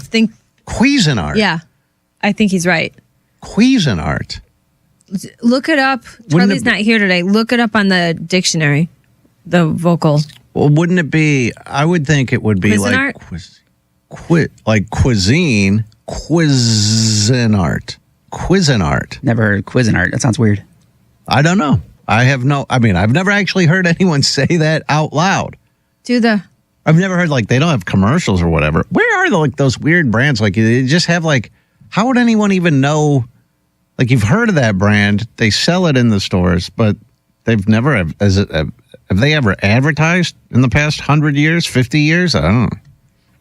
think Cuisinart. Yeah, I think he's right. Cuisinart. Look it up. Charlie's not here today. Look it up on the dictionary. The vocal. Well, wouldn't it be? I would think it would be Cuisinart? like cuisine. Cuisinart. Cuisinart. Never heard of Cuisinart. That sounds weird. I don't know. I've never actually heard anyone say that out loud. I've never heard, like, they don't have commercials or whatever. Where are those weird brands? Like, they just have, like, how would anyone even know? Like, you've heard of that brand. They sell it in the stores, but they've never, have they ever advertised in the past 100 years, 50 years? I don't know.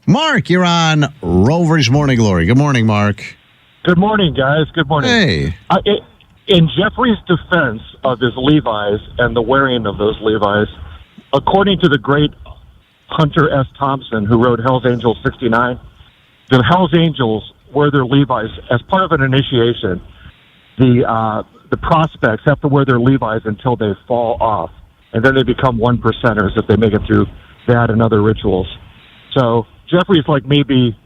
Mark, you're on Rover's Morning Glory. Good morning, Mark. Good morning, guys. Good morning. Hey. In Jeffrey's defense of his Levi's and the wearing of those Levi's, according to the great Hunter S. Thompson, who wrote Hell's Angels 69, the Hell's Angels wear their Levi's as part of an initiation. The prospects have to wear their Levi's until they fall off, and then they become 1%ers if they make it through that and other rituals. So Jeffrey's like maybe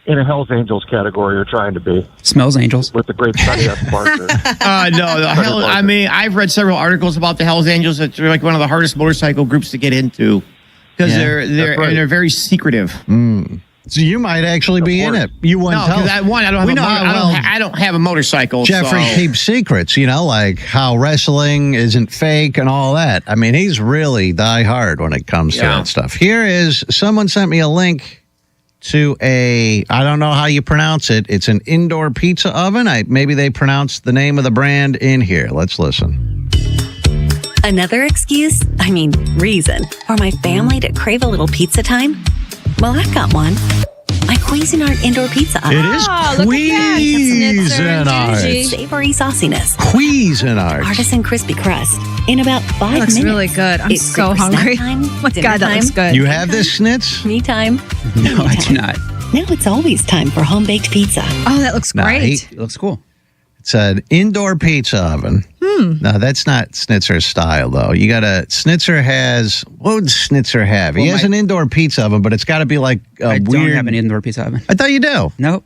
in a Hell's Angels category, or trying to be. Smells Angels. With the great Sonny S. Barker. I've read several articles about the Hell's Angels. It's like one of the hardest motorcycle groups to get into because they're very secretive. So you might actually be in it. You wouldn't tell. I don't have a motorcycle. Jeffrey keeps secrets, like how wrestling isn't fake and all that. I mean, he's really die hard when it comes to that stuff. Here is, someone sent me a link to I don't know how you pronounce it. It's an indoor pizza oven. Maybe they pronounced the name of the brand in here. Let's listen. Another reason for my family to crave a little pizza time? Well, I've got one. My Cuisinart indoor pizza oven. It is Cuisinart. Savory sauciness. Cuisinart. Artisan crispy crust. In about 5 minutes. That looks really good. I'm so hungry. Oh my God, that looks good. You have this, Snitz? Me time. No, I do not. Now it's always time for home-baked pizza. Oh, that looks great. It looks cool. It's an indoor pizza oven. No, that's not Schnitzer's style, though. Schnitzer has, what would Schnitzer have? He has an indoor pizza oven, but it's got to be like I don't have an indoor pizza oven. I thought you do. Nope.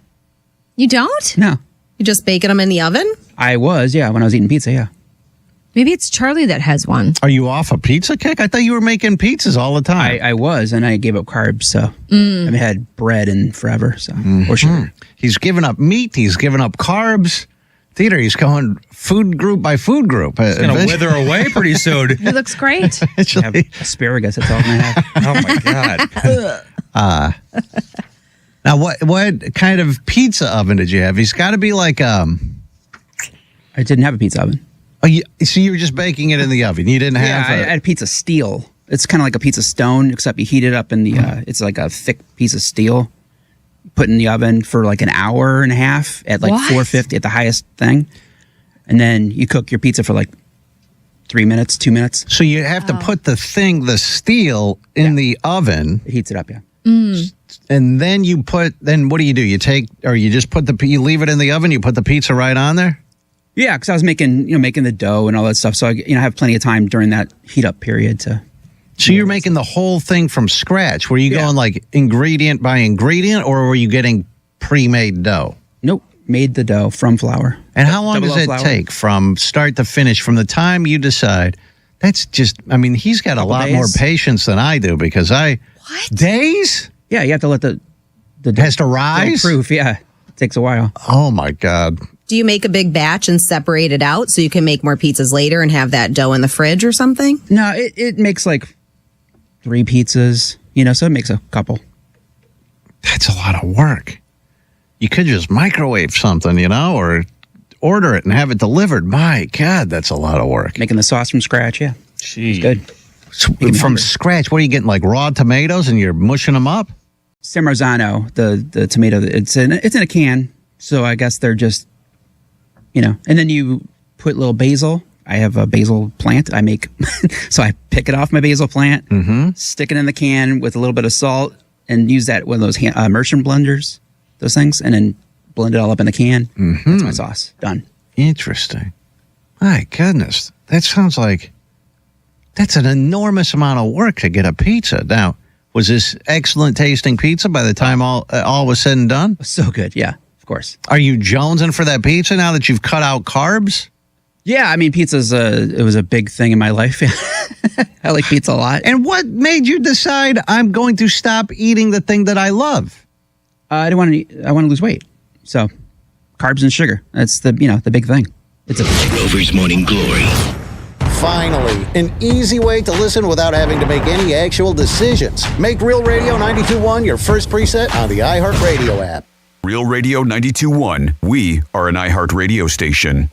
You don't? No. You just baking them in the oven? I was, when I was eating pizza, yeah. Maybe it's Charlie that has one. Are you off a pizza kick? I thought you were making pizzas all the time. I was, and I gave up carbs, so I haven't had bread in forever, so or sugar. He's given up meat. He's given up carbs. Theater, he's going food group by food group. It's going to wither away pretty soon. He looks great. Asparagus, that's all I have. Oh, my God. Now, what kind of pizza oven did you have? He's got to be like... I didn't have a pizza oven. Oh, so you were just baking it in the oven? You didn't have... I had pizza steel. It's kind of like a pizza stone, except you heat it up in the... it's like a thick piece of steel. Put in the oven for like an hour and a half at like 450 at the highest thing. And then you cook your pizza for like 3 minutes, 2 minutes. So you have to put the steel in the oven. It heats it up, yeah. And then what do? You leave it in the oven, you put the pizza right on there? Yeah, because I was making the dough and all that stuff. So I have plenty of time during that heat up period to... So you're making the whole thing from scratch. Were you going like ingredient by ingredient, or were you getting pre-made dough? Nope, made the dough from flour. And how long does it take from start to finish, from the time you decide? That's just, he's got a lot more patience than I do, because days? Yeah, you have to let the has to rise? Proof, yeah. It takes a while. Oh, my God. Do you make a big batch and separate it out so you can make more pizzas later and have that dough in the fridge or something? No, it makes like 3 pizzas, so it makes a couple. That's a lot of work. You could just microwave something, or order it and have it delivered. My God, that's a lot of work. Making the sauce from scratch, yeah. Jeez. Good. So, from scratch, what are you getting, like raw tomatoes and you're mushing them up? Semarzano, the tomato, it's in a can, so I guess they're just, and then you put little basil. I have a basil plant I make. So I pick it off my basil plant, stick it in the can with a little bit of salt, and use that one of those immersion blenders, those things, and then blend it all up in the can. That's my sauce. Done. Interesting. My goodness. That sounds like that's an enormous amount of work to get a pizza. Now, Was this excellent tasting pizza by the time all was said and done? So good, yeah, of course. Are you jonesing for that pizza now that you've cut out carbs? Yeah, I mean, pizza's it was a big thing in my life. I like pizza a lot. And what made you decide I'm going to stop eating the thing that I love? I want to lose weight. So, carbs and sugar. That's the big thing. It's a Rover's Morning Glory. Finally, an easy way to listen without having to make any actual decisions. Make Real Radio 92.1 your first preset on the iHeartRadio app. Real Radio 92.1. We are an iHeartRadio station.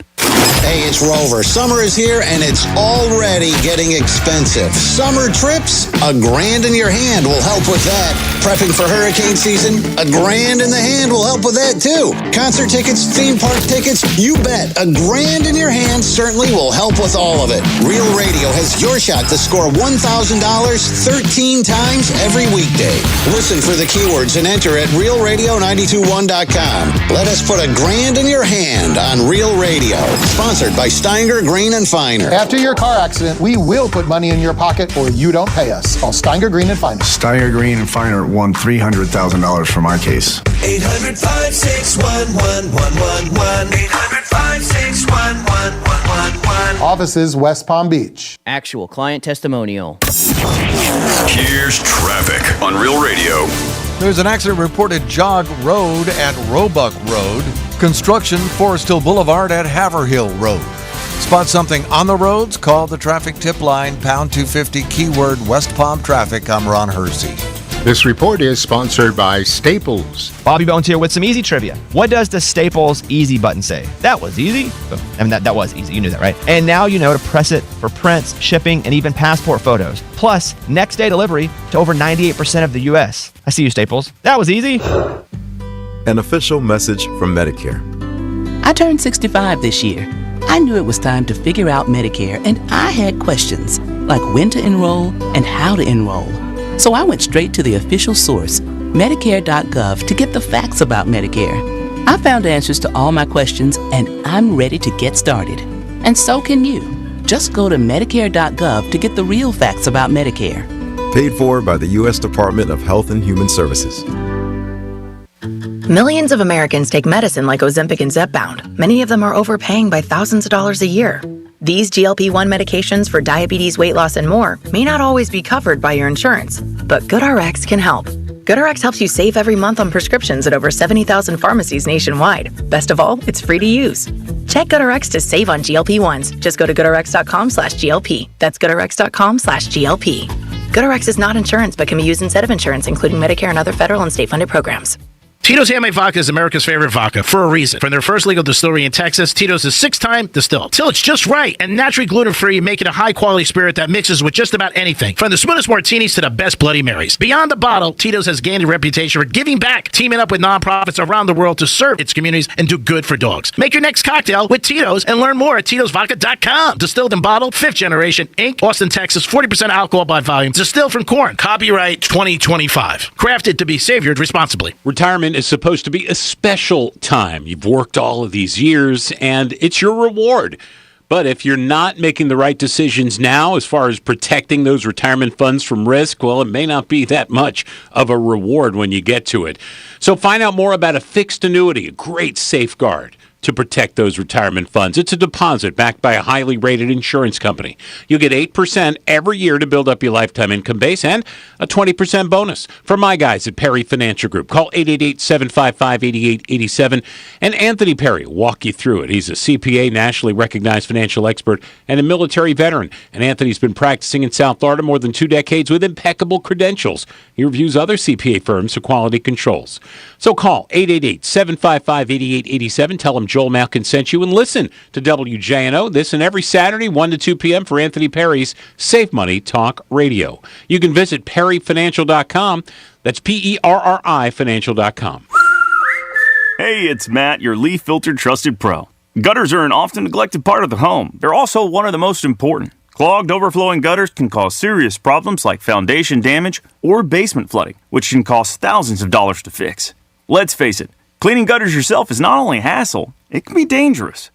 Hey, it's Rover. Summer is here and it's already getting expensive. Summer trips? $1,000 in your hand will help with that. Prepping for hurricane season? $1,000 in the hand will help with that too. Concert tickets, theme park tickets? You bet. $1,000 in your hand certainly will help with all of it. Real Radio has your shot to score $1,000 13 times every weekday. Listen for the keywords and enter at realradio921.com. Let us put $1,000 in your hand on Real Radio. Sponsored by Steinger, Green & Finer. After your car accident, we will put money in your pocket or you don't pay us. Call Steinger, Green & Finer. Steinger, Green & Finer won $300,000 for my case. 800-561-1111. 800-561-1111. Offices, West Palm Beach. Actual client testimonial. Here's traffic on Real Radio. There's an accident reported Jog Road at Roebuck Road. Construction, Forest Hill Boulevard at Haverhill Road. Spot something on the roads? Call the traffic tip line, pound 250, keyword West Palm Traffic. I'm Ron Hersey. This report is sponsored by Staples. Bobby Bones here with some easy trivia. What does the Staples Easy button say? That was easy. I mean, that was easy. You knew that, right? And now you know to press it for prints, shipping, and even passport photos. Plus, next day delivery to over 98% of the U.S. I see you, Staples. That was easy. An official message from Medicare. I turned 65 this year. I knew it was time to figure out Medicare, and I had questions, like when to enroll and how to enroll. So I went straight to the official source, Medicare.gov, to get the facts about Medicare. I found answers to all my questions, and I'm ready to get started. And so can you. Just go to Medicare.gov to get the real facts about Medicare. Paid for by the U.S. Department of Health and Human Services. Millions of Americans take medicine like Ozempic and Zepbound. Many of them are overpaying by thousands of dollars a year. These GLP-1 medications for diabetes, weight loss, and more may not always be covered by your insurance, but GoodRx can help. GoodRx helps you save every month on prescriptions at over 70,000 pharmacies nationwide. Best of all, it's free to use. Check GoodRx to save on GLP-1s. Just go to goodrx.com/GLP. That's goodrx.com/GLP. GoodRx is not insurance, but can be used instead of insurance, including Medicare and other federal and state-funded programs. Tito's Handmade Vodka is America's favorite vodka for a reason. From their first legal distillery in Texas, Tito's is 6-time distilled. Till it's just right and naturally gluten-free, making a high-quality spirit that mixes with just about anything. From the smoothest martinis to the best Bloody Marys. Beyond the bottle, Tito's has gained a reputation for giving back, teaming up with nonprofits around the world to serve its communities and do good for dogs. Make your next cocktail with Tito's and learn more at Tito'sVodka.com. Distilled and bottled, 5th generation, Inc., Austin, Texas, 40% alcohol by volume. Distilled from corn. Copyright 2025. Crafted to be savored responsibly. Retirement is supposed to be a special time. You've worked all of these years, and it's your reward. But if you're not making the right decisions now as far as protecting those retirement funds from risk, well, it may not be that much of a reward when you get to it. So find out more about a fixed annuity, a great safeguard to protect those retirement funds. It's a deposit backed by a highly rated insurance company. You get 8% every year to build up your lifetime income base and a 20% bonus. For my guys at Perry Financial Group, call 888-755-8887 and Anthony Perry will walk you through it. He's a CPA, nationally recognized financial expert, and a military veteran. And Anthony's been practicing in South Florida more than 2 decades with impeccable credentials. He reviews other CPA firms for quality controls. So call 888-755-8887. Tell him Joel Malkin sent you and listen to WJNO this and every Saturday, 1 to 2 p.m. for Anthony Perry's Save Money Talk Radio. You can visit perryfinancial.com. That's Perri financial.com. Hey, it's Matt, your leaf filter trusted pro. Gutters are an often neglected part of the home. They're also one of the most important. Clogged, overflowing gutters can cause serious problems like foundation damage or basement flooding, which can cost thousands of dollars to fix. Let's face it, cleaning gutters yourself is not only a hassle, it can be dangerous.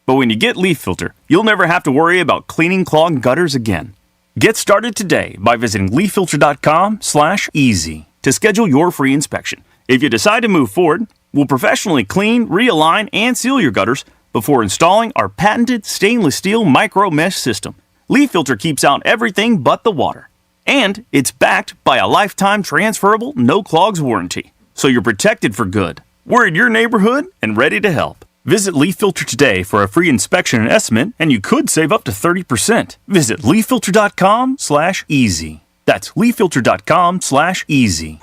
But when you get Leaf Filter, you'll never have to worry about cleaning clogged gutters again. Get started today by visiting leaffilter.com/easy to schedule your free inspection. If you decide to move forward, we'll professionally clean, realign, and seal your gutters before installing our patented stainless steel micro mesh system. Leaf Filter keeps out everything but the water. And it's backed by a lifetime transferable no clogs warranty. So you're protected for good. We're in your neighborhood and ready to help. Visit Leaf Filter today for a free inspection and estimate, and you could save up to 30%. Visit leaffilter.com/easy. That's leaffilter.com/easy.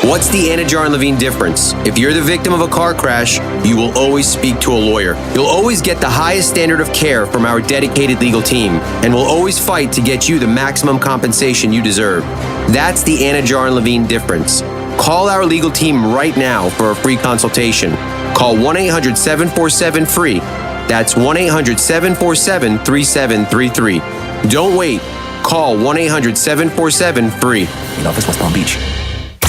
What's the Anna Jar and Levine difference? If you're the victim of a car crash, you will always speak to a lawyer. You'll always get the highest standard of care from our dedicated legal team, and we'll always fight to get you the maximum compensation you deserve. That's the Anna Jar and Levine difference. Call our legal team right now for a free consultation. Call 1-800-747-FREE. That's 1-800-747-3733. Don't wait. Call 1-800-747-FREE. In office, West Palm Beach.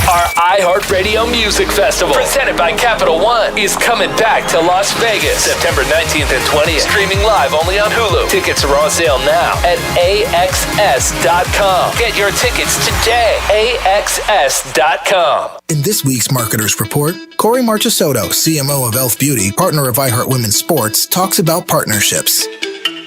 Our iHeartRadio Music Festival, presented by Capital One, is coming back to Las Vegas, September 19th and 20th. Streaming live only on Hulu. Tickets are on sale now at AXS.com. Get your tickets today. AXS.com. In this week's Marketers Report, Corey Marchesotto, CMO of Elf Beauty, partner of iHeart Women's Sports, talks about partnerships.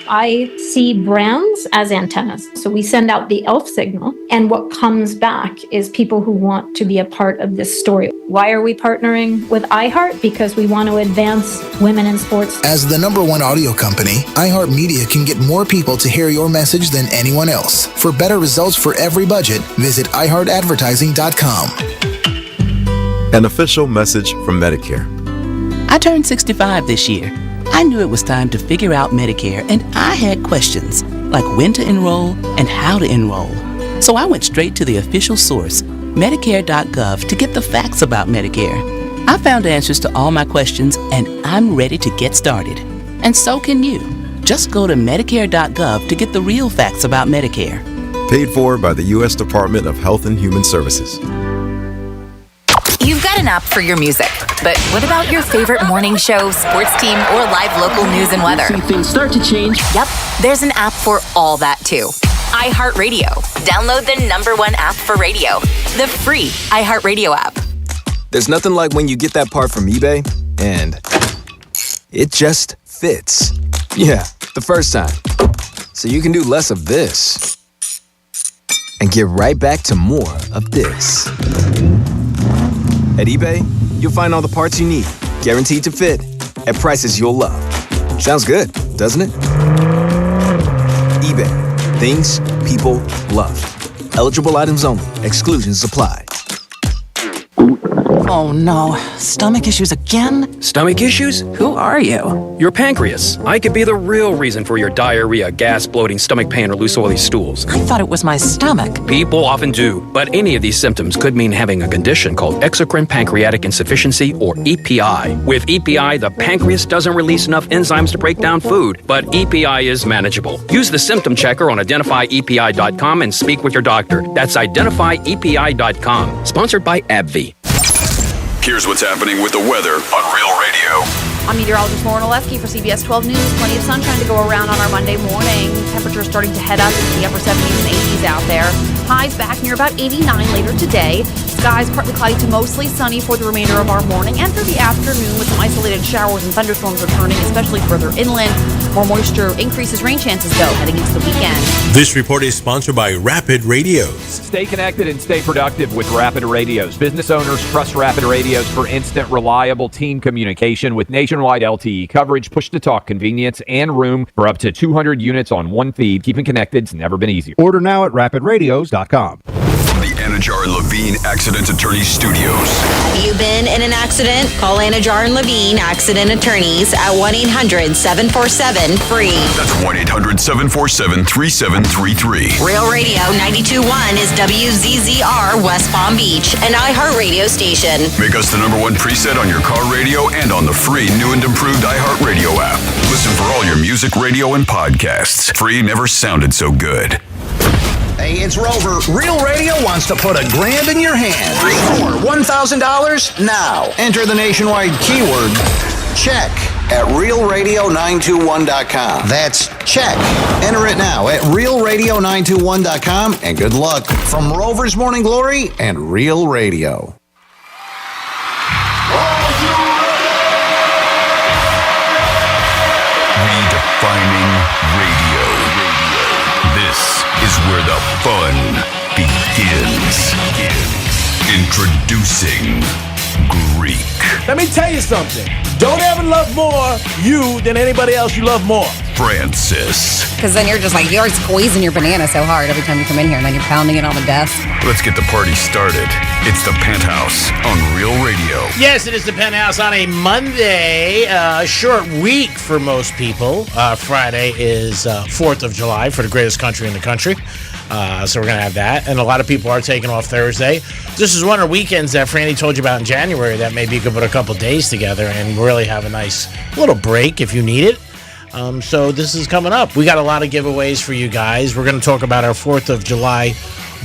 I see brands as antennas. So we send out the ELF signal, and what comes back is people who want to be a part of this story. Why are we partnering with iHeart? Because we want to advance women in sports. As the #1 audio company, iHeartMedia can get more people to hear your message than anyone else. For better results for every budget, visit iHeartAdvertising.com. An official message from Medicare. I turned 65 this year. I knew it was time to figure out Medicare, and I had questions, like when to enroll and how to enroll. So I went straight to the official source, Medicare.gov, to get the facts about Medicare. I found answers to all my questions, and I'm ready to get started. And so can you. Just go to Medicare.gov to get the real facts about Medicare. Paid for by the U.S. Department of Health and Human Services. You've got an app for your music, but what about your favorite morning show, sports team, or live local news and weather? See things start to change. Yep, there's an app for all that too. iHeartRadio. Download the #1 app for radio, the free iHeartRadio app. There's nothing like when you get that part from eBay and it just fits. Yeah, the first time. So you can do less of this and get right back to more of this. At eBay, you'll find all the parts you need, guaranteed to fit, at prices you'll love. Sounds good, doesn't it? eBay. Things people love. Eligible items only. Exclusions apply. Oh no, stomach issues again? Stomach issues? Who are you? Your pancreas. I could be the real reason for your diarrhea, gas, bloating, stomach pain, or loose oily stools. I thought it was my stomach. People often do, but any of these symptoms could mean having a condition called exocrine pancreatic insufficiency, or EPI. With EPI, the pancreas doesn't release enough enzymes to break down food, but EPI is manageable. Use the symptom checker on identifyepi.com and speak with your doctor. That's identifyepi.com. Sponsored by AbbVie. Here's what's happening with the weather on Real Radio. I'm meteorologist Lauren Olefsky for CBS 12 News. Plenty of sunshine to go around on our Monday morning. Temperatures starting to head up into the upper 70s and 80s out there. Highs back near about 89 later today. Skies partly cloudy to mostly sunny for the remainder of our morning and through the afternoon, with some isolated showers and thunderstorms returning, especially further inland. More moisture increases rain chances, though, heading into the weekend. This report is sponsored by Rapid Radios. Stay connected and stay productive with Rapid Radios. Business owners trust Rapid Radios for instant, reliable team communication with nationwide LTE coverage, push-to-talk convenience, and room for up to 200 units on one feed. Keeping connected's never been easier. Order now at rapidradios.com. The Anna Jar and Levine Accident Attorney Studios. Have you been in an accident? Call Anna Jar and Levine Accident Attorneys at 1-800-747-FREE. That's 1-800-747-3733. Real Radio 92.1 is WZZR West Palm Beach, an iHeart radio station. Make us the #1 preset on your car radio and on the free new and improved iHeartRadio app. Listen for all your music, radio, and podcasts. Free never sounded so good. Hey, it's Rover. Real Radio wants to put $1,000 in your hand. For $1,000 now. Enter the nationwide keyword, check. at realradio921.com. That's check. Enter it now at realradio921.com, and good luck from Rover's Morning Glory and Real Radio. Redefining radio. This is where the fun begins. Introducing Greek. Let me tell you something. Don't ever love more you than anybody else you love more. Francis. Because then you're just like, you're squeezing your banana so hard every time you come in here, and then you're pounding it on the desk. Let's get the party started. It's the Penthouse on Real Radio. Yes, it is the Penthouse on a Monday. A short week for most people. Friday is 4th of July for the greatest country in the country. So we're going to have that. And a lot of people are taking off Thursday. This is one of the weekends that Franny told you about in January that maybe you could put a couple days together and really have a nice little break if you need it. So this is coming up. We got a lot of giveaways for you guys. We're going to talk about our 4th of July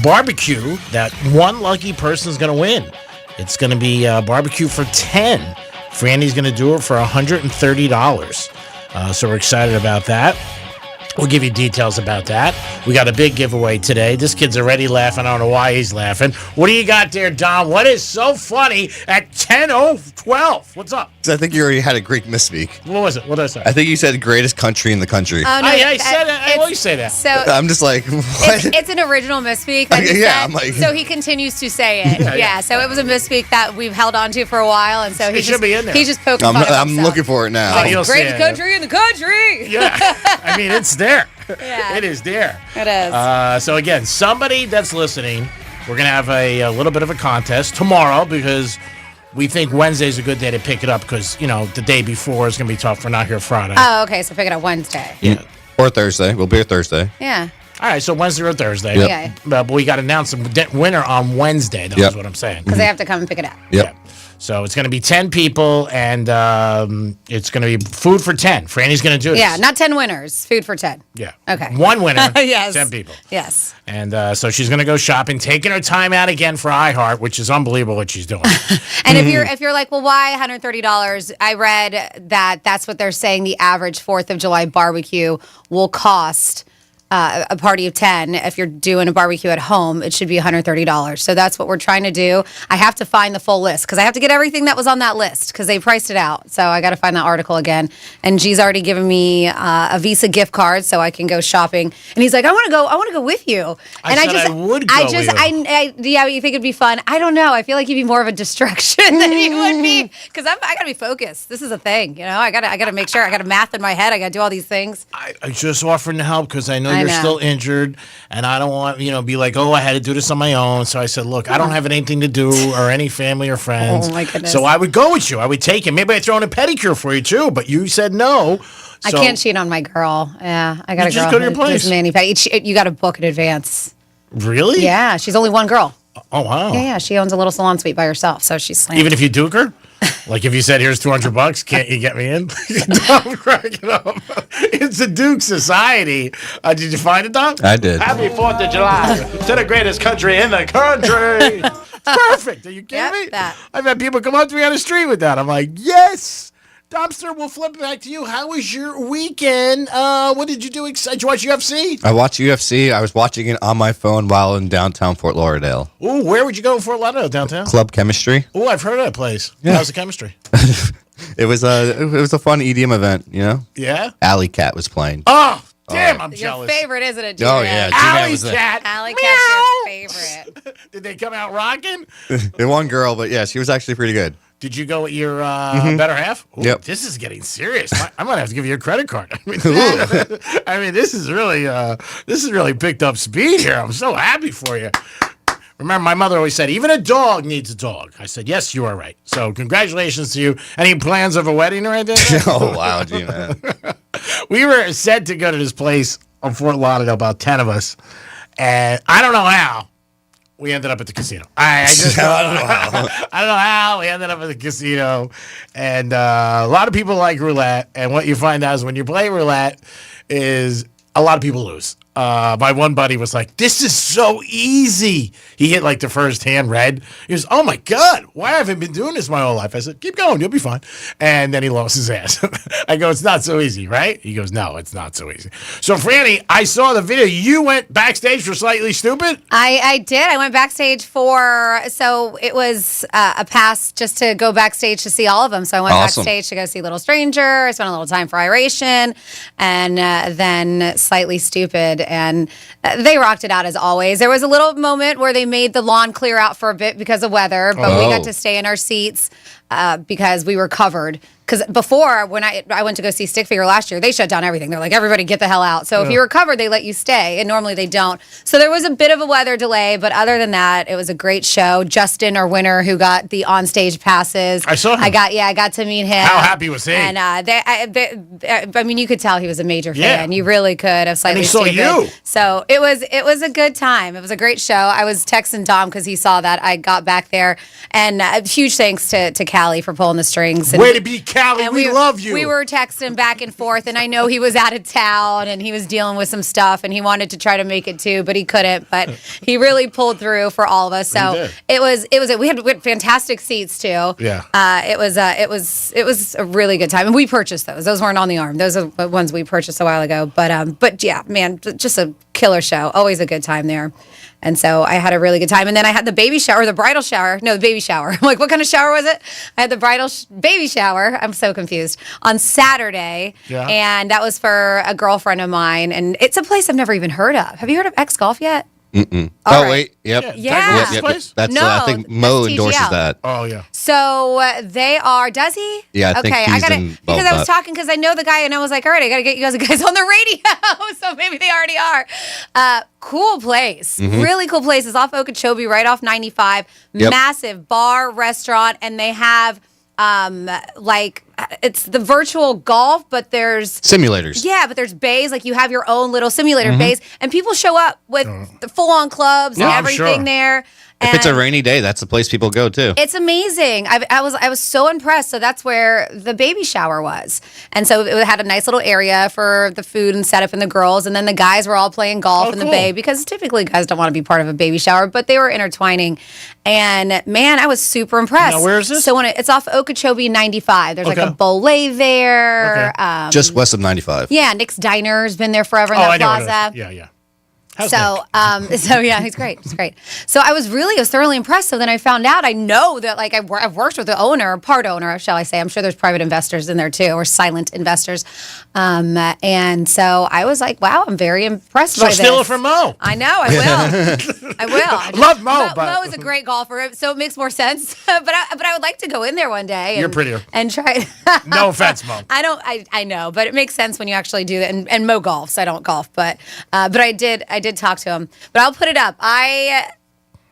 barbecue that one lucky person is going to win. It's going to be barbecue for 10. Franny's going to do it for $130. So we're excited about that. We'll give you details about that. We got a big giveaway today. This kid's already laughing. I don't know why he's laughing. What do you got there, Dom? What is so funny at 10:12? What's up? I think you already had a Greek misspeak. What was it? What did I say? I think you said greatest country in the country. Oh, no, I said it. I always say that. So I'm just like, what? It's an original misspeak. I'm like, so he continues to say it. Yeah, so it was a misspeak that we've held on to for a while, and so It should be in there. He's just poking fun at I'm himself. looking for it now. Oh, you'll see Greatest it. country in the country. Yeah, I mean, it's there. Yeah. It is there. It is. So again, somebody that's listening, we're going to have a little bit of a contest tomorrow because we think Wednesday's a good day to pick it up because, the day before is going to be tough. We're not here Friday. Oh, okay, so pick it up Wednesday. Yeah. Or Thursday. We'll be here Thursday. Yeah. All right, so Wednesday or Thursday. Yep. Okay. But we got to announce the winner on Wednesday. That's what I'm saying. Because they have to come and pick it up. Yep. So it's going to be 10 people, and it's going to be food for 10. Franny's going to do it. Yeah, not 10 winners. Food for 10. Yeah. Okay. One winner, Yes. 10 people. Yes. And so she's going to go shopping, taking her time out again for iHeart, which is unbelievable what she's doing. And if you're like, well, why $130? I read that that's what they're saying the average 4th of July barbecue will cost. A party of 10. If you're doing a barbecue at home, it should be $130. So that's what we're trying to do. I have to find the full list because I have to get everything that was on that list because they priced it out. So I got to find that article again. And G's already given me a Visa gift card so I can go shopping. And he's like, I want to go with you. And I would go with you. Yeah, you think it'd be fun? I don't know. I feel like you'd be more of a distraction than he would be because I got to be focused. This is a thing, I got to make sure I got math in my head. I got to do all these things. I just offering to help because I know you're still injured, and I don't want be like, I had to do this on my own. So I said, look, I don't have anything to do or any family or friends. Oh my goodness! So I would go with you. I would take it. Maybe I'd throw in a pedicure for you too, but you said no. I can't cheat on my girl. Yeah, I got to just go to your place. You got to book in advance. Really? Yeah, she's only one girl. Oh wow. Yeah, she owns a little salon suite by herself, so she's slammed. Even if you duke her. Like if you said, here's $200, can't you get me in? Don't crack it up. It's a Duke Society. Did you find it, Dom? I did. Happy 4th of July to the greatest country in the country. It's perfect. Are you kidding me? That. I've had people come up to me on the street with that. I'm like, yes. Dumpster, we'll flip it back to you. How was your weekend? What did you do? Did you watch UFC? I watched UFC. I was watching it on my phone while in downtown Fort Lauderdale. Ooh, where would you go in Fort Lauderdale, downtown? Club Chemistry. Ooh, I've heard of that place. Yeah. How's the chemistry? It was a fun EDM event, Yeah? Alley Cat was playing. Oh, damn, I'm Your jealous. favorite, isn't it? Oh, G-Man? yeah. Alley Cat. Alley Cat's your favorite. Did they come out rocking? The one girl, but yeah, she was actually pretty good. Did you go with your better half? Ooh, Yep. This is getting serious. I'm gonna have to give you a credit card. I mean, this is really picked up speed here. I'm so happy for you. Remember, my mother always said, even a dog needs a dog. I said, yes, you are right. So congratulations to you. Any plans of a wedding or anything? Oh, wow, G-Man. We were set to go to this place on Fort Lauderdale, about 10 of us. And I don't know how we ended up at the casino. I don't know how. I don't know how we ended up at the casino. And a lot of people like roulette. And what you find out is when you play roulette is a lot of people lose. my one buddy was like, "This is so easy." He hit like the first hand red. He was, "Oh my God, why haven't I been doing this my whole life?" I said, "Keep going, you'll be fine." And then he lost his ass. I go, "It's not so easy, right?" He goes, "No, it's not so easy." So, Franny, I saw the video. You went backstage for Slightly Stupid? I did. I went backstage so it was a pass just to go backstage to see all of them. So I went backstage to go see Little Stranger. I spent a little time for Iration and then Slightly Stupid. And they rocked it out as always. There was a little moment where they made the lawn clear out for a bit because of weather, but we got to stay in our seats because we were covered. Because before, when I went to go see Stick Figure last year, they shut down everything. They're like, everybody get the hell out. So if you were covered, they let you stay. And normally they don't. So there was a bit of a weather delay. But other than that, it was a great show. Justin, our winner, who got the onstage passes. I saw him. I got to meet him. How happy was he? And I mean, you could tell he was a major fan. You really could have Slightly Stupid. And he saw you. So it was a good time. It was a great show. I was texting Dom because he saw that. I got back there. And huge thanks to Callie for pulling the strings. And way to be, Callie. We love you. We were texting back and forth, and I know he was out of town and he was dealing with some stuff, and he wanted to try to make it too, but he couldn't. But he really pulled through for all of us. So it was. We had fantastic seats too. Yeah. It was a really good time, and we purchased those. Those weren't on the arm. Those are the ones we purchased a while ago. But yeah, man, just a killer show. Always a good time there. And so I had a really good time. And then I had the baby shower, the bridal shower. No, the baby shower. I'm like, what kind of shower was it? I had the bridal baby shower. I'm so confused. On Saturday. Yeah. And that was for a girlfriend of mine. And it's a place I've never even heard of. Have you heard of X Golf yet? Mm-mm. All Oh, right. wait. Yep. Yeah. Yep. That's, No, I think Mo that's endorses TGL. that. Oh, yeah. So they are, does he? Yeah, I think he's gotta, involved because I was with that. talking, because I know the guy, and I was like, all right, I got to get you guys on the radio. So maybe they already are. Cool place. Mhm. Really cool place. It's off Okeechobee, right off 95. Yep. Massive bar, restaurant, and they have it's the virtual golf, but there's Simulators. Yeah, but there's bays. Like you have your own little simulator Mhm. bays, and people show up with the full-on clubs and Yeah, I'm everything sure. there. If it's a And rainy day, that's the place people go to. it's amazing. I was so impressed. So that's where the baby shower was, and so it had a nice little area for the food and setup and the girls, and then the guys were all playing golf in the cool. bay because typically guys don't want to be part of a baby shower, but they were intertwining. And man, I was super impressed. Now, where is this? So it's off Okeechobee 95. There's like Okay. a Bolay there. Just west of 95. Yeah, Nick's Diner's been there forever in Oh, that I know what it plaza. is. Yeah, yeah. So yeah, he's great. He's great. So I was thoroughly impressed. So then I found out, I know that like I've worked with the owner, part owner, shall I say. I'm sure there's private investors in there too, or silent investors. And so I was like, wow, I'm very impressed by this. So steal it from Mo. I know, I will. I will. Love Mo, but Mo is a great golfer, so it makes more sense. but I would like to go in there one day. And, You're prettier. And try. No offense, Mo. I know, but it makes sense when you actually do that. And Mo golfs. I don't golf, but I did talk to him. But I'll put it up. I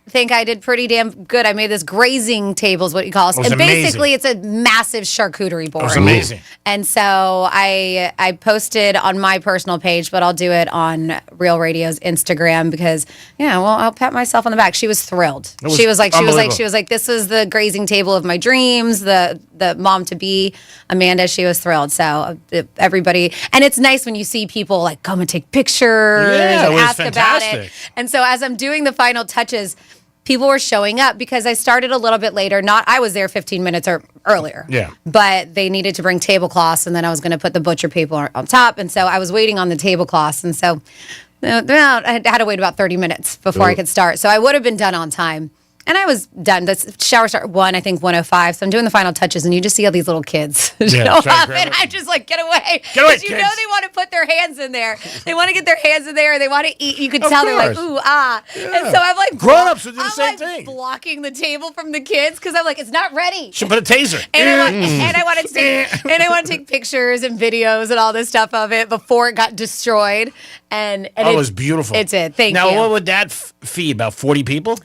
think I did pretty damn good. I made this grazing table is what you call it. It was And basically amazing. it's a massive charcuterie board. It was amazing. And so I posted on my personal page, but I'll do it on Real Radio's Instagram because I'll pat myself on the back. She was thrilled. It was She was like, unbelievable. this is the grazing table of my dreams. The mom to be, Amanda, she was thrilled. So everybody, and it's nice when you see people like come and take pictures Yeah, it and was ask about fantastic. it. And so as I'm doing the final touches, people were showing up because I started a little bit later. I was there 15 minutes earlier. Yeah. But they needed to bring tablecloths, and then I was going to put the butcher people on top. And so I was waiting on the tablecloths. And so I had to wait about 30 minutes before I could start. So I would have been done on time. And I was done. The shower started 1:05. So I'm doing the final touches, and you just see all these little kids show up, and I'm just like, get away. Get away, Because you know kids. they want to put their hands in there. They want to get their hands in there. They want to eat. You can Of tell they're like, course. ooh, ah. And so I'm like, Grown-ups would do the I'm same like thing. blocking the table from the kids because I'm like, it's not ready. Should put a taser. And I want to take pictures and videos and all this stuff of it before it got destroyed. And it was beautiful. It did. Thank now, you. what would that feed? About 40 people?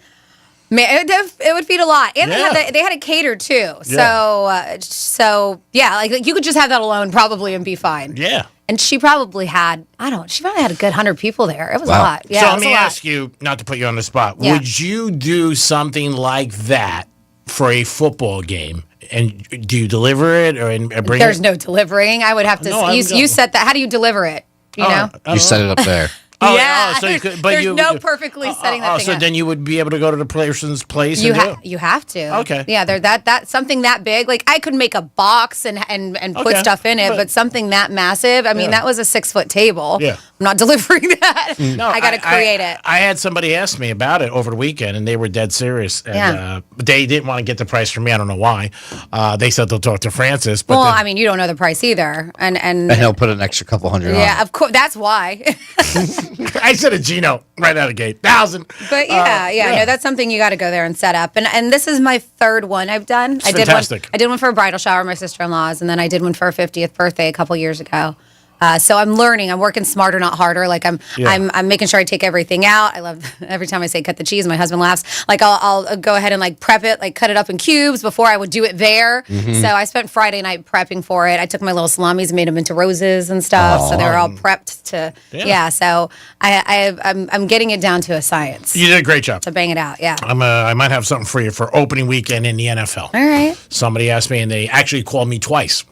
Man, it would feed a lot, and Yeah. they had it catered too. Yeah. So yeah, like you could just have that alone probably and be fine. Yeah. And she probably had she probably had a good 100 people there. It was a Wow. lot. Yeah. So it let was me a lot. ask you, not to put you on the spot, Yeah. would you do something like that for a football game? And do you deliver it or bring There's it? no delivering. I would have to. No, I you would go. set that. How do you deliver it? You know. You set it up there. Oh, yeah. so you could, but There's you no perfectly setting that thing so up. then you would be able to go to the person's place You and do it. you have to. Okay. Yeah, they're that something that big. Like I could make a box and put Okay. stuff in it, but something that massive. I mean, Yeah. that was a 6-foot table. Yeah. I'm not delivering that. No, I got to create it. I had somebody ask me about it over the weekend, and they were dead serious. And, Yeah. but they didn't want to get the price from me. I don't know why. They said they'll talk to Francis. But Well, then- I mean, you don't know the price either, and And he'll put an extra couple hundred on. yeah, of course, that's why. I said a Gino right out of the gate, 1,000. But no, that's something you got to go there and set up. And this is my third one I've done. It's I did fantastic. one. I did one for a bridal shower, my sister-in-law's, and then I did one for a 50th birthday a couple years ago. So I'm learning. I'm working smarter, not harder. Like I'm making sure I take everything out. I love every time I say cut the cheese. My husband laughs. Like I'll go ahead and like prep it, like cut it up in cubes before I would do it there. Mhm. So I spent Friday night prepping for it. I took my little salamis and made them into roses and stuff. So they were all prepped to. Yeah. So I'm getting it down to a science. You did a great job. To bang it out. Yeah. I might have something for you for opening weekend in the NFL. All right. Somebody asked me, and they actually called me twice.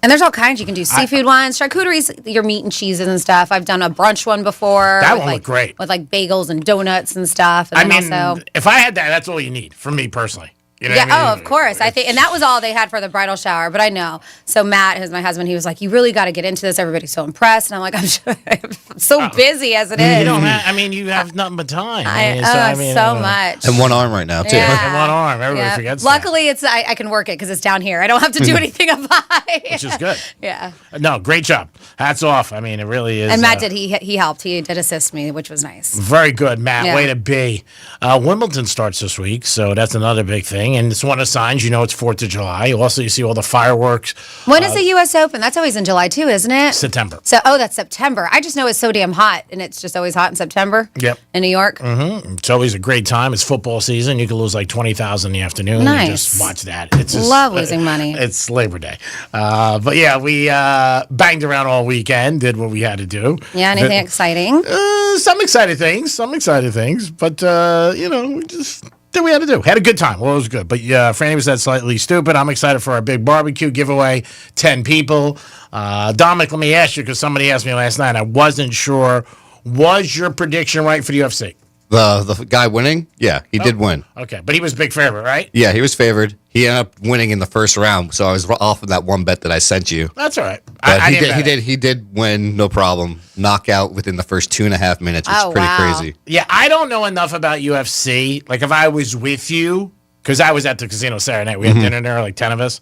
And there's all kinds. You can do seafood ones, charcuteries, your meat and cheeses and stuff. I've done a brunch one before. That with, one like, looked great. With like bagels and donuts and stuff. And I then mean, also, if I had that, that's all you need from me personally. You know yeah. what I mean? Oh, of course. I think, and that was all they had for the bridal shower. But I know. So Matt, who's my husband, he was like, "You really got to get into this. Everybody's so impressed." And I'm like, "I'm so busy as it is." You don't have, I mean, you have nothing but time. So much. And one arm right now, too. Yeah. And one arm. Everybody Yeah. forgets Luckily, it's I can work it because it's down here. I don't have to do anything up high. that, which is good. Yeah. No, great job. Hats off. I mean, it really is. And Matt did. He helped. He did assist me, which was nice. Very good, Matt. Yeah. Way to be. Wimbledon starts this week, so that's another big thing. And it's one of the signs, you know, it's 4th of July. Also, you see all the fireworks. When is the U.S. Open? That's always in July too, isn't it? September. So, that's September. I just know it's so damn hot, and it's just always hot in September. Yep. In New York. Mm-hmm. It's always a great time. It's football season. You can lose like 20,000 in the afternoon. Nice. And just watch that. It's just, Love losing money. It's Labor Day. But yeah, we banged around all weekend, did what we had to do. Yeah. Anything exciting? Some exciting things. But, we just did what we had to do. Had a good time. Well, it was good. But Franny was that slightly stupid. I'm excited for our big barbecue giveaway. 10 people. Dominic, let me ask you, because somebody asked me last night. I wasn't sure. Was your prediction right for the UFC? The guy winning? Yeah, he did win. Okay, but he was big favorite, right? Yeah, he was favored. He ended up winning in the first round, so I was off of that one bet that I sent you. That's all right. But I he didn't bet it. He did win, no problem. Knockout within the first 2.5 minutes, which is pretty crazy. Yeah, I don't know enough about UFC. Like, if I was with you, because I was at the casino Saturday night, we had dinner there, like 10 of us.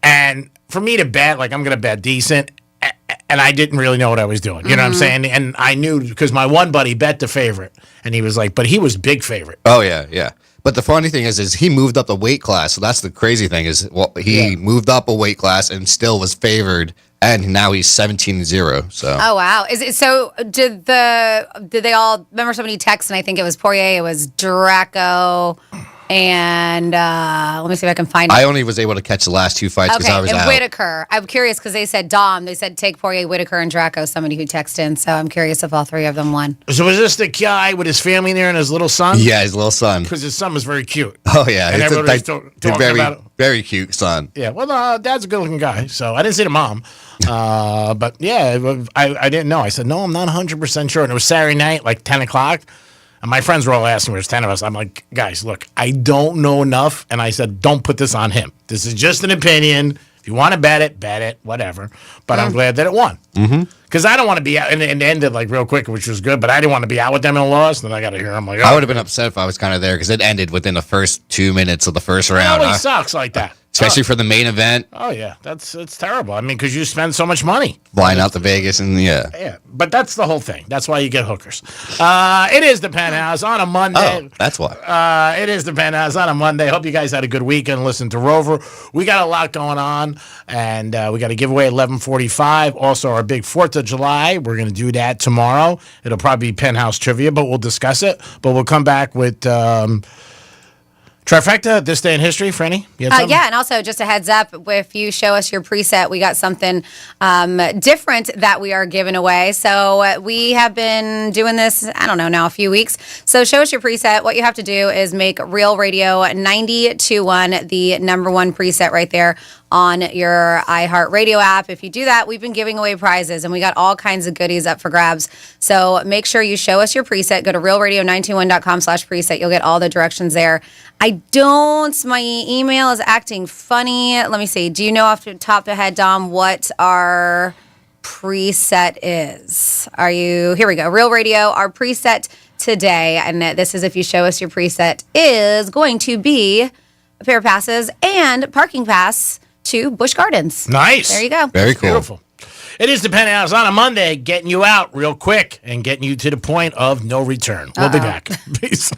And for me to bet, like, I'm going to bet decent, and I didn't really know what I was doing. You know what I'm saying? And I knew, because my one buddy bet the favorite, and he was like, but he was big favorite. Oh, yeah, yeah. But the funny thing is he moved up the weight class. So that's the crazy thing is, he moved up a weight class and still was favored, and now he's 17-0. So. Oh wow! Is it so? Did they all remember somebody texted? And I think it was Poirier. It was Draco. And let me see if I can find it. I only was able to catch the last 2 fights because I was and out. Whitaker. I'm curious because they said Dom. They said take Poirier, Whitaker, and Draco. Somebody who texted in. So I'm curious if all three of them won. So was this the guy with his family there and his little son? Yeah, his little son. Because his son was very cute. Oh, yeah. And It's everybody's talking very, about it. very cute son. Yeah, well, Dad's a good-looking guy, so I didn't see the mom. But, yeah, I didn't know. I said, no, I'm not 100% sure. And it was Saturday night, like 10 o'clock. And my friends were all asking me, there's 10 of us. I'm like, guys, look, I don't know enough. And I said, don't put this on him. This is just an opinion. If you want to bet it, whatever. But I'm glad that it won. Because I don't want to be out. And it ended like real quick, which was good. But I didn't want to be out with them in a loss. And then I got to hear them like, I would have been upset if I was kind of there because it ended within the first 2 minutes of the first round. It always sucks like that. Especially for the main event. Oh, yeah. It's terrible. I mean, because you spend so much money. Flying out to Vegas and Yeah, but that's the whole thing. That's why you get hookers. It is the Penthouse on a Monday. Oh, that's why. It is the Penthouse on a Monday. Hope you guys had a good weekend. Listen to Rover. We got a lot going on, and we got a giveaway at 11:45. Also, our big 4th of July. We're going to do that tomorrow. It'll probably be Penthouse trivia, but we'll discuss it. But we'll come back with Trifecta, this day in history, Franny? You had something? Yeah, and also just a heads up, if you show us your preset, we got something different that we are giving away. So we have been doing this, I don't know, now a few weeks. So show us your preset. What you have to do is make Real Radio 9021 the number one preset right there on your iHeartRadio app. If you do that, we've been giving away prizes, and we got all kinds of goodies up for grabs. So make sure you show us your preset. Go to realradio921.com/preset. You'll get all the directions there. My email is acting funny. Let me see. Do you know off the top of the head, Dom, what our preset is? Here we go. Real Radio, our preset today, and this is if you show us your preset, is going to be a pair of passes and parking pass to Busch Gardens. Nice. There you go. Very cool. Beautiful. It is the Penthouse on a Monday, getting you out real quick and getting you to the point of no return. We'll be back. Peace.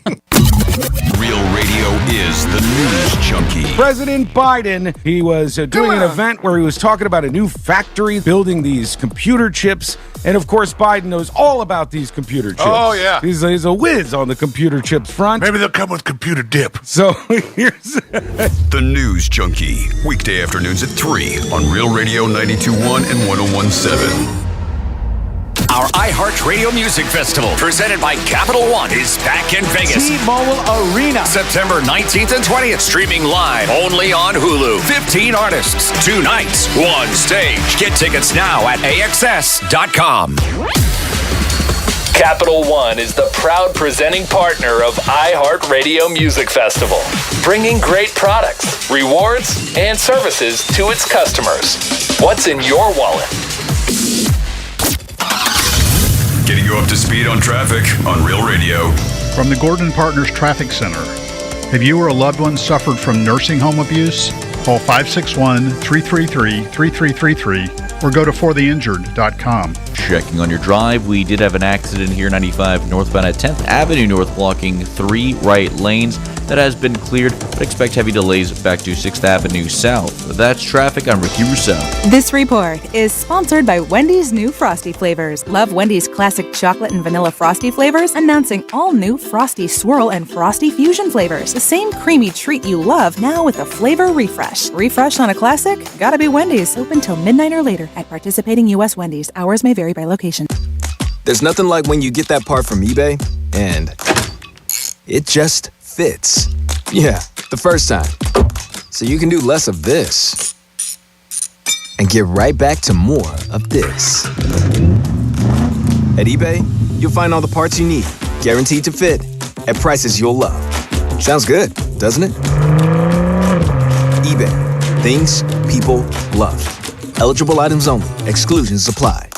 Real Radio is the news junkie. President Biden, he was doing an event where he was talking about a new factory building these computer chips. And of course, Biden knows all about these computer chips. Oh, yeah. He's a whiz on the computer chips front. Maybe they'll come with computer dip. So here's The News Junkie. Weekday afternoons at 3 on Real Radio 92.1 and 101.7. Our iHeartRadio Music Festival, presented by Capital One, is back in Vegas. T-Mobile Arena. September 19th and 20th, streaming live only on Hulu. 15 artists, 2 nights, 1 stage. Get tickets now at AXS.com. Capital One is the proud presenting partner of iHeartRadio Music Festival, bringing great products, rewards, and services to its customers. What's in your wallet? Getting you up to speed on traffic on Real Radio. From the Gordon Partners Traffic Center. Have you or a loved one suffered from nursing home abuse? Call 561-333-3333 or go to fortheinjured.com. Checking on your drive, we did have an accident here, 95 northbound at 10th Avenue North, blocking 3 right lanes. That has been cleared, but expect heavy delays back to 6th Avenue South. That's traffic. I'm Ricky Rousseau. This report is sponsored by Wendy's new Frosty flavors. Love Wendy's classic chocolate and vanilla Frosty flavors? Announcing all new Frosty Swirl and Frosty Fusion flavors. The same creamy treat you love, now with a flavor refresh. Refresh on a classic? Gotta be Wendy's. Open till midnight or later at participating U.S. Wendy's. Hours may vary by location. There's nothing like when you get that part from eBay and it just fits. Yeah, the first time. So you can do less of this and get right back to more of this. At eBay, you'll find all the parts you need, guaranteed to fit, at prices you'll love. Sounds good, doesn't it? eBay. Things people love. Eligible items only. Exclusions apply.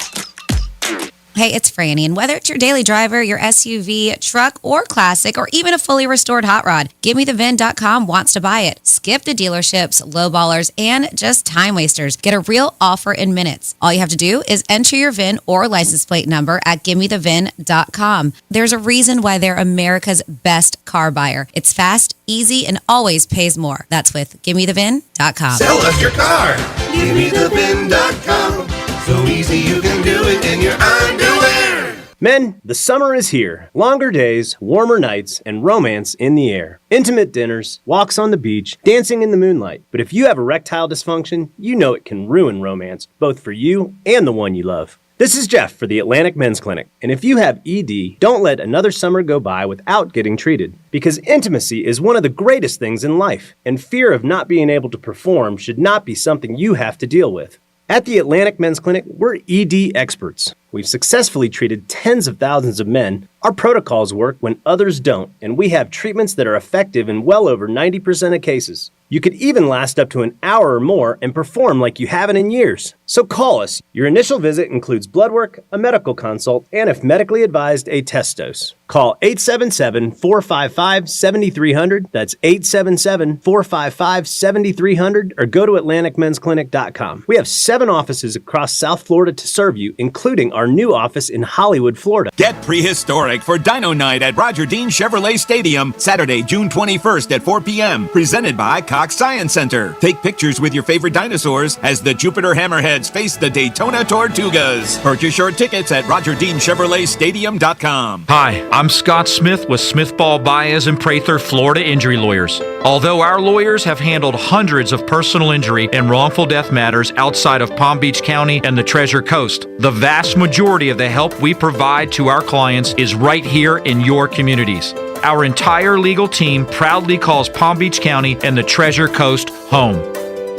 Hey, it's Franny, and whether it's your daily driver, your SUV, truck, or classic, or even a fully restored hot rod, GiveMeTheVin.com wants to buy it. Skip the dealerships, lowballers, and just time wasters. Get a real offer in minutes. All you have to do is enter your VIN or license plate number at GiveMeTheVin.com. There's a reason why they're America's best car buyer. It's fast, easy, and always pays more. That's with GiveMeTheVin.com. Sell us your car. GiveMeTheVin.com. So easy you can do it in your underwear. Men, the summer is here. Longer days, warmer nights, and romance in the air. Intimate dinners, walks on the beach, dancing in the moonlight. But if you have erectile dysfunction, you know it can ruin romance, both for you and the one you love. This is Jeff for the Atlantic Men's Clinic, and if you have ED, don't let another summer go by without getting treated, because intimacy is one of the greatest things in life, and fear of not being able to perform should not be something you have to deal with. At the Atlantic Men's Clinic, we're ED experts. We've successfully treated tens of thousands of men. Our protocols work when others don't, and we have treatments that are effective in well over 90% of cases. You could even last up to an hour or more and perform like you haven't in years. So call us. Your initial visit includes blood work, a medical consult, and if medically advised, a test dose. Call 877-455-7300. That's 877-455-7300, or go to AtlanticMen'sClinic.com. We have 7 offices across South Florida to serve you, including our new office in Hollywood, Florida. Get prehistoric for Dino Night at Roger Dean Chevrolet Stadium, Saturday, June 21st at 4 p.m., presented by Cox Science Center. Take pictures with your favorite dinosaurs as the Jupiter Hammerheads face the Daytona Tortugas. Purchase your tickets at RogerDeanChevroletStadium.com. Hi, I'm Scott Smith with Smithball, Baez, and Prather Florida Injury Lawyers. Although our lawyers have handled hundreds of personal injury and wrongful death matters outside of Palm Beach County and the Treasure Coast, the vast majority of the help we provide to our clients is right here in your communities. Our entire legal team proudly calls Palm Beach County and the Treasure Coast home.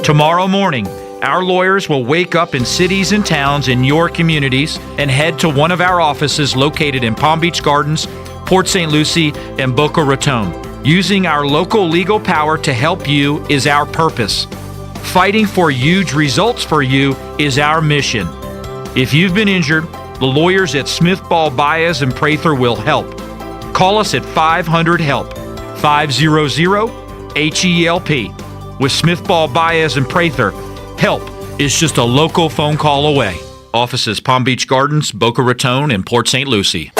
Tomorrow morning, our lawyers will wake up in cities and towns in your communities and head to one of our offices located in Palm Beach Gardens, Port St. Lucie, and Boca Raton. Using our local legal power to help you is our purpose. Fighting for huge results for you is our mission. If you've been injured, the lawyers at Smithball, Baez, and Prather will help. Call us at 500-HELP, 500-HELP. With Smithball, Baez, and Prather, help is just a local phone call away. Offices Palm Beach Gardens, Boca Raton, and Port St. Lucie.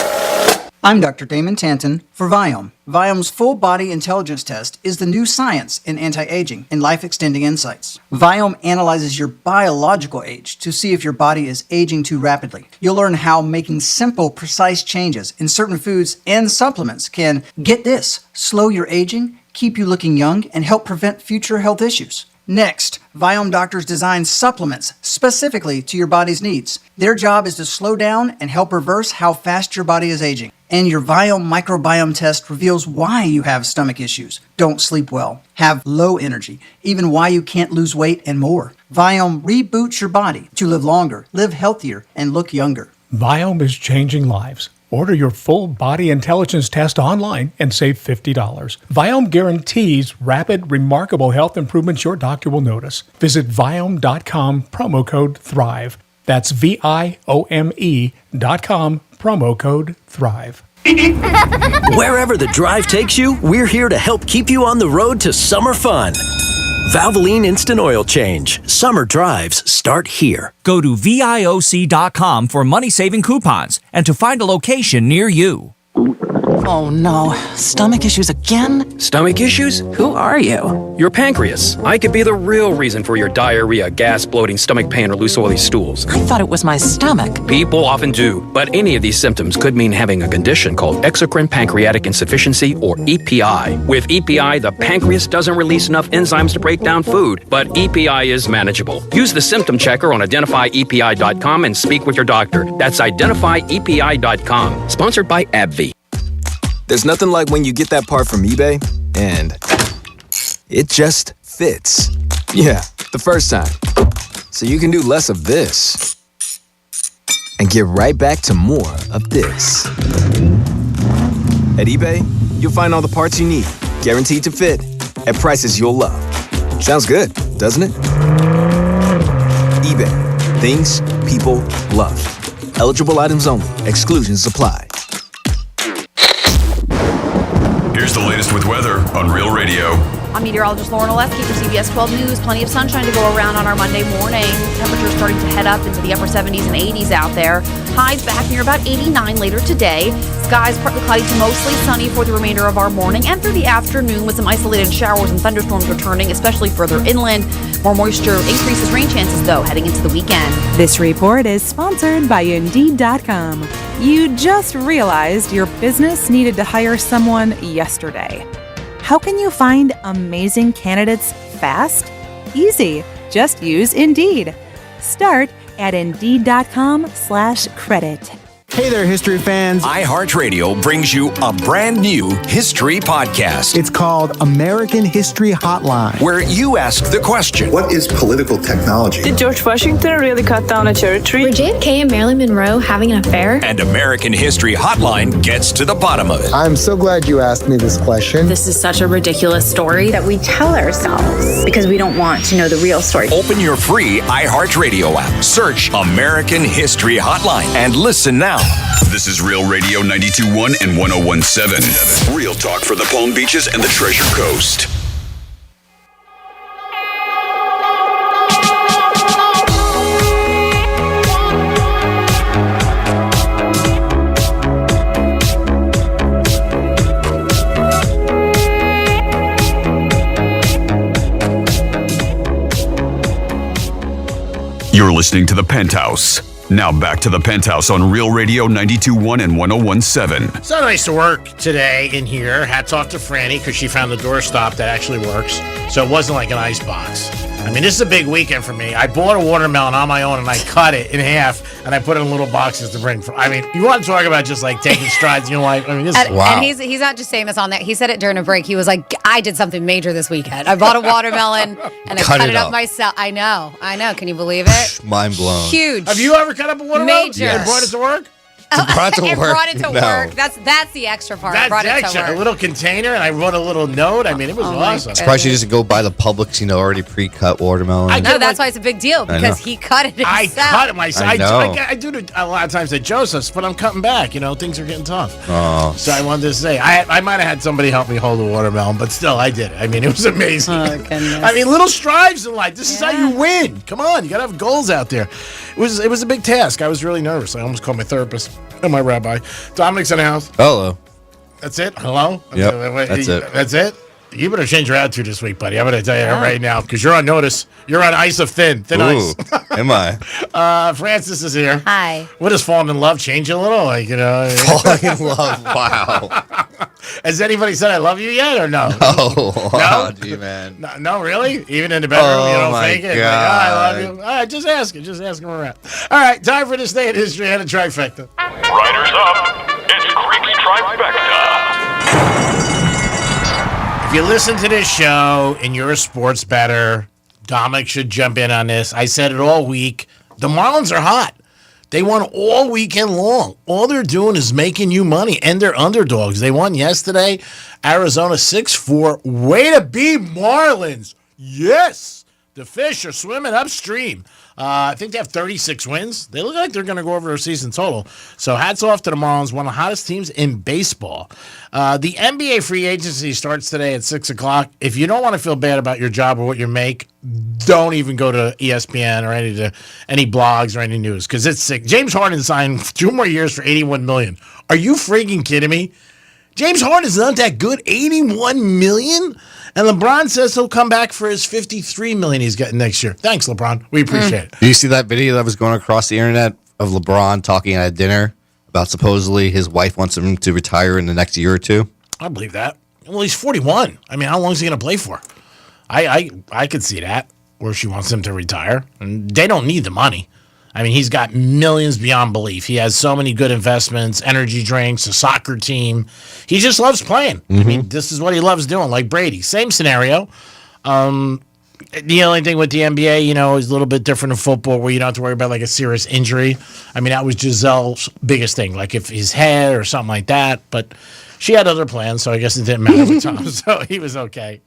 I'm Dr. Damon Tanton for Viome. Viome's full body intelligence test is the new science in anti-aging and life-extending insights. Viome analyzes your biological age to see if your body is aging too rapidly. You'll learn how making simple, precise changes in certain foods and supplements can, get this, slow your aging, keep you looking young, and help prevent future health issues. Next, Viome doctors design supplements specifically to your body's needs. Their job is to slow down and help reverse how fast your body is aging. And your Viome microbiome test reveals why you have stomach issues, don't sleep well, have low energy, even why you can't lose weight, and more. Viome reboots your body to live longer, live healthier, and look younger. Viome is changing lives. Order your full body intelligence test online and save $50. Viome guarantees rapid, remarkable health improvements your doctor will notice. Visit Viome.com, promo code THRIVE. That's VIOME.com, promo code THRIVE. Wherever the drive takes you, we're here to help keep you on the road to summer fun. Valvoline Instant Oil Change. Summer drives start here. Go to VIOC.com for money-saving coupons and to find a location near you. Oh no, stomach issues again? Stomach issues? Who are you? Your pancreas. I could be the real reason for your diarrhea, gas, bloating, stomach pain, or loose oily stools. I thought it was my stomach. People often do, but any of these symptoms could mean having a condition called exocrine pancreatic insufficiency, or EPI. With EPI, the pancreas doesn't release enough enzymes to break down food, but EPI is manageable. Use the symptom checker on identifyepi.com and speak with your doctor. That's identifyepi.com. Sponsored by AbbVie. There's nothing like when you get that part from eBay and it just fits. Yeah, the first time. So you can do less of this and get right back to more of this. At eBay, you'll find all the parts you need, guaranteed to fit, at prices you'll love. Sounds good, doesn't it? eBay. Things people love. Eligible items only. Exclusions apply. Here's the latest with weather on Real Radio. I'm meteorologist Lauren Oleski for CBS 12 News. Plenty of sunshine to go around on our Monday morning. Temperatures starting to head up into the upper 70s and 80s out there. Highs back near about 89 later today. Skies partly cloudy to mostly sunny for the remainder of our morning and through the afternoon with some isolated showers and thunderstorms returning, especially further inland. More moisture increases rain chances, though, heading into the weekend. This report is sponsored by Indeed.com. You just realized your business needed to hire someone yesterday. How can you find amazing candidates fast? Easy. Just use Indeed. Start at Indeed.com/credit. Hey there, history fans. iHeartRadio brings you a brand new history podcast. It's called American History Hotline, where you ask the question, what is political technology? Did George Washington really cut down a cherry tree? Were JFK and Marilyn Monroe having an affair? And American History Hotline gets to the bottom of it. I'm so glad you asked me this question. This is such a ridiculous story that we tell ourselves because we don't want to know the real story. Open your free iHeartRadio app. Search American History Hotline and listen now. This is Real Radio 92.1 and 101.7. Real talk for the Palm Beaches and the Treasure Coast. You're listening to the Penthouse Now back to the Penthouse on Real Radio 92.1 and 101.7. So nice to work today in here. Hats off to Franny because she found the doorstop that actually works. So it wasn't like an ice box. I mean, this is a big weekend for me. I bought a watermelon on my own and I cut it in half and I put it in little boxes to bring. I mean, you want to talk about just like taking strides in your life? I mean, this is wow. And he's not just saying this on there. He said it during a break. He was like, I did something major this weekend. I bought a watermelon and I cut it up myself. I know. Can you believe it? Mind blown. Huge. Have you ever cut up a watermelon? Major. And brought it to work? Brought it to work. Brought it to work. That's the extra part. That's brought it to extra. work. A little container, and I wrote a little note. I mean, it was awesome. Surprised you just go buy the Publix, already pre-cut watermelon. No, that's why it's a big deal because he cut it himself. I cut it myself. I know. I do it a lot of times at Joseph's, but I'm cutting back. Things are getting tough. Oh. So I wanted to say, I might have had somebody help me hold the watermelon, but still, I did it. I mean, it was amazing. Oh, goodness. I mean, little strides in life. This is how you win. Come on, you got to have goals out there. It was a big task. I was really nervous. I almost called my therapist and my rabbi. Dominic's in the house. Hello. That's it? Hello? Yep, that's it. That's it? You better change your attitude this week, buddy. I'm going to tell you that right now because you're on notice. You're on ice of thin ice. Am I? Francis is here. Hi. What does falling in love change a little? Falling in love. Wow. Has anybody said I love you yet or no? No. No? Gee, man. No, really? Even in the bedroom, you don't fake it? God. I love you. All right, just ask it. Just ask him around. All right, time for this day in history and a trifecta. Riders up. It's Creek's Trifecta. If you listen to this show and you're a sports bettor, Dominic should jump in on this. I said it all week. The Marlins are hot. They won all weekend long. All they're doing is making you money, and they're underdogs. They won yesterday. Arizona 6-4. Way to be Marlins. Yes. The fish are swimming upstream. I think they have 36 wins. They look like they're going to go over their season total. So hats off to the Marlins, one of the hottest teams in baseball. The NBA free agency starts today at 6 o'clock. If you don't want to feel bad about your job or what you make, don't even go to ESPN or any blogs or any news because it's sick. James Harden signed 2 more years for $81 million. Are you freaking kidding me? James Harden's not that good. $81 million? And LeBron says he'll come back for his $53 million he's getting next year. Thanks, LeBron. We appreciate it. Do you see that video that was going across the internet of LeBron talking at a dinner about supposedly his wife wants him to retire in the next year or two? I believe that. Well, he's 41. I mean, how long is he going to play for? I could see that, where she wants him to retire. And they don't need the money. I mean, he's got millions beyond belief. He has so many good investments, energy drinks, a soccer team. He just loves playing. I mean, this is what he loves doing, like Brady. Same scenario. The only thing with the NBA, is a little bit different in football where you don't have to worry about like a serious injury. I mean, that was Giselle's biggest thing, like if his head or something like that. But she had other plans, so I guess it didn't matter with Tom. So he was okay.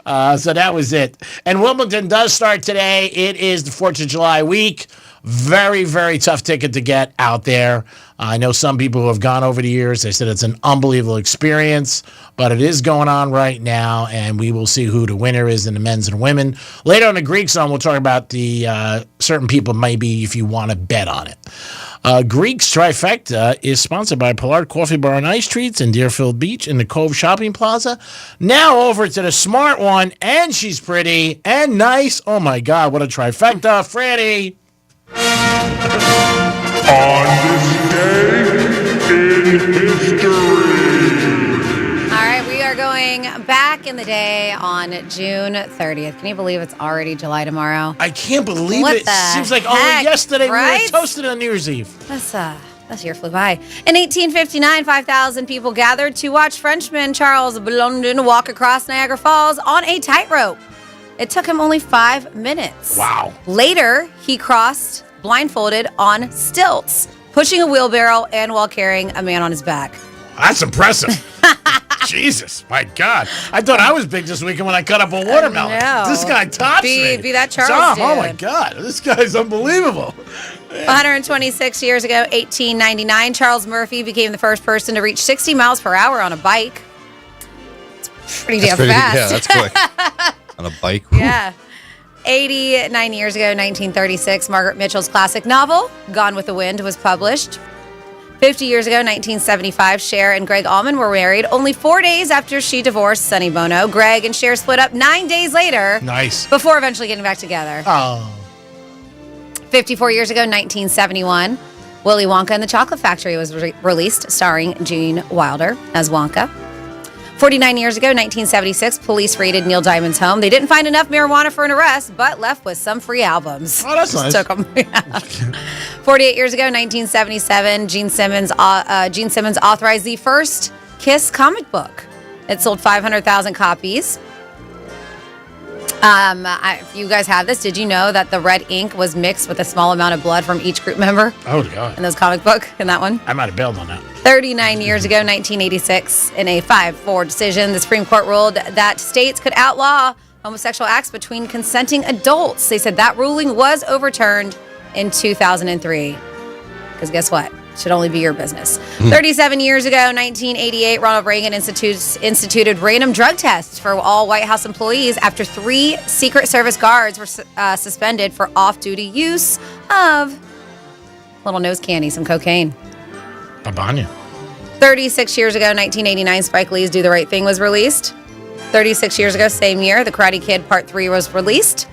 So that was it. And Wimbledon does start today. It is the 4th of July week. Very, very tough ticket to get out there. I know some people who have gone over the years. They said it's an unbelievable experience, but it is going on right now, and we will see who the winner is in the men's and women. Later on the Greek Zone, we'll talk about the certain people maybe if you want to bet on it. Greek's Trifecta is sponsored by Pollard Coffee Bar and Ice Treats in Deerfield Beach in the Cove Shopping Plaza. Now over to the smart one, and she's pretty and nice. Oh, my God, what a trifecta. Franny. On this day in history. All right, we are going back in the day on June 30th. Can you believe it's already July tomorrow? I can't believe What it. the Seems like heck, only yesterday right? we were toasted on New Year's Eve. This year flew by. In 1859, 5,000 people gathered to watch Frenchman Charles Blondin walk across Niagara Falls on a tightrope. It took him only 5 minutes. Wow. Later, he crossed blindfolded on stilts, pushing a wheelbarrow and while carrying a man on his back. That's impressive. Jesus, my God. I thought I was big this weekend when I cut up a watermelon. This guy tops me. Be that Charles Tom, dude. oh, my God. This guy's unbelievable. 126 years ago, 1899, Charles Murphy became the first person to reach 60 miles per hour on a bike. It's pretty damn fast. Yeah, that's quick. On a bike. Yeah. 89 years ago, 1936, Margaret Mitchell's classic novel, Gone with the Wind, was published. 50 years ago, 1975, Cher and Greg Allman were married only 4 days after she divorced Sonny Bono. Greg and Cher split up 9 days later. Nice. Before eventually getting back together. Oh. 54 years ago, 1971, Willy Wonka and the Chocolate Factory was released, starring Gene Wilder as Wonka. 49 years ago, 1976, police raided Neil Diamond's home. They didn't find enough marijuana for an arrest, but left with some free albums. Oh, that's nice. Took 'em. 48 years ago, 1977, Gene Simmons authorized the first Kiss comic book. It sold 500,000 copies. If you guys have this, did you know that the red ink was mixed with a small amount of blood from each group member Oh, God. in those comic book, in that one? I might have bailed on that. 39 years ago, 1986, in a 5-4 decision, the Supreme Court ruled that states could outlaw homosexual acts between consenting adults. They said that ruling was overturned in 2003. Because guess what? It should only be your business. 37 years ago, 1988, Ronald Reagan instituted random drug tests for all White House employees after 3 Secret Service guards were suspended for off-duty use of little nose candy, some cocaine. Babanya. 36 years ago, 1989, Spike Lee's Do the Right Thing was released. 36 years ago, same year, The Karate Kid Part 3 was released.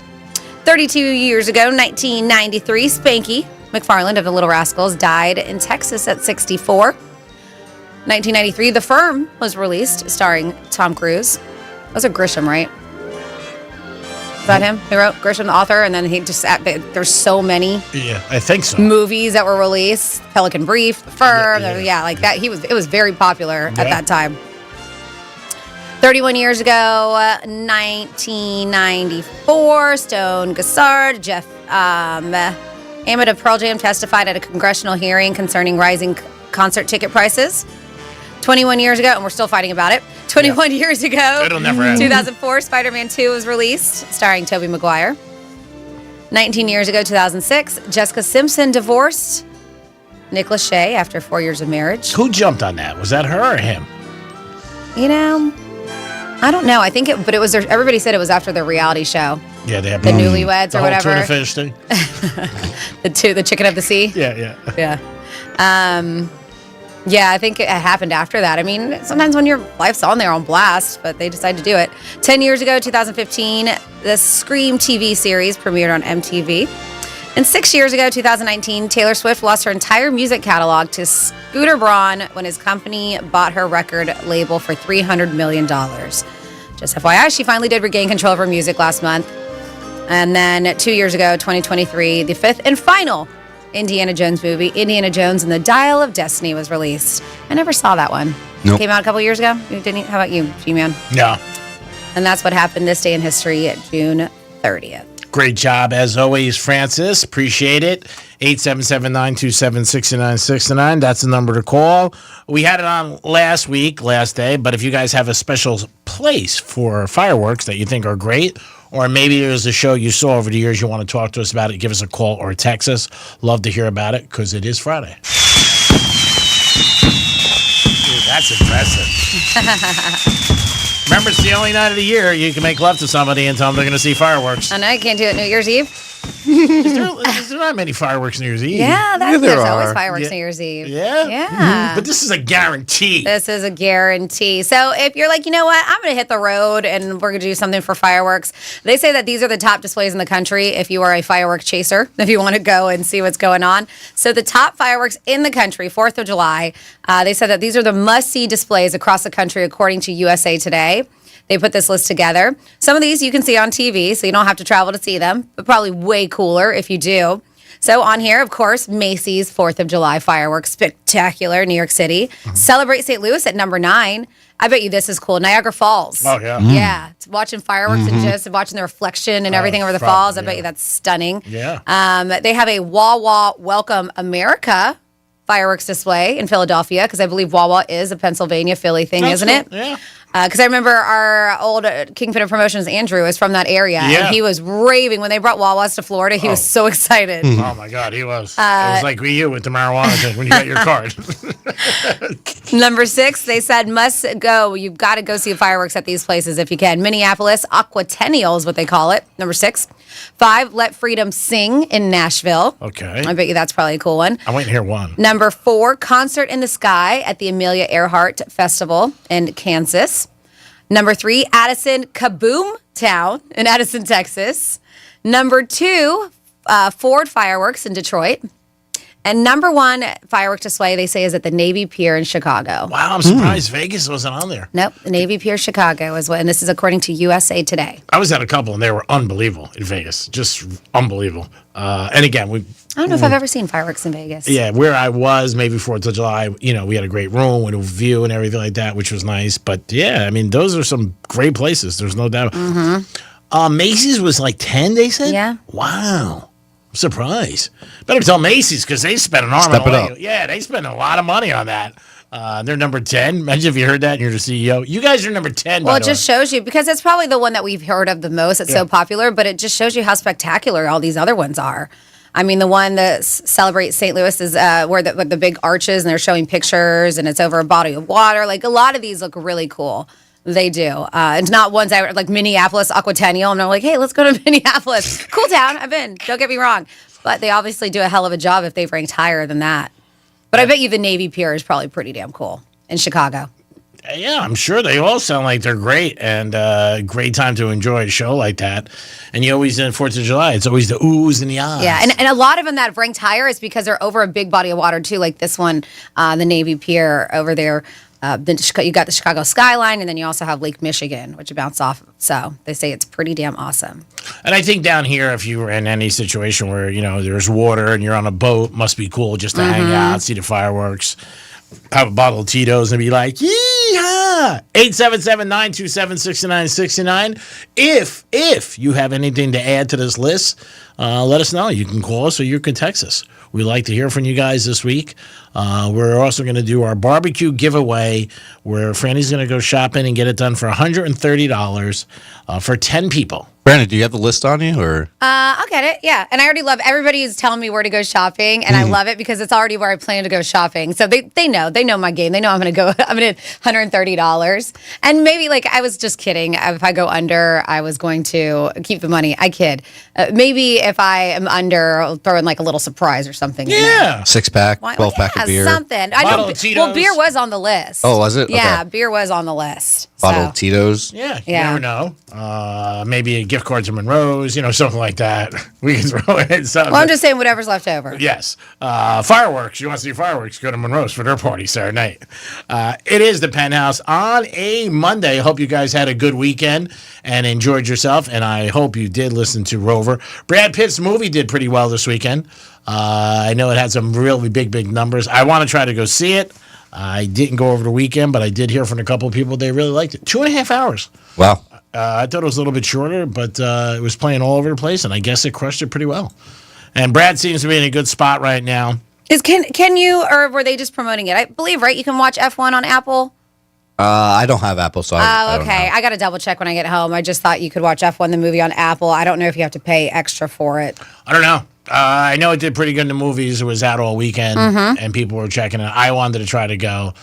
32 years ago, 1993, Spanky McFarland of the Little Rascals died in Texas at 64. 1993, The Firm was released, starring Tom Cruise. Those are Grisham, right? Is that him? He wrote Grisham, the author, and then he just, there's so many Yeah, I think so. movies that were released. Pelican Brief, The Firm, like that. It was very popular at that time. 31 years ago, 1994, Stone Gossard, Jeff Ament of Pearl Jam testified at a congressional hearing concerning rising concert ticket prices. 21 years ago, and we're still fighting about it. 21 years ago, It'll never end. 2004, Spider-Man 2 was released, starring Tobey Maguire. 19 years ago, 2006, Jessica Simpson divorced Nick Lachey after 4 years of marriage. Who jumped on that? Was that her or him? You know, I don't know. I think but it was everybody said it was after the reality show. Yeah, they have The Newlyweds or whatever. Tuna fish thing. The Chicken of the Sea. Yeah. Yeah, I think it happened after that. I mean, sometimes when your life's on there on blast, but they decide to do it. 10 years ago, 2015, the Scream TV series premiered on MTV. And 6 years ago, 2019, Taylor Swift lost her entire music catalog to Scooter Braun when his company bought her record label for $300 million. Just FYI, she finally did regain control of her music last month. And then 2 years ago, 2023, the 5th and final Indiana Jones movie, Indiana Jones and the Dial of Destiny, was released. I never saw that one. Nope. Came out a couple years ago. You didn't? How about you, G-Man? No. And that's what happened this day in history, June 30th. Great job, as always, Francis. Appreciate it. 877-927-6969. That's the number to call. We had it on last day, but if you guys have a special place for fireworks that you think are great, or maybe there's a show you saw over the years you want to talk to us about it, give us a call or text us. Love to hear about it because it is Friday. Dude, that's impressive. Remember, it's the only night of the year you can make love to somebody and tell them they're going to see fireworks. I know you can't do it New Year's Eve. Is there not many fireworks New Year's Eve? Yeah, there there's are. always fireworks Yeah. New Year's Eve. Yeah? Yeah. But this is a guarantee. This is a guarantee. So if you're like, you know what, I'm going to hit the road and we're going to do something for fireworks. They say that these are the top displays in the country if you are a firework chaser, if you want to go and see what's going on. So the top fireworks in the country, 4th of July, they said that these are the must-see displays across the country according to USA Today. They put this list together. Some of these you can see on TV, so you don't have to travel to see them, but probably way cooler if you do. So on here, of course, Macy's 4th of July fireworks, spectacular, New York City. Celebrate St. Louis at number 9. I bet you this is cool. Niagara Falls. Oh, yeah. Yeah. It's watching fireworks and just watching the reflection and everything over the falls. I bet you that's stunning. Yeah. They have a Wawa Welcome America fireworks display in Philadelphia, because I believe Wawa is a Pennsylvania, Philly thing, isn't it? Yeah. Because I remember our old Kingfin of Promotions, Andrew, is from that area. Yeah. And he was raving when they brought Wawas to Florida. He was so excited. Oh, my God, he was. It was like you with the marijuana thing when you got your card. Number 6, they said must go. You've got to go see fireworks at these places if you can. Minneapolis, Aquatennial is what they call it. Number 6. 5, Let Freedom Sing in Nashville. Okay. I bet you that's probably a cool one. I went here one. Number 4, Concert in the Sky at the Amelia Earhart Festival in Kansas. Number 3, Addison Kaboom Town in Addison, Texas. Number 2, Ford Fireworks in Detroit. And number one firework display, they say, is at the Navy Pier in Chicago. Wow, I'm surprised Vegas wasn't on there. Nope, the Navy Pier, Chicago is what, and this is according to USA Today. I was at a couple, and they were unbelievable in Vegas. Just unbelievable. And again, I don't know if I've ever seen fireworks in Vegas. Yeah, where I was, maybe 4th of July, we had a great room with a view and everything like that, which was nice. But yeah, I mean, those are some great places. There's no doubt. Macy's was like 10, they said? Yeah. Wow. I'm surprised. Better tell Macy's because they spent an arm and a leg. Yeah, they spent a lot of money on that. They're number 10. Imagine if you heard that and you're the CEO. You guys are number 10. Well, it just shows you, because it's probably the one that we've heard of the most. It's so popular, but it just shows you how spectacular all these other ones are. I mean, the one that celebrates St. Louis is where the big arches, and they're showing pictures, and it's over a body of water. Like, a lot of these look really cool. They do. It's not ones I like Minneapolis Aquatennial, and they're like, hey, let's go to Minneapolis. Cool town. I've been. Don't get me wrong. But they obviously do a hell of a job if they've ranked higher than that. But I bet you the Navy Pier is probably pretty damn cool in Chicago. Yeah, I'm sure they all sound like they're great, and great time to enjoy a show like that. And you always, in 4th of July, it's always the oohs and the ahs. Yeah, and a lot of them that have ranked higher is because they're over a big body of water, too, like this one, the Navy Pier over there. You got the Chicago skyline, and then you also have Lake Michigan, which you bounce off of. So they say it's pretty damn awesome. And I think down here, if you were in any situation where, there's water and you're on a boat, must be cool just to hang out, see the fireworks, have a bottle of Tito's and be like, yee-haw! 877-927-6969. If you have anything to add to this list, let us know. You can call us or you can text us. We'd like to hear from you guys this week. We're also going to do our barbecue giveaway where Franny's going to go shopping and get it done for $130 for 10 people. Brandon, do you have the list on you, or? I'll get it. Yeah, and I already love everybody is telling me where to go shopping, and I love it because it's already where I plan to go shopping. So they know my game. They know I'm going to go. I'm going to $130, and maybe I was just kidding. If I go under, I was going to keep the money. I kid. Maybe if I am under, I'll throw in a little surprise or something. Yeah, 6-pack, 12-pack of beer, something. I know. Well, beer was on the list. Oh, was it? Yeah, okay. Beer was on the list. Bottle of Tito's. Yeah, you never know. Maybe a gift card to Monroe's, something like that. We can throw in something. Well, I'm just saying whatever's left over. Yes. Fireworks. You want to see fireworks, go to Monroe's for their party Saturday night. It is the Penthouse on a Monday. I hope you guys had a good weekend and enjoyed yourself, and I hope you did listen to Rover. Brad Pitt's movie did pretty well this weekend. I know it had some really big numbers. I want to try to go see it. I didn't go over the weekend, but I did hear from a couple of people they really liked it. 2.5 hours. Wow. I thought it was a little bit shorter, but it was playing all over the place, and I guess it crushed it pretty well. And Brad seems to be in a good spot right now. Can you, or were they just promoting it? I believe, right? You can watch F1 on Apple. I don't have Apple, so I don't know. I got to double check when I get home. I just thought you could watch F1 the movie on Apple. I don't know if you have to pay extra for it. I don't know. I know it did pretty good in the movies. It was out all weekend, and people were checking it. I wanted to try to go.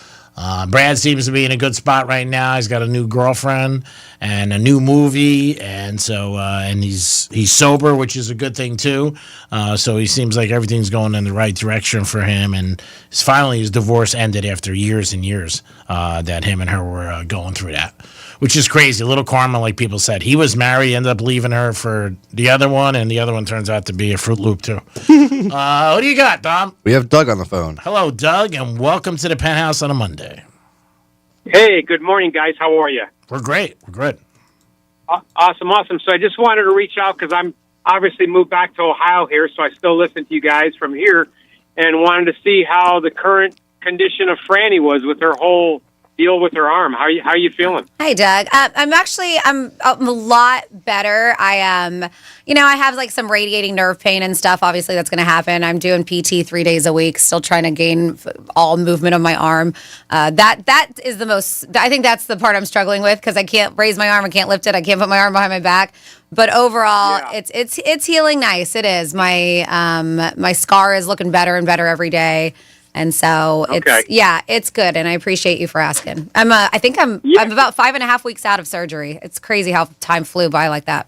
Brad seems to be in a good spot right now. He's got a new girlfriend and a new movie, and so and he's sober, which is a good thing too. So he seems like everything's going in the right direction for him. And finally, his divorce ended after years and years that him and her were going through that, which is crazy. Little karma, like people said. He was married, ended up leaving her for the other one, and the other one turns out to be a Fruit Loop too. What do you got, Dom? We have Doug on the phone. Hello, Doug, and welcome to the Penthouse on a Monday. Hey, good morning, guys. How are you? We're great. We're good. Awesome. So I just wanted to reach out because I'm obviously moved back to Ohio here, so I still listen to you guys from here, and wanted to see how the current condition of Franny was with her whole deal with her arm. How are you feeling? Hi, Doug. I'm a lot better. I have some radiating nerve pain and stuff. Obviously, that's going to happen. I'm doing PT 3 days a week, still trying to gain all movement of my arm. That is the most. I think that's the part I'm struggling with because I can't raise my arm, I can't lift it, I can't put my arm behind my back. But overall, it's healing nice. It is. My scar is looking better and better every day. And so it's good, and I appreciate you for asking. I'm about 5.5 weeks out of surgery. It's crazy how time flew by like that.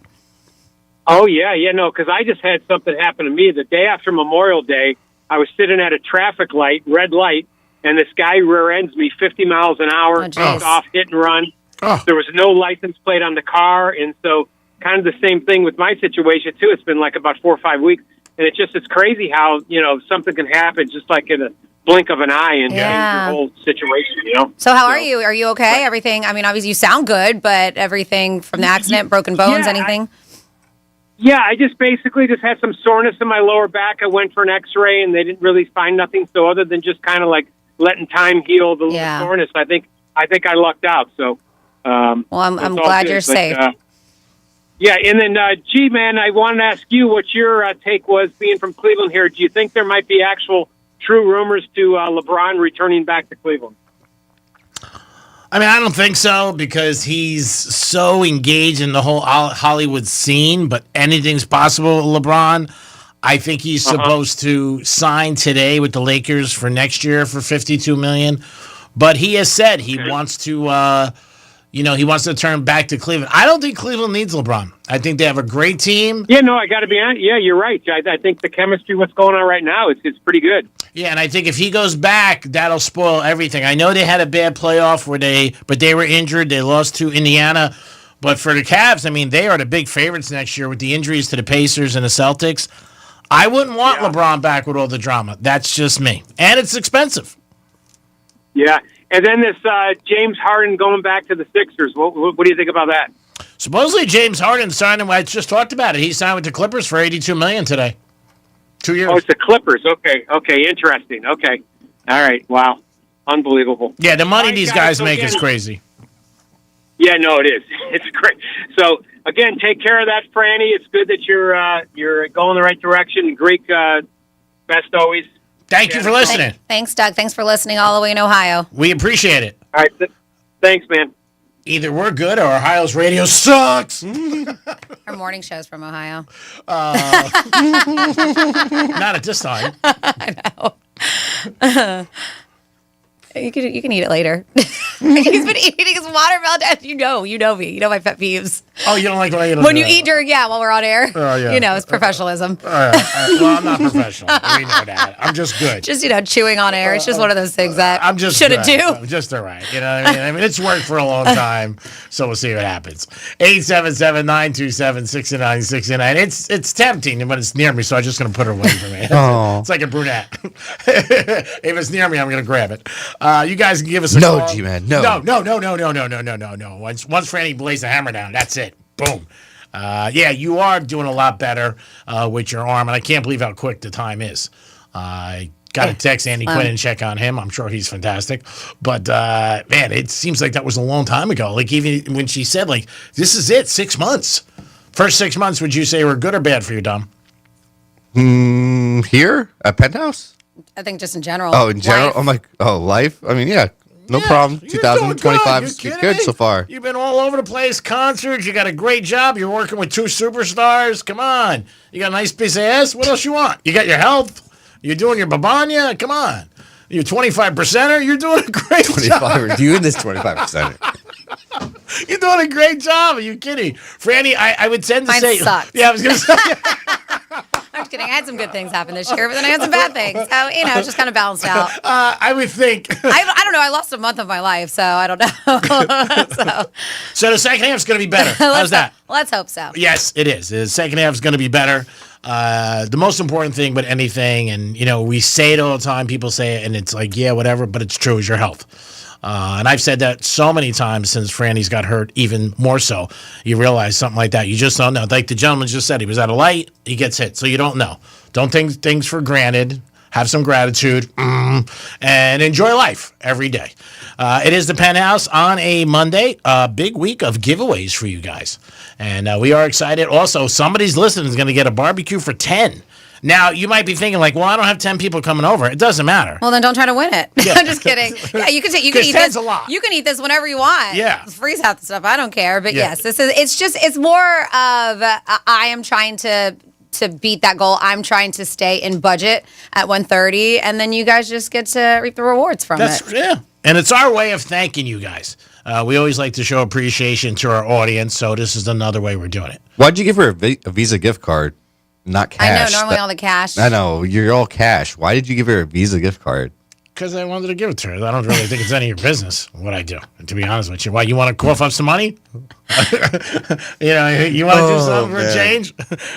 Oh no, because I just had something happen to me the day after Memorial Day. I was sitting at a traffic light, red light, and this guy rear ends me 50 miles an hour, off hit and run. Oh. There was no license plate on the car, and so kind of the same thing with my situation too. It's been like about 4 or 5 weeks. And it's crazy how, something can happen just like in a blink of an eye and change your whole situation, So how are you? Are you okay? Everything, I mean, obviously you sound good, but everything from the accident, broken bones, anything? I just basically had some soreness in my lower back. I went for an x-ray and they didn't really find nothing. So other than just kind of like letting time heal the little soreness, I think I lucked out. So, well, I'm glad you're safe. And then, man, I wanted to ask you what your take was being from Cleveland here. Do you think there might be actual true rumors to LeBron returning back to Cleveland? I mean, I don't think so because he's so engaged in the whole Hollywood scene, but anything's possible with LeBron. I think he's supposed to sign today with the Lakers for next year for $52 million. But he has said he wants to, he wants to turn back to Cleveland. I don't think Cleveland needs LeBron. I think they have a great team. Yeah, no, I got to be honest. Yeah, you're right. I think the chemistry, what's going on right now, it's pretty good. Yeah, and I think if he goes back, that'll spoil everything. I know they had a bad playoff but they were injured. They lost to Indiana. But for the Cavs, I mean, they are the big favorites next year with the injuries to the Pacers and the Celtics. I wouldn't want LeBron back with all the drama. That's just me. And it's expensive. Yeah. And then this James Harden going back to the Sixers. What do you think about that? Supposedly James Harden signed him. I just talked about it. He signed with the Clippers for $82 million today. 2 years. Oh, it's the Clippers. Okay, interesting. Okay. All right. Wow. Unbelievable. Yeah, the money these guys make is crazy. Yeah, no, it is. It's great. So, again, take care of that, Franny. It's good that you're going the right direction. Greek, best always. Thank you for listening. Thanks, Doug. Thanks for listening all the way in Ohio. We appreciate it. All right. Thanks, man. Either we're good or Ohio's radio sucks. Our morning show's from Ohio. Not at this time. I know. You can eat it later. He's been eating his watermelon. You know me. You know my pet peeves. Oh, you don't like when I eat when you eat during while we're on air. Oh, yeah. It's professionalism. Well, I'm not professional. We know that. I'm just good. Just chewing on air. It's just one of those things that I'm just shouldn't do. I'm just all right. You know what I mean? I mean, it's worked for a long time, so we'll see what happens. 877-927-6969. It's tempting, but it's near me, so I'm just going to put it away from me. It's like a brunette. If it's near me, I'm going to grab it. You guys can give us a call. G-Man, No. Once Franny blazed the hammer down, that's it. Boom. You are doing a lot better with your arm, and I can't believe how quick the time is. I got to text Andy Quinn and check on him. I'm sure he's fantastic. But, man, it seems like that was a long time ago. Like, even when she said, like, this is it, 6 months. First 6 months, would you say were good or bad for you, Dom? Here? At Penthouse? I think just in general. Oh, in general? Life. I'm like, life? I mean, yeah. No problem. 2025 is good so far. You've been all over the place, concerts. You got a great job. You're working with 2 superstars. Come on. You got a nice piece of ass. What else you want? You got your health. You're doing your babanya. Come on. You're 25%er. You're doing a great 25 job. You in this 25%er. You're doing a great job. Are you kidding? Franny, I would tend to Mine say. sucked. Yeah, I was going to say. I'm just kidding. I had some good things happen this year, but then I had some bad things. So, it's just kind of balanced out. I would think. I don't know. I lost a month of my life, so I don't know. So the second half is going to be better. How's that? Let's hope so. Yes, it is. The second half is going to be better. The most important thing with anything, and, we say it all the time, people say it, and it's like, yeah, whatever, but it's true, is your health. And I've said that so many times since Franny's got hurt, even more so. You realize something like that. You just don't know. Like the gentleman just said, he was at a light, he gets hit. So you don't know. Don't take things for granted. Have some gratitude. And enjoy life every day. It is the Penthouse on a Monday. Big week of giveaways for you guys. And we are excited. Also, somebody's listening is going to get a barbecue for 10. Now, you might be thinking, like, well, I don't have 10 people coming over. It doesn't matter. Well, then don't try to win it. Yeah. I'm just kidding. Yeah, you can eat this. A lot. You can eat this whenever you want. Yeah. Freeze half the stuff. I don't care. But yes, it's more of I am trying to beat that goal. I'm trying to stay in budget at 130, and then you guys just get to reap the rewards from it. Yeah. And it's our way of thanking you guys. We always like to show appreciation to our audience, so this is another way we're doing it. Why'd you give her a Visa gift card? Not cash. I know, normally all the cash. I know, you're all cash. Why did you give her a Visa gift card? Because I wanted to give it to her. I don't really think it's any of your business what I do, to be honest with you. Why, you want to cough up some money? You want to do something for a change?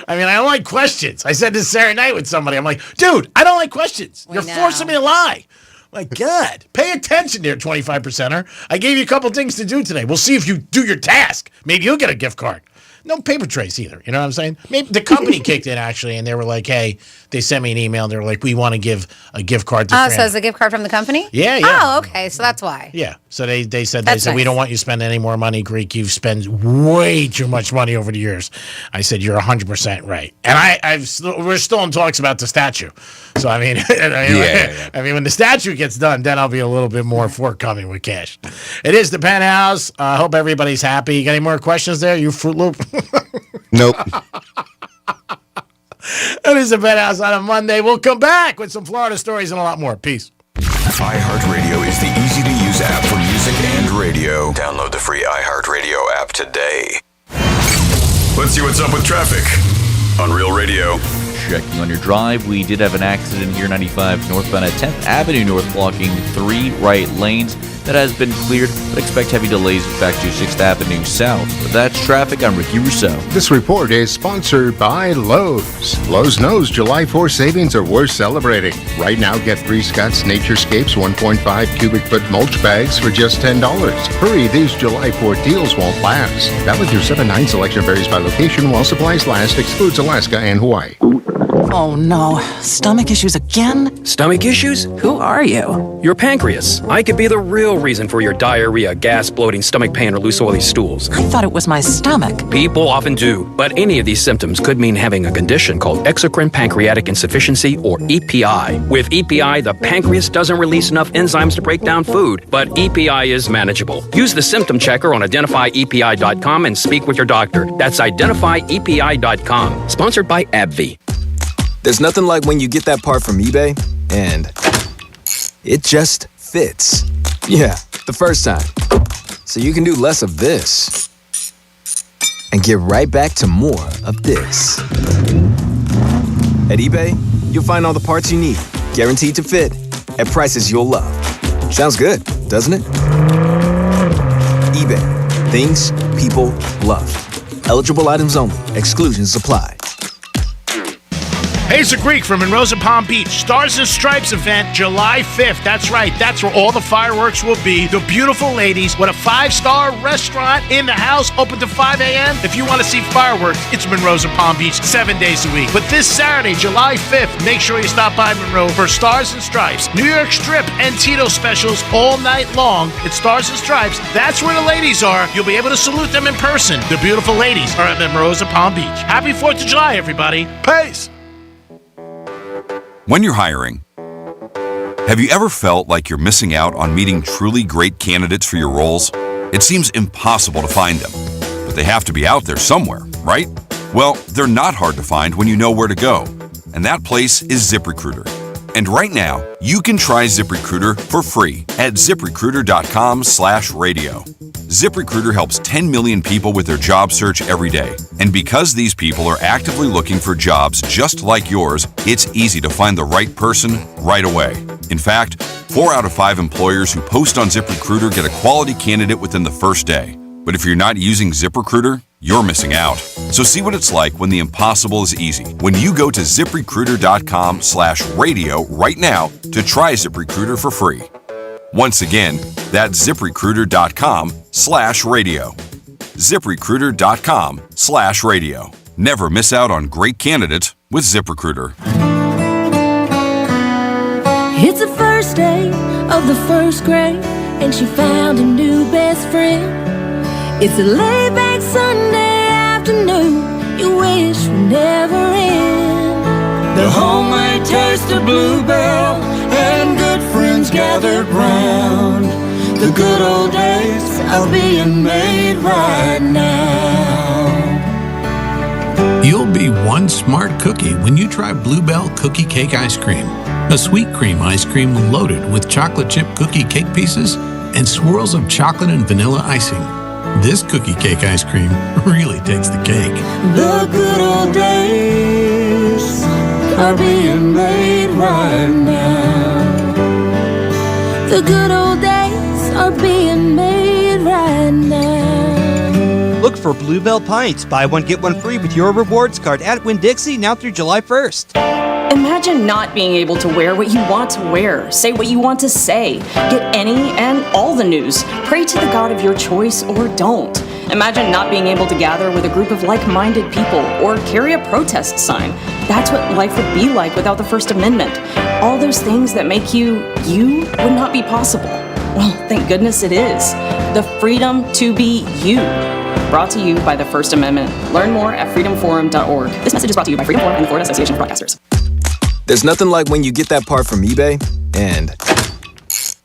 I mean, I don't like questions. I said this Saturday night with somebody. I'm like, dude, I don't like questions. You're forcing me to lie. My God, pay attention there, 25%er. I gave you a couple things to do today. We'll see if you do your task. Maybe you'll get a gift card. No paper trace either. You know what I'm saying? Maybe the company kicked in, actually, and they were like, hey, they sent me an email. They were like, we want to give a gift card to so it's a gift card from the company? Yeah. Oh, okay. So that's why. Yeah. So they said, That's we nice. don't want you spending any more money, Greek. You've spent way too much money over the years. I said, you're 100% right. And we're still in talks about the statue. So, I mean, I mean, when the statue gets done, then I'll be a little bit more forthcoming with cash. It is the Penthouse. I hope everybody's happy. You got any more questions there? You Fruit Loop? Nope. It is the Penthouse on a Monday. We'll come back with some Florida stories and a lot more. Peace. iHeartRadio is the easy-to-use app for music and radio. Download the free iHeartRadio app today. Let's see what's up with traffic on Real Radio. Checking on your drive, we did have an accident here, 95 northbound at 10th Avenue North, blocking 3 right lanes. That has been cleared, but expect heavy delays back to 6th Avenue South. That's traffic. I'm Ricky Rousseau. This report is sponsored by Lowe's. Lowe's knows July 4 savings are worth celebrating. Right now, get free Scott's Naturescapes 1.5 cubic foot mulch bags for just $10. Hurry, these July 4 deals won't last. Valid through 7/9. Selection varies by location while supplies last. Excludes Alaska and Hawaii. Oh no, stomach issues again? Stomach issues? Who are you? Your pancreas. I could be the real reason for your diarrhea, gas, bloating, stomach pain, or loose oily stools. I thought it was my stomach. People often do, but any of these symptoms could mean having a condition called exocrine pancreatic insufficiency, or EPI. With EPI, the pancreas doesn't release enough enzymes to break down food, but EPI is manageable. Use the symptom checker on identifyepi.com and speak with your doctor. That's identifyepi.com. Sponsored by AbbVie. There's nothing like when you get that part from eBay and it just fits. Yeah, the first time. So you can do less of this and get right back to more of this. At eBay, you'll find all the parts you need, guaranteed to fit, at prices you'll love. Sounds good, doesn't it? eBay. Things people love. Eligible items only. Exclusions apply. Hey, it's a Greek from Monroe Palm Beach. Stars and Stripes event, July 5th. That's right. That's where all the fireworks will be. The beautiful ladies with a 5-star restaurant in the house, open to 5 a.m. If you want to see fireworks, it's Monroe Palm Beach 7 days a week. But this Saturday, July 5th, make sure you stop by Monroe for Stars and Stripes. New York Strip and Tito specials all night long. It's Stars and Stripes. That's where the ladies are. You'll be able to salute them in person. The beautiful ladies are at Monroe Palm Beach. Happy 4th of July, everybody. Peace. When you're hiring, have you ever felt like you're missing out on meeting truly great candidates for your roles? It seems impossible to find them, but they have to be out there somewhere, right? Well, they're not hard to find when you know where to go, and that place is ZipRecruiter. And right now, you can try ZipRecruiter for free at ZipRecruiter.com/radio. ZipRecruiter helps 10 million people with their job search every day. And because these people are actively looking for jobs just like yours, it's easy to find the right person right away. In fact, 4 out of 5 employers who post on ZipRecruiter get a quality candidate within the first day. But if you're not using ZipRecruiter, you're missing out. So see what it's like when the impossible is easy. When you go to ZipRecruiter.com/radio right now to try ZipRecruiter for free. Once again, that's ZipRecruiter.com/radio. ZipRecruiter.com/radio. Never miss out on great candidates with ZipRecruiter. It's the first day of the first grade, and she found a new best friend. It's a laid-back Sunday afternoon you wish would never end. The homemade taste of Bluebell and good friends gathered round. The good old days are being made right now. You'll be one smart cookie when you try Bluebell Cookie Cake Ice Cream. A sweet cream ice cream loaded with chocolate chip cookie cake pieces and swirls of chocolate and vanilla icing. This cookie cake ice cream really takes the cake. The good old days are being made right now. The good old days are being made right now. Look for Bluebell Pints. Buy one, get one free with your rewards card at Winn-Dixie now through July 1st. Imagine not being able to wear what you want to wear, say what you want to say, get any and all the news, pray to the God of your choice or don't. Imagine not being able to gather with a group of like-minded people or carry a protest sign. That's what life would be like without the First Amendment. All those things that make you would not be possible. Well, thank goodness it is. The freedom to be you. Brought to you by the First Amendment. Learn more at freedomforum.org. This message is brought to you by Freedom Forum and the Florida Association of Broadcasters. There's nothing like when you get that part from eBay and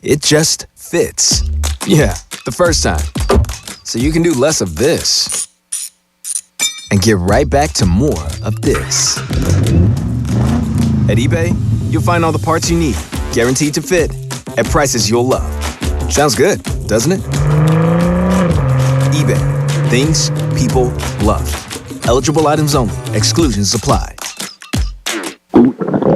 it just fits. Yeah, the first time. So you can do less of this and get right back to more of this. At eBay, you'll find all the parts you need, guaranteed to fit, at prices you'll love. Sounds good, doesn't it? eBay. Things people love. Eligible items only. Exclusions apply.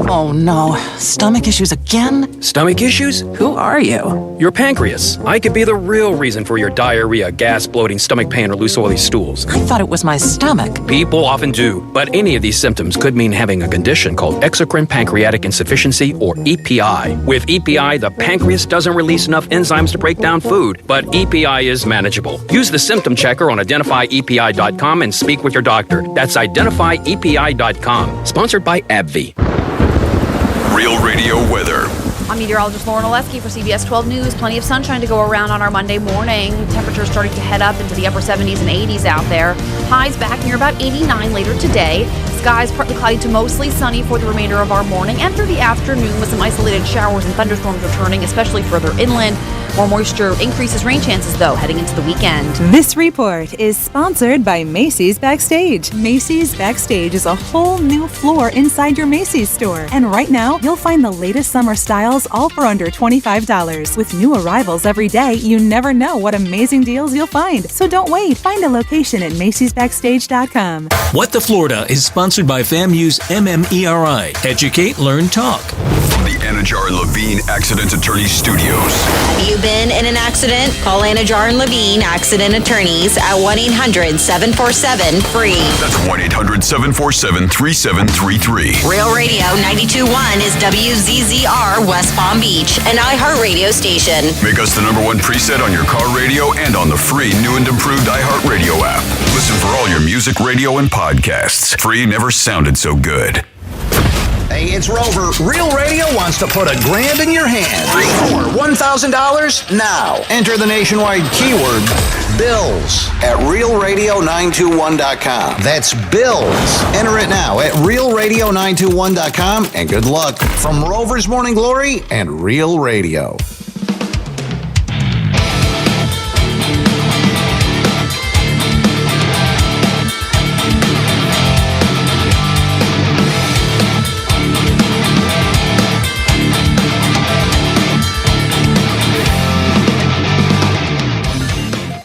Oh no, stomach issues again? Stomach issues? Who are you? Your pancreas. I could be the real reason for your diarrhea, gas, bloating, stomach pain, or loose oily stools. I thought it was my stomach. People often do, but any of these symptoms could mean having a condition called exocrine pancreatic insufficiency, or EPI. With EPI, the pancreas doesn't release enough enzymes to break down food, but EPI is manageable. Use the symptom checker on identifyepi.com and speak with your doctor. That's identifyepi.com. Sponsored by AbbVie. Real Radio weather. I'm meteorologist Lauren Oleski for CBS 12 News. Plenty of sunshine to go around on our Monday morning. Temperatures starting to head up into the upper 70s and 80s out there. Highs back near about 89 later today. Skies partly cloudy to mostly sunny for the remainder of our morning and through the afternoon with some isolated showers and thunderstorms returning, especially further inland. More moisture increases rain chances, though, heading into the weekend. This report is sponsored by Macy's Backstage. Macy's Backstage is a whole new floor inside your Macy's store. And right now, you'll find the latest summer styles all for under $25. With new arrivals every day, you never know what amazing deals you'll find. So don't wait. Find a location at Macy'sBackstage.com. What the Florida is sponsored by FAMU's MMERI. Educate, Learn, Talk. From the Anajar and Levine Accident Attorney Studios. Have you been in an accident? Call Anajar and Levine Accident Attorneys at 1-800-747-FREE. That's 1-800-747-3733. Real Radio 92.1 is WZZR West Palm Beach, an iHeartRadio station. Make us the #1 preset on your car radio and on the free new and improved iHeartRadio app. Listen for all your music, radio, and podcasts. Free never sounded so good. Hey, it's Rover. Real Radio wants to put $1,000 in your hand. For $1,000 now. Enter the nationwide keyword BILLS at realradio921.com. That's BILLS. Enter it now at realradio921.com and good luck from Rover's Morning Glory and Real Radio.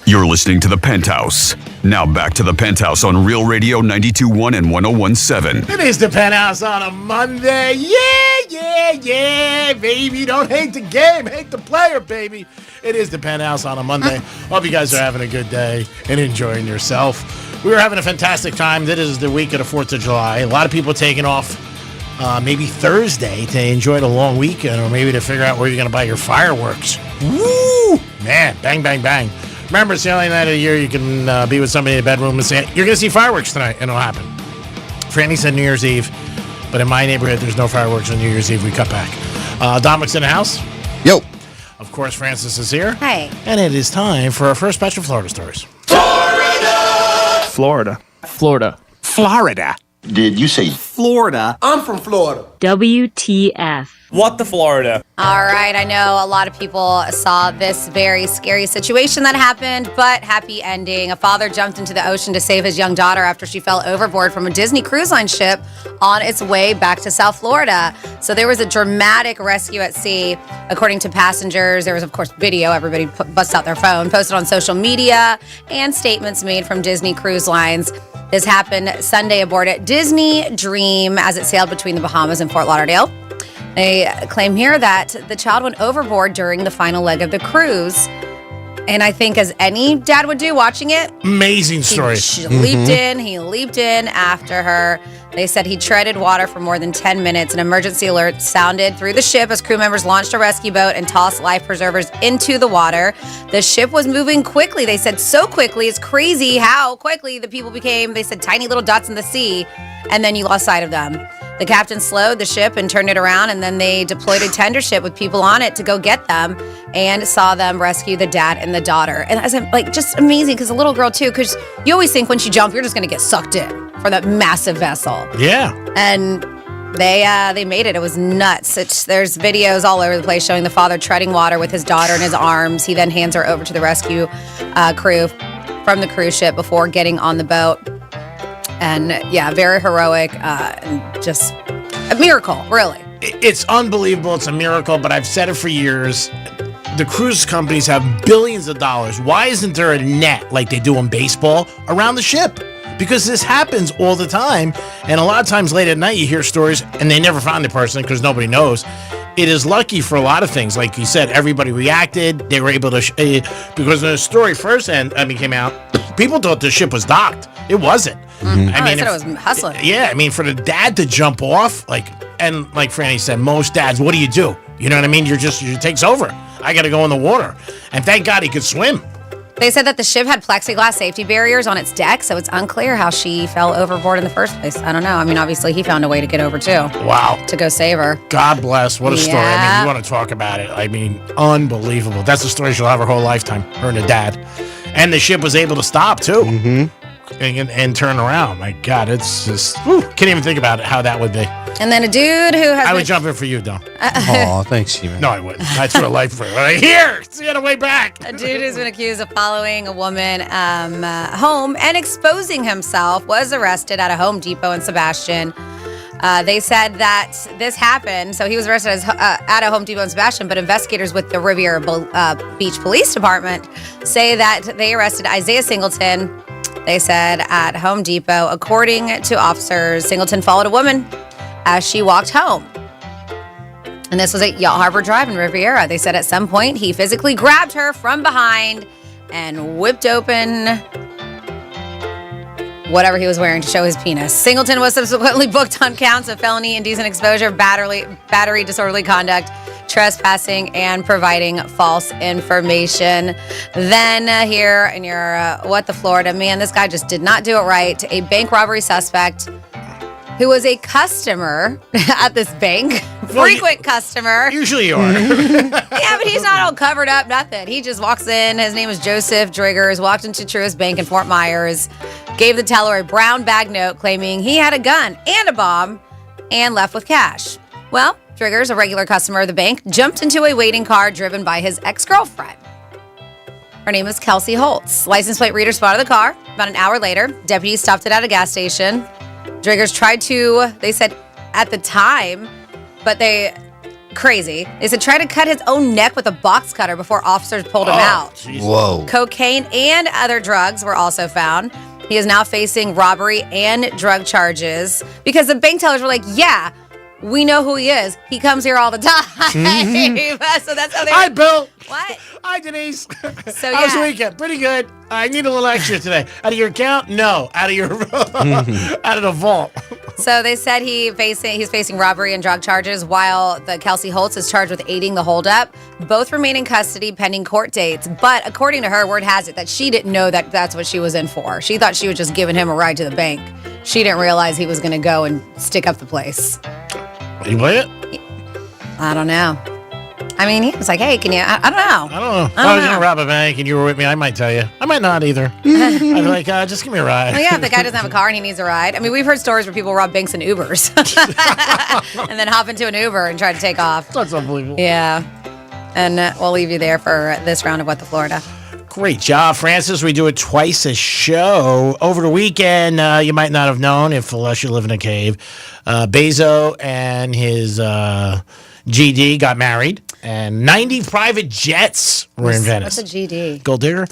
You're listening to The Penthouse. Now back to The Penthouse on Real Radio 92.1 and 101.7. It is The Penthouse on a Monday. Yeah, baby. Don't hate the game. Hate the player, baby. It is The Penthouse on a Monday. Hope you guys are having a good day and enjoying yourself. We were having a fantastic time. This is the week of the 4th of July. A lot of people taking off maybe Thursday to enjoy the long weekend or maybe to figure out where you're going to buy your fireworks. Woo! Man, bang, bang, bang. Remember, it's the only night of the year you can be with somebody in the bedroom and say, you're going to see fireworks tonight, and it'll happen. Franny said New Year's Eve, but in my neighborhood, there's no fireworks on New Year's Eve. We cut back. Dominic's in the house. Yo. Of course, Francis is here. Hey. And it is time for our first batch of Florida stories. Florida. Florida. Did you say Florida? I'm from Florida. WTF. What the Florida? All right, I know a lot of people saw this very scary situation that happened, but happy ending. A father jumped into the ocean to save his young daughter after she fell overboard from a Disney Cruise Line ship on its way back to South Florida. So there was a dramatic rescue at sea. According to passengers, there was, of course, video. Everybody busts out their phone, posted on social media, and statements made from Disney Cruise Lines. This happened Sunday aboard Disney Dream as it sailed between the Bahamas and Fort Lauderdale. They claim here that the child went overboard during the final leg of the cruise. And I think, as any dad would do watching it, amazing story. He leaped in after her. They said he treaded water for more than 10 minutes. An emergency alert sounded through the ship as crew members launched a rescue boat and tossed life preservers into the water. The ship was moving quickly. They said so quickly. It's crazy how quickly the people became, they said, tiny little dots in the sea. And then you lost sight of them. The captain slowed the ship and turned it around, and then they deployed a tender ship with people on it to go get them and saw them rescue the dad and the daughter. And as I'm like, just amazing, because the little girl too, because you always think once you jump, you're just going to get sucked in for that massive vessel. Yeah. And they made it. It was nuts. There's videos all over the place showing the father treading water with his daughter in his arms. He then hands her over to the rescue crew from the cruise ship before getting on the boat. And yeah, very heroic and just a miracle, really. It's unbelievable. It's a miracle, but I've said it for years. The cruise companies have billions of dollars. Why isn't there a net like they do in baseball around the ship? Because this happens all the time. And a lot of times late at night, you hear stories and they never found the person because nobody knows. It is lucky for a lot of things. Like you said, everybody reacted. They were able to, because when the story first came out, people thought the ship was docked. It wasn't. Mm-hmm. I mean, it was hustling. Yeah, I mean, for the dad to jump off, like Franny said, most dads, what do? You know what I mean? It takes over. I got to go in the water. And thank God he could swim. They said that the ship had plexiglass safety barriers on its deck, so it's unclear how she fell overboard in the first place. I don't know. I mean, obviously, he found a way to get over, too. Wow. To go save her. God bless. What a story. I mean, you want to talk about it. I mean, unbelievable. That's a story she'll have her whole lifetime, her and the dad. And the ship was able to stop, too. Mm-hmm. And turn around. My God, it's just, can't even think about it, how that would be. And then a dude who has... I would jump in for you, though. Oh, thanks, She-Man. No, I wouldn't. That's for a life for right here. See on the way back. A dude who's been accused of following a woman home and exposing himself was arrested at a Home Depot in Sebastian. They said that this happened. So he was arrested at a Home Depot in Sebastian, but investigators with the Riviera Beach Police Department say that they arrested Isaiah Singleton. They said at Home Depot, according to officers, Singleton followed a woman as she walked home. And this was at Yacht Harbor Drive in Riviera. They said at some point he physically grabbed her from behind and whipped open whatever he was wearing to show his penis. Singleton was subsequently booked on counts of felony, indecent exposure, battery, disorderly conduct, trespassing, and providing false information. Then here in your Florida, man, this guy just did not do it right. A bank robbery suspect who was a customer at this bank, frequent customer. Usually you are. Yeah, but he's not all covered up, nothing. He just walks in. His name is Joseph Driggers, walked into Truist Bank in Fort Myers, gave the teller a brown bag note claiming he had a gun and a bomb, and left with cash. Well, Driggers, a regular customer of the bank, jumped into a waiting car driven by his ex-girlfriend. Her name is Kelsey Holtz. License plate reader spotted the car. About an hour later, deputies stopped it at a gas station. Driggers tried to, they said at the time, but they tried to cut his own neck with a box cutter before officers pulled him out. Jesus. Whoa. Cocaine and other drugs were also found. He is now facing robbery and drug charges because the bank tellers were like, yeah, we know who he is. He comes here all the time. Mm-hmm. So that's how they... Hi, Bill. What? Hi, Denise. So, How was the weekend? Pretty good. I need a little extra today. Out of your account? No. Out of your out of the vault. So they said he's facing robbery and drug charges, while the Kelsey Holtz is charged with aiding the holdup. Both remain in custody pending court dates. But according to her, word has it that she didn't know that that's what she was in for. She thought she was just giving him a ride to the bank. She didn't realize he was going to go and stick up the place. You believe it? I don't know. I mean, he was like, hey, can you? I don't know. I don't know. If I was going to rob a bank and you were with me, I might tell you. I might not either. I'd be like, just give me a ride. Well, yeah, if the guy doesn't have a car and he needs a ride. I mean, we've heard stories where people rob banks in Ubers and then hop into an Uber and try to take off. That's unbelievable. Yeah. And we'll leave you there for this round of What the Florida. Great job, Francis. We do it twice a show. Over the weekend, you might not have known, unless you live in a cave, Bezos and his GD got married, and 90 private jets were in Venice. What's a GD? Gold digger.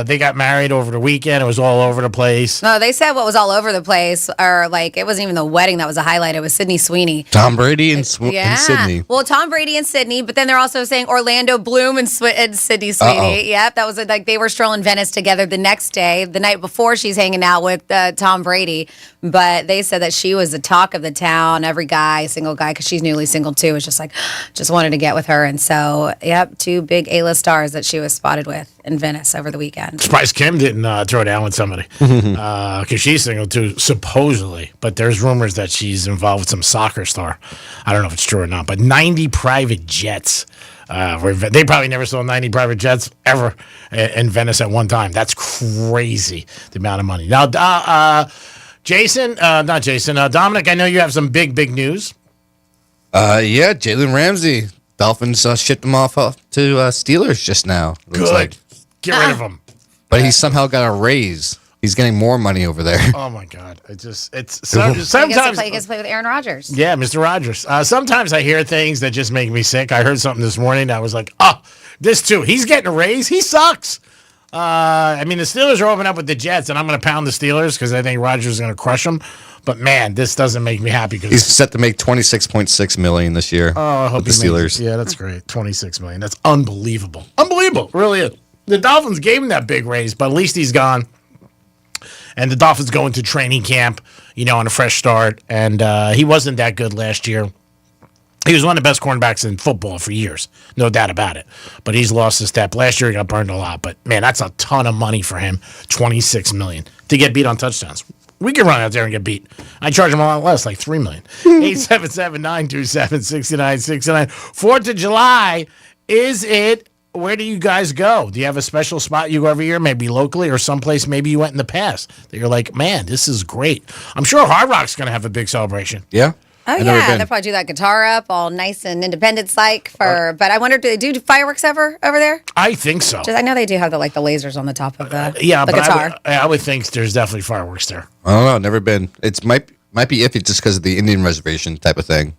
They got married over the weekend. It was all over the place. No, they said what was all over the place, or like it wasn't even the wedding that was a highlight. It was Sydney Sweeney. Tom Brady and Sydney. Well, Tom Brady and Sydney, but then they're also saying Orlando Bloom and Sydney Sweeney. Uh-oh. Yep, that was like they were strolling Venice together the next day. The night before, she's hanging out with Tom Brady, but they said that she was the talk of the town. Every guy, single guy, because she's newly single too, was just like, just wanted to get with her. And so, yep, 2 big A-list stars that she was spotted with in Venice over the weekend. Surprised Kim didn't throw down with somebody because she's single too, supposedly. But there's rumors that she's involved with some soccer star. I don't know if it's true or not. But 90 private jets. They probably never saw 90 private jets ever in Venice at one time. That's crazy, the amount of money. Now, Dominic, I know you have some big news. Yeah, Jalen Ramsey. Dolphins shipped him off to Steelers just now. Good. Like. Get rid of him. But he somehow got a raise. He's getting more money over there. Oh, my God. Sometimes He gets to play with Aaron Rodgers. Yeah, Mr. Rogers. Sometimes I hear things that just make me sick. I heard something this morning that was like, this too. He's getting a raise. He sucks. The Steelers are opening up with the Jets, and I'm going to pound the Steelers because I think Rodgers is going to crush them. But, man, this doesn't make me happy. He's set to make $26.6 million this year. Oh, I hope with the Steelers. Yeah, that's great. $26 million. That's unbelievable. Unbelievable. It really is. The Dolphins gave him that big raise, but at least he's gone. And the Dolphins go into training camp, on a fresh start. And he wasn't that good last year. He was one of the best cornerbacks in football for years. No doubt about it. But he's lost a step. Last year he got burned a lot. But, man, that's a ton of money for him. $26 million to get beat on touchdowns. We can run out there and get beat. I charge him a lot less, like $3 million. 877-927-6969. 4th of July, is it? Where do you guys go? Do you have a special spot you go every year, maybe locally or someplace maybe you went in the past that you're like, man, this is great? I'm sure Hard Rock's going to have a big celebration. Yeah. Oh, yeah. They'll probably do that guitar up, all nice and Independence-like. But I wonder, do they do fireworks over there? I think so. I know they do have the lasers on the top of the but guitar. I would think there's definitely fireworks there. I don't know. Never been. It might be iffy just because of the Indian reservation type of thing.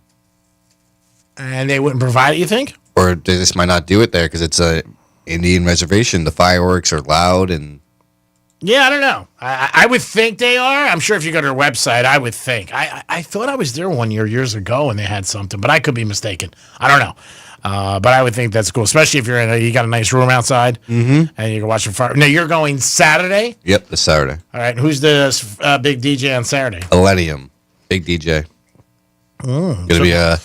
And they wouldn't provide it, you think? Or they just might not do it there because it's a Indian reservation. The fireworks are loud and. Yeah, I don't know. I would think they are. I'm sure if you go to their website, I would think. I thought I was there one years ago and they had something, but I could be mistaken. I don't know. But I would think that's cool, especially if you got a nice room outside and you can watch the fire. Now, you're going Saturday? Yep, this Saturday. All right. Who's the big DJ on Saturday? Millennium. Big DJ. Going to be a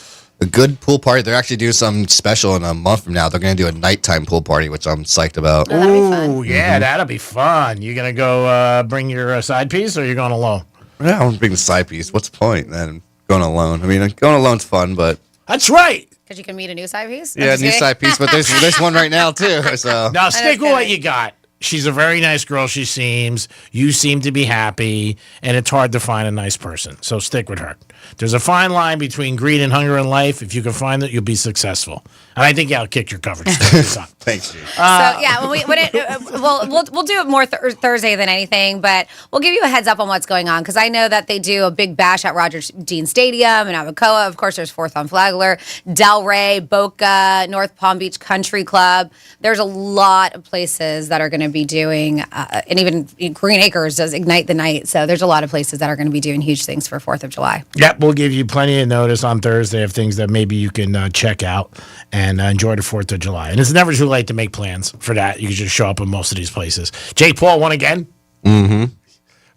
good pool party. They're actually doing something special in a month from now. They're going to do a nighttime pool party, which I'm psyched about. Oh, yeah, that'll be fun. You going to go bring your side piece or you going alone? Yeah, I'm going to bring the side piece. What's the point then? Going alone. Going alone's fun, but. That's right. Because you can meet a new side piece? Yeah, new side piece, but there's one right now, too. So. Now, stick with what you got. She's a very nice girl, she seems. You seem to be happy, and it's hard to find a nice person. So stick with her. There's a fine line between greed and hunger in life. If you can find it, you'll be successful. And I think I'll kick your coverage. Thanks, Steve. So yeah, we'll do it more Thursday than anything, but we'll give you a heads up on what's going on because I know that they do a big bash at Rogers Dean Stadium and Abacoa. Of course, there's 4th on Flagler, Delray, Boca, North Palm Beach Country Club. There's a lot of places that are going to be doing, and even Green Acres does Ignite the Night. So there's a lot of places that are going to be doing huge things for 4th of July. Yep, we'll give you plenty of notice on Thursday of things that maybe you can check out and enjoy the 4th of July. And it's never too late to make plans for that. You can just show up in most of these places. Jake Paul won again. Mm-hmm.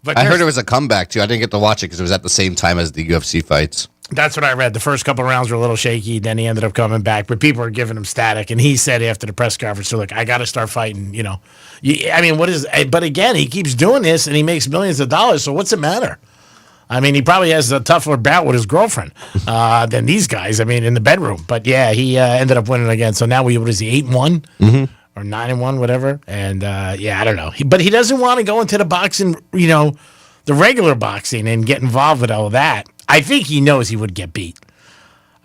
But I heard it was a comeback, too. I didn't get to watch it because it was at the same time as the UFC fights. That's what I read. The first couple of rounds were a little shaky. Then he ended up coming back. But people are giving him static. And he said after the press conference, so look, I got to start fighting, But again, he keeps doing this and he makes millions of dollars. So what's it matter? He probably has a tougher bout with his girlfriend than these guys, in the bedroom. But, yeah, he ended up winning again. So now, what is he, 8-1? Mm-hmm. Or 9-1, whatever. And, I don't know. But he doesn't want to go into the boxing, the regular boxing and get involved with all of that. I think he knows he would get beat.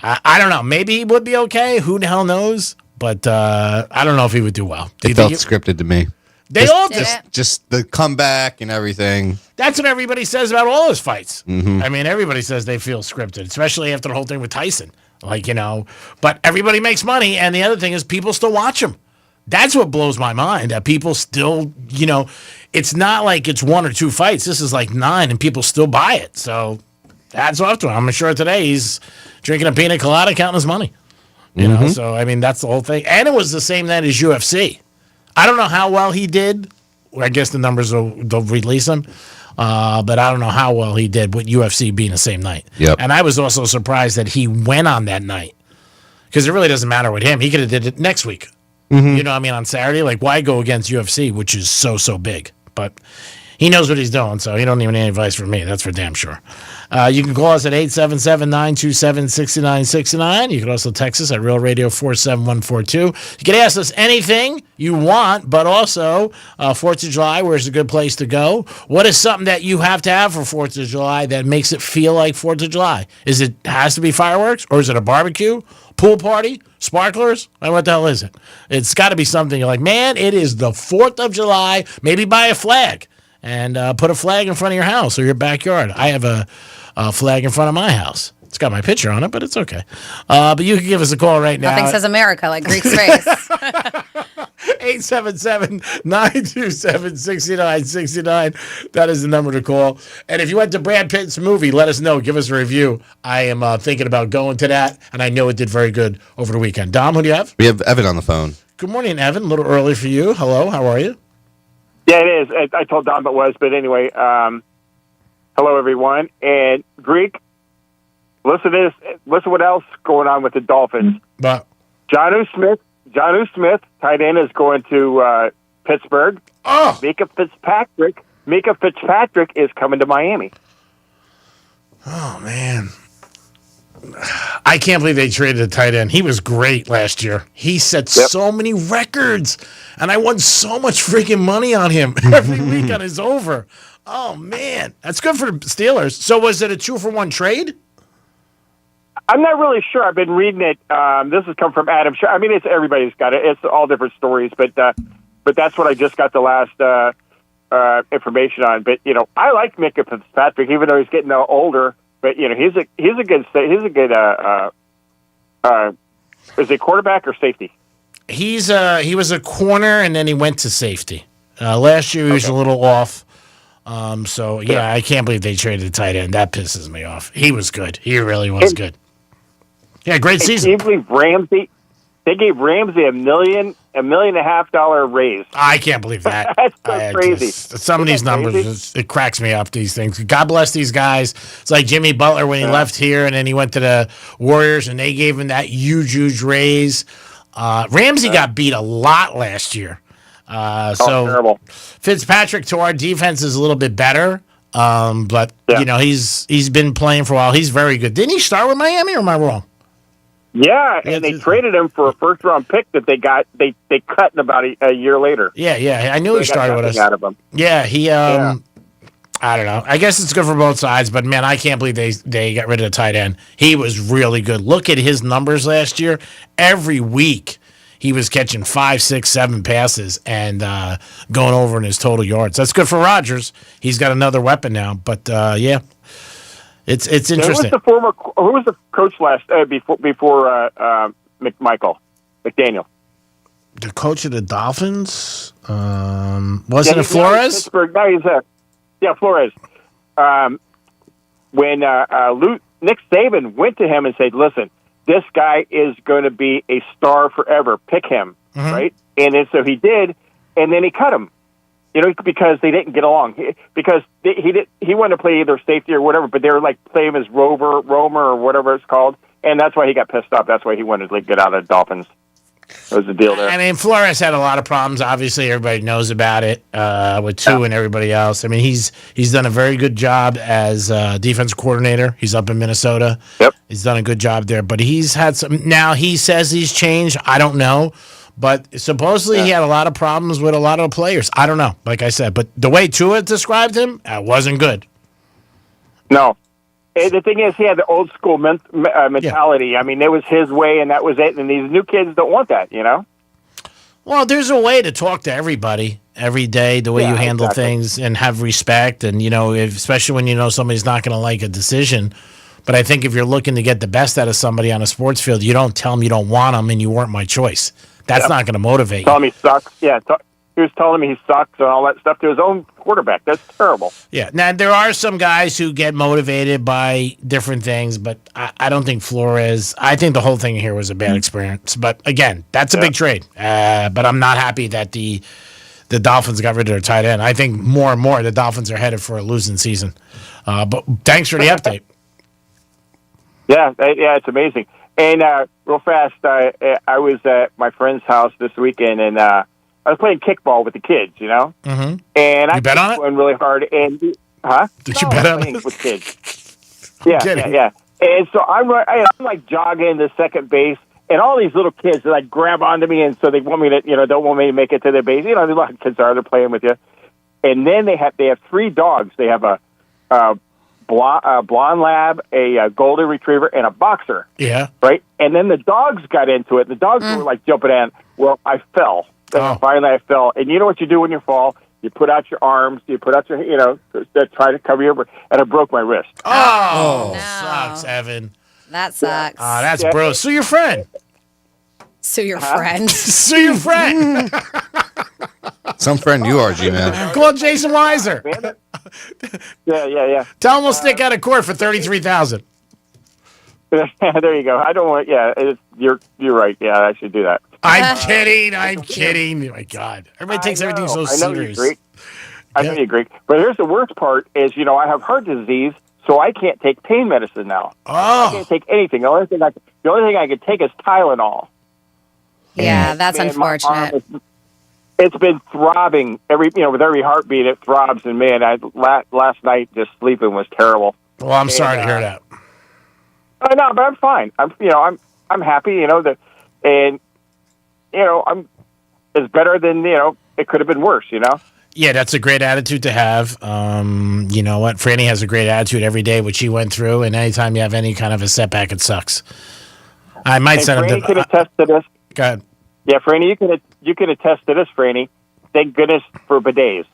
I don't know. Maybe he would be okay. Who the hell knows? But I don't know if he would do well. It felt scripted to me. They all just the comeback and everything. That's what everybody says about all his fights. Mm-hmm. Everybody says they feel scripted, especially after the whole thing with Tyson. Like, but everybody makes money. And the other thing is people still watch him. That's what blows my mind, that people still, it's not like it's 1 or 2 fights. This is like 9 and people still buy it. So that's off to him. I'm sure today he's drinking a pina colada, counting his money. You know, so I mean, that's the whole thing. And it was the same night as UFC. I don't know how well he did. I guess the numbers they'll release him. But I don't know how well he did with UFC being the same night. Yep. And I was also surprised that he went on that night. Because it really doesn't matter with him. He could have did it next week. You know what I mean? On Saturday. Like, why go against UFC, which is so big? But he knows what he's doing, so he don't need any advice from me. That's for damn sure. You can call us at 877-927-6969. You can also text us at Real Radio 47142. You can ask us anything you want, but also 4th of July, where's a good place to go? What is something that you have to have for 4th of July that makes it feel like 4th of July? Has to be fireworks, or is it a barbecue, pool party, sparklers? What the hell is it? It's got to be something you're like, man, it is the 4th of July. Maybe buy a flag. And put a flag in front of your house or your backyard. I have a flag in front of my house. It's got my picture on it, but it's okay. But you can give us a call right now. Nothing says America like Greek's race. 877-927-6969. That is the number to call. And if you went to Brad Pitt's movie, let us know. Give us a review. I am thinking about going to that, and I know it did very good over the weekend. Dom, who do you have? We have Evan on the phone. Good morning, Evan. A little early for you. Hello, how are you? Yeah, it is. I told Dom it was, but anyway, hello, everyone. And Greek, listen to this. Listen what else is going on with the Dolphins. But Jonnu Smith, tight end, is going to Pittsburgh. Oh! Mika Fitzpatrick is coming to Miami. Oh, man. I can't believe they traded a tight end. He was great last year. He set so many records, and I won so much freaking money on him. Every weekend is over. Oh, man. That's good for the Steelers. So was it a 2-for-1 trade? I'm not really sure. I've been reading it. This has come from Adam Shaw. I mean, everybody's got it. It's all different stories, but that's what I just got the last information on. But, I like Mika Fitzpatrick, even though he's getting older. But he's a good is he quarterback or safety? He was a corner and then he went to safety. Last year he was a little off. So yeah, I can't believe they traded a tight end. That pisses me off. He was good. He really was good. Yeah, great season. Can you believe Ramsey? They gave Ramsey $1.5 million raise. I can't believe that. That's so crazy. Some of these numbers, it cracks me up, these things. God bless these guys. It's like Jimmy Butler when he left here and then he went to the Warriors and they gave him that huge raise. Ramsey got beat a lot last year. So terrible. Fitzpatrick to our defense is a little bit better. But he's been playing for a while. He's very good. Didn't he start with Miami or am I wrong? Yeah, and they traded him for a first-round pick that they got. They cut in about a year later. Yeah. I knew he started with us. Out of him. Yeah, he. I don't know. I guess it's good for both sides, but man, I can't believe they got rid of the tight end. He was really good. Look at his numbers last year. Every week he was catching 5, 6, 7 passes and going over in his total yards. That's good for Rodgers. He's got another weapon now. But yeah. It's interesting. Who was the coach before McDaniel? The coach of the Dolphins? Wasn't it Flores? Pittsburgh. No, he's Flores. When Nick Saban went to him and said, "Listen, this guy is going to be a star forever. Pick him." Right? And then so he did, and then he cut him. Because they didn't get along. Because he wanted to play either safety or whatever, but they were like playing him as Romer or whatever it's called, and that's why he got pissed off. That's why he wanted to get out of the Dolphins. That was the deal there. I mean, Flores had a lot of problems. Obviously, everybody knows about it with Tua and everybody else. I mean, he's done a very good job as defensive coordinator. He's up in Minnesota. Yep. He's done a good job there, but he's had some. Now he says he's changed. I don't know. But supposedly he had a lot of problems with a lot of players. I don't know, like I said. But the way Tua described him, wasn't good. No. And the thing is, he had the old school mentality. Yeah. I mean, it was his way, and that was it. And these new kids don't want that, Well, there's a way to talk to everybody every day, the way you handle things and have respect. And, especially when somebody's not going to like a decision. But I think if you're looking to get the best out of somebody on a sports field, you don't tell them you don't want them and you weren't my choice. That's not going to motivate you. Tell him he sucks. Yeah, he was telling me he sucks and all that stuff to his own quarterback. That's terrible. Yeah. Now, there are some guys who get motivated by different things, but I don't think Flores. I think the whole thing here was a bad experience. But again, that's a big trade. But I'm not happy that the Dolphins got rid of their tight end. I think more and more the Dolphins are headed for a losing season. But thanks for the update. Yeah, it's amazing. And real fast, I was at my friend's house this weekend, and I was playing kickball with the kids, you know? Mm-hmm. And I bet on it? going really hard. And Did you bet on playing it? with kids? Yeah. And so I'm like jogging to second base, and all these little kids they like grab onto me, and so they want me to, don't want me to make it to their base. You know, a lot of kids they're playing with you. And then they have 3 dogs. They have a blonde lab, a golden retriever, and a boxer. Yeah. Right? And then the dogs got into it. The dogs were like jumping in. Well, I fell. Finally, I fell. And you know what you do when you fall? You put out your arms. You put out your, try to cover your, and I broke my wrist. Oh, sucks, Evan. That sucks. That's gross. Sue your friend. Sue your friend. Sue your friend. Some friend you are, G-Man. Call Jason Weiser. Yeah. Tell him we'll stick out of court for $33,000. There you go. I don't want. Yeah, you're right. Yeah, I should do that. I'm kidding. Oh my God, everybody takes everything so serious. I know you agree. But here's the worst part: is I have heart disease, so I can't take pain medicine now. I can't take anything. The only thing I can take is Tylenol. Yeah, that's unfortunate. It's been throbbing with every heartbeat. It throbs, and man, last night just sleeping was terrible. Well, I'm sorry to hear that. No, but I'm fine. I'm happy. I'm it's better than it could have been worse. Yeah, that's a great attitude to have. You know what? Franny has a great attitude every day, which she went through, and anytime you have any kind of a setback, it sucks. I might send him to. Franny can attest to this. Go ahead. Yeah, Franny, you can attest to this, Franny. Thank goodness for bidets.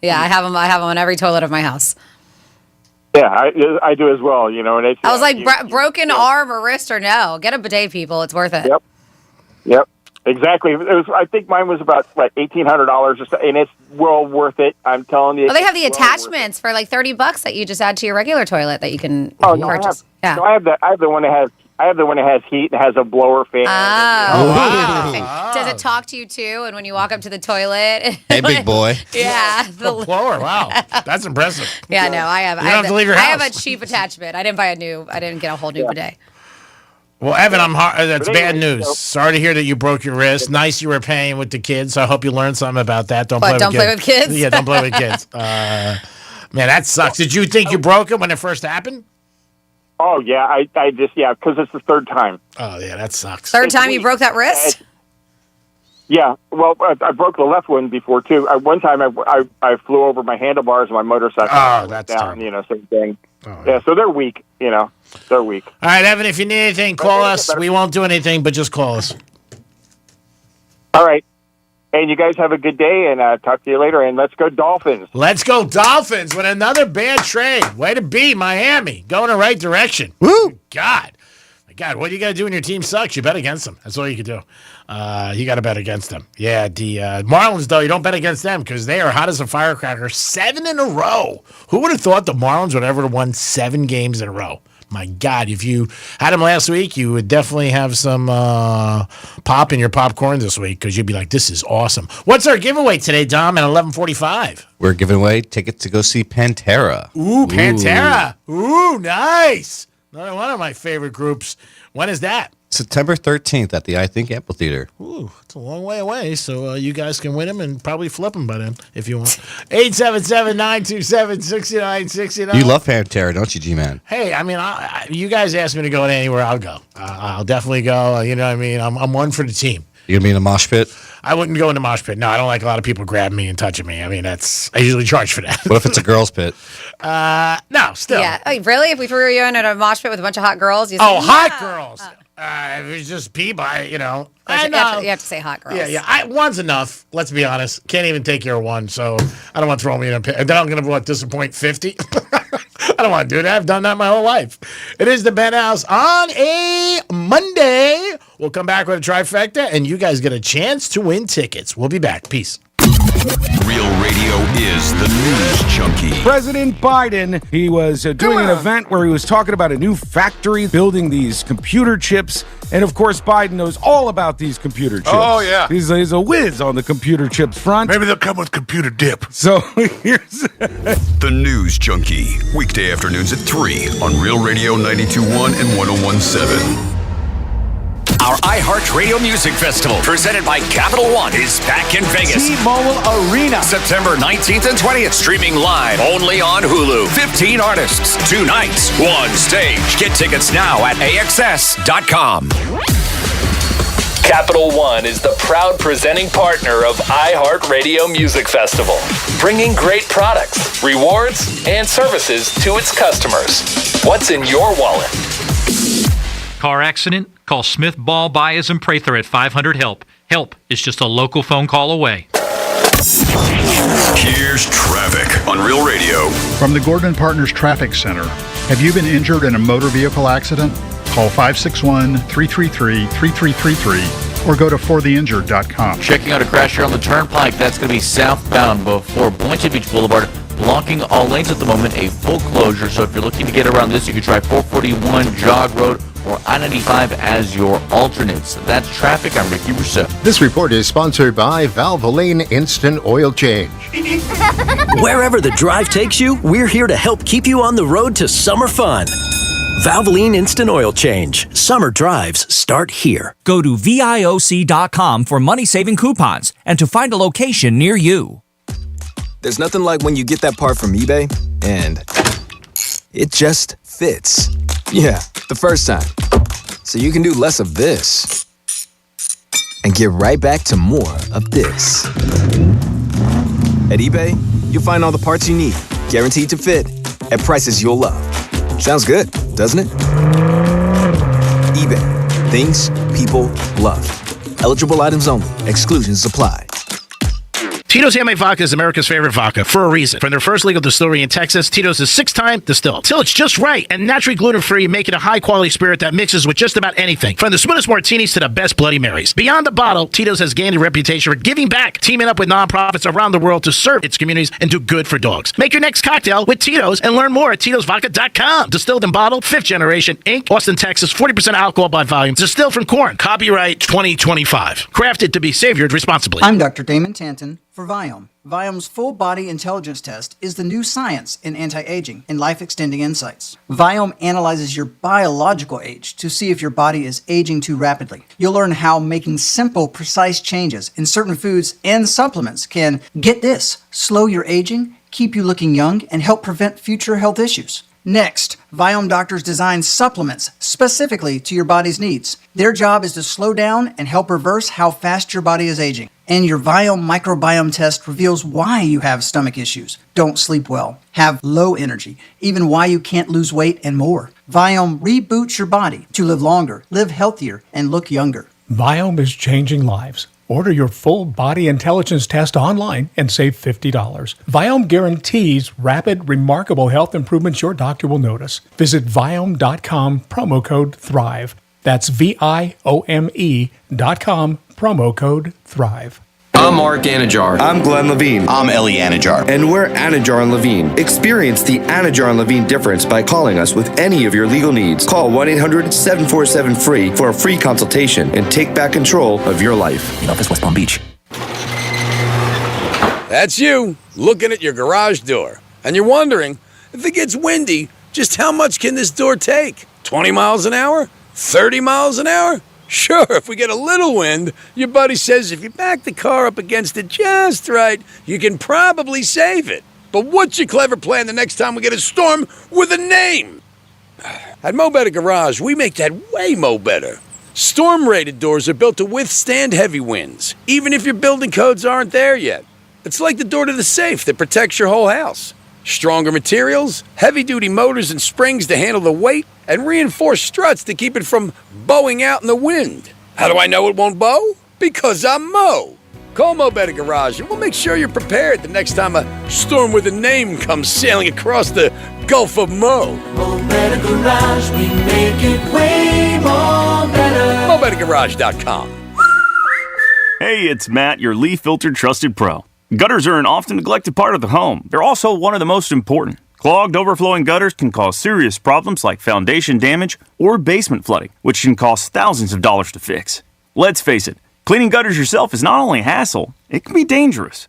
Yeah, I have them on every toilet of my house. Yeah, I do as well. And it's, I was like, broken arm or wrist or no, get a bidet, people. It's worth it. Yep. Exactly. It was. I think mine was about $1,800 or so, and it's well worth it. I'm telling you. Oh, they have the attachments for like $30 that you just add to your regular toilet that you can purchase. No, I have the one that has. I have the one that has heat and has a blower fan. Oh, wow. Does it talk to you too? And when you walk up to the toilet, hey, big boy. Yeah, the blower. Wow, that's impressive. Yeah, no, I have. You don't have to leave your I house. have a cheap attachment. I didn't get a whole new bidet. Well, Evan, that's bad news. Sorry to hear that you broke your wrist. Nice you were paying with the kids. I hope you learned something about that. Don't play with kids. Yeah, don't play with kids. Man, that sucks. Did you think you broke it when it first happened? Oh, yeah. I just, because it's the third time. Oh, yeah, that sucks. Third time you broke that wrist? Yeah. Well, I broke the left one before, too. One time I flew over my handlebars of my motorcycle. Oh, that's down, terrible. Same thing. Oh, yeah, so they're weak, They're weak. All right, Evan, if you need anything, call us. We won't do anything, but just call us. All right. And you guys have a good day, and talk to you later. And let's go Dolphins. Let's go Dolphins with another bad trade. Way to be, Miami. Going the right direction. Woo! God, what do you got to do when your team sucks? You bet against them. That's all you can do. You got to bet against them. Yeah, the Marlins, though, you don't bet against them because they are hot as a firecracker. 7 in a row. Who would have thought the Marlins would ever have won 7 games in a row? My God, if you had them last week, you would definitely have some pop in your popcorn this week because you'd be like, this is awesome. What's our giveaway today, Dom, at 11:45? We're giving away tickets to go see Pantera. Ooh, Pantera. Ooh, nice. Another one of my favorite groups. When is that? September 13th at the I Think Amphitheater. Ooh, it's a long way away, so you guys can win them and probably flip them by then if you want. 877-927-6969. You love Pantera, don't you, G-Man? Hey, I mean, you guys ask me to go anywhere, I'll go. I'll definitely go. You know what I mean? I'm one for the team. You going to be in a mosh pit? I wouldn't go in the mosh pit. No, I don't like a lot of people grabbing me and touching me. I mean, I usually charge for that. What if it's a girls' pit? No, still. Yeah. Oh, really? If we threw you in at a mosh pit with a bunch of hot girls? You say, hot girls. If it was just pee by, You have to say hot girls. Yeah. One's enough. Let's be honest. Can't even take care of one, so I don't want to throw me in a pit. Then I'm going to disappoint 50. I don't want to do that. I've done that my whole life. It is the Penthouse on a Monday. We'll come back with a trifecta, and you guys get a chance to win tickets. We'll be back. Peace. Real Radio is the News Junkie. President Biden, he was doing an event where he was talking about a new factory building these computer chips. And of course, Biden knows all about these computer chips. Oh, yeah. He's a whiz on the computer chips front. Maybe they'll come with computer dip. So here's The News Junkie. Weekday afternoons at 3 on Real Radio 92.1 and 101.7. Our iHeartRadio Music Festival, presented by Capital One, is back in Vegas. T-Mobile Arena. September 19th and 20th, streaming live only on Hulu. 15 artists, 2 nights, 1 stage. Get tickets now at AXS.com. Capital One is the proud presenting partner of iHeartRadio Music Festival, bringing great products, rewards, and services to its customers. What's in your wallet? Car accident? Call Smith Ball Baez and Prather at 500-HELP. Help is just a local phone call away. Here's traffic on Real Radio. From the Gordon Partners Traffic Center. Have you been injured in a motor vehicle accident? Call 561-333-3333 or go to fortheinjured.com. Checking out a crash here on the Turnpike. That's going to be southbound before Boynton Beach Boulevard, blocking all lanes at the moment, a full closure. So if you're looking to get around this, you can try 441 Jog Road or I-95 as your alternates. That's traffic. I'm Ricky Rousseau. This report is sponsored by Valvoline Instant Oil Change. Wherever the drive takes you, we're here to help keep you on the road to summer fun. Valvoline Instant Oil Change. Summer drives start here. Go to VIOC.com for money-saving coupons and to find a location near you. There's nothing like when you get that part from eBay and it just fits. Yeah, the first time. So you can do less of this and get right back to more of this. At eBay, you'll find all the parts you need, guaranteed to fit, at prices you'll love. Sounds good, doesn't it? eBay. Things people love. Eligible items only. Exclusions apply. Tito's Handmade Vodka is America's favorite vodka for a reason. From their first legal distillery in Texas, Tito's is 6-time distilled. Till it's just right and naturally gluten-free, making a high-quality spirit that mixes with just about anything. From the smoothest martinis to the best Bloody Marys. Beyond the bottle, Tito's has gained a reputation for giving back, teaming up with nonprofits around the world to serve its communities and do good for dogs. Make your next cocktail with Tito's and learn more at Tito'sVodka.com. Distilled and bottled, 5th generation, Inc., Austin, Texas, 40% alcohol by volume. Distilled from corn. Copyright 2025. Crafted to be savored responsibly. I'm Dr. Damon Tanton for Viome. Viome's full body intelligence test is the new science in anti-aging and life-extending insights. Viome analyzes your biological age to see if your body is aging too rapidly. You'll learn how making simple, precise changes in certain foods and supplements can, get this, slow your aging, keep you looking young, and help prevent future health issues. Next, Viome doctors design supplements specifically to your body's needs. Their job is to slow down and help reverse how fast your body is aging. And your Viome microbiome test reveals why you have stomach issues, don't sleep well, have low energy, even why you can't lose weight and more. Viome reboots your body to live longer, live healthier, and look younger. Viome is changing lives. Order your full body intelligence test online and save $50. Viome guarantees rapid, remarkable health improvements your doctor will notice. Visit Viome.com, promo code THRIVE. That's VIOME.com, promo code THRIVE. I'm Mark Anajar. I'm Glenn Levine. I'm Ellie Anajar. And we're Anajar and Levine. Experience the Anajar and Levine difference by calling us with any of your legal needs. Call 1-800-747-FREE for a free consultation and take back control of your life. In office, West Palm Beach. That's you, looking at your garage door. And you're wondering, if it gets windy, just how much can this door take? 20 miles an hour? 30 miles an hour? Sure, if we get a little wind, your buddy says if you back the car up against it just right, you can probably save it. But what's your clever plan the next time we get a storm with a name? At Mo Better Garage, we make that way mo better. Storm-rated doors are built to withstand heavy winds, even if your building codes aren't there yet. It's like the door to the safe that protects your whole house. Stronger materials, heavy-duty motors and springs to handle the weight, and reinforced struts to keep it from bowing out in the wind. How do I know it won't bow? Because I'm Mo. Call Mo Better Garage and we'll make sure you're prepared the next time a storm with a name comes sailing across the Go for Mo. Mo Better Garage, we make it way more better. MoBetterGarage.com. Hey, it's Matt, your leaf filter trusted pro. Gutters are an often neglected part of the home. They're also one of the most important. Clogged, overflowing gutters can cause serious problems like foundation damage or basement flooding, which can cost thousands of dollars to fix. Let's face it, cleaning gutters yourself is not only a hassle, it can be dangerous.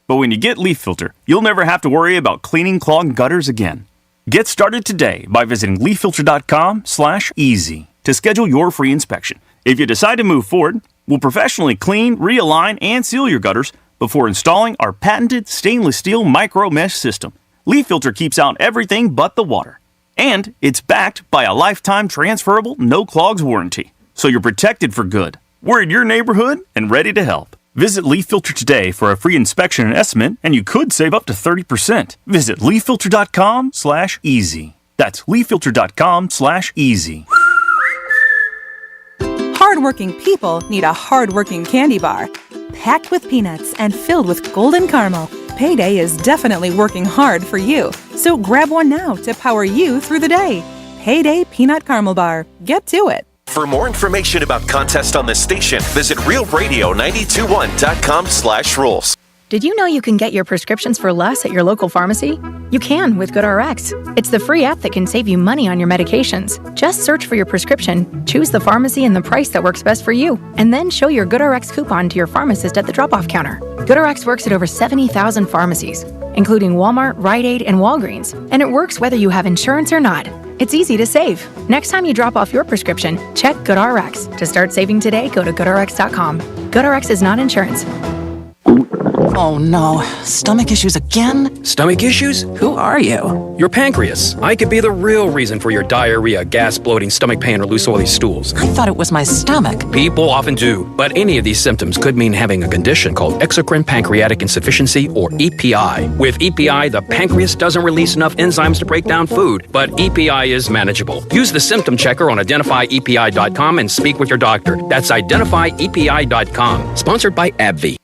But when you get Leaf Filter, you'll never have to worry about cleaning clogged gutters again. Get started today by visiting leaffilter.com/easy to schedule your free inspection. If you decide to move forward, we'll professionally clean, realign, and seal your gutters before installing our patented stainless steel micro mesh system. Leaf Filter keeps out everything but the water. And it's backed by a lifetime transferable no clogs warranty. So you're protected for good. We're in your neighborhood and ready to help. Visit Leaf Filter today for a free inspection and estimate, and you could save up to 30%. Visit leaffilter.com/easy. That's leaffilter.com/easy. Hardworking people need a hardworking candy bar. Packed with peanuts and filled with golden caramel, Payday is definitely working hard for you. So grab one now to power you through the day. Payday Peanut Caramel Bar. Get to it. For more information about contests on this station, visit realradio921.com/rules. Did you know you can get your prescriptions for less at your local pharmacy? You can with GoodRx. It's the free app that can save you money on your medications. Just search for your prescription, choose the pharmacy and the price that works best for you, and then show your GoodRx coupon to your pharmacist at the drop-off counter. GoodRx works at over 70,000 pharmacies, including Walmart, Rite Aid, and Walgreens, and it works whether you have insurance or not. It's easy to save. Next time you drop off your prescription, check GoodRx. To start saving today, go to GoodRx.com. GoodRx is not insurance. Oh no, stomach issues again? Stomach issues? Who are you? Your pancreas. I could be the real reason for your diarrhea, gas, bloating, stomach pain, or loose oily stools. I thought it was my stomach. People often do, but any of these symptoms could mean having a condition called exocrine pancreatic insufficiency, or EPI. With EPI, the pancreas doesn't release enough enzymes to break down food, but EPI is manageable. Use the symptom checker on identifyepi.com and speak with your doctor. That's identifyepi.com. Sponsored by AbbVie.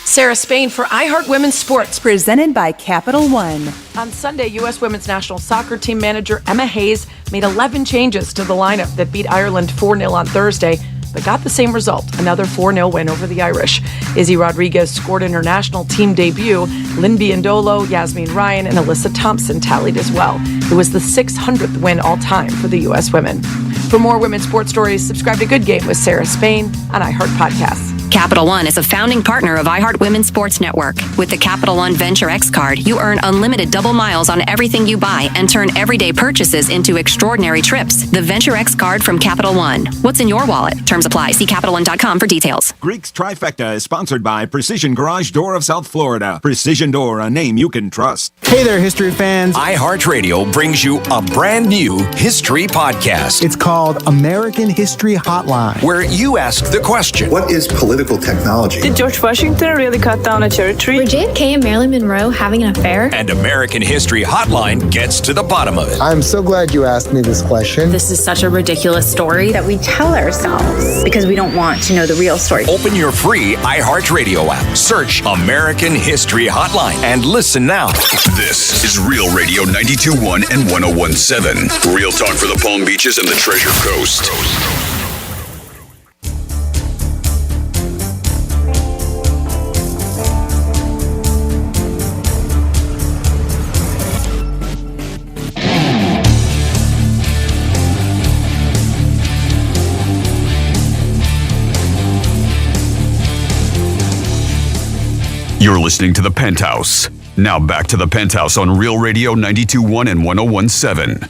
Sarah Spain for iHeart Women's Sports. Presented by Capital One. On Sunday, U.S. Women's National Soccer Team manager Emma Hayes made 11 changes to the lineup that beat Ireland 4-0 on Thursday, but got the same result, another 4-0 win over the Irish. Izzy Rodriguez scored in her national team debut. Lynn Biondolo, Yasmin Ryan, and Alyssa Thompson tallied as well. It was the 600th win all-time for the U.S. women. For more women's sports stories, subscribe to Good Game with Sarah Spain on iHeart Podcasts. Capital One is a founding partner of iHeart Women's Sports Network. With the Capital One Venture X card, you earn unlimited double miles on everything you buy and turn everyday purchases into extraordinary trips. The Venture X card from Capital One. What's in your wallet? Terms apply. See CapitalOne.com for details. Greek's Trifecta is sponsored by Precision Garage Door of South Florida. Precision Door, a name you can trust. Hey there, history fans. iHeartRadio brings you a brand new history podcast. It's called American History Hotline, where you ask the question, what is political technology? Did George Washington really cut down a cherry tree? Were JFK and Marilyn Monroe having an affair? And American History Hotline gets to the bottom of it. I'm so glad you asked me this question. This is such a ridiculous story that we tell ourselves because we don't want to know the real story. Open your free iHeartRadio app. Search American History Hotline and listen now. This is Real Radio 92.1 and 101.7. Real talk for the Palm Beaches and the Treasure Coast. You're listening to The Penthouse. Now back to The Penthouse on Real Radio 92.1 and 101.7.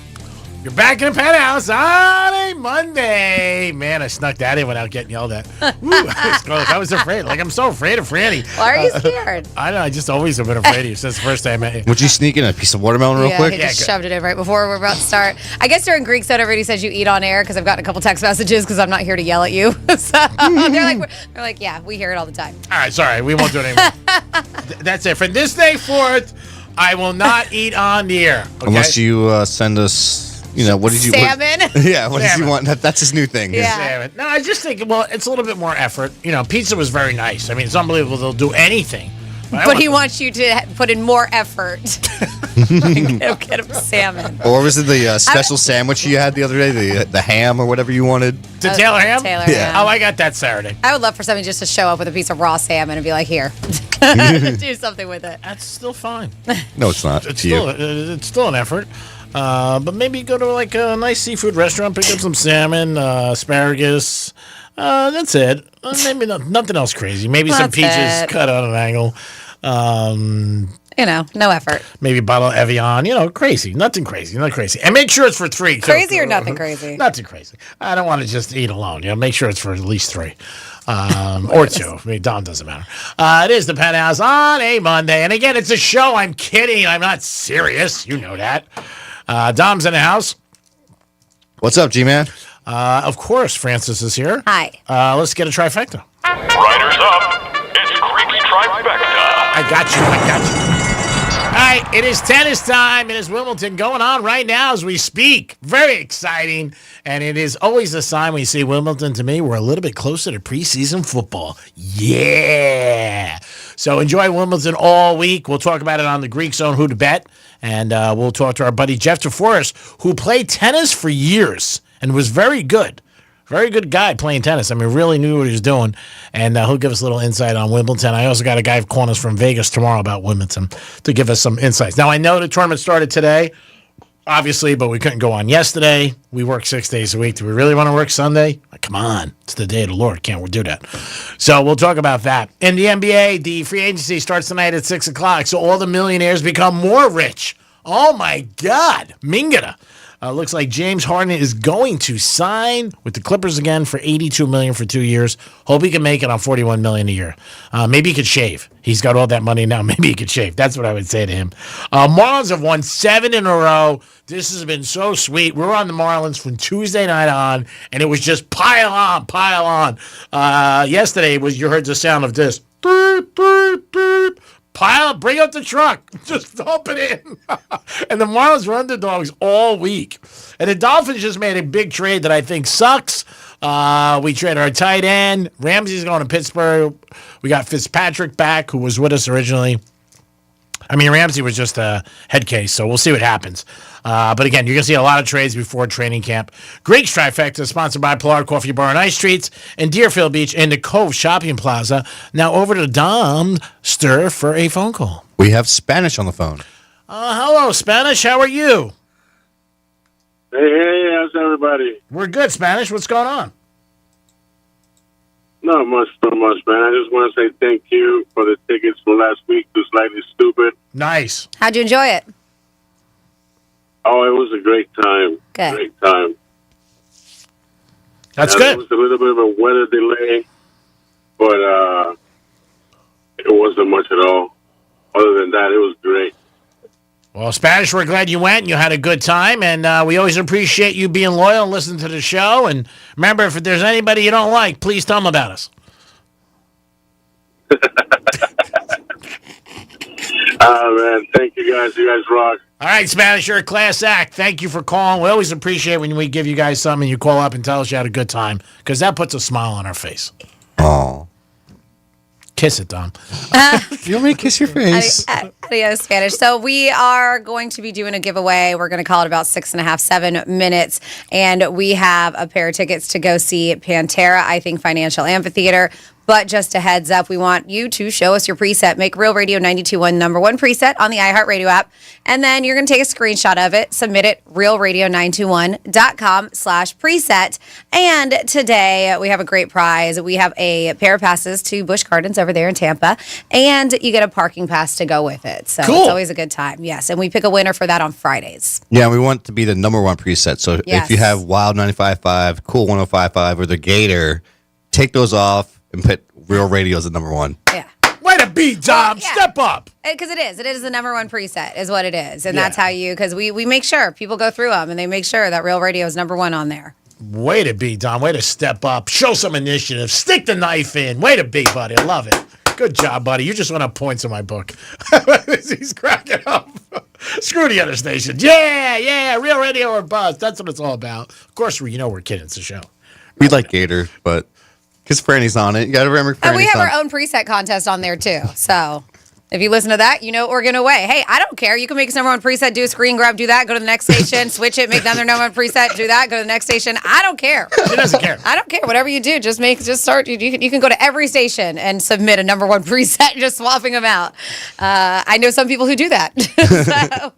You're back in the Penthouse on a Monday. Man, I snuck that in without getting yelled at. Woo, I was afraid. Like, I'm so afraid of Franny. Why are you scared? I don't know. I just always have been afraid of you since the first time I met you. Would you sneak in a piece of watermelon real quick? He just shoved it in right before we're about to start. I guess during Greek Soda, everybody says you eat on air because I've gotten a couple text messages because I'm not here to yell at you. So they're like, yeah, we hear it all the time. All right, sorry. We won't do it anymore. That's it. From this day forth, I will not eat on the air. Okay? Unless you send us... You know, what did you... Salmon? What did you want? That's his new thing. Yeah. Salmon. No, I just think, well, it's a little bit more effort. You know, pizza was very nice. I mean, it's unbelievable. They'll do anything. But he wants you to put in more effort. Go get him salmon. Or was it the special sandwich you had the other day? The ham or whatever you wanted? To Taylor ham? Taylor Yeah. ham. Oh, I got that Saturday. I would love for somebody just to show up with a piece of raw salmon and be like, here, do something with it. That's still fine. No, it's not. It's To you. it's still an effort. But maybe go to like a nice seafood restaurant, pick up some salmon, asparagus. That's it. Maybe nothing else crazy. Maybe some That's peaches it. cut at an angle. No effort. Maybe a bottle of Evian. Crazy. Nothing crazy. Not crazy. And make sure it's for 3. too. Crazy or nothing crazy? Nothing crazy. I don't want to just eat alone. Make sure it's for at least 3. Or 2. I mean, Dom doesn't matter. It is the Penthouse on a Monday. And again, it's a show. I'm kidding. I'm not serious. You know that. Dom's in the house. What's up, G-Man? Of course, Francis is here. Hi. Let's get a trifecta. Riders up. It's Creek's Trifecta. I got you. All right, it is tennis time. It is Wimbledon going on right now as we speak. Very exciting. And it is always a sign when you see Wimbledon to me, we're a little bit closer to preseason football. Yeah. So enjoy Wimbledon all week. We'll talk about it on the Greek Zone, who to bet. And we'll talk to our buddy Jeff DeForest, who played tennis for years and was very good. Very good guy playing tennis. I mean, really knew what he was doing. And he'll give us a little insight on Wimbledon. I also got a guy calling us from Vegas tomorrow about Wimbledon to give us some insights. Now, I know the tournament started today, obviously, but we couldn't go on yesterday. We work 6 days a week. Do we really want to work Sunday? Come on. It's the day of the Lord. Can't we do that? So we'll talk about that. In the NBA, the free agency starts tonight at 6 o'clock. So all the millionaires become more rich. Oh, my God. Mingata. Looks like James Harden is going to sign with the Clippers again for $82 million for 2 years. Hope he can make it on $41 million a year. Maybe he could shave. He's got all that money now. Maybe he could shave. That's what I would say to him. Marlins have won 7 in a row. This has been so sweet. We were on the Marlins from Tuesday night on, and it was just pile on. Yesterday you heard the sound of this. Beep, beep, beep. Pile, bring up the truck. Just dump it in. And the Marlins were underdogs all week. And the Dolphins just made a big trade that I think sucks. We traded our tight end. Ramsey's going to Pittsburgh. We got Fitzpatrick back, who was with us originally. I mean, Ramsey was just a head case, so we'll see what happens. But again, you're going to see a lot of trades before training camp. Greek's Trifecta is sponsored by Pilar Coffee Bar and Ice Treats in Deerfield Beach and the Cove Shopping Plaza. Now over to Dom Stir for a phone call. We have Spanish on the phone. Hello, Spanish. How are you? Hey, how's everybody? We're good, Spanish. What's going on? Not much, man. I just want to say thank you for the tickets from last week to Slightly Stupid. Nice. How'd you enjoy it? Oh, it was a great time. Good. Great time. That's There good. was a little bit of a weather delay, but it wasn't much at all. Other than that, it was great. Well, Spanish, we're glad you went and you had a good time. And we always appreciate you being loyal and listening to the show. And remember, if there's anybody you don't like, please tell them about us. Man, thank you guys. You guys rock. All right, Spanish, you're a class act. Thank you for calling. We always appreciate when we give you guys something and you call up and tell us you had a good time because that puts a smile on our face. Oh. Kiss it, Dom. You want me to kiss your face? Adios, Spanish. So we are going to be doing a giveaway. We're going to call it about 6.5, 7 minutes. And we have a pair of tickets to go see Pantera, I think, Financial Amphitheater. But just a heads up, we want you to show us your preset. Make Real Radio 92.1 number 1 preset on the iHeartRadio app. And then you're going to take a screenshot of it, submit it, realradio921.com/preset. And today we have a great prize. We have a pair of passes to Busch Gardens over there in Tampa. And you get a parking pass to go with it. So Cool. It's always a good time. Yes. And we pick a winner for that on Fridays. Yeah, we want to be the number 1 preset. So Yes. if you have Wild 95.5, Cool 105.5, or the Gator, take those off and put Real Radio as the number 1. Yeah. Way to be, Dom. Step up. Because it is. It is the number 1 preset is what it is. And that's how you, because we make sure people go through them and they make sure that Real Radio is number 1 on there. Way to be, Dom. Way to step up. Show some initiative. Stick the knife in. Way to be, buddy. I love it. Good job, buddy. You just went up points in my book. He's cracking up. Screw the other station. Yeah. Real Radio or buzz. That's what it's all about. Of course, we're kidding. It's a show. We like Gator, but because Franny's on it, you got to remember Franny's And we have on our own preset contest on there too. So If you listen to that, you know we're going away. Hey, I don't care. You can make us number one preset, do a screen grab, do that, go to the next station, switch it, make them their number one preset, do that, go to the next station. I don't care. She doesn't care. I don't care. Whatever you do, just start. You can go to every station and submit a number one preset, just swapping them out. I know some people who do that. So.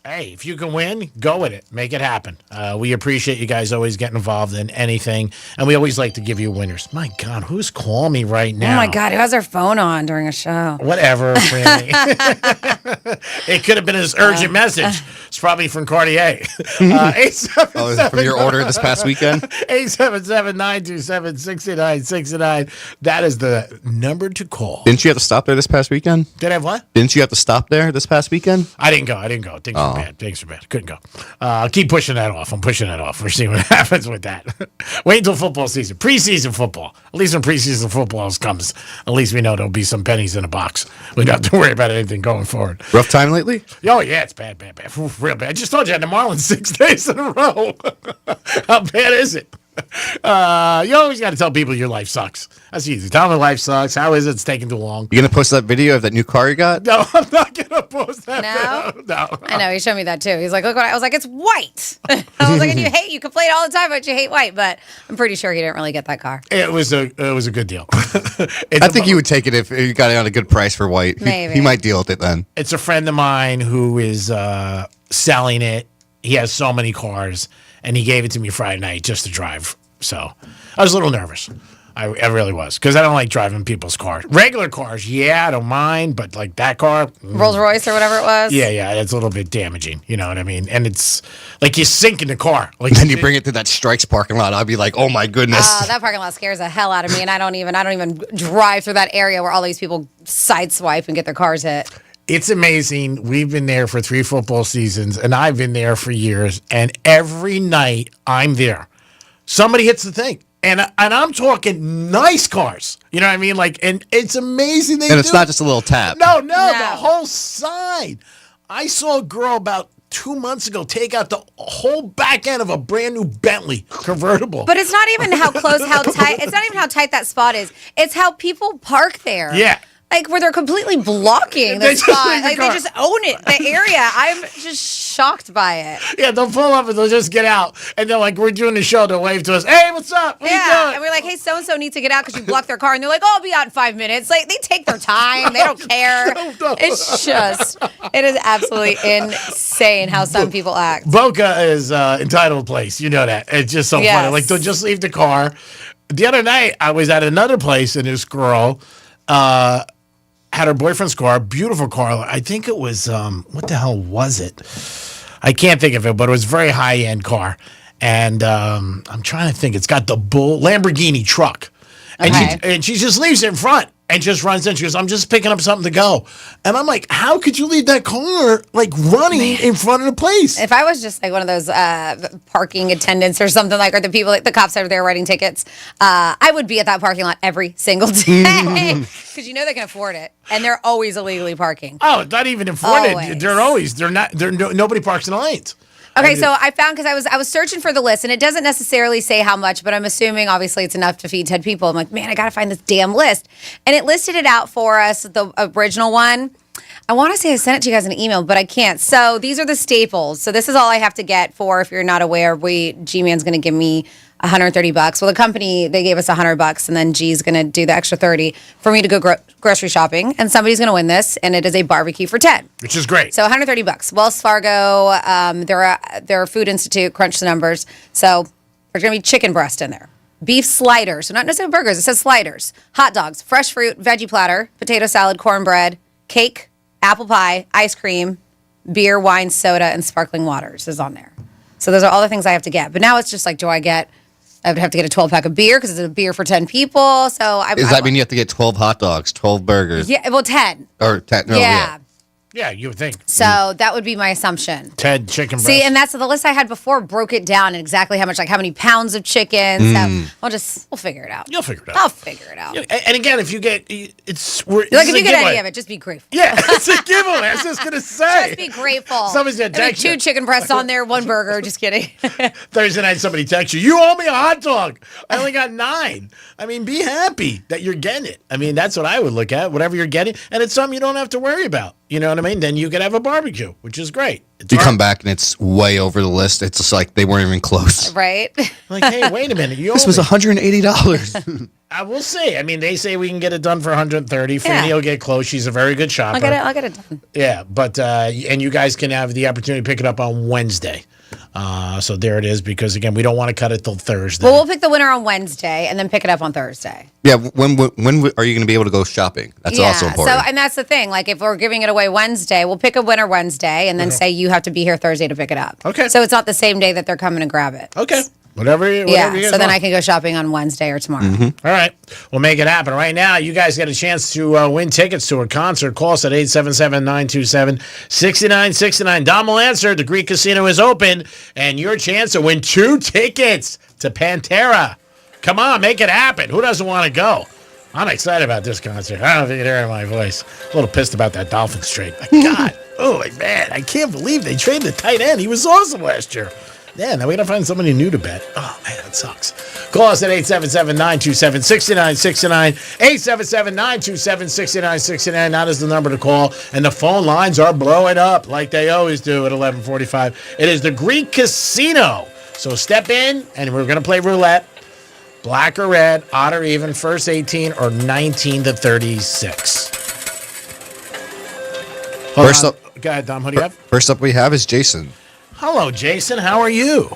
Hey, if you can win, go with it. Make it happen. We appreciate you guys always getting involved in anything, and we always like to give you winners. My God, who's calling me right now? Oh, my God, who has their phone on during a show? Whatever, Franny. It could have been his urgent message. It's probably from Cartier. 877 Oh, is it from your order this past weekend? 877-927-6969. That is the number to call. Didn't you have to stop there this past weekend? Did I have what? Didn't you have to stop there this past weekend? I didn't go. Things were bad. Couldn't go. I'll keep pushing that off. I'm pushing that off. We're seeing what happens with that. Wait until football season. Preseason football. At least when preseason football comes, at least we know there'll be some pennies in a box. We don't have to worry about anything going forward. Rough time lately? Oh, yeah, it's bad. Oof, real bad. I just told you I had the Marlins 6 days in a row. How bad is it? You always got to tell people your life sucks. That's easy. Tell them life sucks. How is it? It's taking too long. You gonna post that video of that new car you got? No, I'm not gonna post that. No. I know. He showed me that too. He's like, look what I was like. It's white. I was like, and you complain all the time, but you hate white. But I'm pretty sure he didn't really get that car. It was a good deal. I think you would take it if you got it on a good price for white. Maybe. He might deal with it then. It's a friend of mine who is selling it. He has so many cars, and he gave it to me Friday night just to drive. So I was a little nervous. I really was, because I don't like driving people's cars. Regular cars, yeah, I don't mind, but like that car, Rolls Royce or whatever it was. Yeah, it's a little bit damaging. You know what I mean? And it's like you sink in the car. Like then you bring it to that Strikes parking lot. I'd be like, oh my goodness. That parking lot scares the hell out of me, and I don't even drive through that area where all these people sideswipe and get their cars hit. It's amazing. We've been there for 3 football seasons, and I've been there for years. And every night I'm there, somebody hits the thing. And I'm talking nice cars. You know what I mean? Like, and it's amazing. And it's not just a little tap. No, the whole side. I saw a girl about 2 months ago take out the whole back end of a brand new Bentley convertible. But it's not even how tight. It's not even how tight that spot is. It's how people park there. Yeah. Like where they're completely blocking the spot. Like they just own it, the area. I'm just shocked by it. Yeah, they'll pull up and they'll just get out. And they're like, we're doing the show. They'll wave to us. Hey, what's up? What are you doing? And we're like, hey, so-and-so needs to get out because you blocked their car. And they're like, oh, I'll be out in 5 minutes. Like, they take their time. They don't care. It is absolutely insane how some people act. Boca is entitled place. You know that. It's just so funny. Like, they'll just leave the car. The other night, I was at another place, and this girl had her boyfriend's car, beautiful car. I think it was, what the hell was it? I can't think of it, but it was a very high-end car. And I'm trying to think. It's got the Lamborghini truck. And she just leaves it in front and just runs in. She goes, I'm just picking up something to go. And I'm like, how could you leave that car, like, running in front of the place? If I was just, like, one of those parking attendants or something, like, or the people, like, the cops that are there writing tickets, I would be at that parking lot every single day. Because you know they can afford it. And they're always illegally parking. Oh, not even afforded. Nobody parks in the lanes. Okay, so I found, because I was searching for the list, and it doesn't necessarily say how much, but I'm assuming obviously it's enough to feed 10 people. I'm like, man, I got to find this damn list. And it listed it out for us, the original one. I want to say I sent it to you guys in an email, but I can't. So these are the staples. So this is all I have to get for, if you're not aware, G-Man's going to give me $130. Well, the company, they gave us $100, and then G's going to do the extra 30 for me to go grocery shopping, and somebody's going to win this, and it is a barbecue for 10. Which is great. So $130. Wells Fargo, their Food Institute crunched the numbers. So there's going to be chicken breast in there. Beef sliders. So not necessarily burgers. It says sliders. Hot dogs. Fresh fruit. Veggie platter. Potato salad. Cornbread. Cake. Apple pie. Ice cream. Beer, wine, soda, and sparkling waters is on there. So those are all the things I have to get. But now it's just like, I would have to get a 12-pack of beer because it's a beer for 10 people. So Does that mean you have to get 12 hot dogs, 12 burgers? Yeah, well, 10. Or 10? No, yeah. Yeah, you would think. So that would be my assumption. Ted chicken breast. See, and that's the list I had before broke it down and exactly how much, like how many pounds of chicken. So we'll figure it out. You'll figure it out. I'll figure it out. Yeah, and again, if you get, it's Like if you get any of it, just be grateful. Yeah, it's a giveaway. I was just gonna say. Just be grateful. Somebody's gonna There'll be text 2 you. chicken breasts on there, 1 burger. Just kidding. Thursday night, somebody texts you. You owe me a hot dog. I only got 9. I mean, be happy that you're getting it. I mean, that's what I would look at. Whatever you're getting, and it's something you don't have to worry about. You know what I mean? Then you could have a barbecue, which is great. You come back and it's way over the list. It's just like they weren't even close. Right? Like, hey, wait a minute. You This was $180. I will say. I mean, they say we can get it done for 130. Fanny will get close. She's a very good shopper. I'll get it done. Yeah, but and you guys can have the opportunity to pick it up on Wednesday. So there it is. Because again, we don't want to cut it till Thursday. Well, we'll pick the winner on Wednesday and then pick it up on Thursday. Yeah, when are you going to be able to go shopping? That's also important. So, and that's the thing. Like, if we're giving it away Wednesday, we'll pick a winner Wednesday and then say you have to be here Thursday to pick it up. Okay. So it's not the same day that they're coming to grab it. Okay. Whatever you Yeah. guys So then want. I can go shopping on Wednesday or tomorrow. All right. We'll make it happen. Right now, you guys get a chance to win tickets to a concert. Call us at 877-927-6969. Dom will answer. The Greek Casino is open. And your chance to win 2 tickets to Pantera. Come on, make it happen. Who doesn't want to go? I'm excited about this concert. I don't know if you can hear it in my voice. A little pissed about that Dolphins trade. My God. Oh, man. I can't believe they traded the tight end. He was awesome last year. Yeah, now we got to find somebody new to bet. Oh, man, that sucks. Call us at 877-927-6969. 877-927-6969. That is the number to call. And the phone lines are blowing up like they always do at 11:45. It is the Greek Casino. So step in, and we're going to play roulette. Black or red, odd or even, first 18 or 19 to 36. First up, go ahead, Dom. Who do you have? First up we have is Jason. Hello, Jason. How are you?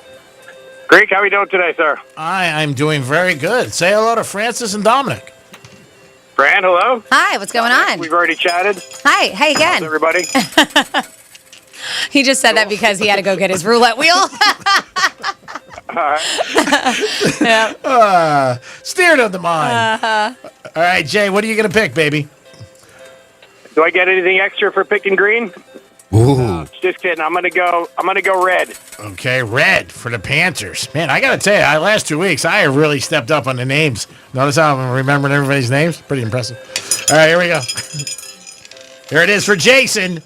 Greek, how are we doing today, sir? I'm doing very good. Say hello to Francis and Dominic. Fran, hello. Hi, what's going on? We've already chatted. Hi, hey again. How's everybody? He just said that because he had to go get his roulette wheel. All right. Steered of the mind. All right, Jay, what are you going to pick, baby? Do I get anything extra for picking green? Ooh. Just kidding. I'm gonna go red. Okay, red for the Panthers. Man, I got to tell you, last 2 weeks, I have really stepped up on the names. Notice how I'm remembering everybody's names? Pretty impressive. All right, here we go. Here it is for Jason.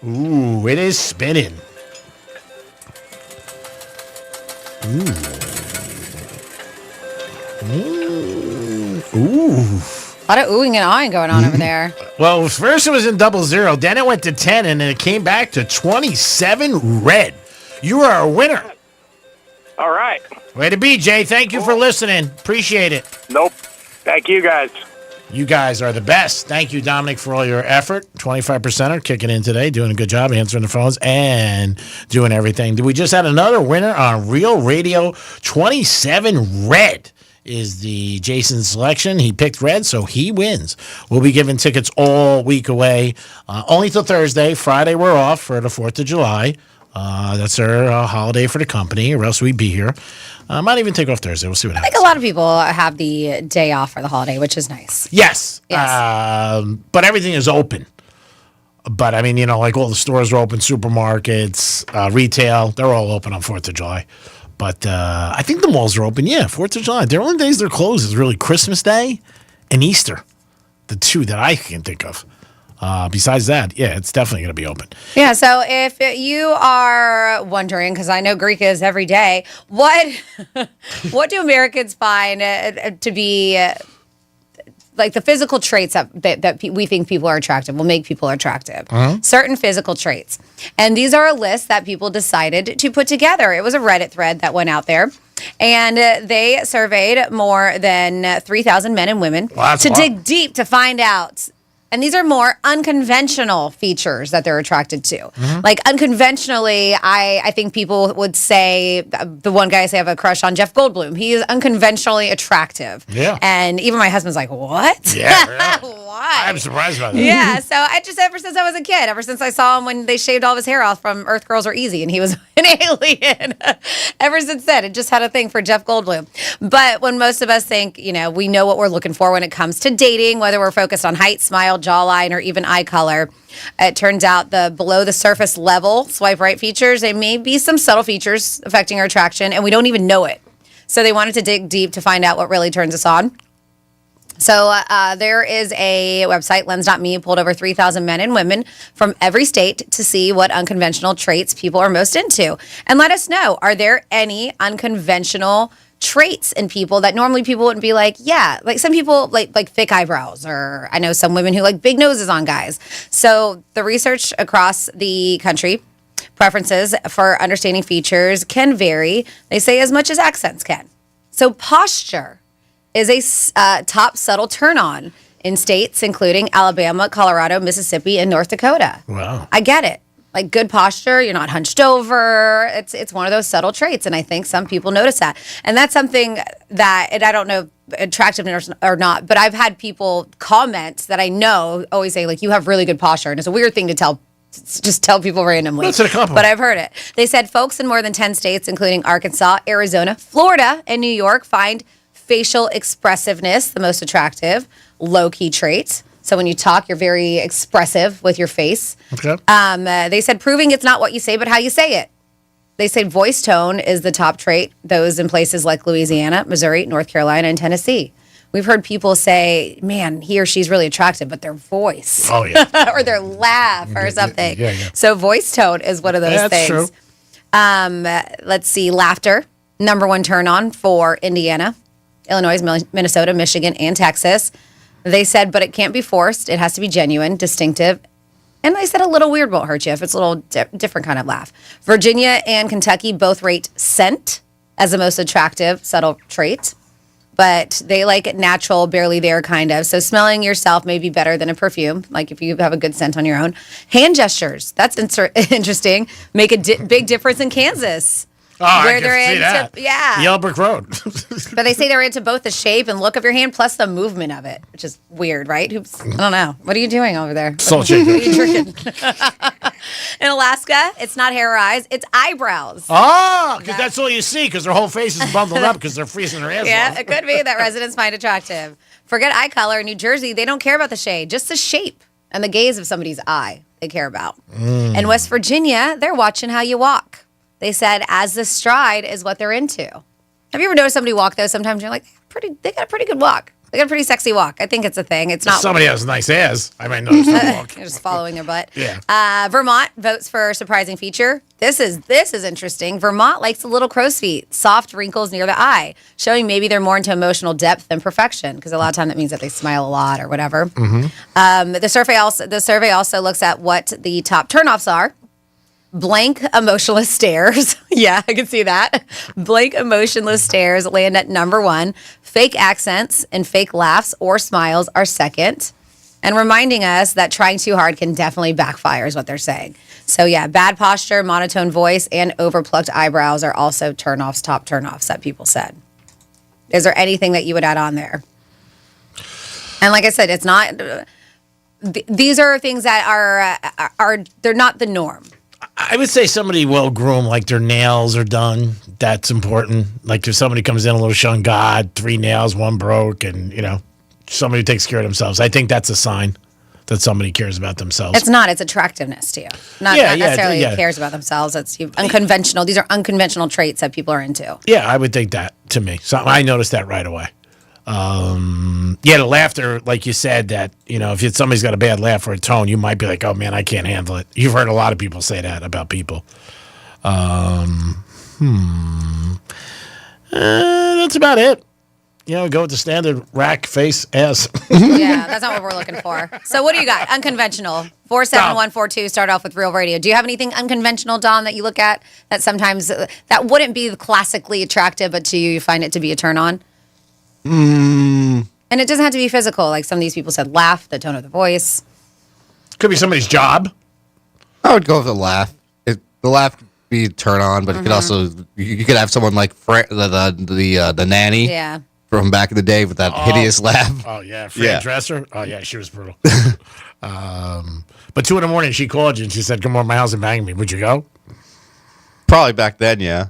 Ooh, it is spinning. Ooh. A lot of oohing and awing going on over there. Well, first it was in 00, then it went to 10, and then it came back to 27 red. You are a winner. All right. Way to be, Jay. Thank you for listening. Appreciate it. Nope. Thank you, guys. You guys are the best. Thank you, Dominic, for all your effort. 25%er kicking in today, doing a good job answering the phones and doing everything. We just had another winner on Real Radio. 27 red is the Jason selection. He picked red, so he wins. We'll be giving tickets all week away, only till Thursday. Friday, we're off for the 4th of July. That's our holiday for the company, or else we'd be here. Might even take off Thursday. We'll see what I happens. think a lot of people have the day off for the holiday, which is nice. Yes. But everything is open. But, I mean, like all the stores are open, supermarkets, retail, they're all open on 4th of July. But I think the malls are open, 4th of July. The only days they're closed is really Christmas Day and Easter, the 2 that I can think of. Besides that, it's definitely going to be open. Yeah, so if you are wondering, because I know Greek is every day, what do Americans find to be like the physical traits that we think people are attractive, will make people attractive? Certain physical traits. And these are a list that people decided to put together. It was a Reddit thread that went out there. And they surveyed more than 3,000 men and women to dig deep to find out. And these are more unconventional features that they're attracted to. Like unconventionally, I think people would say, the one guy I say I have a crush on, Jeff Goldblum. He is unconventionally attractive. Yeah. And even my husband's like, what? Yeah. Why? I'm surprised by that. Yeah, so I just, ever since I was a kid, ever since I saw him when they shaved all of his hair off from Earth Girls Are Easy and he was an alien, ever since then, it just had a thing for Jeff Goldblum. But when most of us think, we know what we're looking for when it comes to dating, whether we're focused on height, smile, jawline, or even eye color. It turns out the below the surface level swipe right features, they may be some subtle features affecting our attraction, and we don't even know it. So they wanted to dig deep to find out what really turns us on. So there is a website, Lens.me, pulled over 3,000 men and women from every state to see what unconventional traits people are most into. And let us know, are there any unconventional traits in people that normally people wouldn't be like, yeah, like some people like thick eyebrows, or I know some women who like big noses on guys. So the research across the country, preferences for understanding features can vary, they say, as much as accents can. So posture is a top subtle turn on in states including Alabama, Colorado, Mississippi, and North Dakota. Wow. I get it. Like good posture, you're not hunched over. It's one of those subtle traits, and I think some people notice that. And that's something that, and I don't know attractiveness or not, but I've had people comment that I know always say, like, you have really good posture, and it's a weird thing to tell people randomly. That's a compliment. But I've heard it. They said folks in more than 10 states, including Arkansas, Arizona, Florida, and New York, find facial expressiveness the most attractive, low-key trait. So when you talk, you're very expressive with your face. Okay. They said proving it's not what you say, but how you say it. They say voice tone is the top trait, those in places like Louisiana, Missouri, North Carolina, and Tennessee. We've heard people say, man, he or she's really attractive, but their voice. Oh, yeah. or their laugh or something. Yeah. So voice tone is one of those That's things. True. Let's see. Laughter, number one turn on for Indiana, Illinois, Minnesota, Michigan, and Texas. They said, but it can't be forced. It has to be genuine, distinctive. And they said a little weird won't hurt you if it's a little different kind of laugh. Virginia and Kentucky both rate scent as the most attractive, subtle trait. But they like it natural, barely there kind of. So smelling yourself may be better than a perfume, like if you have a good scent on your own. Hand gestures, that's interesting. Make a big difference in Kansas. Oh, I can see that. Yeah. Yellow Brick Road. But they say they're into both the shape and look of your hand plus the movement of it, which is weird, right? I don't know. What are you doing over there? Salt shaker. What are you drinking? In Alaska, it's not hair or eyes, it's eyebrows. Oh, because that's all you see, because their whole face is bundled up because they're freezing their ass Yeah, off. it could be that residents find attractive. Forget eye color. In New Jersey, they don't care about the shade, just the shape and the gaze of somebody's eye they care about. In West Virginia, they're watching how you walk. They said as the stride is what they're into. Have you ever noticed somebody walk, though? Sometimes you're like, they got a pretty good walk. They got a pretty sexy walk. I think it's a thing. It's If not. somebody has a nice ass, I might notice them walk. You're just following their butt. Yeah. Vermont votes for surprising feature. This is interesting. Vermont likes the little crow's feet, soft wrinkles near the eye, showing maybe they're more into emotional depth than perfection. Because a lot of time that means that they smile a lot or whatever. The survey also looks at what the top turnoffs are. Blank emotionless stares. Yeah, I can see that. Blank emotionless stares land at number one. Fake accents and fake laughs or smiles are second. And reminding us that trying too hard can definitely backfire is what they're saying. So yeah, bad posture, monotone voice, and overplucked eyebrows are also top turnoffs that people said. Is there anything that you would add on there? And like I said, it's not, these are things that are they're not the norm. I would say somebody well-groomed, like their nails are done. That's important. Like if somebody comes in a little shun God, 3 nails, 1 broke, and, somebody who takes care of themselves. I think that's a sign that somebody cares about themselves. It's not. It's attractiveness to you. Not necessarily cares about themselves. It's unconventional. These are unconventional traits that people are into. Yeah, I would think that to me. So I noticed that right away. The laughter, like you said, that, if somebody's got a bad laugh or a tone, you might be like, oh, man, I can't handle it. You've heard a lot of people say that about people. That's about it. Go with the standard rack, face, ass. Yeah, that's not what we're looking for. So what do you got? Unconventional. 47142, start off with Real Radio. Do you have anything unconventional, Don, that you look at that sometimes that wouldn't be classically attractive, but to you find it to be a turn on? And it doesn't have to be physical. Like some of these people said, laugh, the tone of the voice. Could be somebody's job. I would go with the laugh. The laugh could be a turn on, but it could also, you could have someone like the nanny. Yeah. From back in the day with that hideous laugh. Oh, yeah. Fran Dresser. Oh, yeah, she was brutal. But 2 a.m, she called you and she said, come over to my house and bang me. Would you go? Probably back then, yeah.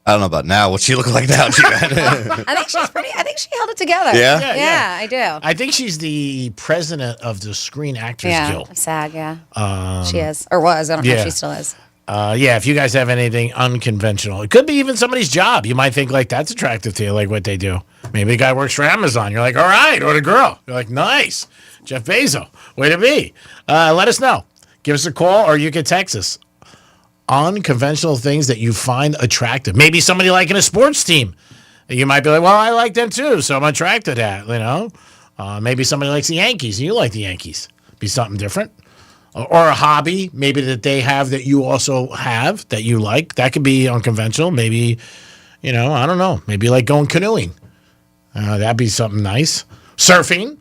I don't know about now. What's she look like now? I think she's pretty. I think she held it together. Yeah? Yeah, I do. I think she's the president of the Screen Actors Guild. SAG, yeah. She is. Or was. I don't know if she still is. If you guys have anything unconventional, it could be even somebody's job. You might think, like, that's attractive to you, like what they do. Maybe the guy works for Amazon. You're like, all right, or the girl. You're like, nice. Jeff Bezos. Way to be. Let us know. Give us a call, or you can text us. Unconventional things that you find attractive. Maybe somebody liking a sports team. You might be like, well, I like them too, so I'm attracted to that, you know? Maybe somebody likes the Yankees, and you like the Yankees. Be something different. Or a hobby, maybe that they have that you also have that you like. That could be unconventional. Maybe, you know, I don't know. Maybe like going canoeing. That'd be something nice. Surfing.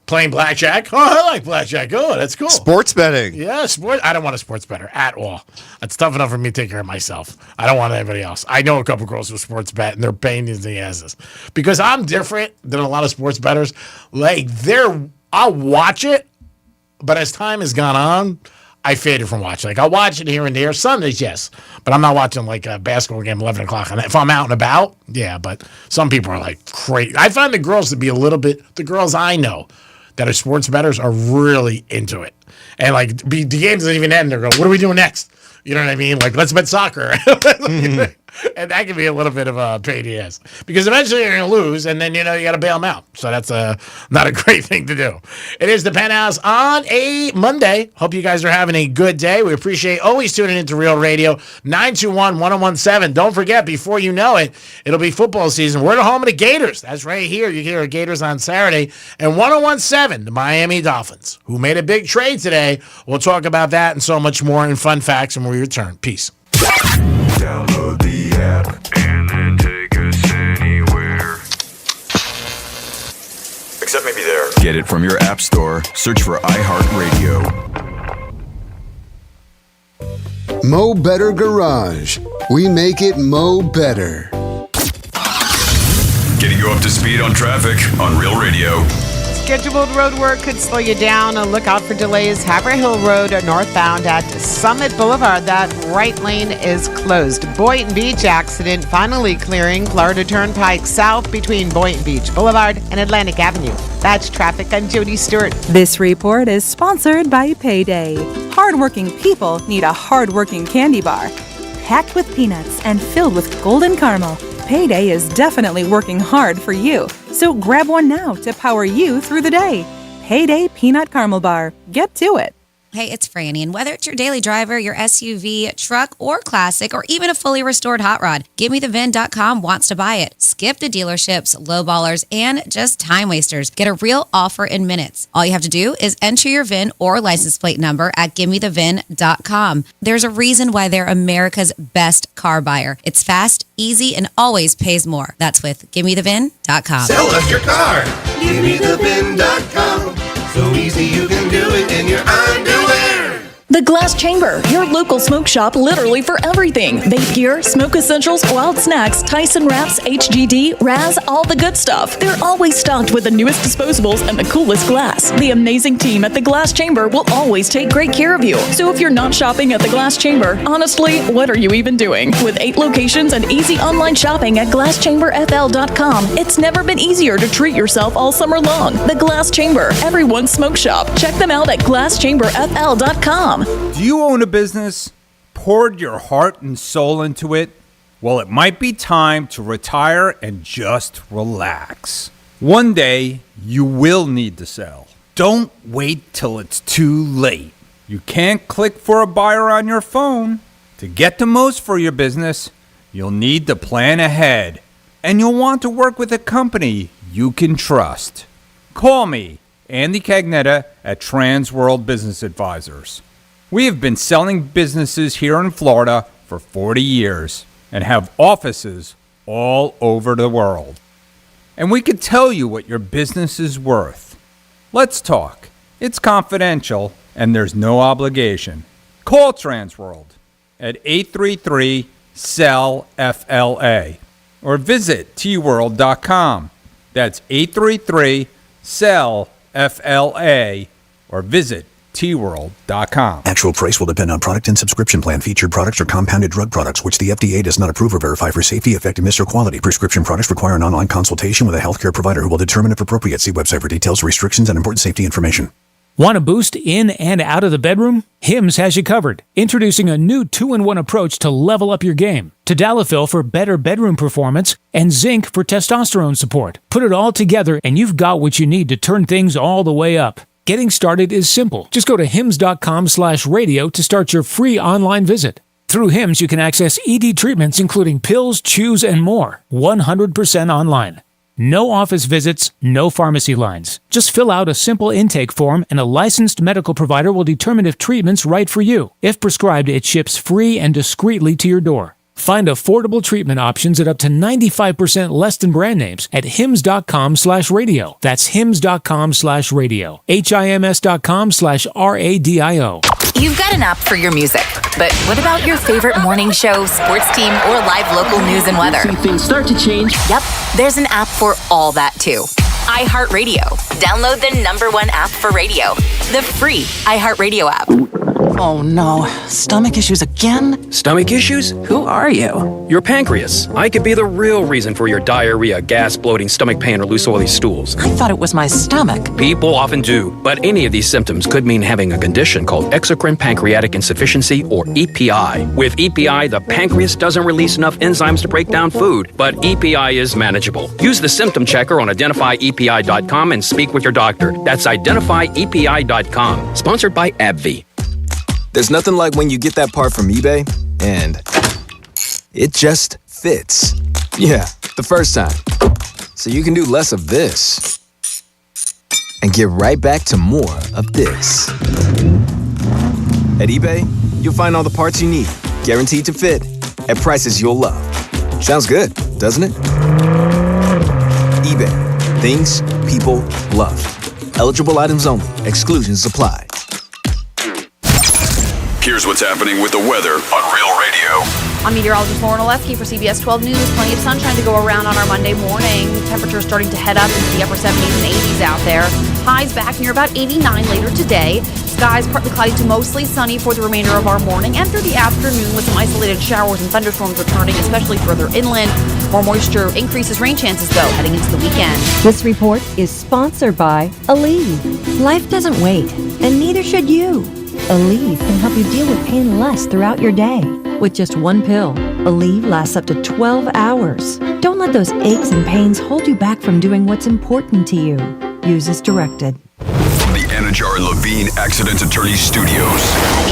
Playing blackjack. Oh, I like blackjack. Oh, that's cool. Sports betting. Yeah, sport. I don't want a sports bettor at all. It's tough enough for me to take care of myself. I don't want anybody else. I know a couple girls who sports bet, and they're pain in the asses. Because I'm different than a lot of sports bettors. Like, I'll watch it, but as time has gone on, I faded from watching. Like, I'll watch it here and there. Sundays, yes. But I'm not watching, like, a basketball game 11 o'clock. And if I'm out and about, yeah. But some people are, like, crazy. I find the girls to be a little bit, the girls I know that are sports bettors are really into it. And, like, the game doesn't even end. They're going, what are we doing next? You know what I mean? Like, let's bet soccer. And that can be a little bit of a pain in the ass. Because eventually you're going to lose, and then, you know, you got to bail them out. So that's not a great thing to do. It is the Penthouse on a Monday. Hope you guys are having a good day. We appreciate always tuning into Real Radio, 921-1017. Don't forget, before you know it, it'll be football season. We're the home of the Gators. That's right here. You hear the Gators on Saturday. And 1017, the Miami Dolphins, who made a big trade today. We'll talk about that and so much more in fun facts when we return. Peace. Download the app and then take us anywhere. Except maybe there. Get it from your app store. Search for iHeartRadio. Mo Better Garage. We make it Mo Better. Getting you up to speed on traffic on Real Radio. Scheduled road work could slow you down. Look out for delays. Haverhill Hill Road northbound at Summit Boulevard. That right lane is closed. Boynton Beach accident finally clearing. Florida Turnpike south between Boynton Beach Boulevard and Atlantic Avenue. That's traffic. I'm Jody Stewart. This report is sponsored by Payday. Hardworking people need a hardworking candy bar. Packed with peanuts and filled with golden caramel, Payday is definitely working hard for you. So grab one now to power you through the day. Payday Peanut Caramel Bar. Get to it. Hey, it's Franny, and whether it's your daily driver, your SUV, truck, or classic, or even a fully restored hot rod, GiveMeTheVin.com wants to buy it. Skip the dealerships, lowballers, and just time wasters. Get a real offer in minutes. All you have to do is enter your VIN or license plate number at GiveMeTheVin.com. There's a reason why they're America's best car buyer. It's fast, easy, and always pays more. That's with GiveMeTheVin.com. Sell us your car. GiveMeTheVin.com. So easy you can do it in your underwear. The Glass Chamber, your local smoke shop literally for everything. Vape gear, smoke essentials, wild snacks, Tyson wraps, HGD, Raz, all the good stuff. They're always stocked with the newest disposables and the coolest glass. The amazing team at the Glass Chamber will always take great care of you. So if you're not shopping at the Glass Chamber, honestly, what are you even doing? With 8 locations and easy online shopping at GlassChamberFL.com, it's never been easier to treat yourself all summer long. The Glass Chamber, everyone's smoke shop. Check them out at GlassChamberFL.com. Do you own a business? Poured your heart and soul into it? Well, it might be time to retire and just relax. One day, you will need to sell. Don't wait till it's too late. You can't click for a buyer on your phone. To get the most for your business, you'll need to plan ahead. And you'll want to work with a company you can trust. Call me, Andy Cagnetta at Transworld Business Advisors. We have been selling businesses here in Florida for 40 years and have offices all over the world. And we can tell you what your business is worth. Let's talk. It's confidential and there's no obligation. Call Transworld at 833-SELL-FLA or visit tworld.com. That's 833-SELL-FLA or visit tworld.com. Actual price will depend on product and subscription plan. Featured products are compounded drug products, which the FDA does not approve or verify for safety, effectiveness, or quality. Prescription products require an online consultation with a healthcare provider who will determine if appropriate. See website for details, restrictions, and important safety information. Want a boost in and out of the bedroom? Hims has you covered. Introducing a new 2-in-1 approach to level up your game. Tadalafil for better bedroom performance and zinc for testosterone support. Put it all together and you've got what you need to turn things all the way up. Getting started is simple. Just go to hims.com/radio to start your free online visit. Through Hims, you can access ED treatments including pills, chews, and more. 100% online. No office visits, no pharmacy lines. Just fill out a simple intake form and a licensed medical provider will determine if treatment's right for you. If prescribed, it ships free and discreetly to your door. Find affordable treatment options at up to 95% less than brand names at hims.com/radio. That's hims.com/radio. HIMS.com/RADIO. You've got an app for your music, but what about your favorite morning show, sports team, or live local news and weather? Things start to change. Yep, there's an app for all that too. iHeartRadio. Download the #1 app for radio, the free iHeartRadio app. Oh no, stomach issues again? Stomach issues? Who are you? Your pancreas. I could be the real reason for your diarrhea, gas, bloating, stomach pain, or loose oily stools. I thought it was my stomach. People often do, but any of these symptoms could mean having a condition called exocrine pancreatic insufficiency, or EPI. With EPI, the pancreas doesn't release enough enzymes to break down food, but EPI is manageable. Use the symptom checker on identifyepi.com and speak with your doctor. That's identifyepi.com. Sponsored by AbbVie. There's nothing like when you get that part from eBay and it just fits. Yeah, the first time. So you can do less of this and get right back to more of this. At eBay, you'll find all the parts you need, guaranteed to fit, at prices you'll love. Sounds good, doesn't it? eBay. Things people love. Eligible items only. Exclusions apply. Here's what's happening with the weather on Real Radio. I'm meteorologist Lauren Oleski for CBS 12 News. Plenty of sunshine to go around on our Monday morning. Temperatures starting to head up into the upper 70s and 80s out there. Highs back near about 89 later today. Skies partly cloudy to mostly sunny for the remainder of our morning and through the afternoon with some isolated showers and thunderstorms returning, especially further inland. More moisture increases rain chances, though, heading into the weekend. This report is sponsored by Aleve. Life doesn't wait, and neither should you. Aleve can help you deal with pain less throughout your day. With just one pill, Aleve lasts up to 12 hours. Don't let those aches and pains hold you back from doing what's important to you. Use as directed. From the Anajar and Levine Accident Attorneys Studios.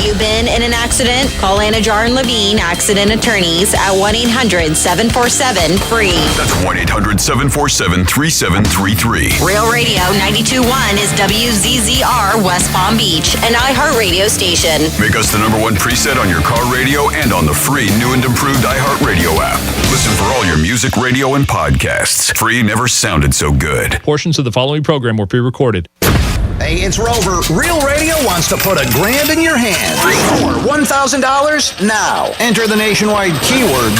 You been in an accident? Call Anajar and Levine Accident Attorneys at 1-800-747-FREE. That's 1-800-747-3733. Real Radio 92.1 is WZZR West Palm Beach, an iHeartRadio station. Make us the #1 preset on your car radio and on the free new and improved iHeartRadio app. Listen for all your music, radio, and podcasts. Free never sounded so good. Portions of the following program were pre-recorded. Hey, it's Rover. Real Radio wants to put $1,000 in your hand. For $1,000 now. Enter the nationwide keyword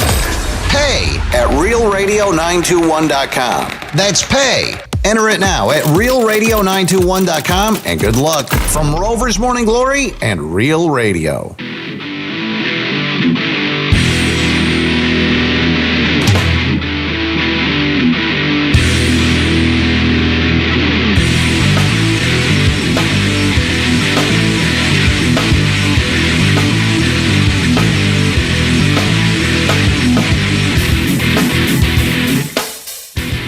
PAY at realradio921.com. That's PAY. Enter it now at realradio921.com and good luck from Rover's Morning Glory and Real Radio.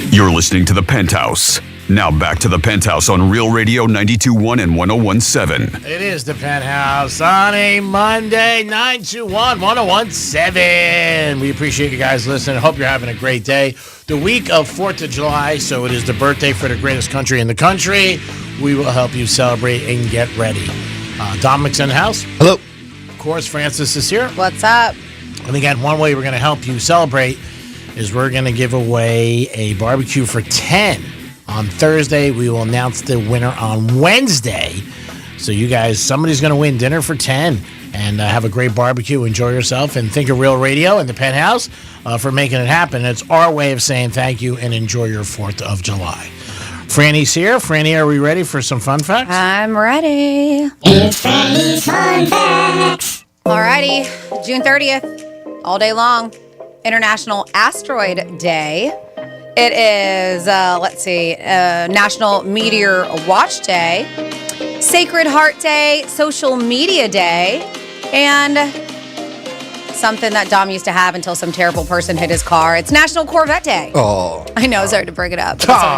You're listening to The Penthouse. Now back to The Penthouse on Real Radio 92.1 and 101.7. It is The Penthouse on a Monday, 921-1017. We appreciate you guys listening. Hope you're having a great day. The week of 4th of July, so it is the birthday for the greatest country in the country. We will help you celebrate and get ready. Dominic's in the house. Hello. Of course, Francis is here. What's up? And again, one way we're going to help you celebrate is we're going to give away a barbecue for 10 on Thursday. We will announce the winner on Wednesday. So you guys, somebody's going to win dinner for 10 and have a great barbecue, enjoy yourself, and think of Real Radio and the Penthouse for making it happen. It's our way of saying thank you and enjoy your 4th of July. Franny's here. Franny, are we ready for some fun facts? I'm ready. It's Franny's Fun Facts. Alrighty, June 30th, all day long, International Asteroid Day. It is, National Meteor Watch Day, Sacred Heart Day, Social Media Day, and something that Dom used to have until some terrible person hit his car. It's National Corvette Day. Oh. I know, sorry to bring it up. But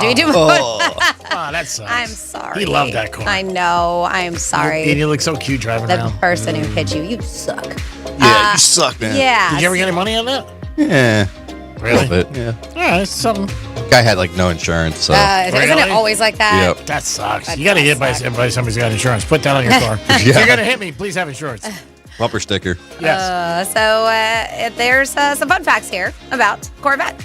that sucks. I'm sorry. He loved that car. I know. I'm sorry. And you look so cute driving The around. person who hit you, you suck. Yeah, you suck, man. Yeah. Did you ever get any money on that? Yeah. Really? A little bit, yeah. All right, it's something. Guy had like no insurance, so. Isn't it always like that? Yep. That sucks. That You got to does get by somebody's got insurance. Put that on your car. If you're going to hit me, please have insurance. Bumper sticker. Yes. There's some fun facts here about Corvette.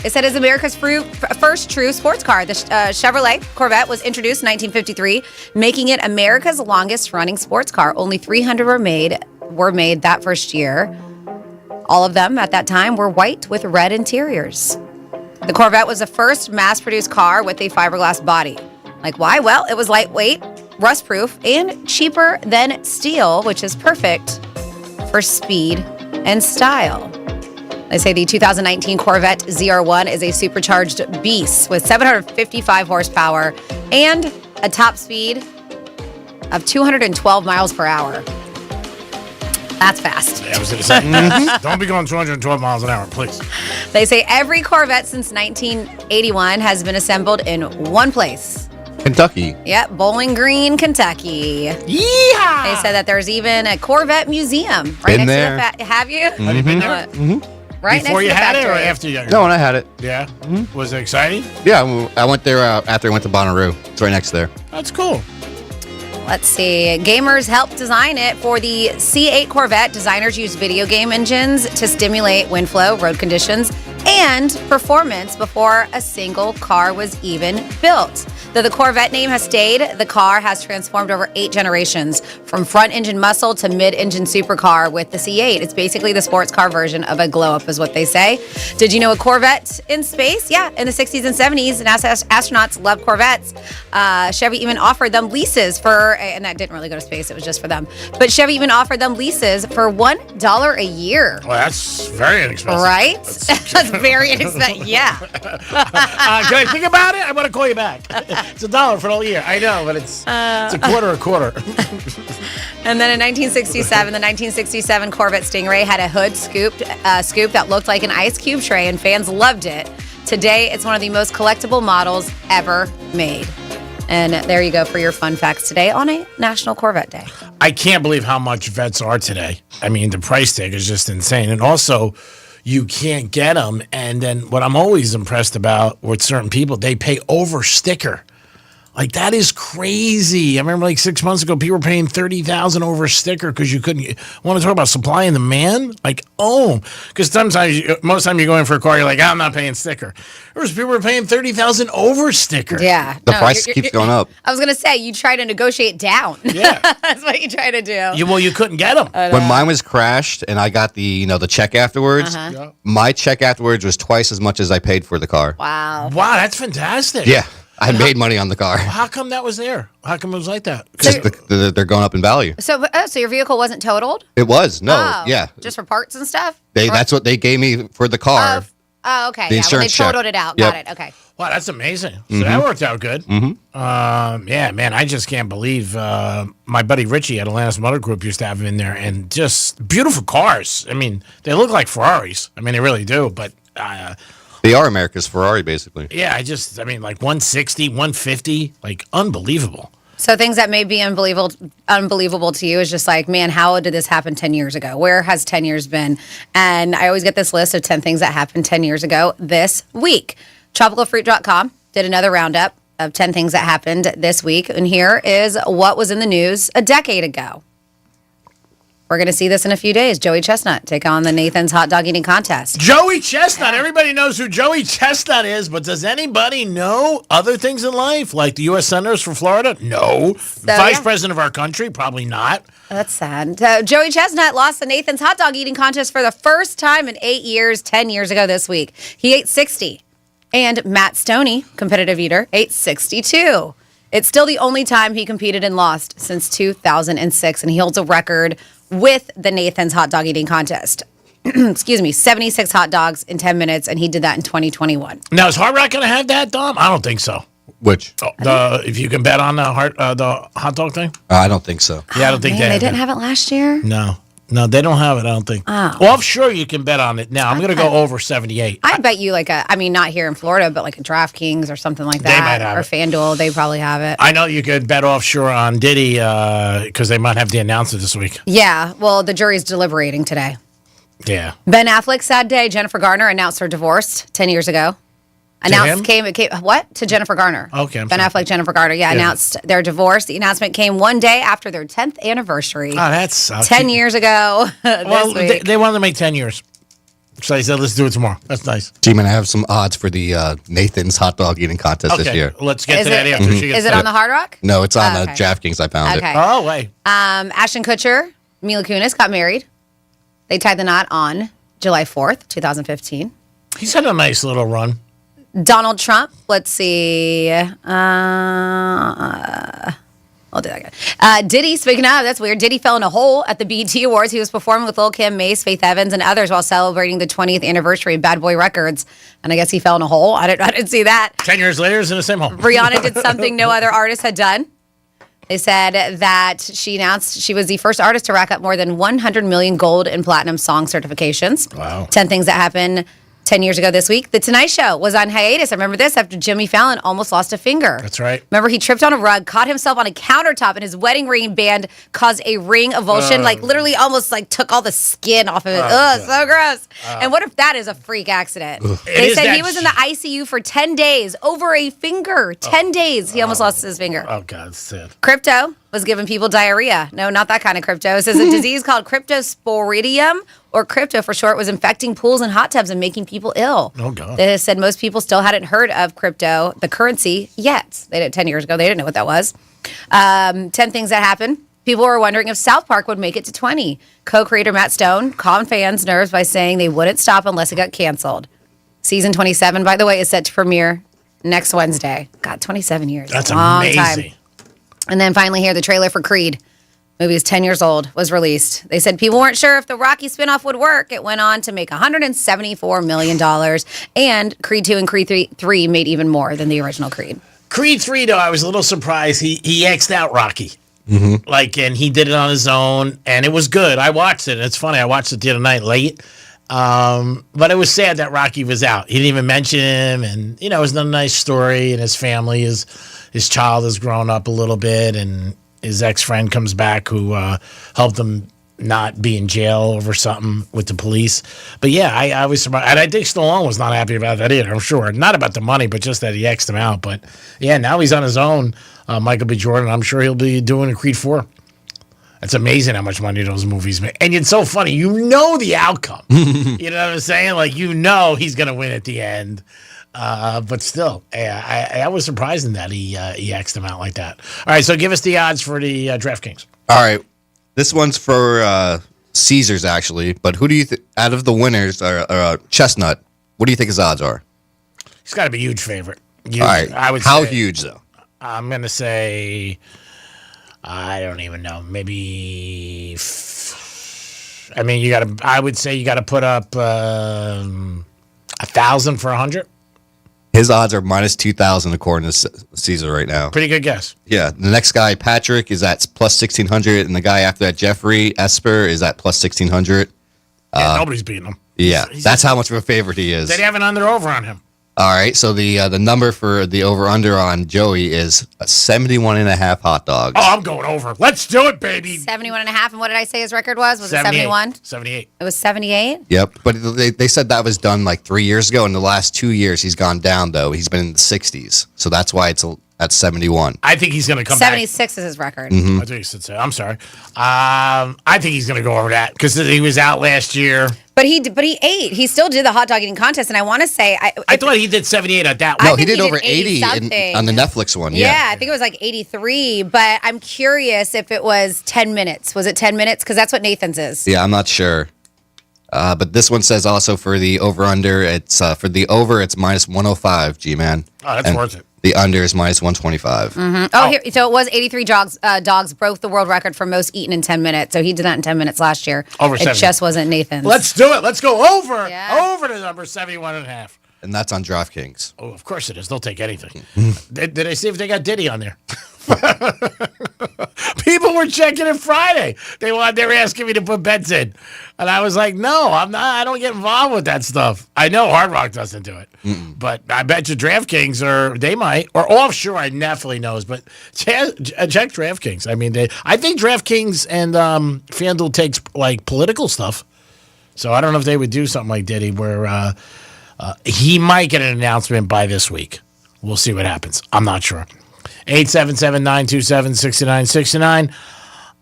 It said it's America's first true sports car. The Chevrolet Corvette was introduced in 1953, making it America's longest running sports car. Only 300 were made that first year. All of them at that time were white with red interiors. The Corvette was the first mass-produced car with a fiberglass body. Like, why? Well, it was lightweight, rust-proof, and cheaper than steel, which is perfect for speed and style. They say the 2019 Corvette ZR1 is a supercharged beast with 755 horsepower and a top speed of 212 miles per hour. That's fast. Yeah, I was going to say, don't be going 212 miles an hour, please. They say every Corvette since 1981 has been assembled in one place. Kentucky. Yep, Bowling Green, Kentucky. Yeehaw! They said that there's even a Corvette museum right Been next there. to the have you? Have you been there? Right Before next you to the had factory. it or after you got your No, when I had it. Yeah? Was it exciting? Yeah, I went there after I went to Bonnaroo. It's right next there. That's cool. Let's see. Gamers helped design it for the C8 Corvette. Designers used video game engines to stimulate wind flow, road conditions, and performance before a single car was even built. Though the Corvette name has stayed, the car has transformed over 8 generations, from front-engine muscle to mid-engine supercar with the C8. It's basically the sports car version of a glow-up, is what they say. Did you know a Corvette in space? Yeah, in the 60s and 70s, NASA astronauts loved Corvettes. Chevy even offered them leases for, and that didn't really go to space, it was just for them, but Chevy even offered them leases for $1 a year. Well, that's very inexpensive. Right? That's very inexpensive. Yeah. Can I think about it? I want to call you back. It's $1 for the whole year. I know, but it's a quarter. And then in 1967, the 1967 Corvette Stingray had a hood scoop that looked like an ice cube tray, and fans loved it. Today, it's one of the most collectible models ever made. And there you go for your fun facts today on a National Corvette Day. I can't believe how much vets are today. I mean, the price tag is just insane. And also, you can't get them. And then what I'm always impressed about with certain people, they pay over sticker. Like, that is crazy. I remember like 6 months ago, people were paying $30,000 over a sticker because you couldn't want to talk about supply and demand? Like, because sometimes, most of the time you go in for a car, you're like, I'm not paying sticker. There's people who are paying $30,000 over sticker. Yeah. The price keeps going up. I was going to say, you try to negotiate down. Yeah. That's what you try to do. You couldn't get them. When mine was crashed and I got the the check afterwards, my check afterwards was twice as much as I paid for the car. Wow. Wow, that's fantastic. Yeah. I made money on the car. How come that was there? How come it was like that? Just they're going up in value. So your vehicle wasn't totaled? It was. No. Oh, Yeah. Just for parts and stuff? That's what they gave me for the car. Oh, okay. The Yeah, when they insurance check. totaled it out. Yep. Got it. Okay. Wow, that's amazing. So that worked out good. Yeah, man, I just can't believe my buddy Richie at Atlantis Motor Group used to have them in there, and just beautiful cars. I mean, they look like Ferraris. I mean, they really do, but... they are America's Ferrari, basically. Yeah, I mean, like 160, 150, like unbelievable. So things that may be unbelievable to you is just like, man, how did this happen 10 years ago? Where has 10 years been? And I always get this list of 10 things that happened 10 years ago this week. Tropicalfruit.com did another roundup of 10 things that happened this week. And here is what was in the news a decade ago. We're going to see this in a few days. Joey Chestnut take on the Nathan's Hot Dog Eating Contest. Joey Chestnut. Everybody knows who Joey Chestnut is, but does anybody know other things in life? Like the U.S. Senators for Florida? No. Vice President of our country? Probably not. That's sad. Joey Chestnut lost the Nathan's Hot Dog Eating Contest for the first time in 8 years, 10 years ago this week. He ate 60. And Matt Stoney, competitive eater, ate 62. It's still the only time he competed and lost since 2006, and he holds a record with the Nathan's hot dog eating contest. 76 hot dogs in 10 minutes, and he did that in 2021. Now, is Hard Rock going to have that, Dom? I don't think so. Which? If you can bet on the hot dog thing? I don't think so. Yeah, I don't think They didn't have it last year? No, they don't have it, I don't think. Oh. Well, I'm sure you can bet on it now. I'm going to go over 78. I bet you not here in Florida, but like a DraftKings or something like that. They might have or it. FanDuel, they probably have it. I know you could bet offshore on Diddy because they might have to announce it this week. Yeah, well, the jury's deliberating today. Yeah. Ben Affleck, sad day. Jennifer Garner announced her divorce 10 years ago. To Jennifer Garner. Okay. Ben Affleck, Jennifer Garner, announced their divorce. The announcement came one day after their 10th anniversary. Oh, that's 10 years ago. Well, they wanted to make 10 years. So they said, let's do it tomorrow. That's nice. So you might have some odds for the Nathan's hot dog eating contest this year. Let's get to that after she gets Is it on the Hard Rock? No, it's on okay. DraftKings. I found Okay. it. Oh, wait. Ashton Kutcher, Mila Kunis got married. They tied the knot on July 4th, 2015. He's had a nice little run. Donald Trump, let's see. I'll do that again. Diddy, speaking of, that's weird. Diddy fell in a hole at the BET Awards. He was performing with Lil Kim, Mace, Faith Evans, and others while celebrating the 20th anniversary of Bad Boy Records. And I guess he fell in a hole. I didn't see that. 10 years later, he's in the same hole. Rihanna did something no other artist had done. They said that she announced she was the first artist to rack up more than 100 million gold and platinum song certifications. Wow. 10 things that happened 10 years ago this week. The Tonight Show was on hiatus. I remember this after Jimmy Fallon almost lost a finger. That's right. Remember, he tripped on a rug, caught himself on a countertop, and his wedding ring band caused a ring avulsion, literally almost took all the skin off of it. Ugh, so gross. And what if that is a freak accident? They said he was in the ICU for 10 days, over a finger. 10 days. He almost lost his finger. Oh, God, it's sad. Crypto was giving people diarrhea. No, not that kind of crypto. It says a disease called cryptosporidium, or crypto for short, was infecting pools and hot tubs and making people ill. Oh, God. They said most people still hadn't heard of crypto, the currency, yet. They did 10 years ago. They didn't know what that was. 10 things that happened. People were wondering if South Park would make it to 20. Co-creator Matt Stone calmed fans' nerves by saying they wouldn't stop unless it got canceled. Season 27, by the way, is set to premiere next Wednesday. God, 27 years. That's a long amazing. time. And then finally here, the trailer for Creed. Movie is 10 years old, was released. They said people weren't sure if the Rocky spinoff would work. It went on to make $174 million. And Creed 2 and Creed 3 made even more than the original Creed. Creed 3, though, I was a little surprised. He X'd out Rocky. Mm-hmm. And he did it on his own, and it was good. I watched it. It's funny. I watched it the other night late. But it was sad that Rocky was out. He didn't even mention him, and, it was a nice story, and his family, his child has grown up a little bit, and his ex-friend comes back who helped him not be in jail over something with the police. But yeah, I was surprised. And I think Stallone was not happy about that either, I'm sure. Not about the money, but just that he X'd him out. But yeah, now he's on his own, Michael B. Jordan. I'm sure he'll be doing a Creed 4. It's amazing how much money those movies make. And it's so funny. You know the outcome. You know what I'm saying? He's going to win at the end. But still, I was surprised in that he X'd him out like that. All right, so give us the odds for the DraftKings. All right. This one's for Caesars, actually. But who do you out of the winners, Chestnut, what do you think his odds are? He's got to be a huge favorite. Huge. All right. I would How say, huge, though? I'm going to say, I don't even know. Maybe, I would say you got to put up 1,000 for 100. His odds are minus 2,000 according to Caesar right now. Pretty good guess. Yeah. The next guy, Patrick, is at plus 1,600. And the guy after that, Jeffrey Esper, is at plus 1,600. Yeah, nobody's beating him. Yeah. That's how much of a favorite he is. They have an under-over on him. All right. So the number for the over-under on Joey is 71.5 hot dogs. Oh, I'm going over. Let's do it, baby. 71 and a half. And what did I say his record was? Was 78. it 71? 78. It was 78? Yep. But they said that was done like 3 years ago. In the last 2 years, he's gone down, though. He's been in the 60s. So that's why it's at 71. I think he's going to come back. 76 is his record. Mm-hmm. I think he said so. I'm sorry. I think he's going to go over that because he was out last year. But he ate. He still did the hot dog eating contest, and I want to say I thought he did 78 at that one. No, he did over 80 on the Netflix one. Yeah, I think it was like 83. But I'm curious if it was 10 minutes. Was it 10 minutes? Because that's what Nathan's is. Yeah, I'm not sure. But this one says also for the over-under, it's for the over, it's minus 105, G-Man. Oh, that's worth it. The under is minus 125. Mm-hmm. Oh, here, so it was 83 dogs broke the world record for most eaten in 10 minutes. So he did that in 10 minutes last year. Over It 70. just wasn't Nathan's. Let's do it. Let's go over the number 71.5. And that's on DraftKings. Oh, of course it is. They'll take anything. Did I see if they got Diddy on there? People were checking it Friday. They were asking me to put bets in. And I was like, no, I'm not. I don't get involved with that stuff. I know Hard Rock doesn't do it. But I bet you DraftKings, they might. Or offshore, I definitely knows. But check DraftKings. I mean, I think DraftKings and FanDuel takes, like, political stuff. So I don't know if they would do something like Diddy where he might get an announcement by this week. We'll see what happens. I'm not sure. 877-927-6969.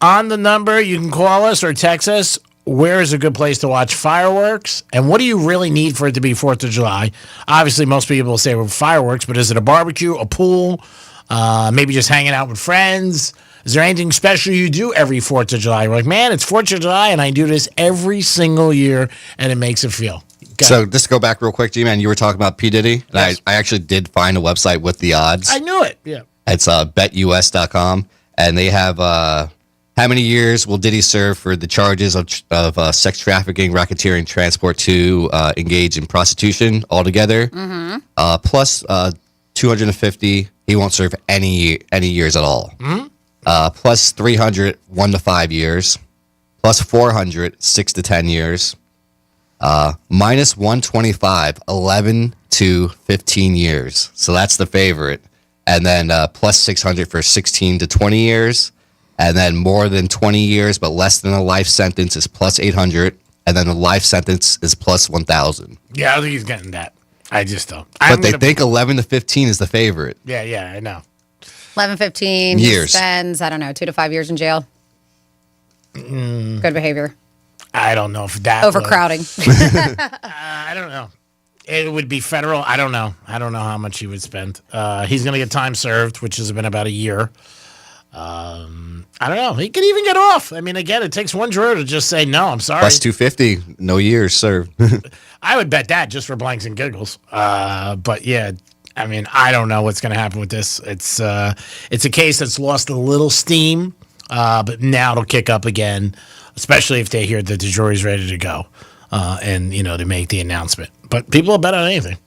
On the number, you can call us or text us. Where is a good place to watch fireworks? And what do you really need for it to be 4th of July? Obviously, most people will say fireworks, but is it a barbecue, a pool, maybe just hanging out with friends? Is there anything special you do every 4th of July? You're like, man, it's 4th of July, and I do this every single year, and it makes it feel. So just to go back real quick, G-Man, you were talking about P. Diddy. And I actually did find a website with the odds. I knew it, yeah. It's betus.com, and they have how many years will Diddy serve for the charges of sex trafficking, racketeering, transport to engage in prostitution altogether, plus 250. He won't serve any years at all. Plus 300, 1 to 5 years, plus 400, 6 to 10 years, minus 125, 11 to 15 years. So that's the favorite. And then plus 600 for 16 to 20 years. And then more than 20 years, but less than a life sentence is plus 800. And then the life sentence is plus 1,000. Yeah, I don't think he's getting that. I just don't. But they think 11 to 15 is the favorite. Yeah, I know. 11, 15 years. He spends, 2 to 5 years in jail. Good behavior. I don't know if that Overcrowding. I don't know. It would be federal. I don't know. I don't know how much he would spend. He's going to get time served, which has been about a year. I don't know. He could even get off. I mean, again, it takes one juror to just say, no, I'm sorry. Plus 250, no years served. I would bet that just for blanks and giggles. But yeah, I mean, I don't know what's going to happen with this. It's a case that's lost a little steam, but now it'll kick up again, especially if they hear that the jury's ready to go and, to make the announcement. But people will bet on anything.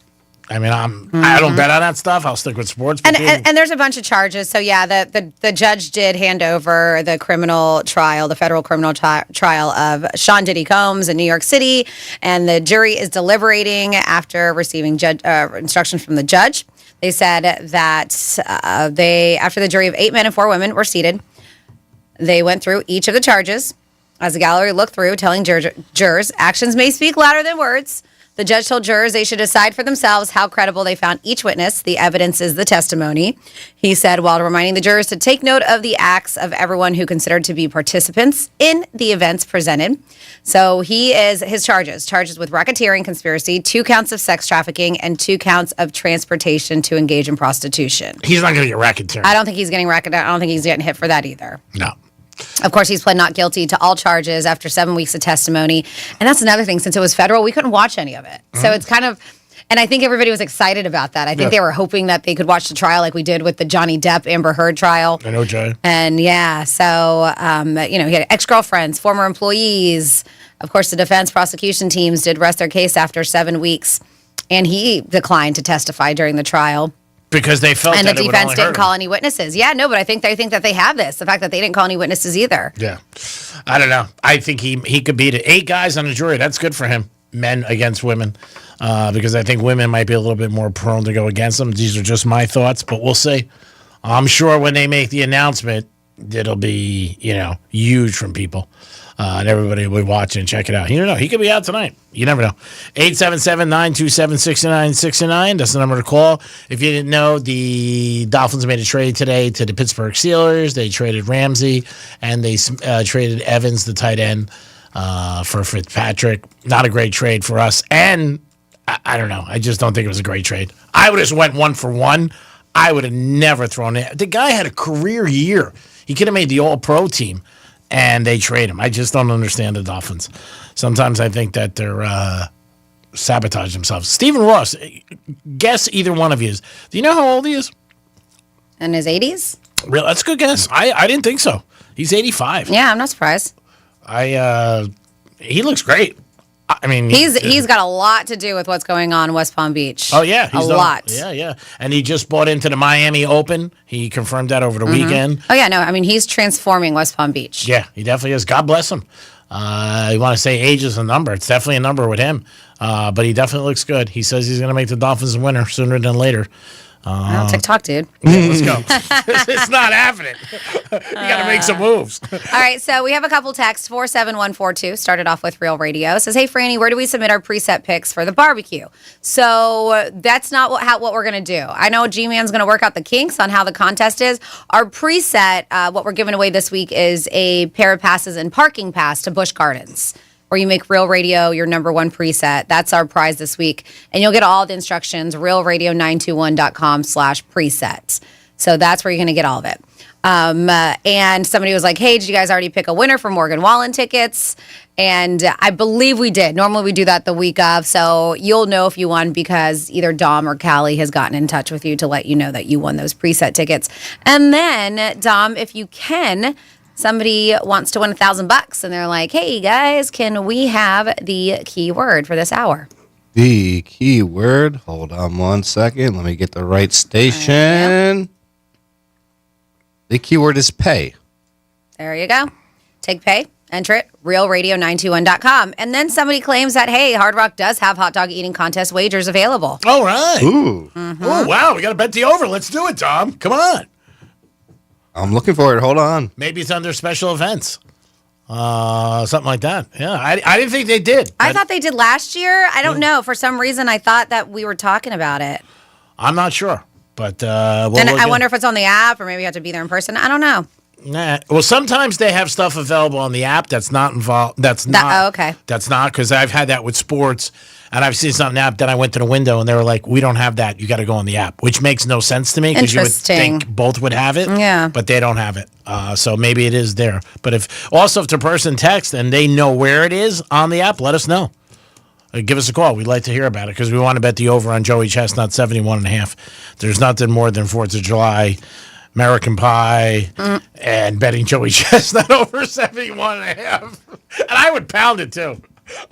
I mean, I don't bet on that stuff. I'll stick with sports. And there's a bunch of charges. So, yeah, the judge did hand over the criminal trial, the federal criminal trial of Sean Diddy Combs in New York City. And the jury is deliberating after receiving instructions from the judge. They said that after the jury of 8 men and 4 women were seated, they went through each of the charges. As the gallery looked through, telling jurors, actions may speak louder than words. The judge told jurors they should decide for themselves how credible they found each witness. The evidence is the testimony. He said, while reminding the jurors to take note of the acts of everyone who considered to be participants in the events presented. So his charges with racketeering conspiracy, 2 counts of sex trafficking, and 2 counts of transportation to engage in prostitution. He's not going to get racketeering. I don't think he's getting racketeering. I don't think he's getting hit for that either. No. Of course, he's pled not guilty to all charges after 7 weeks of testimony. And that's another thing. Since it was federal, we couldn't watch any of it. So it's kind of, and I think everybody was excited about that. I think they were hoping that they could watch the trial like we did with the Johnny Depp Amber Heard trial. I know, Jay. And yeah, so, he had ex-girlfriends, former employees. Of course, the defense prosecution teams did rest their case after 7 weeks. And he declined to testify during the trial. Because they felt and that the it would defense only didn't hurt call him. any witnesses. Yeah, no, but I think they think that they have this. The fact that they didn't call any witnesses either. Yeah. I don't know. I think he could beat it. 8 guys on a jury. That's good for him. Men against women. Because I think women might be a little bit more prone to go against them. These are just my thoughts, but we'll see. I'm sure when they make the announcement, it'll be, huge from people. And everybody will watch and check it out. You don't know. He could be out tonight. You never know. 877-927-6969. That's the number to call. If you didn't know, the Dolphins made a trade today to the Pittsburgh Steelers. They traded Ramsey, and they traded Evans, the tight end, for Fitzpatrick. Not a great trade for us. And I don't know. I just don't think it was a great trade. I would have just went 1 for 1. I would have never thrown it. The guy had a career year. He could have made the All-Pro team. and they trade him. I just don't understand the Dolphins. Sometimes I think that they're sabotage themselves. Stephen Ross, guess either one of you is. Do you know how old he is? In his 80s? Real, that's a good guess. I didn't think so. He's 85. Yeah, I'm not surprised. He looks great. I mean, he's got a lot to do with what's going on in West Palm Beach. Oh yeah, a lot. Yeah, and he just bought into the Miami Open. He confirmed that over the weekend. Oh yeah, no, I mean he's transforming West Palm Beach. Yeah, he definitely is. God bless him. You want to say age is a number? It's definitely a number with him. But he definitely looks good. He says he's going to make the Dolphins a winner sooner than later. TikTok, dude. Yeah, let's go. It's not happening. You got to make some moves. All right, so we have a couple texts. 47142 started off with Real Radio. Says, hey, Franny, where do we submit our preset picks for the barbecue? So that's not what we're going to do. I know G-Man's going to work out the kinks on how the contest is. Our preset, what we're giving away this week is a pair of passes and parking pass to Busch Gardens, where you make Real Radio your number one preset. That's our prize this week. And you'll get all the instructions, realradio921.com/preset. So that's where you're going to get all of it. And somebody was like, hey, did you guys already pick a winner for Morgan Wallen tickets? And I believe we did. Normally we do that the week of. So you'll know if you won because either Dom or Callie has gotten in touch with you to let you know that you won those preset tickets. And then, Dom, if you can, somebody wants to win $1,000 and they're like, hey, guys, can we have the keyword for this hour? The keyword. Hold on 1 second. Let me get the right station. The keyword is pay. There you go. Take pay. Enter it. realradio921.com. And then somebody claims that, hey, Hard Rock does have hot dog eating contest wagers available. All right. Ooh. Oh, wow. We got to bet the over. Let's do it, Tom. Come on. I'm looking for it. Hold on. Maybe it's under special events. Something like that. Yeah, I didn't think they did. I thought they did last year. I don't know. For some reason, I thought that we were talking about it. I'm not sure. But I wonder if it's on the app or maybe you have to be there in person. I don't know. Nah. Well, sometimes they have stuff available on the app that's not involved. That's not. Okay. That's not, because I've had that with sports, and I've seen something app. Then I went to the window and they were like, "We don't have that. You got to go on the app," which makes no sense to me because you would think both would have it. Yeah. But they don't have it. So maybe it is there. But if the person texts and they know where it is on the app, let us know. Give us a call. We'd like to hear about it because we want to bet the over on Joey Chestnut 71.5. There's nothing more than 4th of July, American Pie, and betting Joey Chestnut over 71.5. And I would pound it too.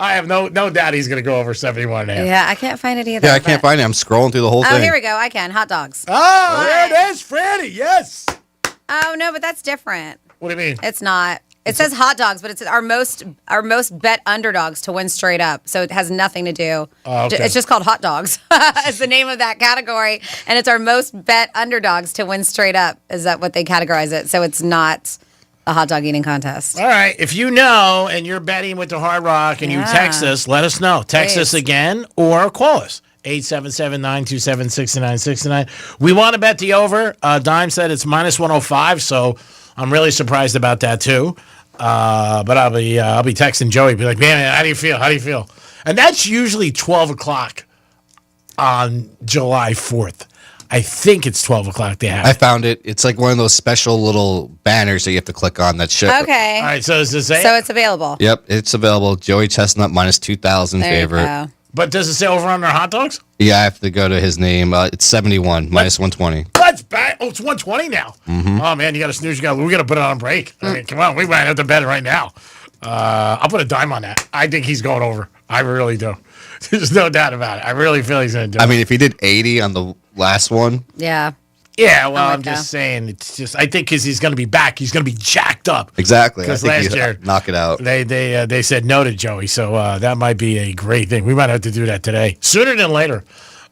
I have no doubt he's going to go over 71.5. Yeah, I can't find it either. Yeah, I can't find it. I'm scrolling through the whole thing. Oh, here we go. I can. Hot dogs. Oh, there it is, Franny. Yes. Oh, no, but that's different. What do you mean? It's not. It says hot dogs, but it's our most bet underdogs to win straight up. So it has nothing to do. Oh, okay. It's just called hot dogs. It's the name of that category, and it's our most bet underdogs to win straight up. Is that what they categorize it? So it's not a hot dog eating contest. All right. If you know and you're betting with the Hard Rock and you text us, let us know. Text us again or call us. 877-927-6969. We want to bet the over. Dime said it's minus 105, so I'm really surprised about that too. But I'll be texting Joey, be like, man, how do you feel? How do you feel? And that's usually 12 o'clock on July 4th. I think it's 12 o'clock they have. I found it. It's like one of those special little banners that you have to click on that show. Okay. All right, so does it say? So it's available. Yep, it's available. Joey Chestnut minus 2,000 There favorite. you go. But does it say over on their hot dogs? Yeah, I have to go to his name. It's 71 minus 120. That's bad. Oh, it's 120 now. Mm-hmm. Oh man, you got to snooze. We got to put it on break. I mean, come on, we might have to bet it right now. I'll put a dime on that. I think he's going over. I really do. There's no doubt about it. I really feel he's going to do it. I mean, if he did 80 on the last one. Yeah. Yeah, well, I'm just saying. It's just I think because he's going to be back, he's going to be jacked up. Exactly. Because I think last year knock it out. They said no to Joey, so that might be a great thing. We might have to do that today, sooner than later.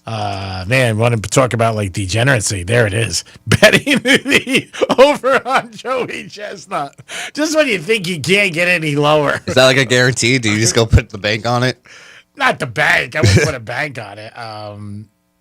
Man, want to talk about like degeneracy? There it is. Betting the over on Joey Chestnut. Just when you think you can't get any lower. Is that like a guarantee? Do you just go put the bank on it? Not the bank. I wouldn't put a bank on it.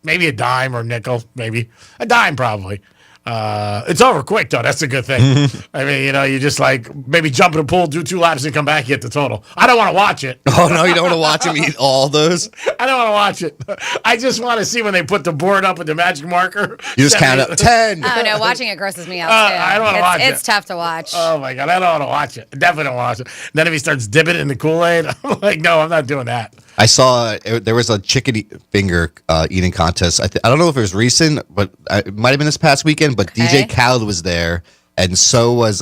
Maybe a dime or nickel. Maybe a dime, probably. It's over quick, though. That's a good thing. I mean, you just like maybe jump in the pool, do 2 laps, and come back, get the total. I don't want to watch it. Oh, no, you don't want to watch him eat all those? I don't want to watch it. I just want to see when they put the board up with the magic marker. You just count up 10. Oh, no, watching it grosses me out, too. I don't want to watch it. It's tough to watch. Oh, my God. I don't want to watch it. I definitely don't want to watch it. Then if he starts dipping it in the Kool-Aid, I'm like, no, I'm not doing that. I saw there was a chicken finger eating contest. I don't know if it was recent, but it might have been this past weekend. But DJ Khaled was there, and so was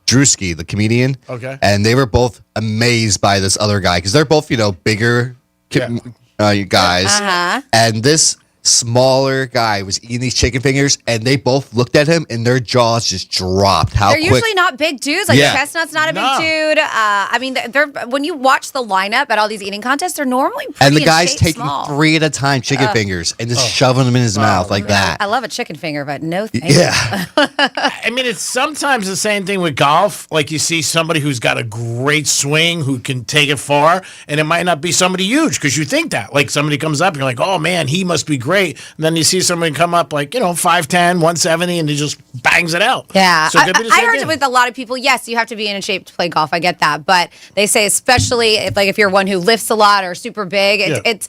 Drewski, the comedian. Okay. And they were both amazed by this other guy because they're both bigger guys. Uh-huh. And this smaller guy was eating these chicken fingers, and they both looked at him, and their jaws just dropped. They're usually not big dudes. Like Chestnut's not a big dude. I mean, they're when you watch the lineup at all these eating contests, they're normally pretty and the guy's taking small. 3 at a time chicken fingers and just shoving them in his mouth like that. I love a chicken finger, but no thank Yeah. I mean, it's sometimes the same thing with golf. Like you see somebody who's got a great swing who can take it far, and it might not be somebody huge because you think that. Like somebody comes up, and you're like, oh man, he must be great. And then you see somebody come up like, 5'10", 170, and he just bangs it out. Yeah. So it could be the I same heard thing. with a lot of people, yes, you have to be in shape to play golf. I get that. But they say especially if you're one who lifts a lot or super big, it's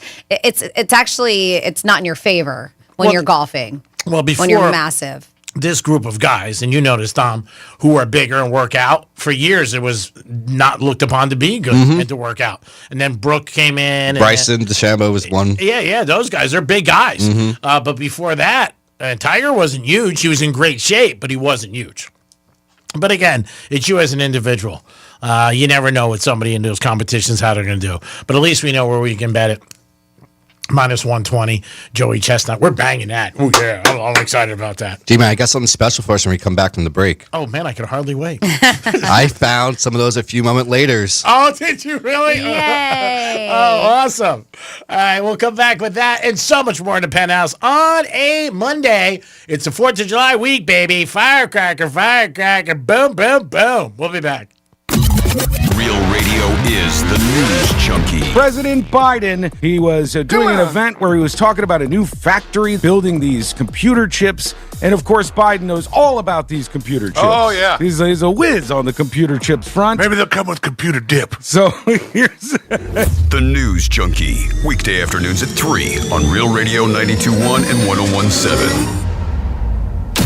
actually it's not in your favor when you're golfing. Well, before when you're massive. This group of guys, and you notice, Tom, who are bigger and work out, for years it was not looked upon to be good and to work out. And then Brooke came in. Bryson DeChambeau was one. Yeah, those guys are big guys. But before that, Tiger wasn't huge. He was in great shape, but he wasn't huge. But again, it's you as an individual. You never know what somebody in those competitions, how they're going to do. But at least we know where we can bet it. Minus 120, Joey Chestnut. We're banging that. Oh, yeah. I'm excited about that. Gee, man, I got something special for us when we come back from the break. Oh, man, I could hardly wait. I found some of those a few moments later. Oh, did you really? Yay. Oh, awesome. All right, we'll come back with that and so much more in the Penthouse on a Monday. It's the 4th of July week, baby. Firecracker, boom, boom, boom. We'll be back. Real Radio is the news junkie. President Biden, he was doing an event where he was talking about a new factory building these computer chips. And of course, Biden knows all about these computer chips. Oh, yeah. He's a whiz on the computer chips front. Maybe they'll come with computer dip. So here's The News Junkie. Weekday afternoons at 3 on Real Radio 92.1 and 101.7.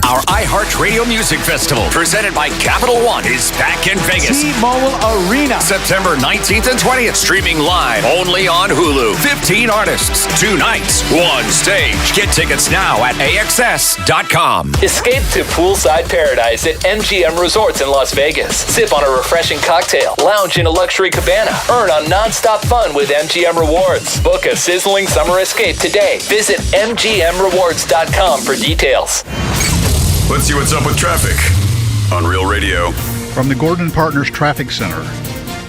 Our iHeartRadio Music Festival, presented by Capital One, is back in Vegas. T-Mobile Arena. September 19th and 20th, streaming live only on Hulu. 15 artists, 2 nights, 1 stage. Get tickets now at AXS.com. Escape to poolside paradise at MGM Resorts in Las Vegas. Sip on a refreshing cocktail. Lounge in a luxury cabana. Earn on nonstop fun with MGM Rewards. Book a sizzling summer escape today. Visit MGMRewards.com for details. Let's see what's up with traffic on Real Radio. From the Gordon Partners Traffic Center.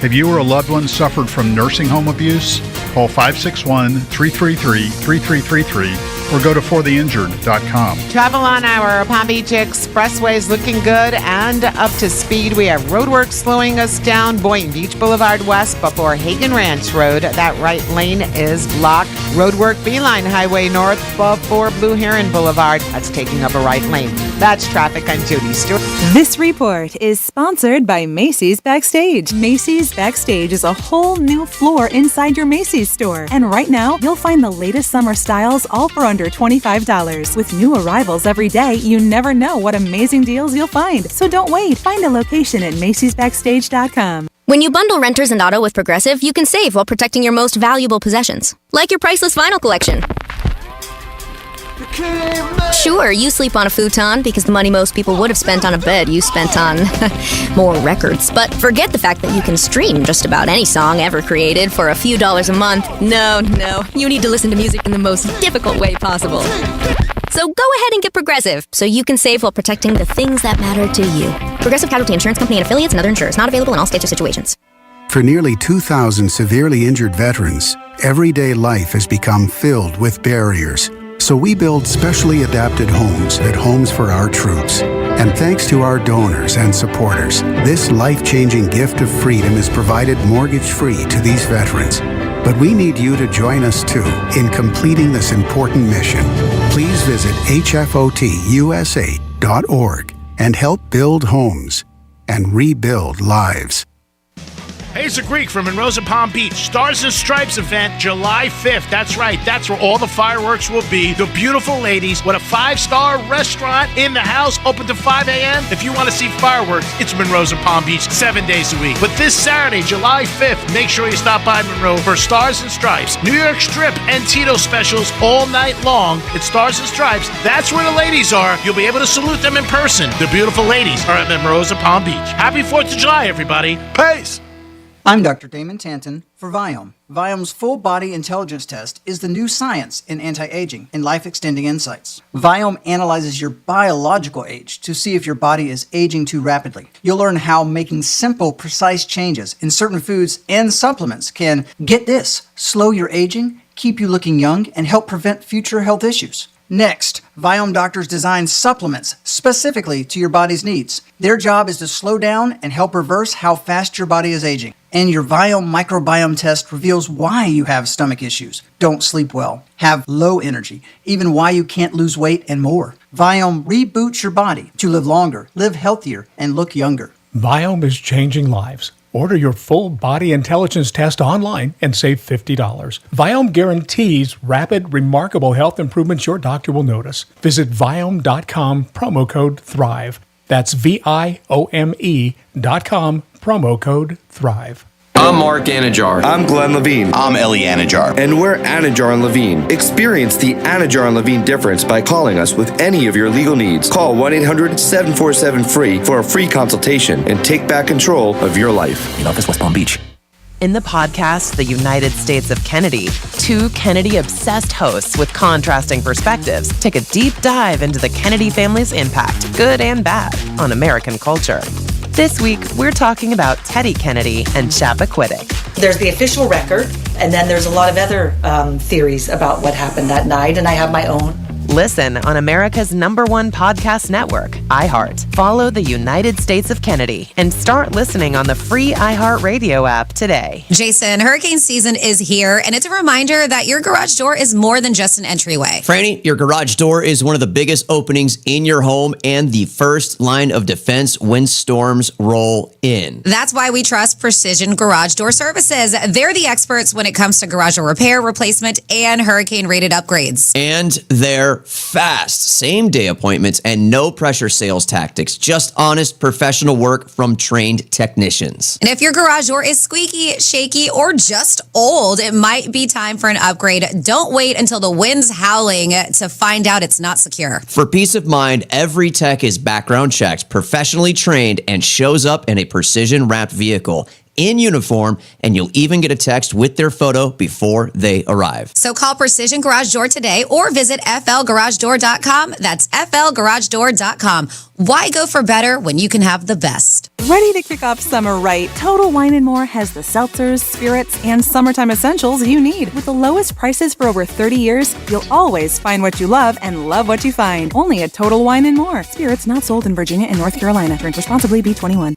Have you or a loved one suffered from nursing home abuse? Call 561-333-3333 or go to fortheinjured.com. Travel on our Palm Beach Expressway is looking good and up to speed. We have roadwork slowing us down. Boynton Beach Boulevard West before Hagen Ranch Road. That right lane is blocked. Roadwork Beeline Highway North before Blue Heron Boulevard. That's taking up a right lane. That's traffic. I'm Jody Stewart. This report is sponsored by Macy's Backstage. Macy's Backstage is a whole new floor inside your Macy's store. And right now, you'll find the latest summer styles all for under $25. With new arrivals every day, you never know what amazing deals you'll find. So don't wait. Find a location at Macy'sBackstage.com. When you bundle renters and auto with Progressive, you can save while protecting your most valuable possessions, like your priceless vinyl collection. Sure, you sleep on a futon because the money most people would have spent on a bed you spent on more records. But forget the fact that you can stream just about any song ever created for a few dollars a month. No, you need to listen to music in the most difficult way possible. So go ahead and get Progressive so you can save while protecting the things that matter to you. Progressive Casualty Insurance Company and affiliates and other insurers. Not available in all states or situations. For nearly 2,000 severely injured veterans, everyday life has become filled with barriers. So we build specially adapted homes at Homes for Our Troops. And thanks to our donors and supporters, this life-changing gift of freedom is provided mortgage-free to these veterans. But we need you to join us too in completing this important mission. please visit hfotusa.org and help build homes and rebuild lives. Hey, it's a Greek from Monroe's and Palm Beach. Stars and Stripes event, July 5th. That's right. That's where all the fireworks will be. The beautiful ladies with a 5-star restaurant in the house, open to 5 a.m. If you want to see fireworks, it's Monroe's and Palm Beach 7 days a week. But this Saturday, July 5th, make sure you stop by Monroe for Stars and Stripes. New York Strip and Tito specials all night long. It's Stars and Stripes. That's where the ladies are. You'll be able to salute them in person. The beautiful ladies are at Monroe's and Palm Beach. Happy 4th of July, everybody. Peace. I'm Dr. Damon Tanton for Viome. Viome's full body intelligence test is the new science in anti-aging and life-extending insights. Viome analyzes your biological age to see if your body is aging too rapidly. You'll learn how making simple, precise changes in certain foods and supplements can, get this, slow your aging, keep you looking young, and help prevent future health issues. Next, Viome doctors design supplements specifically to your body's needs. Their job is to slow down and help reverse how fast your body is aging. And your Viome microbiome test reveals why you have stomach issues, don't sleep well, have low energy, even why you can't lose weight, and more. Viome reboots your body to live longer, live healthier, and look younger. Viome is changing lives. Order your full body intelligence test online and save $50. Viome guarantees rapid, remarkable health improvements your doctor will notice. Visit Viome.com, promo code THRIVE. That's VIOME.com, promo code THRIVE. I'm Mark Anajar. I'm Glenn Levine. I'm Ellie Anajar. And we're Anajar and Levine. Experience the Anajar and Levine difference by calling us with any of your legal needs. Call 1-800-747-FREE for a free consultation and take back control of your life. In office, West Palm Beach. In the podcast, The United States of Kennedy, two Kennedy-obsessed hosts with contrasting perspectives take a deep dive into the Kennedy family's impact, good and bad, on American culture. This week, we're talking about Teddy Kennedy and Chappaquiddick. There's the official record, and then there's a lot of other theories about what happened that night, and I have my own. Listen on America's #1 podcast network, iHeart. Follow the United States of Kennedy and start listening on the free iHeart Radio app today. Jason, hurricane season is here, and it's a reminder that your garage door is more than just an entryway. Franny, your garage door is one of the biggest openings in your home and the first line of defense when storms roll in. That's why we trust Precision Garage Door Services. They're the experts when it comes to garage door repair, replacement, and hurricane-rated upgrades. And they're fast, same-day appointments and no-pressure sales tactics. Just honest, professional work from trained technicians. And if your garage door is squeaky, shaky, or just old, it might be time for an upgrade. Don't wait until the wind's howling to find out it's not secure. For peace of mind, every tech is background checked, professionally trained, and shows up in a precision-wrapped vehicle in uniform, and you'll even get a text with their photo before they arrive. So call Precision Garage Door today or visit flgaragedoor.com. That's flgaragedoor.com. Why go for better when you can have the best? Ready to kick off summer right? Total Wine & More has the seltzers, spirits, and summertime essentials you need. With the lowest prices for over 30 years, you'll always find what you love and love what you find. Only at Total Wine & More. Spirits not sold in Virginia and North Carolina. Drink responsibly, B21.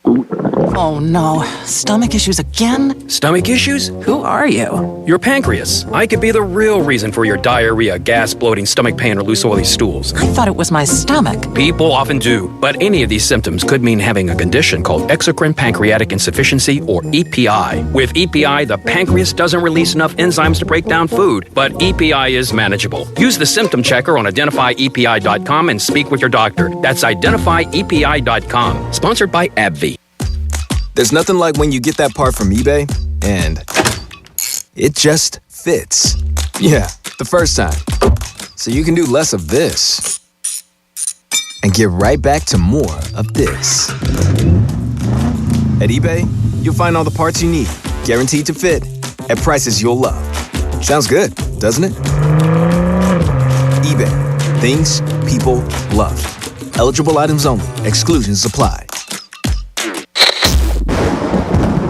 Oh no, stomach issues again? Stomach issues? Who are you? Your pancreas. I could be the real reason for your diarrhea, gas, bloating, stomach pain, or loose oily stools. I thought it was my stomach. People often do, but any of these symptoms could mean having a condition called exocrine pancreatic insufficiency, or EPI. With EPI, the pancreas doesn't release enough enzymes to break down food, but EPI is manageable. Use the symptom checker on identifyepi.com and speak with your doctor. That's identifyepi.com. Sponsored by AbbVie. There's nothing like when you get that part from eBay and it just fits. Yeah, the first time. So you can do less of this and get right back to more of this. At eBay, you'll find all the parts you need, guaranteed to fit, at prices you'll love. Sounds good, doesn't it? eBay, things people love. Eligible items only. Exclusions apply.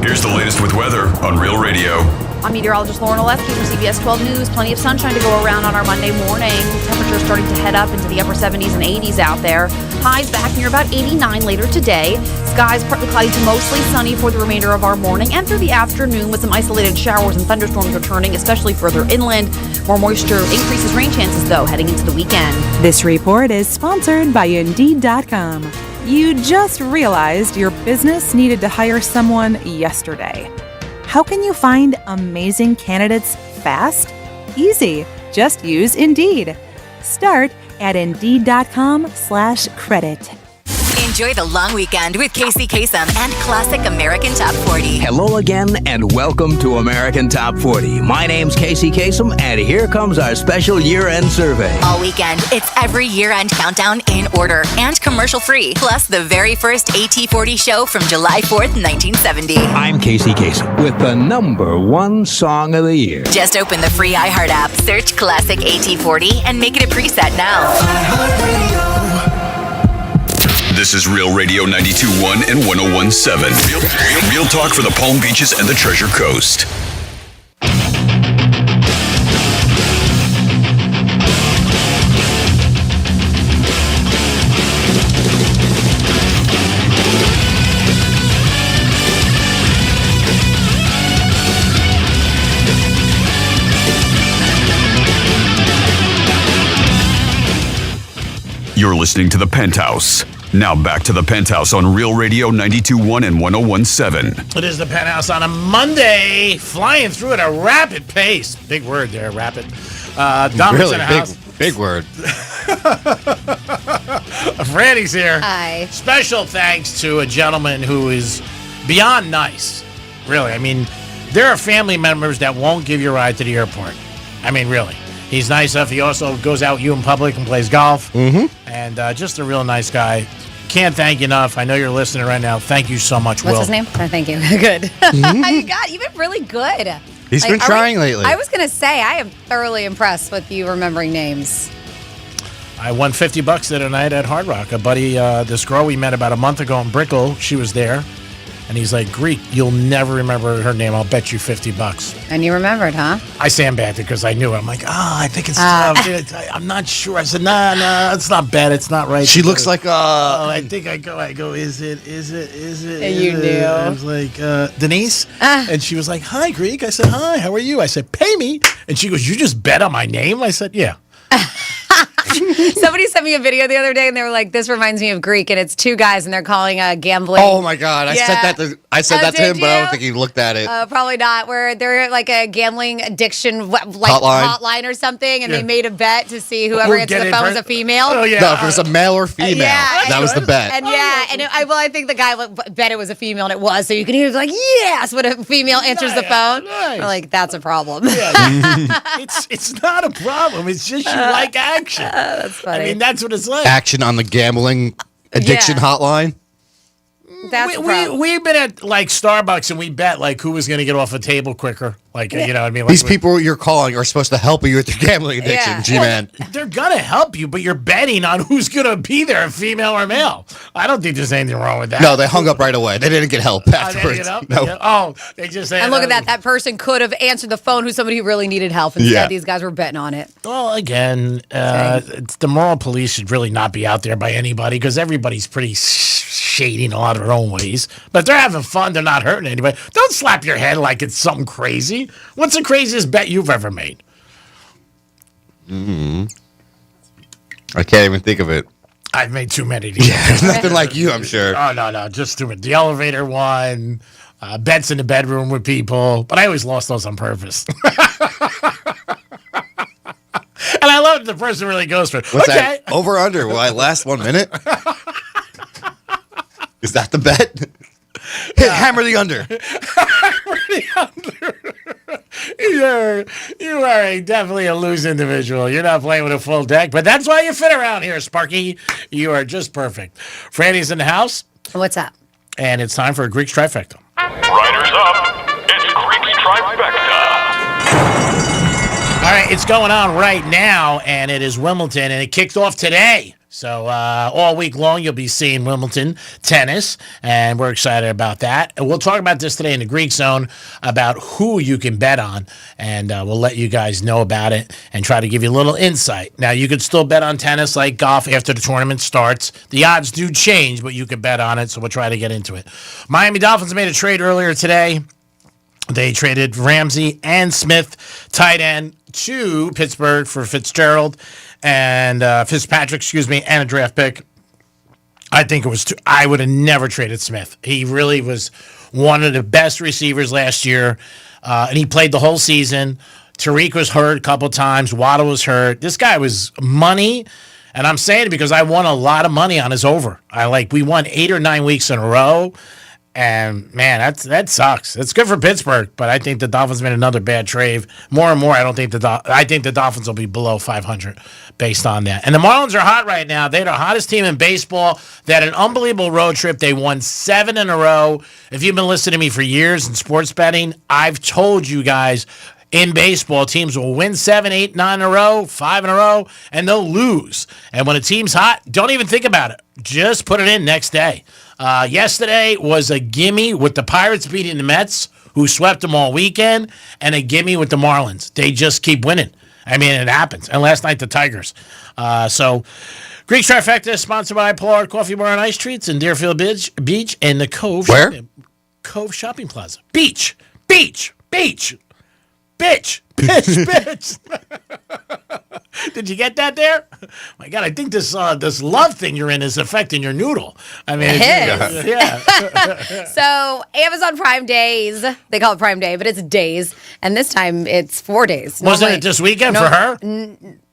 Here's the latest with weather on Real Radio. I'm meteorologist Lauren Olefsky from CBS 12 News. Plenty of sunshine to go around on our Monday morning. Temperatures starting to head up into the upper 70s and 80s out there. Highs back near about 89 later today. Skies partly cloudy to mostly sunny for the remainder of our morning and through the afternoon with some isolated showers and thunderstorms returning, especially further inland. More moisture increases rain chances, though, heading into the weekend. This report is sponsored by Indeed.com. You just realized your business needed to hire someone yesterday. How can you find amazing candidates fast? Easy. Just use Indeed. Start at Indeed.com/credit. Enjoy the long weekend with Casey Kasem and Classic American Top 40. Hello again and welcome to American Top 40. My name's Casey Kasem and here comes our special year-end survey. All weekend, it's every year-end countdown in order and commercial-free. Plus the very first AT40 show from July 4th, 1970. I'm Casey Kasem with the #1 song of the year. Just open the free iHeart app, search Classic AT40, and make it a preset now. This is Real Radio 92.1 and 101.7. Real talk for the Palm Beaches and the Treasure Coast. You're listening to The Penthouse. Now back to The Penthouse on Real Radio 92.1 and 101.7. It is The Penthouse on a Monday, flying through at a rapid pace. Big word there, rapid. Dominic's really in the house. Big word. Franny's here. Hi. Special thanks to a gentleman who is beyond nice. Really, I mean, there are family members that won't give you a ride to the airport. I mean, really. He's nice enough. He also goes out with you in public and plays golf. Mm-hmm. And just a real nice guy. Can't thank you enough. I know you're listening right now. Thank you so much, Will. What's his name? Oh, thank you. Good. You've been really good. He's been trying lately. I was going to say, I am thoroughly impressed with you remembering names. I won $50 the other night at Hard Rock. A buddy, this girl we met about a month ago in Brickell, she was there. And he's like, Greek, you'll never remember her name. I'll bet you $50. And you remembered, huh? I sandbagged it because I knew it. I'm like, I think it's I'm not sure. I said, nah, it's not bad. It's not right. She looks like I think I go, is it? And you knew. I was like, Denise? And she was like, hi, Greek. I said, hi, how are you? I said, pay me. And she goes, you just bet on my name? I said, yeah. Somebody sent me a video the other day, and they were like, "This reminds me of Greek," and it's two guys, and they're calling gambling. Oh my god! I said that to him, but I don't think he looked at it. Probably not. Where they're like a gambling addiction hotline or something, and they made a bet to see whoever answered the phone was a female. Oh yeah, no, if it was a male or female, that was the bet. And I think the guy bet it was a female, and it was. So you can hear like, yes, when a female answers the phone. Nice. We're like, that's a problem. It's not a problem. It's just you like action. That's funny. I mean, that's what it's like. Action on the gambling addiction hotline. That's we've been at like Starbucks and we bet like who was going to get off a table quicker. Like, you know what I mean? Like, These people you're calling are supposed to help you with your gambling addiction, G-Man. They're going to help you, but you're betting on who's going to be there, female or male. I don't think there's anything wrong with that. No, they hung up right away. They didn't get help afterwards. They just say. And look at that. That person could have answered the phone who's somebody who really needed help. Instead, these guys were betting on it. Well, again, the moral police should really not be out there by anybody because everybody's pretty shady in a lot of their own ways. But if they're having fun, they're not hurting anybody. Don't slap your head like it's something crazy. What's the craziest bet you've ever made? I can't even think of it. I've made too many. Nothing like you, I'm sure. Oh, no, just too many. The elevator one, bets in the bedroom with people, but I always lost those on purpose. And I love it. The person really goes for it. What's that? Over or under? Will I last 1 minute? Is that the bet? Hammer the under. Hammer the under. You are definitely a loose individual. You're not playing with a full deck, but that's why you fit around here, Sparky. You are just perfect. Franny's in the house. What's up? And it's time for a Greek trifecta. Riders up. It's Greek trifecta. All right, it's going on right now, and it is Wimbledon, and it kicked off today. So all week long, you'll be seeing Wimbledon tennis, and we're excited about that. And we'll talk about this today in the Greek Zone about who you can bet on, and we'll let you guys know about it and try to give you a little insight. Now, you could still bet on tennis like golf after the tournament starts. The odds do change, but you can bet on it, so we'll try to get into it. Miami Dolphins made a trade earlier today. They traded Ramsey and Smith, tight end, to Pittsburgh for Fitzpatrick, and a draft pick. I think it was I would have never traded Smith. He really was one of the best receivers last year, and he played the whole season. Tariq was hurt a couple times. Waddle was hurt. This guy was money, and I'm saying it because I won a lot of money on his over. We won 8 or 9 weeks in a row. And, man, that sucks. It's good for Pittsburgh, but I think the Dolphins made another bad trade. More and more, I think the Dolphins will be below 500 based on that. And the Marlins are hot right now. They're the hottest team in baseball. They had an unbelievable road trip. They won 7 in a row. If you've been listening to me for years in sports betting, I've told you guys in baseball, teams will win 7, 8, 9 in a row, 5 in a row, and they'll lose. And when a team's hot, don't even think about it. Just put it in next day. Yesterday was a gimme with the Pirates beating the Mets, who swept them all weekend, and a gimme with the Marlins. They just keep winning. I mean, it happens. And last night, the Tigers. So, Greek Trifecta is sponsored by Pollard Coffee Bar and Ice Treats in Deerfield Beach and the Cove. Where? Cove Shopping Plaza. Beach. Bitch. Did you get that there? My God, I think this love thing you're in is affecting your noodle. I mean, yeah. So Amazon Prime Days, they call it Prime Day, but it's days, and this time it's 4 days. Wasn't it this weekend for her?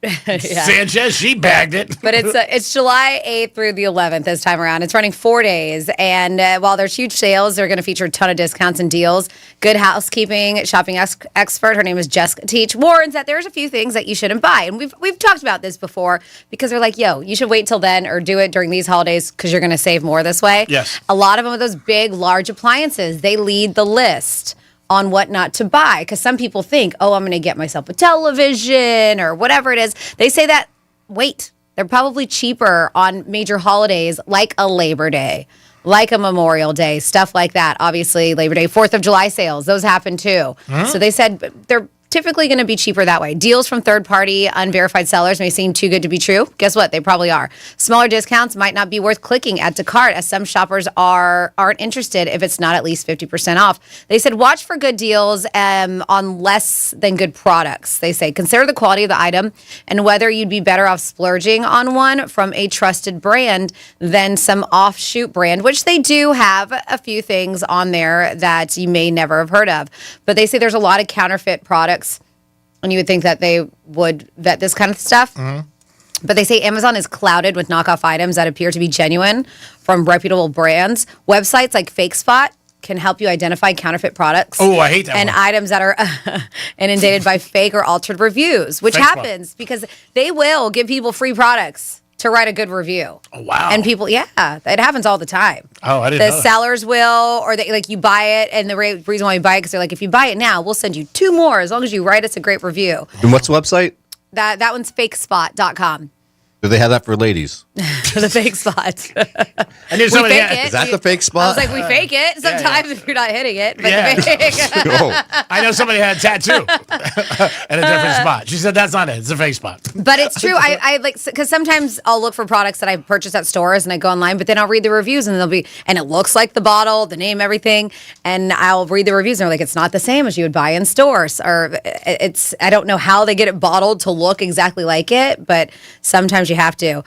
Yeah. Sanchez, she bagged it. But it's July 8th through the 11th this time around. It's running 4 days, and while there's huge sales, they're going to feature a ton of discounts and deals. Good Housekeeping shopping expert, her name is Jessica Teach, warns that there's a few things that you shouldn't buy. And we've talked about this before because they're like, yo, you should wait till then or do it during these holidays because you're going to save more this way. Yes. A lot of them are those big, large appliances. They lead the list on what not to buy because some people think, oh, I'm going to get myself a television or whatever it is. They say that, wait, they're probably cheaper on major holidays like a Labor Day, like a Memorial Day, stuff like that. Obviously, Labor Day, 4th of July sales, those happen too. So they said they're typically going to be cheaper that way. Deals from third-party, unverified sellers may seem too good to be true. Guess what? They probably are. Smaller discounts might not be worth clicking add to cart, as some shoppers aren't interested if it's not at least 50% off. They said watch for good deals on less than good products. They say consider the quality of the item and whether you'd be better off splurging on one from a trusted brand than some offshoot brand, which they do have a few things on there that you may never have heard of. But they say there's a lot of counterfeit products. And you would think that they would vet this kind of stuff. But they say Amazon is clouded with knockoff items that appear to be genuine from reputable brands. Websites like FakeSpot can help you identify counterfeit products. Oh, I hate that and one. items that are inundated by fake or altered reviews, which happens because they will give people free products to write a good review. Oh, wow. And people, it happens all the time. Oh, I didn't know The that. sellers will, or they you buy it, and the reason why you buy it, because they're like, if you buy it now, we'll send you 2 more as long as you write us a great review. And what's the website? That one's fakespot.com. Do they have that for ladies? The fake spot. I knew somebody had- Is that the fake I spot? was like, we fake it sometimes if you're not hitting it. But Yeah. the fake. I know somebody had a tattoo at a different spot. She said that's not it. It's a fake spot. But it's true. I like, because sometimes I'll look for products that I purchase at stores and I go online, but then I'll read the reviews and and it looks like the bottle, the name, everything. And I'll read the reviews and they're like, it's not the same as you would buy in stores. Or I don't know how they get it bottled to look exactly like it, but sometimes you have to.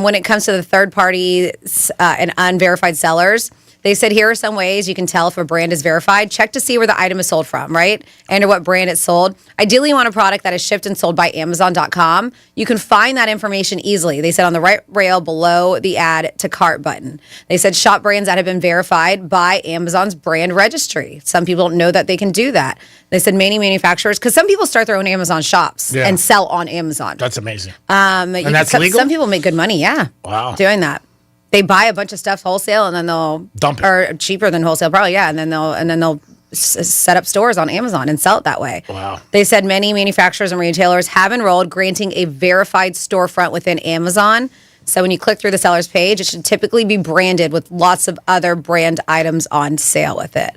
When it comes to the third party and unverified sellers, they said here are some ways you can tell if a brand is verified. Check to see where the item is sold from, right? And or what brand it's sold. Ideally, you want a product that is shipped and sold by Amazon.com. You can find that information easily. They said on the right rail below the add to cart button. They said shop brands that have been verified by Amazon's brand registry. Some people don't know that they can do that. They said many manufacturers, because some people start their own Amazon shops and sell on Amazon. That's amazing. And that's legal? Some people make good money, Wow. doing that. They buy a bunch of stuff wholesale and then they'll dump it, or cheaper than wholesale, probably, and then they'll set up stores on Amazon and sell it that way. Wow. They said many manufacturers and retailers have enrolled granting a verified storefront within Amazon. So when you click through the seller's page, it should typically be branded with lots of other brand items on sale with it.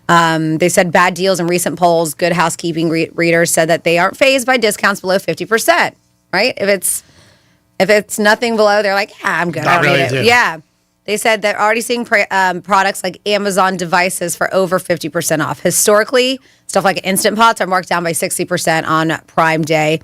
They said bad deals in recent polls. Good Housekeeping readers said that they aren't fazed by discounts below 50%, right? If it's nothing below, they're like, yeah, I'm good. I don't need it. Yeah. They said they're already seeing products like Amazon devices for over 50% off. Historically, stuff like Instant Pots are marked down by 60% on Prime Day.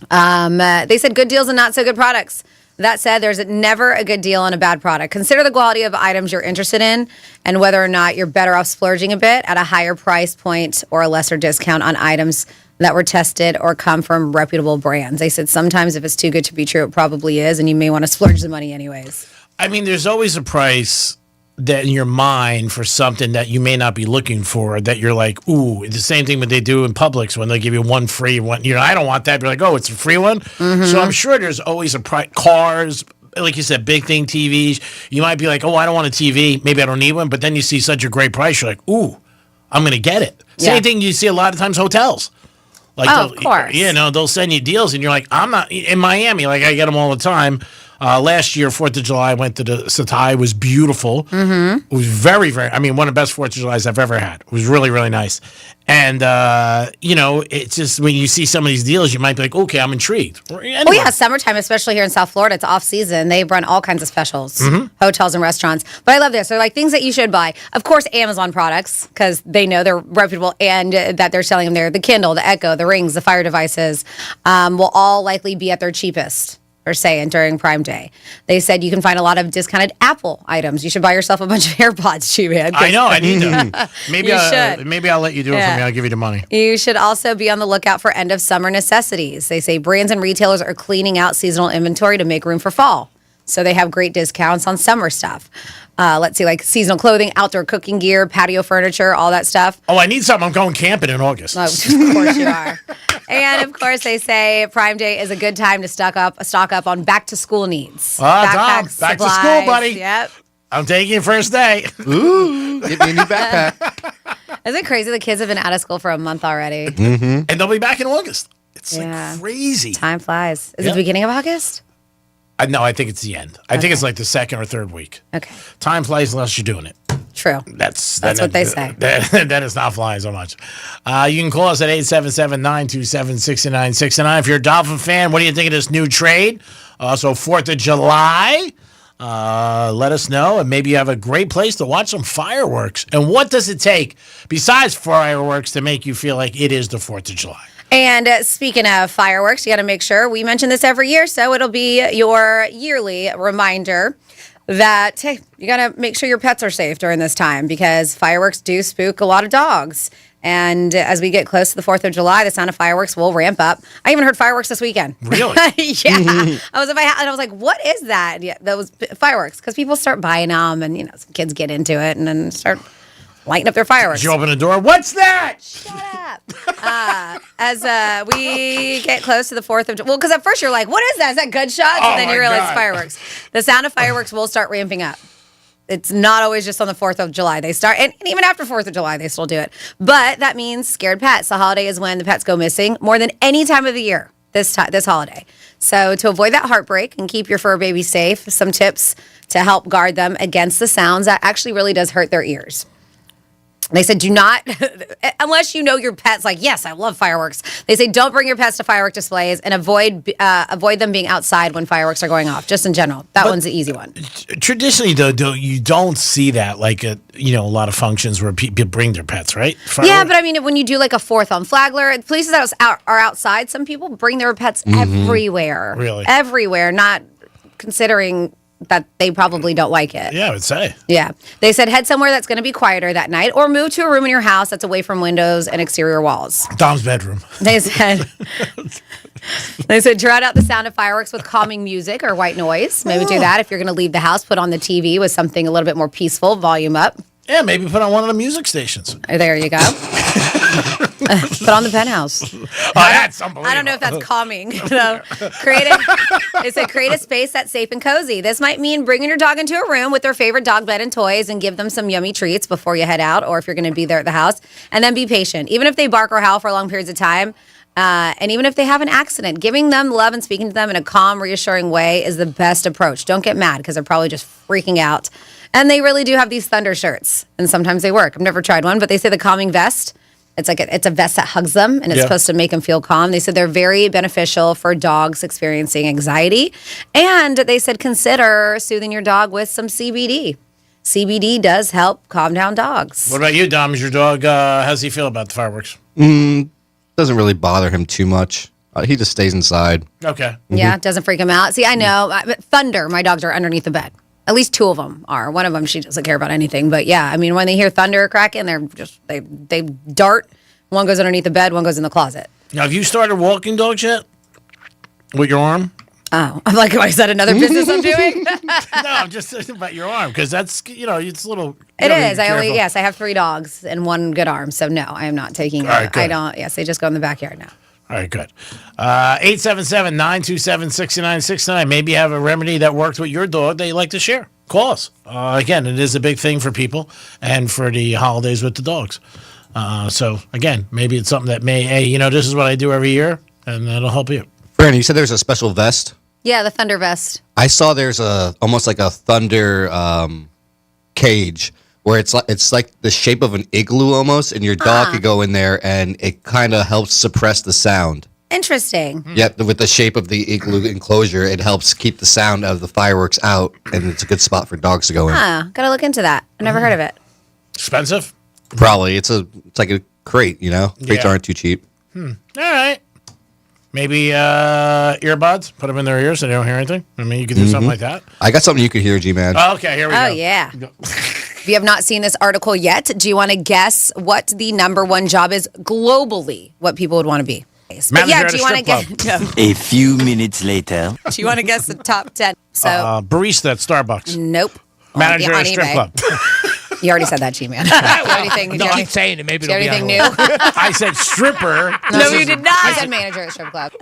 They said good deals and not so good products. That said, there's never a good deal on a bad product. Consider the quality of items you're interested in and whether or not you're better off splurging a bit at a higher price point or a lesser discount on items that were tested or come from reputable brands. They said sometimes if it's too good to be true, it probably is, and you may want to splurge the money anyways. I mean, there's always a price that in your mind for something that you may not be looking for that you're like, ooh, the same thing what they do in Publix when they give you one free one. I don't want that. You're like, oh, it's a free one. Mm-hmm. So I'm sure there's always a price. Cars, like you said, big thing, TVs. You might be like, oh, I don't want a TV. Maybe I don't need one. But then you see such a great price. You're like, ooh, I'm going to get it. Same thing you see a lot of times hotels. Like of course. They'll send you deals and you're like, I'm not in Miami. Like I get them all the time. Last year, 4th of July, I went to the Satai. It was beautiful. Mm-hmm. It was very, very, one of the best 4th of Julys I've ever had. It was really, really nice. And, it's just when you see some of these deals, you might be like, okay, I'm intrigued. Anyway. Well, yeah, summertime, especially here in South Florida, it's off season. They run all kinds of specials, hotels and restaurants. But I love this. They're like things that you should buy. Of course, Amazon products, because they know they're reputable and that they're selling them there. The Kindle, the Echo, the Rings, the Fire devices will all likely be at their cheapest. Are saying during Prime Day. They said you can find a lot of discounted Apple items. You should buy yourself a bunch of AirPods, G-Man. I know, I need them. Maybe I'll let you do it for me. I'll give you the money. You should also be on the lookout for end of summer necessities. They say brands and retailers are cleaning out seasonal inventory to make room for fall. So they have great discounts on summer stuff. Let's see, like seasonal clothing, outdoor cooking gear, patio furniture, all that stuff. Oh, I need something. I'm going camping in August. Oh, of course you are. And of course, they say Prime Day is a good time to stock up on back to school needs. Backpacks, back to school, buddy. Yep. I'm taking you first day. Ooh, get me a new backpack. Isn't it crazy? The kids have been out of school for a month already. Mm-hmm. And they'll be back in August. It's like crazy. Time flies. Is it the beginning of August? No, I think it's the end. I think it's like the second or third week. Okay. Time flies unless you're doing it. True. That's what they say. That is not flying so much. You can call us at 877-927-6969. If you're a Dolphin fan, what do you think of this new trade? So 4th of July, let us know. And maybe you have a great place to watch some fireworks. And what does it take besides fireworks to make you feel like it is the 4th of July? And speaking of fireworks, you got to make sure we mention this every year, so it'll be your yearly reminder that, hey, you got to make sure your pets are safe during this time because fireworks do spook a lot of dogs. And as we get close to the 4th of July, the sound of fireworks will ramp up. I even heard fireworks this weekend. Really? Yeah. I was at my house and I was like, what is that? Yeah, that was fireworks because people start buying them and, some kids get into it and then start lighting up their fireworks. Did you open the door? What's that? Shut up. As we get close to the 4th of July. Well, because at first you're like, what is that? Is that gunshots? And then you realize it's fireworks. The sound of fireworks will start ramping up. It's not always just on the 4th of July. They start, and even after 4th of July, they still do it. But that means scared pets. The holiday is when the pets go missing more than any time of the year this holiday. So to avoid that heartbreak and keep your fur baby safe, some tips to help guard them against the sounds that actually really does hurt their ears. They said, do not, unless you know your pet's like, yes, I love fireworks. They say, don't bring your pets to firework displays and avoid them being outside when fireworks are going off, just in general. That one's the easy one. Traditionally, though, you don't see that like a lot of functions where people bring their pets, right? Yeah, but I mean, when you do like a 4th on Flagler, places that are outside, some people bring their pets everywhere. Really? Everywhere, not considering that they probably don't like it. Yeah, I would say. Yeah. They said head somewhere that's going to be quieter that night or move to a room in your house that's away from windows and exterior walls. Dom's bedroom. They said drown out the sound of fireworks with calming music or white noise. Maybe do that. If you're going to leave the house, put on the TV with something a little bit more peaceful, volume up. Yeah, maybe put on one of the music stations. There you go. Put on the Penthouse. Oh, that's unbelievable. I don't know if that's calming. So, create a space that's safe and cozy. This might mean bringing your dog into a room with their favorite dog bed and toys and give them some yummy treats before you head out or if you're going to be there at the house. And then be patient. Even if they bark or howl for long periods of time, And even if they have an accident, giving them love and speaking to them in a calm, reassuring way is the best approach. Don't get mad because they're probably just freaking out. And they really do have these thunder shirts, and sometimes they work. I've never tried one, but they say the calming vest. It's like it's a vest that hugs them, and it's supposed to make them feel calm. They said they're very beneficial for dogs experiencing anxiety, and they said consider soothing your dog with some CBD. CBD does help calm down dogs. What about you, Dom? Is your dog? How does he feel about the fireworks? Doesn't really bother him too much. He just stays inside. Okay. Yeah, it doesn't freak him out. See, I know. Thunder, my dogs are underneath the bed. At least two of them are. One of them, she doesn't care about anything. But yeah, I mean, when they hear thunder cracking, they dart. One goes underneath the bed, one goes in the closet. Now, have you started walking dogs yet? With your arm? Oh, I'm like, is that another business I'm doing? No, I'm just thinking about your arm because that's, it's a little. It is. I have 3 dogs and 1 good arm. So no, I am not taking it. Right, I don't. Yes, they just go in the backyard now. All right, good. 877-927-6969. Maybe you have a remedy that worked with your dog that you'd like to share. Call us. Again, it is a big thing for people and for the holidays with the dogs. So, again, maybe it's something that this is what I do every year, and that'll help you. Brandon, you said there's a special vest? Yeah, the thunder vest. I saw there's almost like a thunder cage where it's like the shape of an igloo almost, and your dog could go in there, and it kind of helps suppress the sound. Interesting. Yep, with the shape of the igloo enclosure, it helps keep the sound of the fireworks out, and it's a good spot for dogs to go in. Gotta look into that. I've never heard of it. Expensive? Probably. It's like a crate, Crates aren't too cheap. All right. Maybe earbuds. Put them in their ears so they don't hear anything. I mean, you could do something like that. I got something you could hear, G-Man. Oh, okay, here we go. Oh, yeah. If you have not seen this article yet, do you want to guess what the number 1 job is globally, what people would want to be? Manager yeah, at do a you want to strip guess? No. A few minutes later. Do you want to guess the top 10? So, barista at Starbucks. Nope. Manager On at a strip eBay. club. You already said that, G-Man. Do you have anything? No, keep saying it. Maybe do you have it'll be anything on new? I said stripper. No, you did not. I said manager at strip club.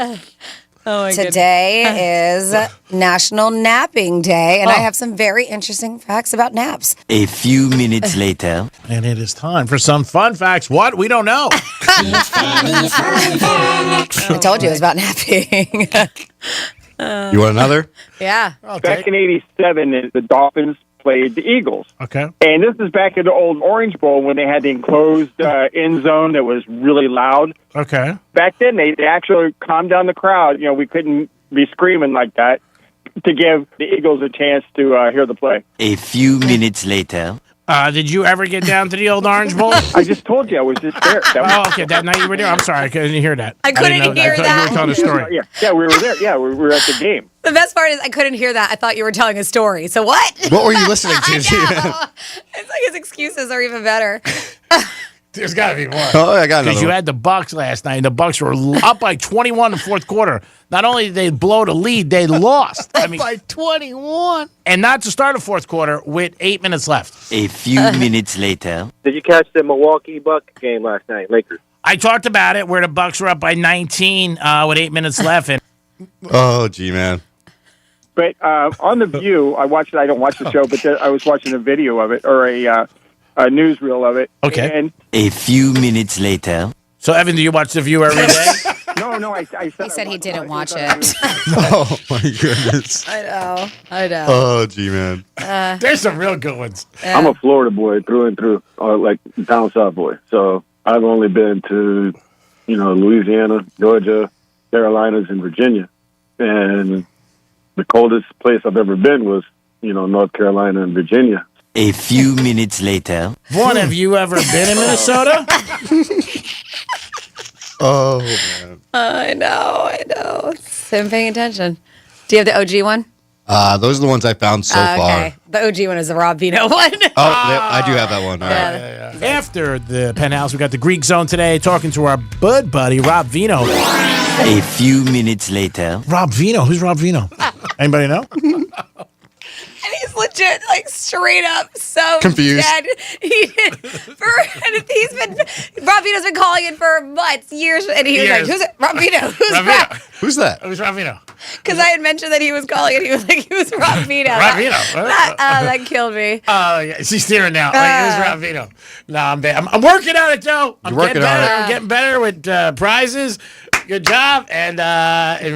Today is National Napping Day, and I have some very interesting facts about naps. A few minutes later. And it is time for some fun facts. What? We don't know. I told you it was about napping. You want another? Yeah. Back in '87, the Dolphins played the Eagles. Okay. And this is back in the old Orange Bowl when they had the enclosed end zone that was really loud. Okay. Back then, they actually calmed down the crowd. We couldn't be screaming like that to give the Eagles a chance to hear the play. A few minutes later. Did you ever get down to the old Orange Bowl? I just told you I was just there. Okay. That night you were there. I'm sorry. I couldn't hear that. I couldn't didn't know hear I thought that. You were telling a story. Yeah, we were there. Yeah, we were at the game. The best part is I couldn't hear that. I thought you were telling a story. So what? What were you listening to? I know. It's like his excuses are even better. There's got to be more. Oh, I got another Because you one. had the Bucks last night, and the Bucks were up by 21 in the fourth quarter. Not only did they blow the lead, they lost. By 21. And not to start the fourth quarter with 8 minutes left. A few minutes later. Did you catch the Milwaukee Bucks game last night, Lakers? I talked about it where the Bucks were up by 19 with 8 minutes left. And Oh, G-Man. But on The View, I watched it. I don't watch the show, but I was watching a video of it or a newsreel of it. Okay. And A few minutes later. So, Evan, do you watch The View every day? no, I He said he didn't watch it. Oh, my goodness. I know. Oh, G-Man. There's some real good ones. I'm a Florida boy through and through, like down south boy. So I've only been to, Louisiana, Georgia, Carolinas, and Virginia. And the coldest place I've ever been was, North Carolina and Virginia. A few minutes later. Vaughn, have you ever been in Minnesota? Oh, man. I know. I'm paying attention. Do you have the OG one? Those are the ones I found so far. The OG one is the Rob Vino one. I do have that one. All right. After the Penthouse, we got the Greek Zone today, talking to our bud buddy, Rob Vino. A few minutes later. Rob Vino? Who's Rob Vino? Anybody know? And he's legit, straight up so confused. Dead. Rob Vino's been calling in for months, years, and he was like, "Who's it? Rob Vino? Who's Rob Rob?" Vino. Who's that? Who's Rob Vino? Because I had mentioned that he was calling, and he was like, "Who's Rob Vino?" Rob Vino. That killed me. Oh, yeah. She's steering now. Who's Rob Vino? No, I'm bad. I'm working on it, though. I'm You're working getting better. on it. I'm getting better with prizes. Good job. And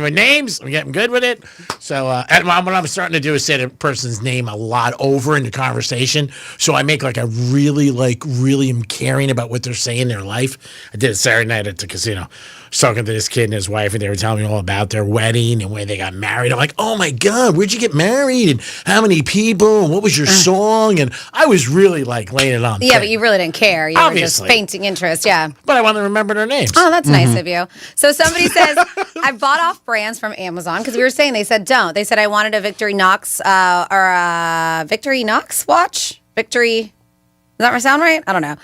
with names, I'm getting good with it. So, and what I'm starting to do is say the person's name a lot over in the conversation. So I make like a really am caring about what they're saying in their life. I did it Saturday night at the casino. I was talking to this kid and his wife, and they were telling me all about their wedding and where they got married. I'm like, oh my God, where'd you get married? And how many people? And what was your song? And I was really like laying it on. Yeah, but you really didn't care. You Obviously. were just fainting interest. Yeah. But I want to remember their names. Oh, that's nice of you. So somebody says, I bought off brands from Amazon because we were saying, they said don't. They said I wanted a Victory Knox or a Victory Knox watch. Victory, does that sound right? I don't know.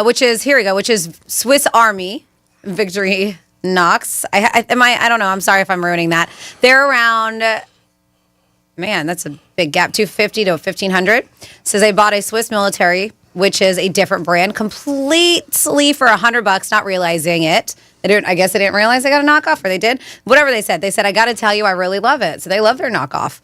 Which is, here we go, which is Swiss Army Victory Knox. I don't know. I'm sorry if I'm ruining that. They're around, man, that's a big gap, $250 to $1,500. Says I bought a Swiss military, which is a different brand, completely for $100, not realizing it. I guess they didn't realize they got a knockoff, or they did. Whatever they said. They said, I got to tell you, I really love it. So they love their knockoff.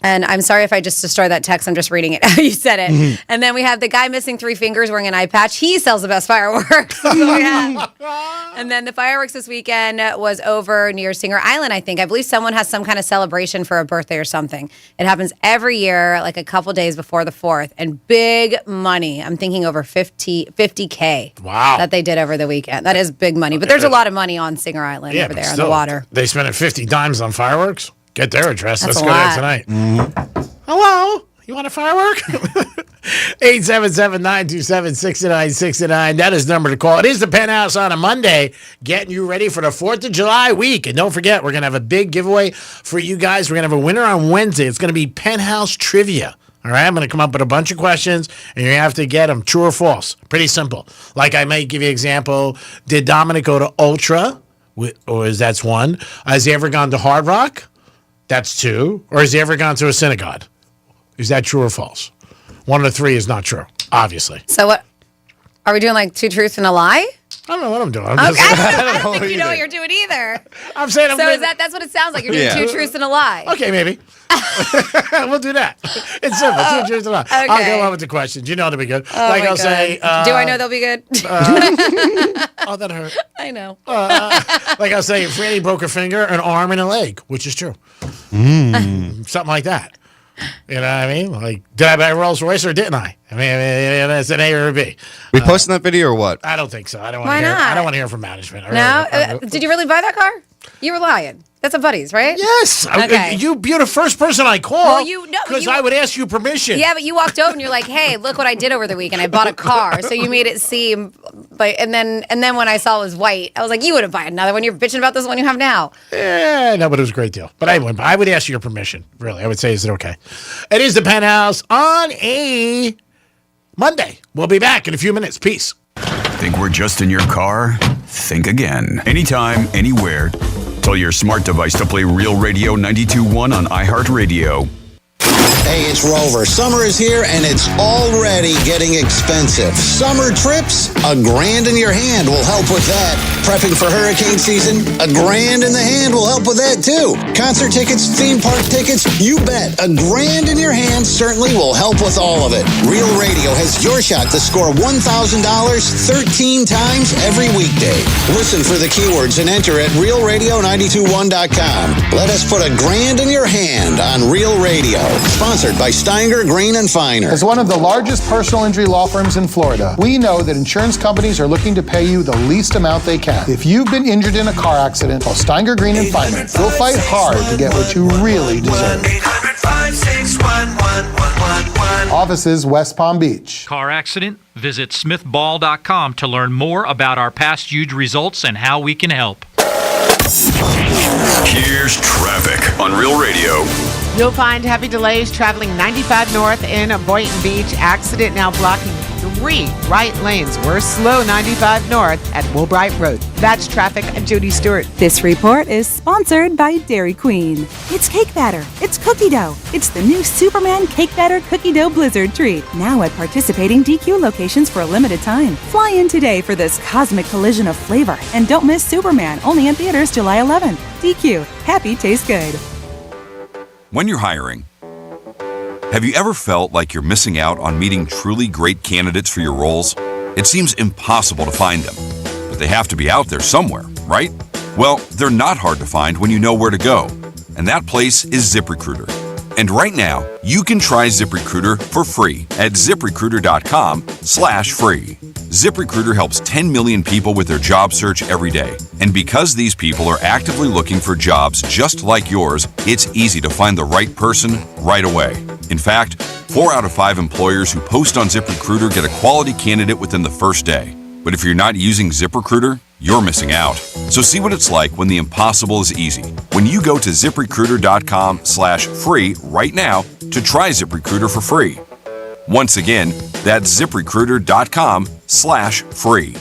And I'm sorry if I just destroyed that text. I'm just reading it. You said it. Mm-hmm. And then we have the guy missing 3 fingers wearing an eye patch. He sells the best fireworks. And then the fireworks this weekend was over near Singer Island, I think. I believe someone has some kind of celebration for a birthday or something. It happens every year, like a couple days before the 4th. And big money. I'm thinking over 50K. Wow. That they did over the weekend. That is big money. But there's a lot of money on Singer Island over there on the water. They spent 50 dimes on fireworks? Get their address. That's Let's a go lot. there tonight. Mm-hmm. Hello? You want a firework? 877-927-6969. That is the number to call. It is the Penthouse on a Monday, getting you ready for the 4th of July week. And don't forget, we're going to have a big giveaway for you guys. We're going to have a winner on Wednesday. It's going to be Penthouse Trivia. All right, I'm going to come up with a bunch of questions, and you have to get them true or false. Pretty simple. Like I might give you an example. Did Dominic go to Ultra? Or that's one. Has he ever gone to Hard Rock? That's 2. Or has he ever gone to a synagogue? Is that true or false? 1 of the 3 is not true, obviously. So what? Are we doing like 2 truths and a lie? I don't know what I'm doing. I don't think you know what you're doing either. I'm saying that's what it sounds like. You're doing 2 truths and a lie. Okay, maybe. We'll do that. It's simple. 2 truths and a lie. Okay. I'll go on with the questions. You know they'll be good. I'll say. Do I know they'll be good? Oh, that hurt. I know. Like I'll say, Franny broke a finger, an arm, and a leg, which is true. Something like that. You know what I mean? Like, did I buy a Rolls Royce or didn't I? I mean, it's an A or a B. We posting that video or what? I don't think so. I don't want Why to hear. not? I don't want to hear from management. No? Did you really buy that car? You were lying. That's a Buddy's, right? Yes. Okay. You're the first person I call. Well, because I would ask you permission. Yeah, but you walked over and you're like, "Hey, look what I did over the weekend. I bought a car." So you made it seem, and then when I saw it was white, I was like, "You wouldn't buy another one. You're bitching about this one you have now." Yeah, no, but it was a great deal. But I wouldn't. I would ask your permission. Really, I would say, is it okay? It is the Penthouse on a Monday. We'll be back in a few minutes. Peace. Think we're just in your car? Think again. Anytime, anywhere. Tell your smart device to play Real Radio 92.1 on iHeartRadio. Hey, it's Rover. Summer is here and it's already getting expensive. Summer trips? $1,000 in your hand will help with that. Prepping for hurricane season? $1,000 in the hand will help with that too. Concert tickets, theme park tickets? You bet. $1,000 in your hand certainly will help with all of it. Real Radio has your shot to score $1,000 13 times every weekday. Listen for the keywords and enter at realradio921.com. Let us put $1,000 in your hand on Real Radio. Sponsored by Steiger, Green & Finer. As one of the largest personal injury law firms in Florida, we know that insurance companies are looking to pay you the least amount they can. If you've been injured in a car accident, call Steiger, Green & Finer. We'll fight hard to get what you really deserve. Offices, West Palm Beach. Car accident? Visit smithball.com to learn more about our past huge results and how we can help. Here's traffic on Real Radio. You'll find heavy delays traveling 95 north in Boynton Beach. Accident now blocking 3 right lanes. We're slow 95 north at Woolbright Road. That's traffic. Judy Stewart. This report is sponsored by Dairy Queen. It's cake batter. It's cookie dough. It's the new Superman Cake Batter Cookie Dough Blizzard treat. Now at participating DQ locations for a limited time. Fly in today for this cosmic collision of flavor. And don't miss Superman, only in theaters July 11th. DQ. Happy tastes good. When you're hiring, have you ever felt like you're missing out on meeting truly great candidates for your roles? It seems impossible to find them, but they have to be out there somewhere, right? Well, they're not hard to find when you know where to go. And that place is ZipRecruiter. And right now, you can try ZipRecruiter for free at ZipRecruiter.com/free. ZipRecruiter helps 10 million people with their job search every day. And because these people are actively looking for jobs just like yours, it's easy to find the right person right away. In fact, 4 out of 5 employers who post on ZipRecruiter get a quality candidate within the first day. But if you're not using ZipRecruiter, you're missing out. So see what it's like when the impossible is easy. When you go to ZipRecruiter.com/free right now to try ZipRecruiter for free. Once again, that's ZipRecruiter.com/free.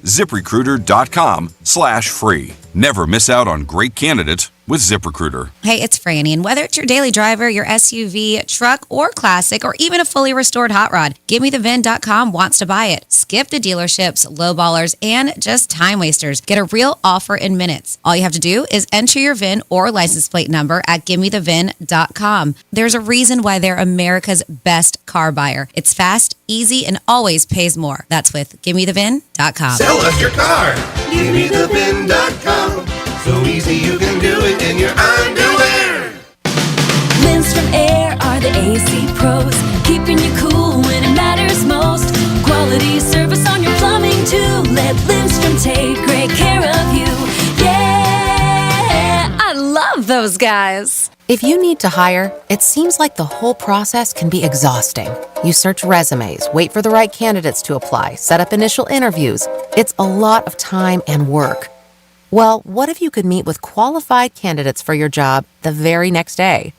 ZipRecruiter.com/free. Never miss out on great candidates with ZipRecruiter. Hey, it's Franny, and whether it's your daily driver, your SUV, truck, or classic, or even a fully restored hot rod, GiveMeTheVin.com wants to buy it. Skip the dealerships, lowballers, and just time wasters. Get a real offer in minutes. All you have to do is enter your VIN or license plate number at GiveMeTheVin.com. There's a reason why they're America's best car buyer. It's fast, easy, and always pays more. That's with GiveMeTheVin.com. Sell us your car. GiveMeTheVin.com. So easy you can do it in your underwear. Lindstrom Air are the AC pros, keeping you cool when it matters most. Quality service on your plumbing too. Let Lindstrom take great care of you. Yeah, I love those guys. If you need to hire, it seems like the whole process can be exhausting. You search resumes, wait for the right candidates to apply, set up initial interviews. It's a lot of time and work. Well, what if you could meet with qualified candidates for your job the very next day?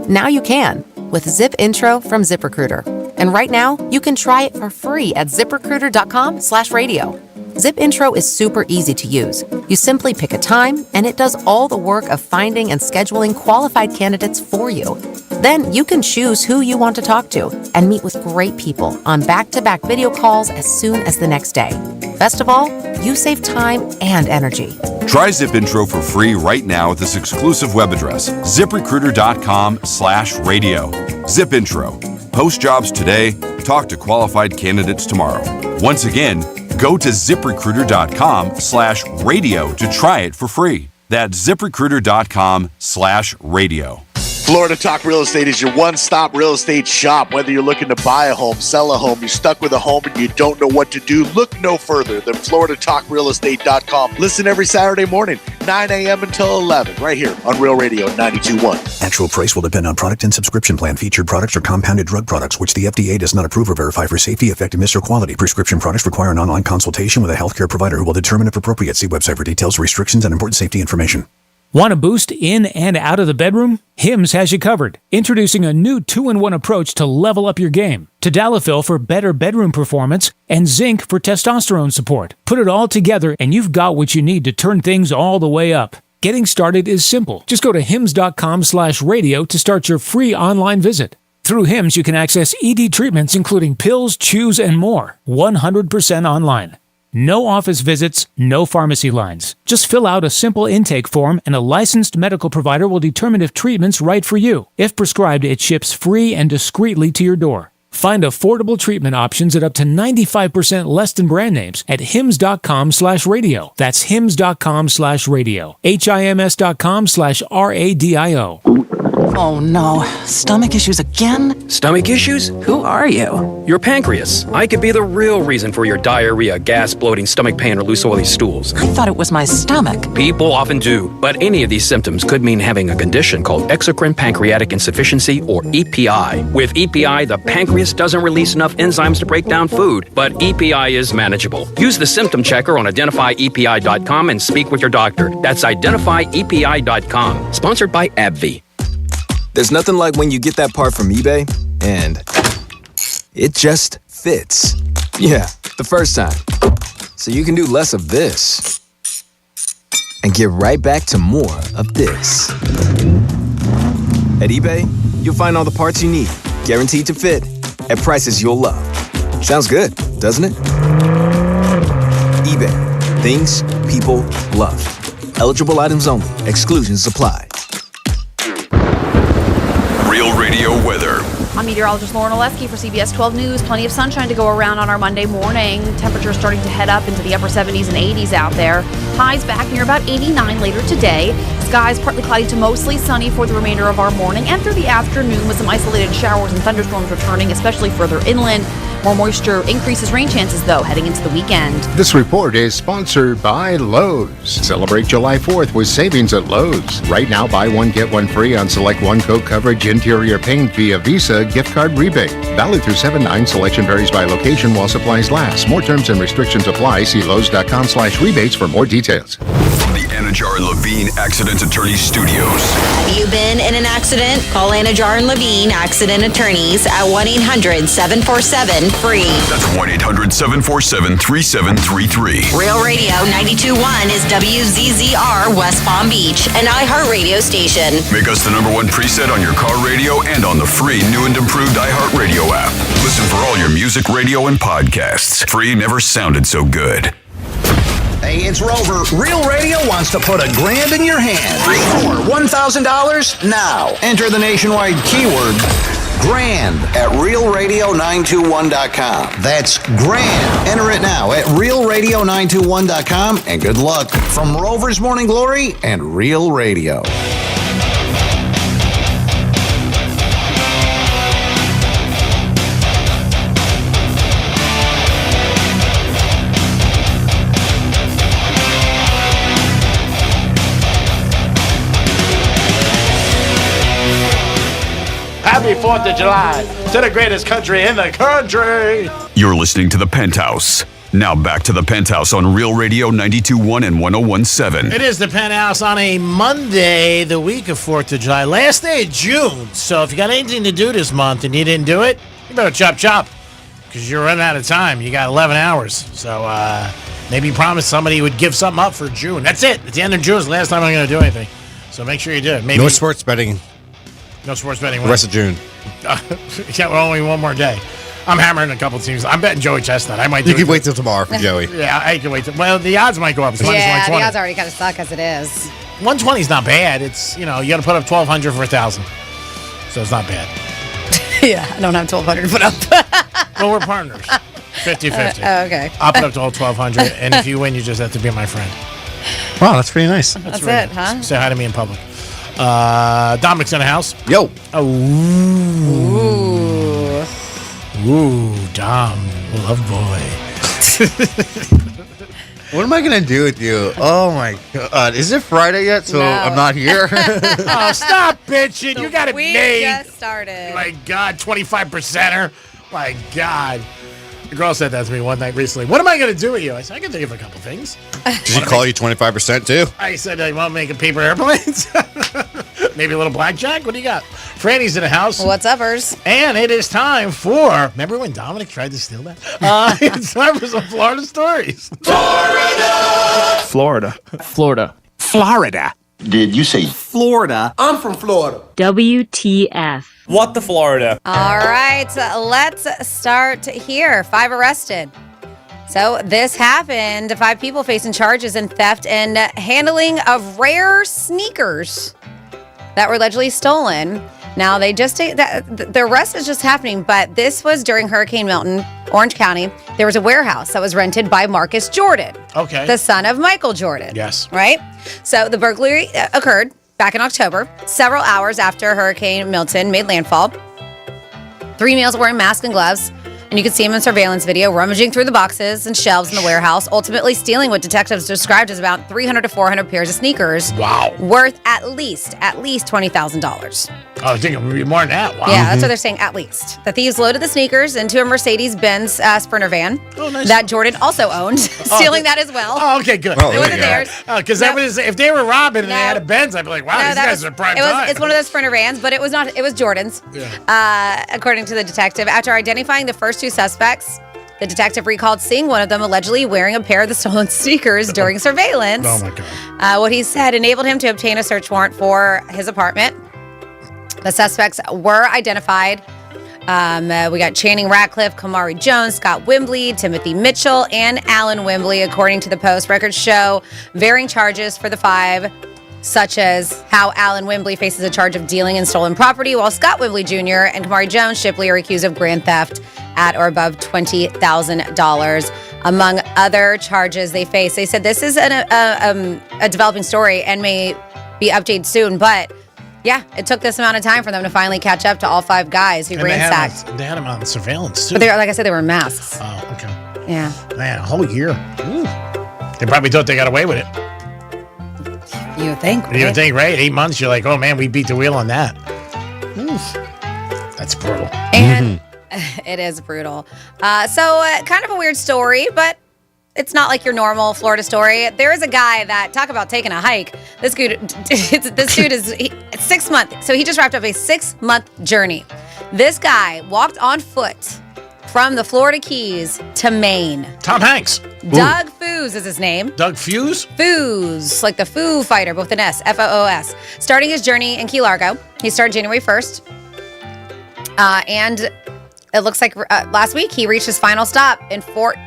Now you can with Zip Intro from ZipRecruiter. And right now, you can try it for free at ZipRecruiter.com/radio. Zip Intro is super easy to use. You simply pick a time, and it does all the work of finding and scheduling qualified candidates for you. Then you can choose who you want to talk to and meet with great people on back-to-back video calls as soon as the next day. Best of all, you save time and energy. Try Zip Intro for free right now at this exclusive web address, ZipRecruiter.com/radio. Zip Intro. Post jobs today, talk to qualified candidates tomorrow. Once again, go to ZipRecruiter.com/radio to try it for free. That's ZipRecruiter.com/radio. Florida Talk Real Estate is your one-stop real estate shop. Whether you're looking to buy a home, sell a home, you're stuck with a home and you don't know what to do, look no further than FloridaTalkRealEstate.com. Listen every Saturday morning, 9 a.m. until 11, right here on Real Radio 92.1. Actual price will depend on product and subscription plan. Featured products are compounded drug products, which the FDA does not approve or verify for safety, effectiveness, or quality. Prescription products require an online consultation with a healthcare provider who will determine if appropriate. See website for details, restrictions, and important safety information. Want a boost in and out of the bedroom? Hims has you covered. Introducing a new 2-in-1 approach to level up your game. Tadalafil for better bedroom performance and zinc for testosterone support. Put it all together and you've got what you need to turn things all the way up. Getting started is simple. Just go to hims.com/radio to start your free online visit. Through Hims, you can access ED treatments including pills, chews, and more. 100% online. No office visits, no pharmacy lines. Just fill out a simple intake form and a licensed medical provider will determine if treatment's right for you. If prescribed, it ships free and discreetly to your door. Find affordable treatment options at up to 95% less than brand names at hims.com/radio. That's hims.com/radio. HIMS.com/RADIO. Oh no, stomach issues again? Stomach issues? Who are you? Your pancreas. I could be the real reason for your diarrhea, gas, bloating, stomach pain, or loose oily stools. I thought it was my stomach. People often do, but any of these symptoms could mean having a condition called exocrine pancreatic insufficiency, or EPI. With EPI, the pancreas doesn't release enough enzymes to break down food, but EPI is manageable. Use the symptom checker on identifyepi.com and speak with your doctor. That's identifyepi.com. Sponsored by AbbVie. There's nothing like when you get that part from eBay and it just fits. Yeah, the first time. So you can do less of this and get right back to more of this. At eBay, you'll find all the parts you need, guaranteed to fit, at prices you'll love. Sounds good, doesn't it? eBay. Things people love. Eligible items only. Exclusions apply. Real Radio weather. I'm meteorologist Lauren Oleski for CBS 12 News. Plenty of sunshine to go around on our Monday morning. Temperatures starting to head up into the upper 70s and 80s out there. Highs back near about 89 later today. Skies partly cloudy to mostly sunny for the remainder of our morning and through the afternoon, with some isolated showers and thunderstorms returning, especially further inland. More moisture increases rain chances, though, heading into the weekend. This report is sponsored by Lowe's. Celebrate July 4th with savings at Lowe's. Right now, buy one, get one free on select one coat coverage interior paint via Visa gift card rebate. Valid through 7/9. Selection varies by location while supplies last. More terms and restrictions apply. See Lowe's.com/rebates for more details. From the Anajar and Levine Accident Attorneys Studios. Have you been in an accident? Call Anajar and Levine Accident Attorneys at 1-800-747-FREE. That's 1-800-747-3733. Real Radio 92.1 is WZZR West Palm Beach, an iHeartRadio station. Make us the #1 preset on your car radio and on the free new and improved iHeartRadio app. Listen for all your music, radio, and podcasts. Free never sounded so good. Hey, it's Rover. Real Radio wants to put $1,000 in your hand. For $1,000 now. Enter the nationwide keyword grand at realradio921.com. That's grand. Enter it now at realradio921.com, and good luck from Rover's Morning Glory and Real Radio. Happy 4th of July to the greatest country in the country. You're listening to The Penthouse. Now back to The Penthouse on Real Radio 92.1 and 101.7. It is The Penthouse on a Monday, the week of 4th of July, last day of June. So if you got anything to do this month and you didn't do it, you better chop, because you're running out of time. You got 11 hours. So maybe promise somebody would give something up for June. That's it. At the end of June is the last time I'm going to do anything. So make sure you do it. Maybe No sports betting. No sports betting. The rest of June. Yeah, only one more day. I'm hammering a couple teams. I'm betting Joey Chestnut. I might. You can wait till tomorrow for Joey. Yeah, I can wait. Well, the odds might go up. It's minus Yeah, 120. the odds already kind of suck as it is. 120 is not bad. It's, you got to put up 1,200 for 1,000. So it's not bad. Yeah, I don't have 1,200 to put up. Well, we're partners. 50-50. Okay. I'll put up to all 1,200, and if you win, you just have to be my friend. Wow, that's pretty nice. That's it, huh? Say hi to me in public. Dominic's in the house. Yo. Oh. Ooh, Dom, love boy. What am I going to do with you? Oh, my God. Is it Friday yet? So I'm not here? Oh, stop bitching. You got it We made. just started. My God, 25%er. My God. The girl said that to me one night recently. What am I going to do with you? I said, I can think of a couple things. Did she call you 25% too? I said, I want to make a paper airplanes. Maybe a little blackjack. What do you got? Franny's in the house. What's uppers? And it is time for, remember when Dominic tried to steal that? It's time for some Florida stories. Florida. Florida. Did you say Florida? I'm from Florida? WTF. What the Florida? All right, let's start here. 5 arrested. So this happened. 5 people facing charges in theft and handling of rare sneakers that were allegedly stolen. Now, the arrest is just happening, but this was during Hurricane Milton, Orange County. There was a warehouse that was rented by Marcus Jordan. Okay. The son of Michael Jordan. Yes. Right? So the burglary occurred back in October, several hours after Hurricane Milton made landfall. 3 males wearing masks and gloves, and you could see him in surveillance video rummaging through the boxes and shelves in the warehouse, ultimately stealing what detectives described as about 300 to 400 pairs of sneakers. Wow. Worth at least $20,000. Oh, I think it would be more than that. Wow. Yeah, that's what they're saying, at least. The thieves loaded the sneakers into a Mercedes-Benz Sprinter van that Jordan also owned, stealing that as well. Oh, okay, good. It wasn't theirs. Because if they were robbing and they had a Benz, I'd be like, wow, these guys are prime time. It's one of those Sprinter vans, but it was not. It was Jordan's. Yeah. According to the detective, after identifying the first 2 suspects, the detective recalled seeing one of them allegedly wearing a pair of the stolen sneakers during surveillance. Oh my God. What he said enabled him to obtain a search warrant for his apartment. The suspects were identified. We got Channing Ratcliffe, Kamari Jones, Scott Wembley, Timothy Mitchell, and Alan Wembley, according to the Post. Records show varying charges for the 5. such as how Alan Wembley faces a charge of dealing in stolen property, while Scott Wembley Jr. and Kamari Jones Shipley are accused of grand theft at or above $20,000, among other charges they face. They said this is a developing story and may be updated soon, but yeah, it took this amount of time for them to finally catch up to all 5 guys who ransacked. They had them on surveillance, too. But like I said, they were in masks. Oh, okay. Yeah. Man, a whole year. Ooh. They probably thought they got away with it. You would think, right? You would think, right? 8 months, you're like, oh, man, we beat the wheel on that. Oof. That's brutal. And it is brutal. So kind of a weird story, but it's not like your normal Florida story. There is a guy that, talk about taking a hike. This dude is 6 months. So he just wrapped up a 6-month journey. This guy walked on foot from the Florida Keys to Maine. Tom Hanks. Doug Foos is his name. Doug Foos? Foos, like the Foo Fighter, both an S, Foos. Starting his journey in Key Largo. He started January 1st. And it looks like last week he reached his final stop in Fort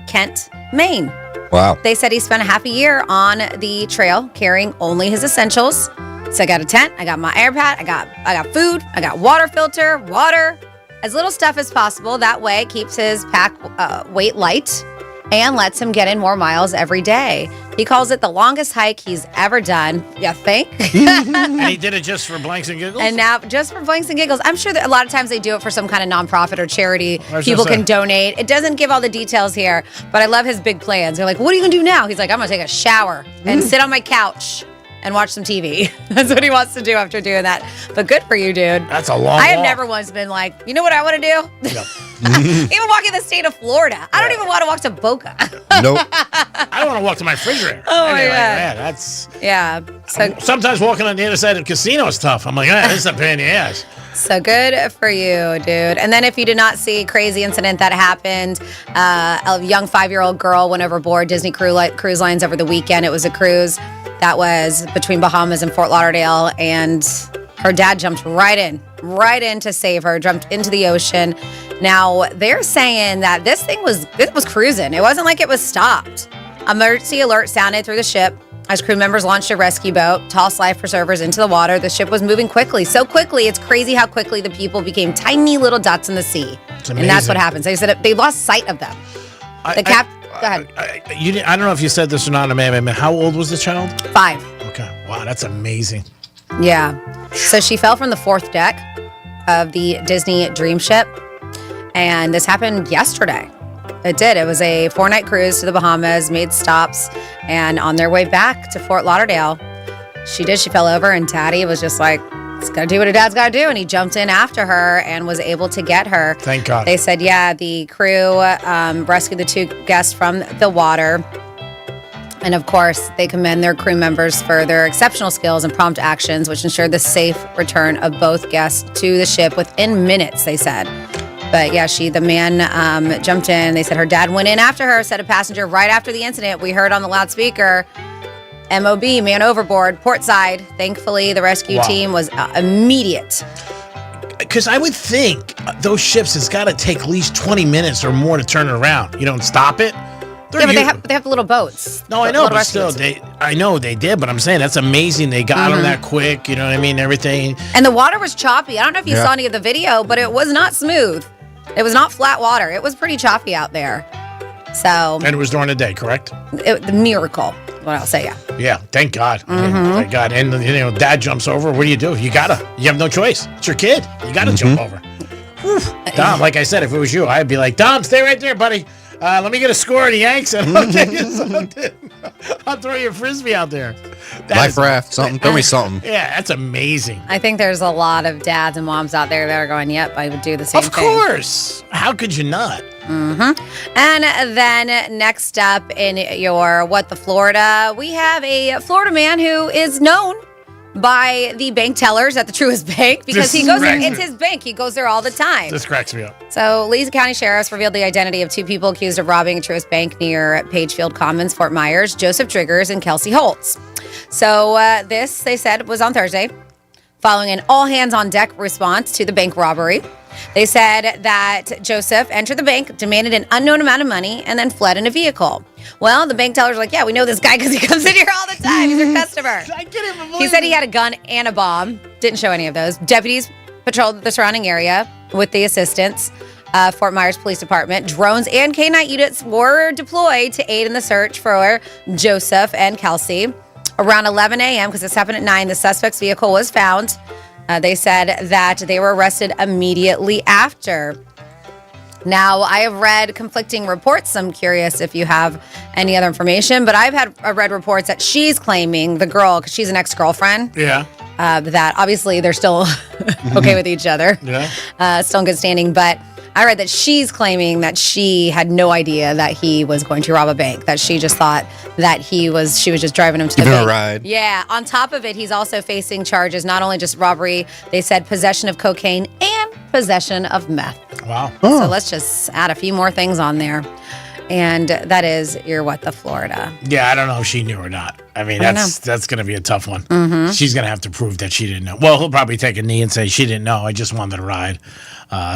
Kent, Maine. Wow. They said he spent a half a year on the trail carrying only his essentials. So I got a tent, I got my AirPad, I got food, I got water filter, water, as little stuff as possible. That way it keeps his pack weight light and lets him get in more miles every day. He calls it the longest hike he's ever done. You think? And he did it just for blanks and giggles? And now, just for blanks and giggles. I'm sure that a lot of times they do it for some kind of nonprofit or charity. I was People gonna can say. donate. It doesn't give all the details here, but I love his big plans. They're like, what are you going to do now? He's like, I'm going to take a shower and sit on my couch and watch some TV. That's what he wants to do after doing that. But good for you, dude. That's a long I have walk. never once been like, you know what I want to do? Even walking the state of Florida. I don't even want to walk to Boca. Nope. I don't want to walk to my refrigerator. Oh, my Anyway, God. yeah, that's... Yeah. So, Sometimes walking on the other side of the casino is tough. I'm like, this is a pain in the ass. so good for you, dude. And then if you did not see, crazy incident that happened, a young 5-year-old girl went overboard Disney cruise lines over the weekend. It was a cruise that was between Bahamas and Fort Lauderdale, and her dad jumped right in to save her, jumped into the ocean. Now, they're saying that this was cruising. It wasn't like it was stopped. Emergency alert sounded through the ship as crew members launched a rescue boat, tossed life preservers into the water. The ship was moving quickly. So quickly, it's crazy how quickly the people became tiny little dots in the sea. And that's what happens. They said they lost sight of them. Go ahead. I don't know if you said this or not, Amanda. How old was the child? 5. Okay. Wow, that's amazing. Yeah. So she fell from the 4th deck of the Disney Dream Ship. And this happened yesterday. It did. It was a 4-night cruise to the Bahamas, made stops, and on their way back to Fort Lauderdale, she fell over, and Daddy was just like, he's got to do what a dad's got to do. And he jumped in after her and was able to get her. Thank God. They said, yeah, the crew rescued the 2 guests from the water. And of course, they commend their crew members for their exceptional skills and prompt actions, which ensured the safe return of both guests to the ship within minutes, they said. But yeah, the man jumped in. They said her dad went in after her, said a passenger right after the incident. We heard on the loudspeaker, MOB, man overboard, port side. Thankfully, the rescue team was immediate. Because I would think those ships has got to take at least 20 minutes or more to turn it around. You don't stop it. Yeah, but they have the little boats. No, I know, Little but rescue still, boats. I know they did, but I'm saying that's amazing. They got them that quick. You know what I mean? Everything. And the water was choppy. I don't know if you Yeah. saw any of the video, but it was not smooth. It was not flat water. It was pretty choppy out there. So And it was during the day, correct? the miracle. What I'll say, yeah. Yeah, thank God. Thank God. And dad jumps over. What do? You have no choice. It's your kid. You gotta jump over. Whew. Dom, like I said, if it was you, I'd be like, Dom, stay right there, buddy. Let me get a score of the Yanks and I'll get you something. I'll throw you a frisbee out there. Life raft, something. Throw me something. Yeah, that's amazing. I think there's a lot of dads and moms out there that are going, yep, I would do the same thing. Of course. How could you not? And then next up in your What the Florida, we have a Florida man who is known by the bank tellers at the Truist Bank because he goes there. It's his bank. He goes there all the time. This cracks me up. So, Lee County Sheriffs revealed the identity of 2 people accused of robbing a Truist Bank near Pagefield Commons, Fort Myers, Joseph Triggers and Kelsey Holtz. So, this, they said, was on Thursday, following an all-hands-on-deck response to the bank robbery. They said that Joseph entered the bank, demanded an unknown amount of money, and then fled in a vehicle. Well, the bank tellers were like, yeah, we know this guy because he comes in here all the time. He's our customer. He said he had a gun and a bomb. Didn't show any of those. Deputies patrolled the surrounding area with the assistance. Fort Myers Police Department. Drones and K-9 units were deployed to aid in the search for Joseph and Kelsey. Around 11 a.m., because this happened at 9, the suspect's vehicle was found. They said that they were arrested immediately after. Now, I have read conflicting reports. I'm curious if you have any other information, but I've read reports that she's claiming, the girl, because she's an ex-girlfriend. Yeah. That obviously they're still okay with each other. Yeah. Still in good standing, but I read that she's claiming that she had no idea that he was going to rob a bank, that she just thought that she was just driving him to the Giving him bank. a ride. Yeah. On top of it, he's also facing charges, not only just robbery, they said possession of cocaine and possession of meth. Wow. So let's just add a few more things on there. And that is the Florida. Yeah, I don't know if she knew or not. I mean, that's going to be a tough one. Mhm. She's going to have to prove that she didn't know. Well, he'll probably take a knee and say she didn't know. I just wanted to ride,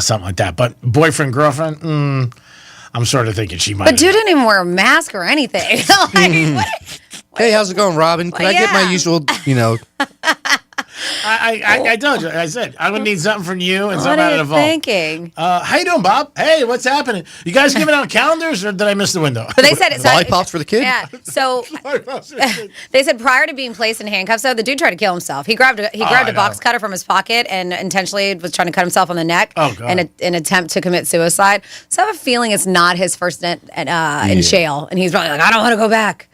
something like that. But boyfriend, girlfriend, I'm sort of thinking she might. But dude didn't even wear a mask or anything. Hey, how's it going, Robin? Can I get my usual, I told you. I said I would need something from you and What something are out of you the vault. thinking? How you doing, Bob? Hey, what's happening? You guys giving out calendars, or did I miss the window? But they said lollipops for the kid. Yeah. So they said prior to being placed in handcuffs, though, the dude tried to kill himself. He grabbed a box cutter from his pocket and intentionally was trying to cut himself on the neck in an attempt to commit suicide. So I have a feeling it's not his first night in jail, and he's probably like, I don't want to go back.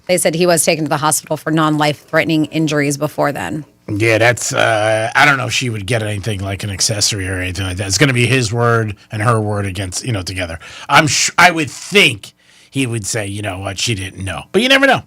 They said he was taken to the hospital for non-life-threatening injuries before then. Yeah, that's. I don't know if she would get anything like an accessory or anything like that. It's going to be his word and her word against, together. I would think he would say, you know what, she didn't know, but you never know.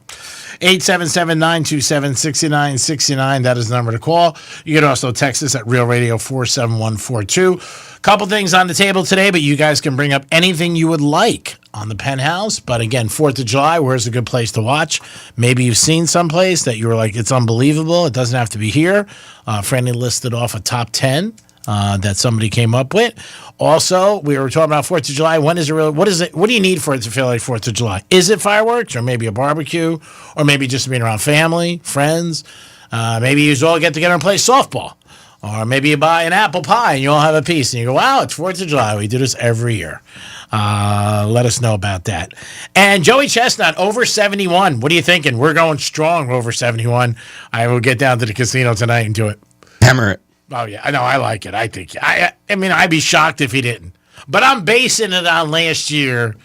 877-927-6969. That is the number to call. You can also text us at Real Radio 47142. Couple things on the table today, but you guys can bring up anything you would like on the Penthouse. But again, 4th of July, where's a good place to watch? Maybe you've seen someplace that you were like, it's unbelievable. It doesn't have to be here. Franny listed off a top 10 that somebody came up with. Also, we were talking about 4th of July. When is it real? What is it? What do you need for it to feel like 4th of July? Is it fireworks, or maybe a barbecue, or maybe just being around family, friends? Maybe you all get together and play softball. Or maybe you buy an apple pie and you all have a piece and you go, wow, it's 4th of July. We do this every year. Let us know about that. And Joey Chestnut, over 71. What are you thinking? We're going strong over 71. I will get down to the casino tonight and do it. Hammer it. Oh, yeah. I know. I like it. I think. I mean, I'd be shocked if he didn't. But I'm basing it on last year.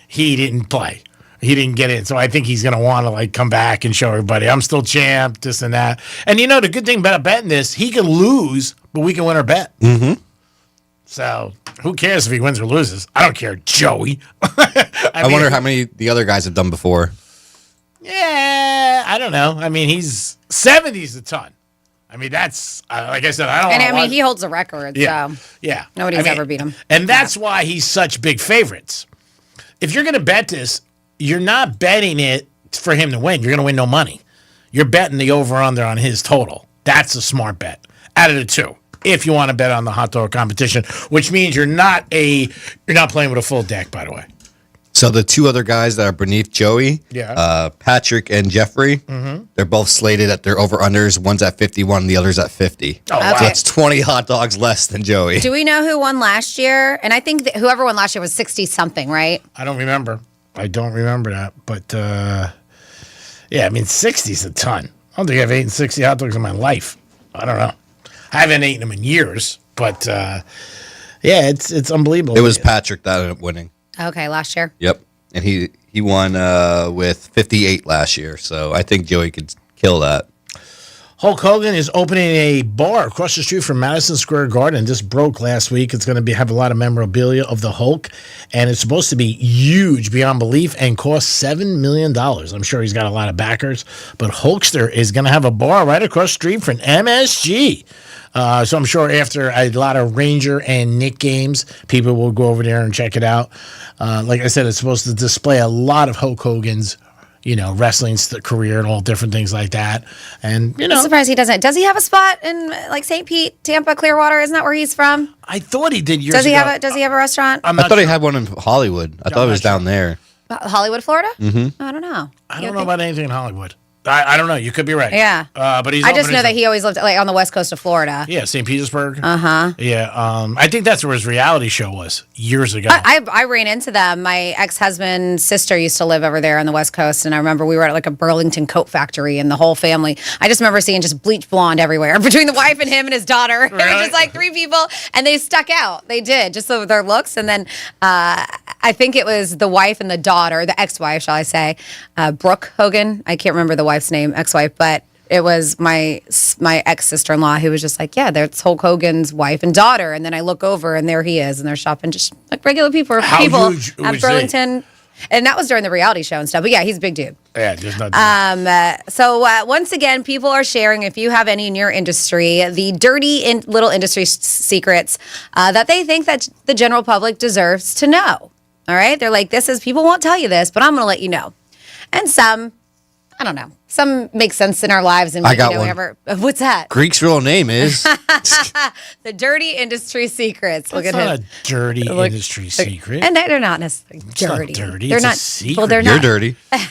He didn't play. He didn't get in. So I think he's going to want to come back and show everybody, I'm still champ, this and that. And the good thing about betting this, he can lose, but we can win our bet. Mm-hmm. So who cares if he wins or loses? I don't care, Joey. I wonder how many the other guys have done before. Yeah, I don't know. I mean, he's 70's a ton. I mean, that's, like I said, I don't know. And I mean, he holds the record, Yeah. so Yeah. nobody's ever beat him. And that's why he's such big favorites. If you're going to bet this, you're not betting it for him to win. You're going to win no money. You're betting the over-under on his total. That's a smart bet. Out of the two, if you want to bet on the hot dog competition, which means you're not playing with a full deck, by the way. So the two other guys that are beneath Joey, Patrick and Jeffrey, they're both slated at their over-unders. One's at 51, the other's at 50. Oh, wow. So that's 20 hot dogs less than Joey. Do we know who won last year? And I think that whoever won last year was 60-something, right? I don't remember. I don't remember that. But, yeah, I mean, 60's a ton. I don't think I've eaten 60 hot dogs in my life. I don't know. I haven't eaten them in years. But, yeah, it's unbelievable. It was Patrick that ended up winning. Okay, last year. Yep. And he won with 58 last year. So I think Joey could kill that. Hulk Hogan is opening a bar across the street from Madison Square Garden. This broke last week. It's going to have a lot of memorabilia of the Hulk, and it's supposed to be huge beyond belief and cost $7 million. I'm sure he's got a lot of backers, but Hulkster is going to have a bar right across the street from MSG. So I'm sure after a lot of Ranger and Knick games, people will go over there and check it out. Like I said, it's supposed to display a lot of Hulk Hogan's wrestling's the career and all different things like that. And, I'm surprised he doesn't. Does he have a spot in like St. Pete, Tampa, Clearwater? Isn't that where he's from? I thought he did years Does he ago. Does he have a restaurant? I thought he had one in Hollywood. I thought it was down there. Hollywood, Florida? Mm-hmm. I don't know. I don't know about anything in Hollywood. I don't know. You could be right. Yeah. But he's. I just know that he always lived like on the west coast of Florida. Yeah, St. Petersburg. Uh-huh. Yeah. I think that's where his reality show was years ago. I ran into them. My ex-husband's sister used to live over there on the west coast, and I remember we were at like a Burlington coat factory, and the whole family. I just remember seeing just bleach blonde everywhere between the wife and him and his daughter. It was just like three people, and they stuck out. They did just with their looks, and then I think it was the wife and the daughter, the ex-wife, shall I say, Brooke Hogan. I can't remember the wife's name, ex-wife, but it was my ex-sister-in-law who was just like, yeah, that's Hulk Hogan's wife and daughter. And then I look over and there he is, and they're shopping just like regular people at Burlington. And that was during the reality show and stuff. But yeah, he's a big dude. Yeah, there's nothing. So once again, people are sharing, if you have any in your industry, the dirty little industry secrets that they think that the general public deserves to know. All right? They're like, people won't tell you this, but I'm going to let you know. And some, I don't know. Some make sense in our lives, and I got one. What's that? Greek's real name is the dirty industry secrets. That's not a dirty industry secret. And they're not necessarily dirty. It's not dirty. They're It's not. a secret. Well, they're You're not. dirty. I'm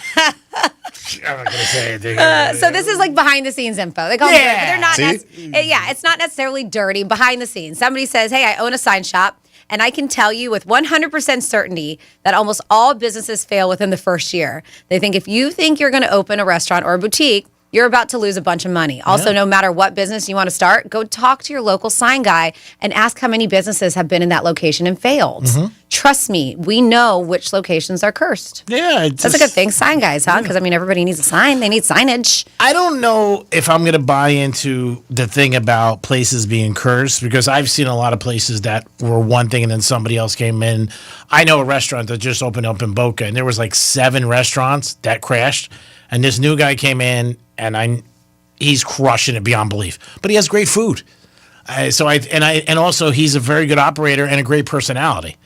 not gonna say anything. So this is like behind the scenes info. They call it dirty, but they're not. See? Yeah, it's not necessarily dirty. Behind the scenes, somebody says, "Hey, I own a sign shop." And I can tell you with 100% certainty that almost all businesses fail within the first year. They think if you think you're going to open a restaurant or a boutique, you're about to lose a bunch of money. Also, no matter what business you want to start, go talk to your local sign guy and ask how many businesses have been in that location and failed. Mm-hmm. Trust me, we know which locations are cursed. Yeah. That's a good thing. Sign guys, huh? Because, everybody needs a sign. They need signage. I don't know if I'm going to buy into the thing about places being cursed, because I've seen a lot of places that were one thing and then somebody else came in. I know a restaurant that just opened up in Boca, and there was like 7 restaurants that crashed. And this new guy came in, and he's crushing it beyond belief. But he has great food. And also he's a very good operator and a great personality.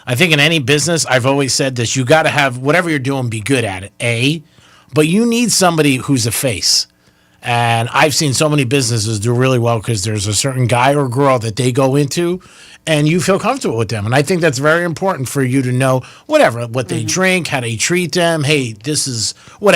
I think in any business, I've always said this: you got to have whatever you're doing, be good at it. But you need somebody who's a face. And I've seen so many businesses do really well because there's a certain guy or girl that they go into, and you feel comfortable with them. And I think that's very important for you to know what they drink, how they treat them. Hey, this is what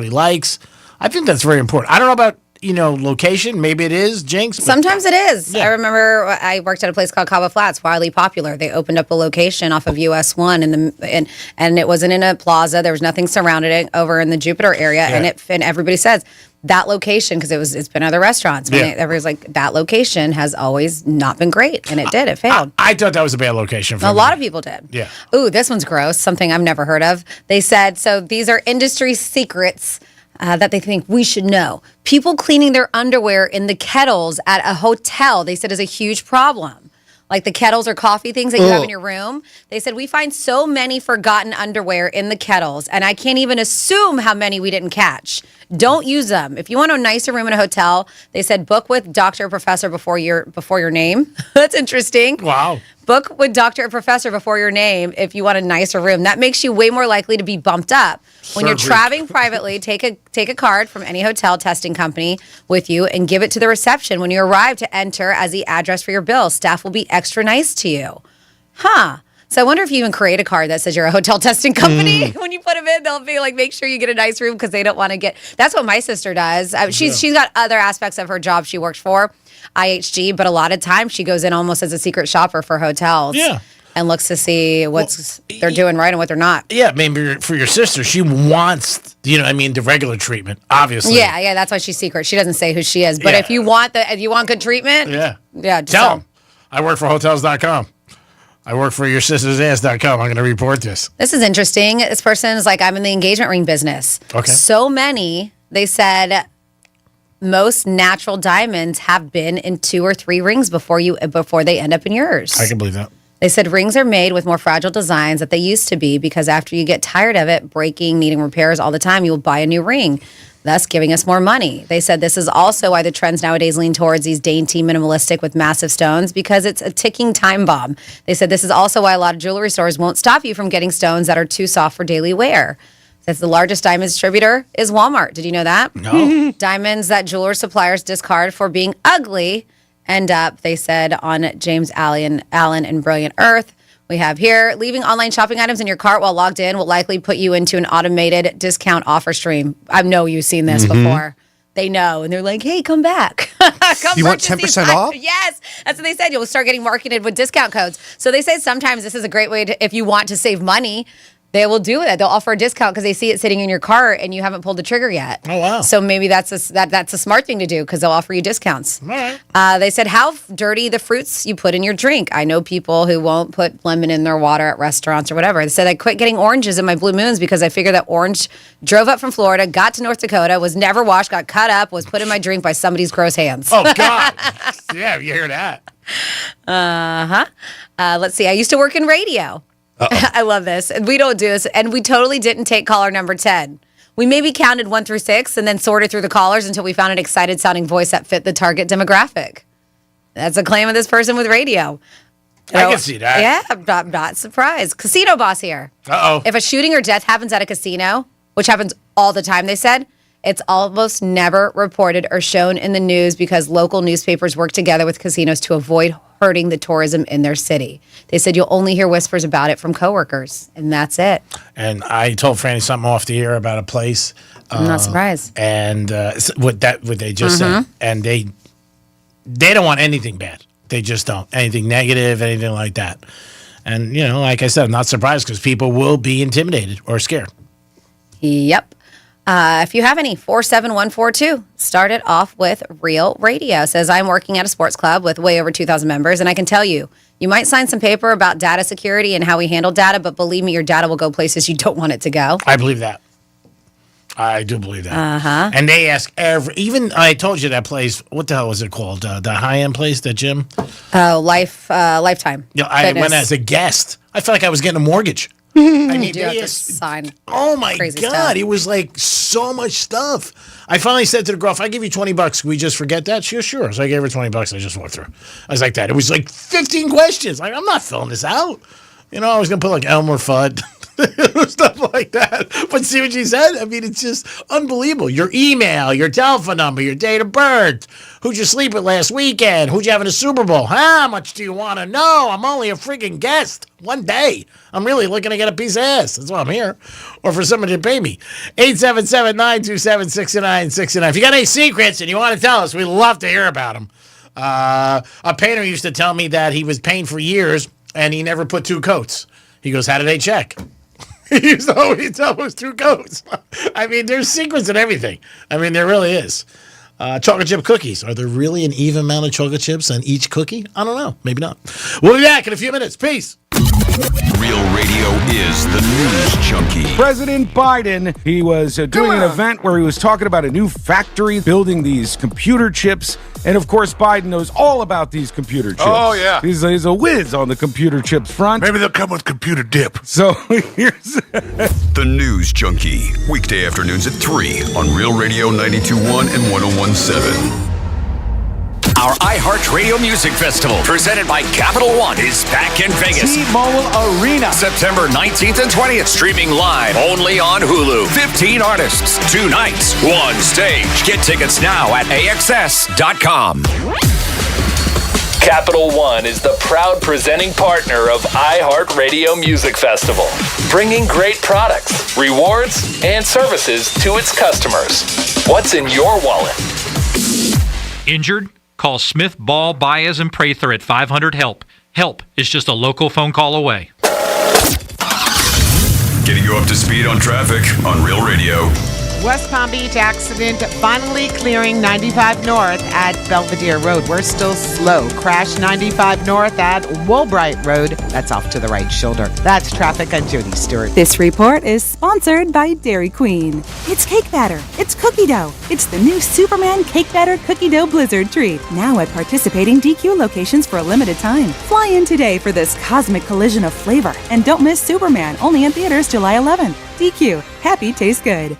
he likes. I think that's very important. I don't know about location. Maybe it is, Jinx. Sometimes it is. Yeah. I remember I worked at a place called Cabo Flats, wildly popular. They opened up a location off of US 1 and it wasn't in a plaza. There was nothing surrounded it over in the Jupiter area. Yeah. And everybody says that location, because it's been other restaurants. Everybody's like, that location has always not been great. And it did. It failed. I thought that was a bad location for A me. lot of people did. Yeah. Ooh, this one's gross. Something I've never heard of. They said, so these are industry secrets that they think we should know. People cleaning their underwear in the kettles at a hotel, they said, is a huge problem. Like the kettles or coffee things that you have in your room. They said, we find so many forgotten underwear in the kettles, and I can't even assume how many we didn't catch. Don't use them. If you want a nicer room in a hotel, they said book with doctor or professor before your name. That's interesting. Wow. Book with doctor or professor before your name if you want a nicer room. That makes you way more likely to be bumped up. When you're traveling privately, take a card from any hotel testing company with you and give it to the reception when you arrive to enter as the address for your bill. Staff will be extra nice to you. Huh. So I wonder if you even create a card that says you're a hotel testing company. When you put them in, they'll be like, make sure you get a nice room because they don't want to get. That's what my sister does. She's got other aspects of her job she works for, IHG, but a lot of times she goes in almost as a secret shopper for hotels. Yeah. And looks to see they're doing right and what they're not. Yeah, maybe for your sister, she wants, the regular treatment, obviously. Yeah, that's why she's secret. She doesn't say who she is. But if you want good treatment, just tell them. I work for Hotels.com. I work for YourSistersAss.com. I'm going to report this. This is interesting. This person is like, I'm in the engagement ring business. Okay. So many, they said, most natural diamonds have been in 2 or 3 rings before they end up in yours. I can believe that. They said rings are made with more fragile designs that they used to be because after you get tired of it breaking, needing repairs all the time, you'll buy a new ring, thus giving us more money. They said this is also why the trends nowadays lean towards these dainty, minimalistic with massive stones because it's a ticking time bomb. They said this is also why a lot of jewelry stores won't stop you from getting stones that are too soft for daily wear. Says the largest diamond distributor is Walmart. Did you know that? No. Diamonds that jeweler suppliers discard for being ugly end up, they said, on James Allen and Brilliant Earth. We have here, leaving online shopping items in your cart while logged in will likely put you into an automated discount offer stream. I know you've seen this before. They know, and they're like, hey, come back. You want 10% off? Yes, that's what they said. You'll start getting marketed with discount codes. So they say sometimes this is a great way to, if you want to save money, they will do that. They'll offer a discount because they see it sitting in your cart and you haven't pulled the trigger yet. Oh, wow. So maybe that's a smart thing to do because they'll offer you discounts. All right. They said how dirty the fruits you put in your drink. I know people who won't put lemon in their water at restaurants or whatever. They said I quit getting oranges in my Blue Moons because I figured that orange drove up from Florida, got to North Dakota, was never washed, got cut up, was put in my drink by somebody's gross hands. Oh, God. Yeah, you hear that. Let's see. I used to work in radio. I love this. And we don't do this. And we totally didn't take caller number 10. We maybe counted 1 through 6 and then sorted through the callers until we found an excited sounding voice that fit the target demographic. That's a claim of this person with radio. I can see that. Yeah, I'm not surprised. Casino boss here. Uh-oh. If a shooting or death happens at a casino, which happens all the time, they said, it's almost never reported or shown in the news because local newspapers work together with casinos to avoid hurting the tourism in their city. They said you'll only hear whispers about it from coworkers, and that's it. And I told Franny something off the air about a place. I'm not surprised. And what they just said, and they don't want anything bad. They just don't. Anything negative, anything like that. And, you know, like I said, I'm not surprised because people will be intimidated or scared. Yep. If you have any, 47142. Start it off with Real Radio. Says, I'm working at a sports club with way over 2,000 members, and I can tell you, you might sign some paper about data security and how we handle data, but believe me, your data will go places you don't want it to go. I believe that. I do believe that. Uh-huh. And they ask even I told you that place, what the hell was it called? The high-end place, the gym? Oh, Lifetime. Yeah, I went as a guest. I felt like I was getting a mortgage. I mean, You do have to sign. Oh my crazy God! stuff. It was like so much stuff. I finally said to the girl, "If I give you $20, can we just forget that?" She goes, "Sure." So I gave her $20. I just walked through. I was like that. It was like 15 questions. Like I'm not filling this out. You know, I was gonna put like Elmer Fudd. Stuff like that. But see what she said? I mean, it's just unbelievable. Your email, your telephone number, your date of birth, who'd you sleep with last weekend, who'd you have in a Super Bowl, how much do you want to know? I'm only a freaking guest. One day. I'm really looking to get a piece of ass. That's why I'm here. Or for somebody to pay me. 877-927-6969. If you got any secrets and you want to tell us, we'd love to hear about them. A painter used to tell me that he was painting for years and he never put 2 coats. He goes, how do they check? He used to always tell us 2 coats. I mean, there's secrets in everything. I mean, there really is. Chocolate chip cookies. Are there really an even amount of chocolate chips on each cookie? I don't know. Maybe not. We'll be back in a few minutes. Peace. Real Radio is the news junkie. President Biden, he was doing an event where he was talking about a new factory building these computer chips. And of course, Biden knows all about these computer chips. Oh, yeah. He's a whiz on the computer chips front. Maybe they'll come with computer dip. So here's The News Junkie. Weekday afternoons at 3 on Real Radio 92.1 and 101.7. Our iHeartRadio Music Festival, presented by Capital One, is back in Vegas. T-Mobile Arena. September 19th and 20th, streaming live only on Hulu. 15 artists, 2 nights, 1 stage. Get tickets now at AXS.com. Capital One is the proud presenting partner of iHeartRadio Music Festival, bringing great products, rewards, and services to its customers. What's in your wallet? Injured? Call Smith, Ball, Baez, and Prather at 500-HELP. HELP is just a local phone call away. Getting you up to speed on traffic on Real Radio. West Palm Beach accident finally clearing 95 North at Belvedere Road. We're still slow. Crash 95 North at Woolbright Road. That's off to the right shoulder. That's traffic. I'm Jody Stewart. This report is sponsored by Dairy Queen. It's cake batter. It's cookie dough. It's the new Superman Cake Batter Cookie Dough Blizzard treat. Now at participating DQ locations for a limited time. Fly in today for this cosmic collision of flavor. And don't miss Superman, only in theaters July 11th. DQ. Happy tastes good.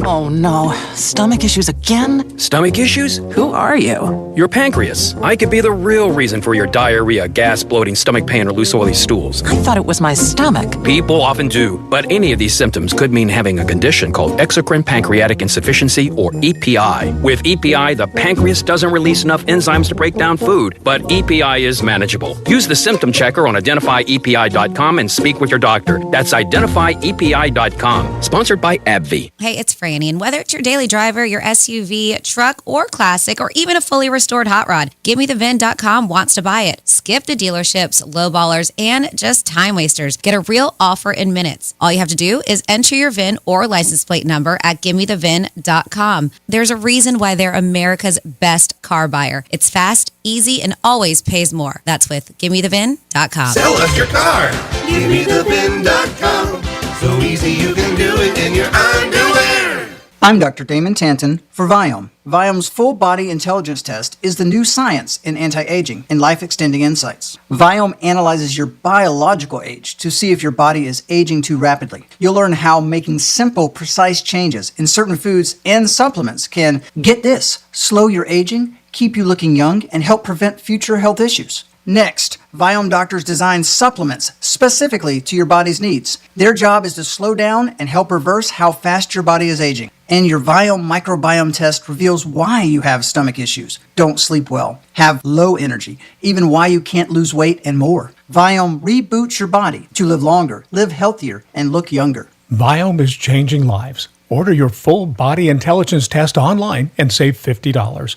Oh no, stomach issues again? Stomach issues? Who are you? Your pancreas. I could be the real reason for your diarrhea, gas, bloating, stomach pain, or loose oily stools. I thought it was my stomach. People often do, but any of these symptoms could mean having a condition called exocrine pancreatic insufficiency, or EPI. With EPI, the pancreas doesn't release enough enzymes to break down food, but EPI is manageable. Use the symptom checker on identifyepi.com and speak with your doctor. That's identifyepi.com. Sponsored by AbbVie. Hey, it's Franny, and whether it's your daily driver, your SUV, truck, or classic, or even a fully restored hot rod, GiveMeTheVin.com wants to buy it. Skip the dealerships, lowballers, and just time wasters. Get a real offer in minutes. All you have to do is enter your VIN or license plate number at GiveMeTheVin.com. There's a reason why they're America's best car buyer. It's fast, easy, and always pays more. That's with GiveMeTheVin.com. Sell us your car. GiveMeTheVin.com. So easy you can do it in your underwear. I'm Dr. Damon Tanton for Viome. Viome's full body intelligence test is the new science in anti-aging and life-extending insights. Viome analyzes your biological age to see if your body is aging too rapidly. You'll learn how making simple, precise changes in certain foods and supplements can, get this, slow your aging, keep you looking young, and help prevent future health issues. Next, Viome doctors design supplements specifically to your body's needs. Their job is to slow down and help reverse how fast your body is aging. And your Viome microbiome test reveals why you have stomach issues, don't sleep well, have low energy, even why you can't lose weight, and more. Viome reboots your body to live longer, live healthier, and look younger. Viome is changing lives. Order your full body intelligence test online and save $50.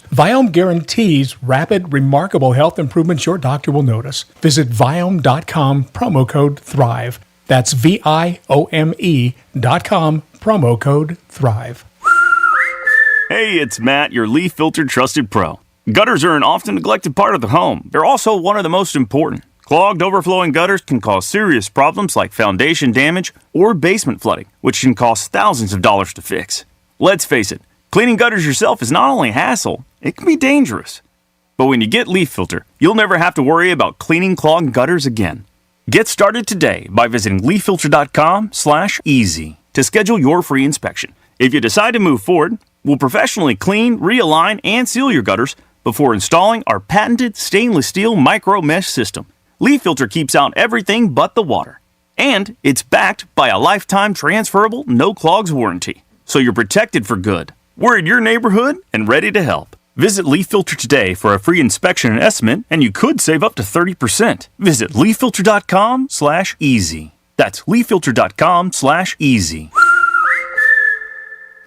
Viome guarantees rapid, remarkable health improvements your doctor will notice. Visit Viome.com, promo code THRIVE. That's VIOME.com, promo code THRIVE. Hey, it's Matt, your leaf filter trusted pro. Gutters are an often neglected part of the home. They're also one of the most important. Clogged, overflowing gutters can cause serious problems like foundation damage or basement flooding, which can cost thousands of dollars to fix. Let's face it, cleaning gutters yourself is not only a hassle, it can be dangerous. But when you get Leaf Filter, you'll never have to worry about cleaning clogged gutters again. Get started today by visiting leaffilter.com/easy to schedule your free inspection. If you decide to move forward, we'll professionally clean, realign, and seal your gutters before installing our patented stainless steel micro mesh system. Leaf Filter keeps out everything but the water. And it's backed by a lifetime transferable no clogs warranty. So you're protected for good. We're in your neighborhood and ready to help. Visit Leaf Filter today for a free inspection and estimate, and you could save up to 30%. Visit leaffilter.com/easy. That's leaffilter.com/easy.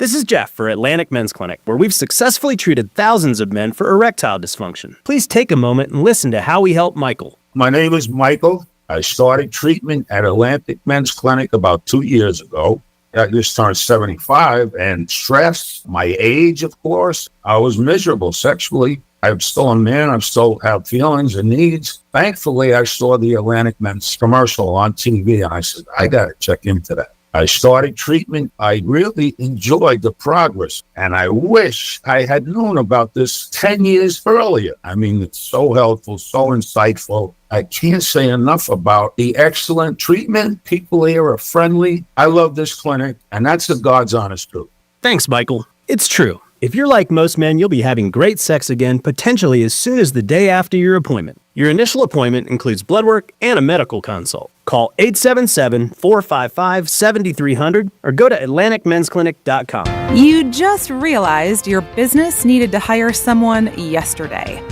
This is Jeff for Atlantic Men's Clinic, where we've successfully treated thousands of men for erectile dysfunction. Please take a moment and listen to how we help Michael. My name is Michael. I started treatment at Atlantic Men's Clinic about 2 years ago. I just turned 75 and stressed. My age, of course, I was miserable sexually. I'm still a man. I still have feelings and needs. Thankfully, I saw the Atlantic Men's commercial on TV, and I said, I got to check into that. I started treatment. I really enjoyed the progress, and I wish I had known about this 10 years earlier. I mean, it's so helpful, so insightful. I can't say enough about the excellent treatment. People here are friendly. I love this clinic, and that's the God's honest truth. Thanks, Michael. It's true. If you're like most men, you'll be having great sex again, potentially as soon as the day after your appointment. Your initial appointment includes blood work and a medical consult. Call 877-455-7300 or go to AtlanticMen'sClinic.com. You just realized your business needed to hire someone yesterday.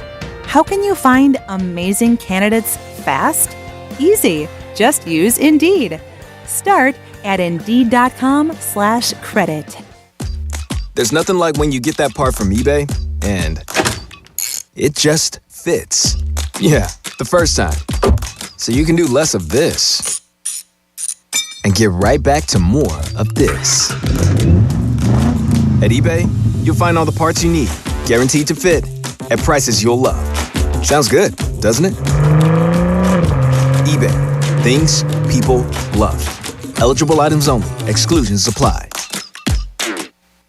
How can you find amazing candidates fast? Easy. Just use Indeed. Start at Indeed.com/credit. There's nothing like when you get that part from eBay and it just fits. Yeah, the first time. So you can do less of this and get right back to more of this. At eBay, you'll find all the parts you need, guaranteed to fit, at prices you'll love. Sounds good, doesn't it? eBay. Things people love. Eligible items only. Exclusions apply.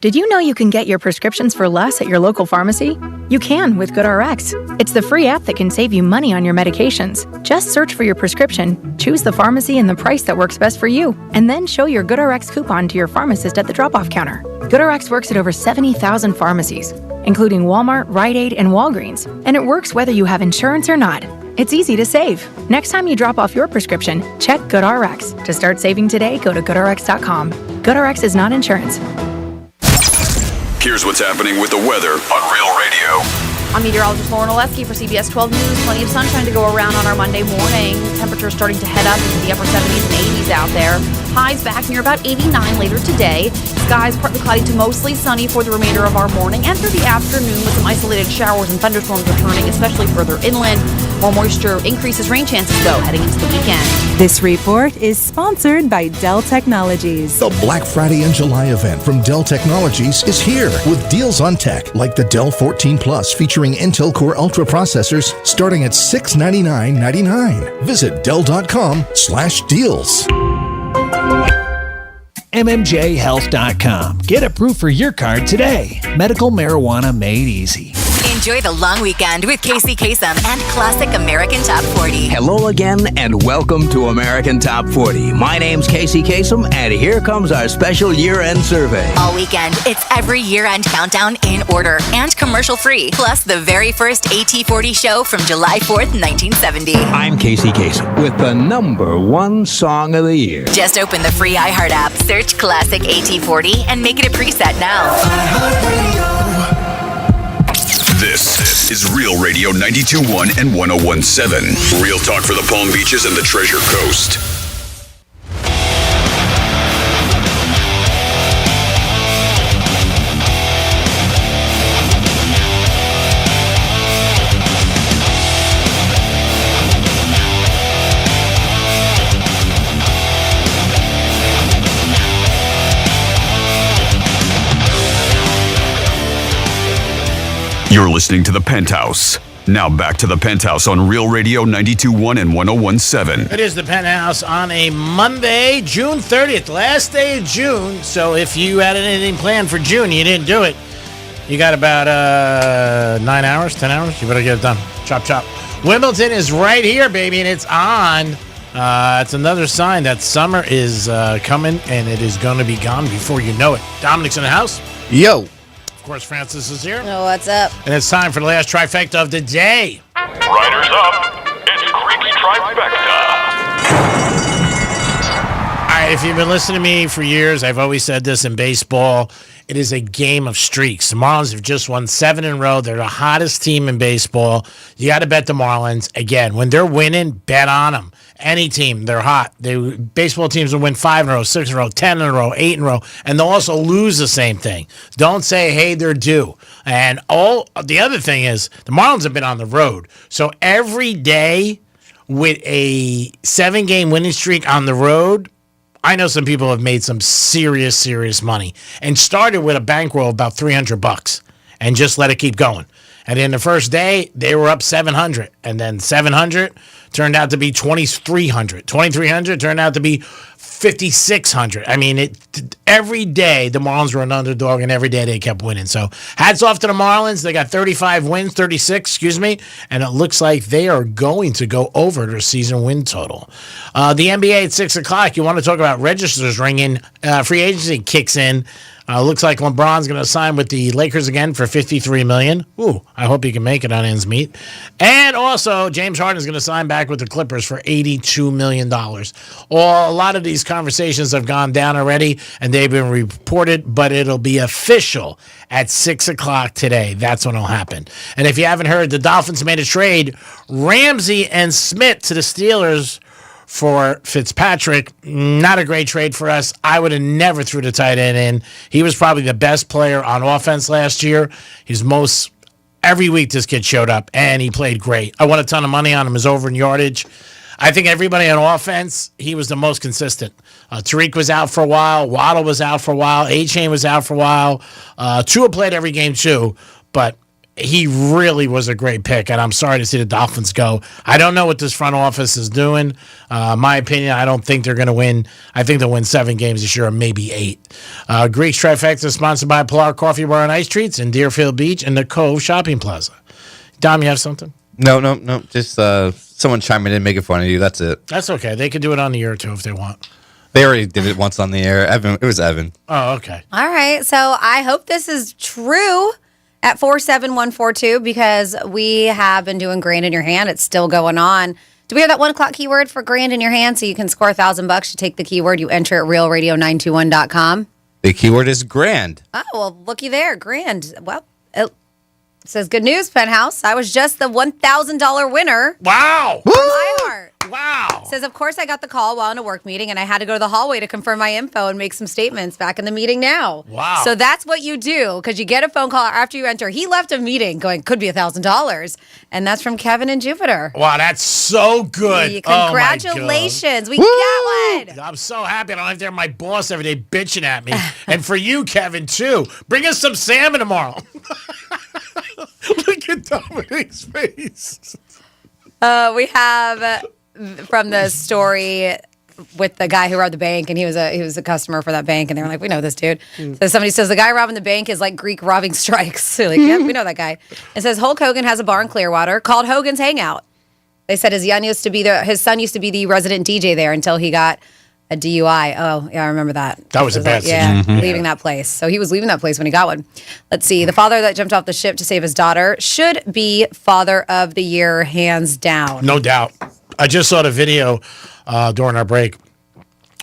Did you know you can get your prescriptions for less at your local pharmacy? You can with GoodRx. It's the free app that can save you money on your medications. Just search for your prescription, choose the pharmacy and the price that works best for you, and then show your GoodRx coupon to your pharmacist at the drop-off counter. GoodRx works at over 70,000 pharmacies, including Walmart, Rite Aid, and Walgreens, and it works whether you have insurance or not. It's easy to save. Next time you drop off your prescription, check GoodRx. To start saving today, go to GoodRx.com. GoodRx is not insurance. Here's what's happening with the weather on Real Radio. I'm meteorologist Lauren Oleski for CBS 12 News. Plenty of sunshine to go around on our Monday morning. Temperatures starting to head up into the upper 70s and 80s out there. Highs back near about 89 later today. Skies partly cloudy to mostly sunny for the remainder of our morning and through the afternoon with some isolated showers and thunderstorms returning, especially further inland. More moisture increases rain chances, though, heading into the weekend. This report is sponsored by Dell Technologies. The Black Friday and July event from Dell Technologies is here with deals on tech like the Dell 14 Plus featuring Intel Core Ultra processors starting at $699.99. Visit Dell.com/deals. MMJHealth.com. Get approved for your card today. Medical marijuana made easy. Enjoy the long weekend with Casey Kasem and Classic American Top 40. Hello again and welcome to American Top 40. My name's Casey Kasem and here comes our special year-end survey. All weekend, it's every year-end countdown in order and commercial-free. Plus the very first AT40 show from July 4th, 1970. I'm Casey Kasem with the #1 song of the year. Just open the free iHeart app, search Classic AT40, and make it a preset now. This is Real Radio 92.1 and 101.7. Real talk for the Palm Beaches and the Treasure Coast. You're listening to The Penthouse. Now back to The Penthouse on Real Radio 92.1 and 101.7. It is The Penthouse on a Monday, June 30th, last day of June. So if you had anything planned for June, you didn't do it. You got about 9 hours, 10 hours. You better get it done. Chop, chop. Wimbledon is right here, baby, and it's on. It's another sign that summer is coming, and it is going to be gone before you know it. Dominic's in the house. Yo. Of course, Francis is here. Oh, what's up? And it's time for the last trifecta of the day. Riders up. It's Creek's Trifecta. All right, if you've been listening to me for years, I've always said this in baseball. It is a game of streaks. The Marlins have just won 7 in a row. They're the hottest team in baseball. You got to bet the Marlins. Again, when they're winning, bet on them. Any team, they're hot. Baseball teams will win 5 in a row, 6 in a row, 10 in a row, 8 in a row, and they'll also lose the same thing. Don't say, hey, they're due. And the other thing is, the Marlins have been on the road. So every day with a 7-game winning streak on the road, I know some people have made some serious, serious money and started with a bankroll of about $300 and just let it keep going. And in the first day, they were up 700, and then 700 turned out to be 2,300. 2,300 turned out to be 5,600. I mean, every day the Marlins were an underdog, and every day they kept winning. So hats off to the Marlins. They got 36 wins, and it looks like they are going to go over their season win total. The NBA at 6 o'clock, you want to talk about registers ringing. Free agency kicks in. Looks like LeBron's going to sign with the Lakers again for $53 million. Ooh, I hope he can make it on ends meet. And also, James Harden is going to sign back with the Clippers for $82 million. A lot of these conversations have gone down already, and they've been reported, but it'll be official at 6 o'clock today. That's when it'll happen. And if you haven't heard, the Dolphins made a trade. Ramsey and Smith to the Steelers for Fitzpatrick. Not a great trade for us. I would have never threw the tight end in. He was probably the best player on offense last year. Every week this kid showed up, and he played great. I won a ton of money on him. His over in yardage. I think everybody on offense, he was the most consistent. Tariq was out for a while. Waddle was out for a while. A-Chain was out for a while. Tua played every game too, but he really was a great pick, and I'm sorry to see the Dolphins go. I don't know what this front office is doing. My opinion, I don't think they're going to win. I think they'll win 7 games this year, or maybe 8. Greek's Trifecta is sponsored by Pilar Coffee Bar and Ice Treats in Deerfield Beach and the Cove Shopping Plaza. Dom, you have something? No. Just someone chiming in, making fun of you. That's it. That's okay. They can do it on the air, too, if they want. They already did it once on the air. Evan, it was Evan. Oh, okay. All right. So I hope this is true at 47142 because we have been doing Grand in Your Hand. It's still going on. Do we have that 1 o'clock keyword for Grand in Your Hand so you can score $1,000? You take the keyword, you enter at realradio921.com. The keyword is grand. Oh, well, looky there. Grand. Well, it says good news, Penthouse. I was just the $1,000 winner. Wow. From iHeart. Wow. Says, of course, I got the call while in a work meeting, and I had to go to the hallway to confirm my info and make some statements back in the meeting now. Wow. So that's what you do, because you get a phone call after you enter. He left a meeting going, could be $1,000, and that's from Kevin in Jupiter. Wow, that's so good. Congratulations. We got one. I'm so happy. I don't have to hear my boss every day bitching at me. And for you, Kevin, too. Bring us some salmon tomorrow. Look at Dominic's face. We have from the story with the guy who robbed the bank, and he was a customer for that bank, and they were like, we know this dude. So somebody says the guy robbing the bank is like Greek robbing strikes. They're like, yeah, we know that guy. It says Hulk Hogan has a bar in Clearwater called Hogan's Hangout. They said his son used to be the resident DJ there until he got a DUI. Oh, yeah, I remember that. That was a bad situation. Leaving that place. So he was leaving that place when he got one. Let's see. The father that jumped off the ship to save his daughter should be Father of the Year, hands down. No doubt. I just saw the video during our break.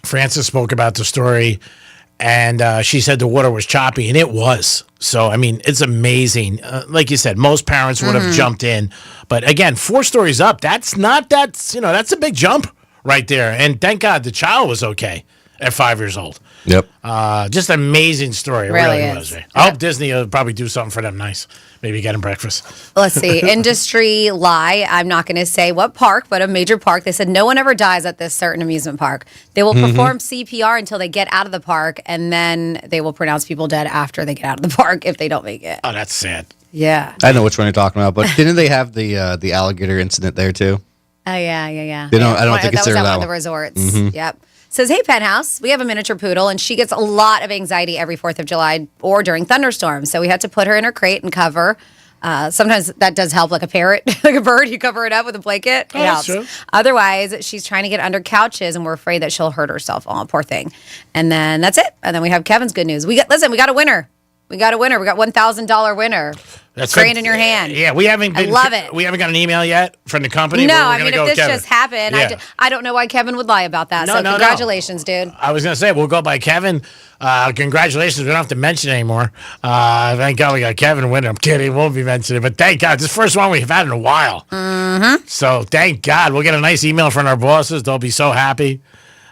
Frances spoke about the story, and she said the water was choppy, and it was. So, I mean, it's amazing. Like you said, most parents would have jumped in. But again, 4 stories up, that's a big jump right there. And thank God the child was okay at 5 years old. Yep. Just an amazing story. It really was. I hope Disney will probably do something for them nice. Maybe get them breakfast. Let's see. Industry lie. I'm not going to say what park, but a major park. They said no one ever dies at this certain amusement park. They will perform CPR until they get out of the park, and then they will pronounce people dead after they get out of the park if they don't make it. Oh, that's sad. Yeah. I know which one you're talking about, but didn't they have the alligator incident there too? Oh, yeah. I don't think it's that was there at that one of the one. resorts. Mhm. Yep. Says, hey, Penthouse, we have a miniature poodle, and she gets a lot of anxiety every 4th of July or during thunderstorms. So we had to put her in her crate and cover. Sometimes that does help, like a parrot, like a bird. You cover it up with a blanket. It helps. True. Otherwise, she's trying to get under couches, and we're afraid that she'll hurt herself. Oh, poor thing. And then that's it. And then we have Kevin's good news. We got a winner. We got $1,000 winner. That's Grand in your hand. Yeah, we haven't been. I love it. We haven't got an email yet from the company. No, but we're I gonna mean, go if with this Kevin. just happened, Yeah. I don't know why Kevin would lie about that. No, So no, no. congratulations, dude. I was going to say, we'll go by Kevin. Congratulations. We don't have to mention it anymore. Thank God we got Kevin winning. I'm kidding. We'll be mentioning it. But thank God. This is the first one we've had in a while. Mm-hmm. So thank God. We'll get a nice email from our bosses. They'll be so happy.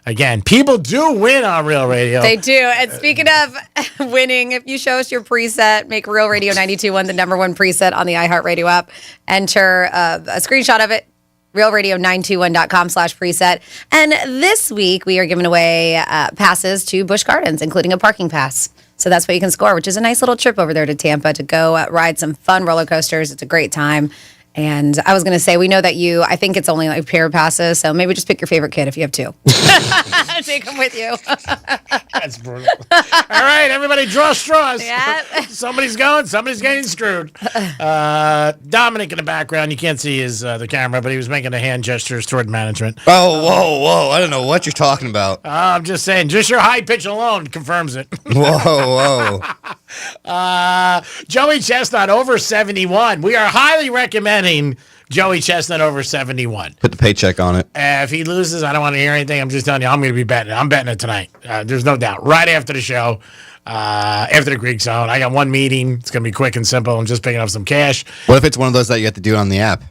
Again, people do win on Real Radio. They do. And speaking of winning, if you show us your preset, make Real Radio 92.1 the #1 preset on the iHeartRadio app. Enter a screenshot of it, realradio921.com/preset. And this week, we are giving away passes to Busch Gardens, including a parking pass. So that's what you can score, which is a nice little trip over there to Tampa to go ride some fun roller coasters. It's a great time. And I was going to say, we know that I think it's only like pair passes, so maybe just pick your favorite kid if you have 2. Take them with you. That's brutal. All right, everybody draw straws. Yeah. Somebody's going, somebody's getting screwed. Dominic in the background, you can't see the camera, but he was making the hand gestures toward management. Oh, whoa. I don't know what you're talking about. I'm just saying, just your high pitch alone confirms it. Whoa. Joey Chestnut over 71. We are highly recommending Joey Chestnut over 71. Put the paycheck on it. If he loses, I don't want to hear anything. I'm just telling you, I'm going to be betting it. I'm betting it tonight. There's no doubt. Right after the show, after the Greek Zone, I got one meeting. It's going to be quick and simple. I'm just picking up some cash. What if it's one of those that you have to do on the app?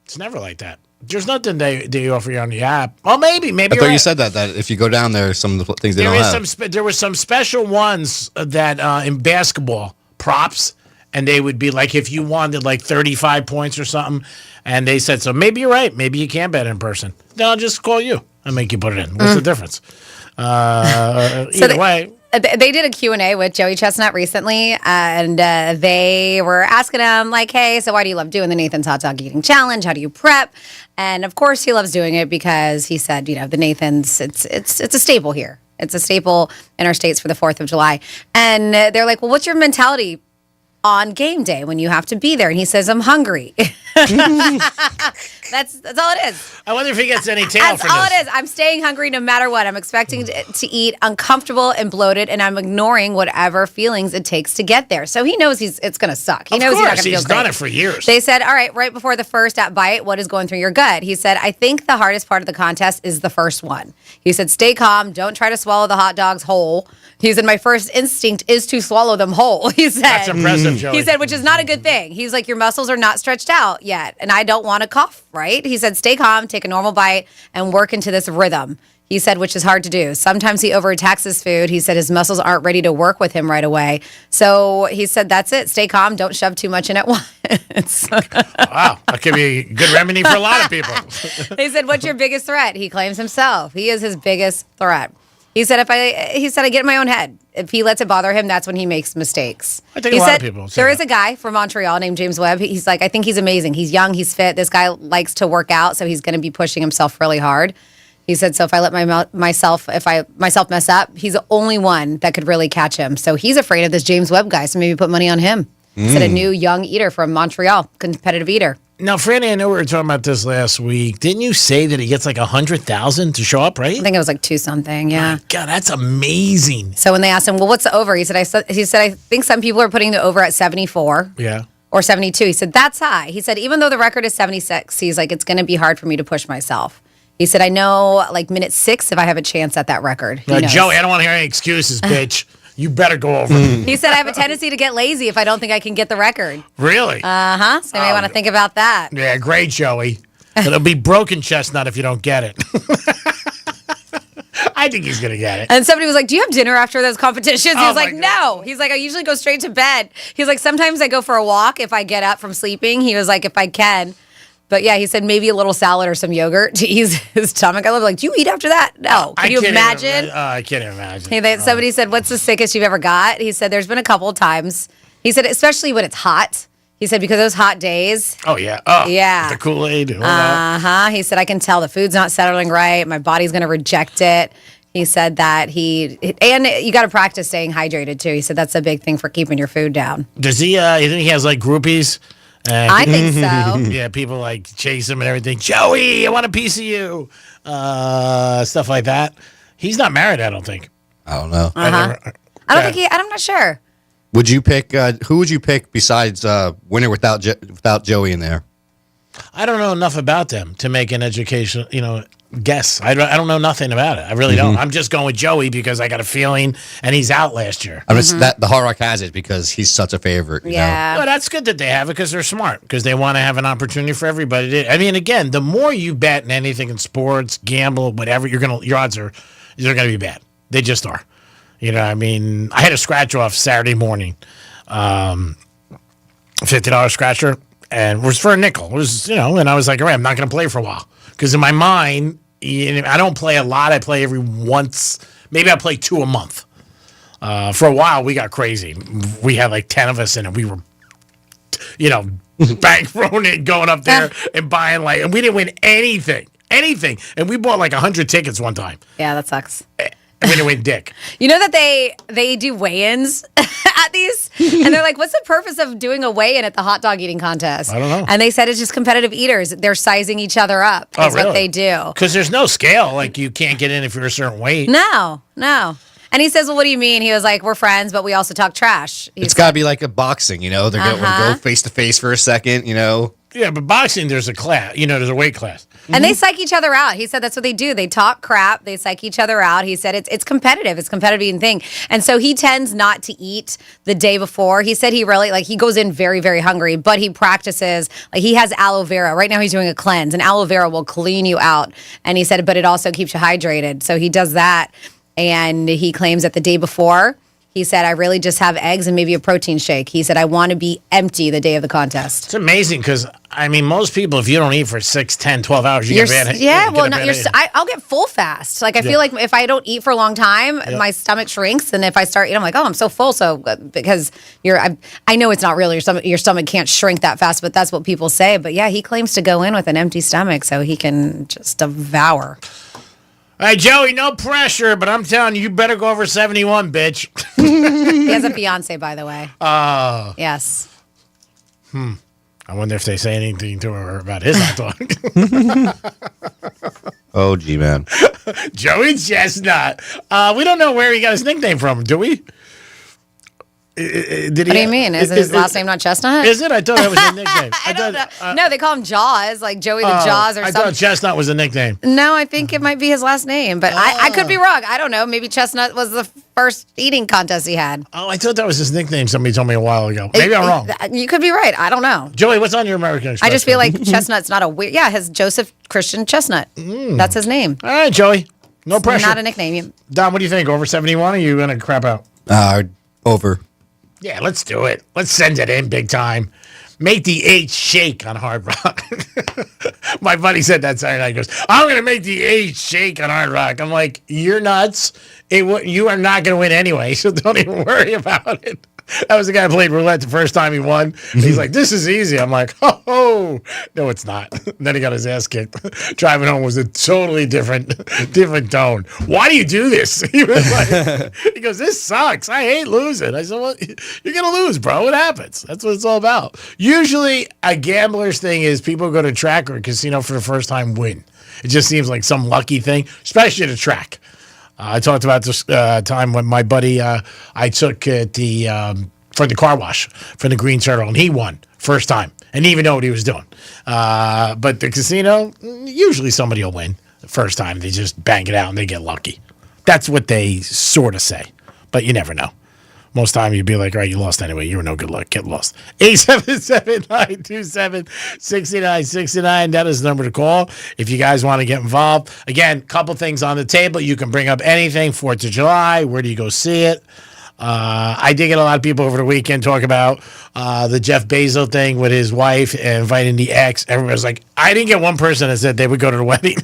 It's never like that. There's nothing they offer you on the app. Well, maybe. I thought you said that if you go down there, some of the things they don't have. There were some special ones that in basketball, props, and they would be like if you wanted like 35 points or something, and they said, so maybe you're right. Maybe you can bet in person. Then I'll just call you and make you put it in. What's the difference? Either way. They did a Q&A with Joey Chestnut recently, and they were asking him, like, hey, so why do you love doing the Nathan's Hot Dog Eating Challenge? How do you prep? And, of course, he loves doing it because he said, the Nathan's, it's a staple here. It's a staple in our states for the 4th of July. And they're like, well, what's your mentality on game day when you have to be there? And he says, I'm hungry. That's all it is. I wonder if he gets any tail That's for all this. it is. I'm staying hungry no matter what. I'm expecting to eat uncomfortable and bloated, and I'm ignoring whatever feelings it takes to get there. So he knows it's going to suck. He knows he's not going to feel he's great. done it for years. They said, all right before the first bite, what is going through your gut? He said, I think the hardest part of the contest is the first one. He said, stay calm. Don't try to swallow the hot dogs whole. He said, my first instinct is to swallow them whole. He said, That's impressive, Joey. He said, which is not a good thing. He's like, your muscles are not stretched out yet, and I don't want to cough, right? He said, stay calm, take a normal bite, and work into this rhythm. He said, which is hard to do. Sometimes he overattacks his food. He said his muscles aren't ready to work with him right away. So he said, that's it. Stay calm. Don't shove too much in at once. Wow. That could be a good remedy for a lot of people. He said, what's your biggest threat? He claims himself. He is his biggest threat. He said, I get in my own head. If he lets it bother him, that's when he makes mistakes. I think he a lot said, of people say there that. is a guy from Montreal named James Webb. He's like, I think he's amazing. He's young, he's fit. This guy likes to work out, so he's going to be pushing himself really hard. He said, so if I let myself mess up, he's the only one that could really catch him. So he's afraid of this James Webb guy, so maybe put money on him. He said a new young eater from Montreal, competitive eater. Now, Franny, I know we were talking about this last week. Didn't you say that he gets like 100,000 to show up, right? I think it was like 2 something, yeah. God, that's amazing. So when they asked him, well, what's the over? He said, I think some people are putting the over at 74. Yeah. Or 72. He said, that's high. He said, even though the record is 76, he's like, it's going to be hard for me to push myself. He said, I know like minute 6 if I have a chance at that record. He knows. Joey, I don't want to hear any excuses, bitch. You better go over. He said, I have a tendency to get lazy if I don't think I can get the record. Really? Uh-huh. So you may want to think about that. Yeah, great, Joey. It'll be broken chestnut if you don't get it. I think he's going to get it. And somebody was like, do you have dinner after those competitions? He Oh was like, no. He's like, I usually go straight to bed. He's like, sometimes I go for a walk if I get up from sleeping. He was like, if I can. But yeah, he said maybe a little salad or some yogurt to ease his stomach. I love like, do you eat after that? No. Can you imagine? I can't even imagine. Hey, somebody said, what's the sickest you've ever got? He said, there's been a couple of times. He said, especially when it's hot. He said, because those hot days. Oh, yeah. Oh, yeah. The Kool-Aid. Uh-huh. He said, I can tell the food's not settling right. My body's going to reject it. He said that and you got to practice staying hydrated too. He said that's a big thing for keeping your food down. Does he, you think he has like groupies? I think so. Yeah, people like chase him and everything. Joey, I want a piece of you. Stuff like that. He's not married, I don't think. I don't know. I'm not sure. Would you pick? Who would you pick besides winner without Joey in there? I don't know enough about them to make an education, guess. I don't know nothing about it. I really don't. I'm just going with Joey because I got a feeling, and he's out last year. I'm just, that the Hard Rock has it because he's such a favorite. You know? Well, that's good that they have it because they're smart because they want to have an opportunity for everybody. I mean, again, the more you bet in anything in sports, gamble, whatever, your odds are gonna be bad. They just are. I mean, I had a scratch off Saturday morning, $50 scratcher. And it was for a nickel. It was, and I was like, all right, I'm not going to play for a while. Because in my mind, I don't play a lot. I play every once. Maybe I play 2 a month. For a while, we got crazy. We had like 10 of us in it. We were, bankrolling it, going up there and buying and we didn't win anything. And we bought like 100 tickets one time. Yeah, that sucks. We didn't win dick. You know that they do weigh-ins at these? And they're like, what's the purpose of doing a weigh-in at the hot dog eating contest? I don't know. And they said it's just competitive eaters. They're sizing each other up. Oh, Is really? what they do. Because there's no scale. Like, you can't get in if you're a certain weight. No. And he says, well, what do you mean? He was like, we're friends, but we also talk trash. It's got to be like a boxing, They're going to go face to face for a second, Yeah, but boxing, there's a class. There's a weight class. And they psych each other out. He said that's what they do. They talk crap. They psych each other out. He said it's competitive. It's a competitive eating thing. And so he tends not to eat the day before. He said he really, he goes in very, very hungry, but he practices. He has aloe vera. Right now he's doing a cleanse, and aloe vera will clean you out. And he said, but it also keeps you hydrated. So he does that. And he claims that the day before, He said, I really just have eggs and maybe a protein shake. He said, I want to be empty the day of the contest. It's amazing because, I mean, most people, if you don't eat for 6, 10, 12 hours, I'll get full fast. Like, I feel like if I don't eat for a long time, my stomach shrinks. And if I start eating, I'm like, oh, I'm so full. So, because I know it's not real. Your stomach can't shrink that fast, but that's what people say. But yeah, he claims to go in with an empty stomach so he can just devour. Hey, Joey, no pressure, but I'm telling you, you better go over 71, bitch. He has a fiance, by the way. Oh. Yes. I wonder if they say anything to her about his hot dog. Oh, G-Man. Joey Chestnut. We don't know where he got his nickname from, do we? What do you mean? Is his last name not Chestnut? Is it? I thought that was his nickname. I don't know. No, they call him Jaws, like Joey the Jaws or something. I thought Chestnut was a nickname. No, I think it might be his last name, but I could be wrong. I don't know. Maybe Chestnut was the first eating contest he had. Oh, I thought that was his nickname. Somebody told me a while ago. Maybe I'm wrong. You could be right. I don't know. Joey, what's on your American Express? I just feel like Chestnut's not a weird... Yeah, his Joseph Christian Chestnut. That's his name. All right, Joey. No pressure. Not a nickname. Don, what do you think? Over 71 or are you going to crap out? Over. Yeah, let's do it. Let's send it in big time. Make the H shake on Hard Rock. My buddy said that Saturday night. He goes, I'm going to make the H shake on Hard Rock. I'm like, you're nuts. You are not going to win anyway, so don't even worry about it. That was the guy who played roulette the first time he won. He's like, this is easy. I'm like, oh, no, it's not. And then he got his ass kicked. Driving home was a totally different tone. Why do you do this? He was like, he goes, this sucks. I hate losing. I said, well, you're going to lose, bro. It happens. That's what it's all about. Usually a gambler's thing is people go to track or casino for the first time win. It just seems like some lucky thing, especially at a track. I talked about this time when my buddy I took at for the car wash for the Green Turtle, and he won first time, and didn't even know what he was doing. But the casino, usually somebody will win the first time. They just bang it out and they get lucky. That's what they sort of say, but you never know. Most time you'd be like, all right, you lost anyway. You were no good luck. Get lost. 877-927-6969. That is the number to call if you guys want to get involved. Again, couple things on the table. You can bring up anything. 4th of July. Where do you go see it? I did get a lot of people over the weekend talk about the Jeff Bezos thing with his wife and inviting the ex. Everybody's like, I didn't get one person that said they would go to the wedding.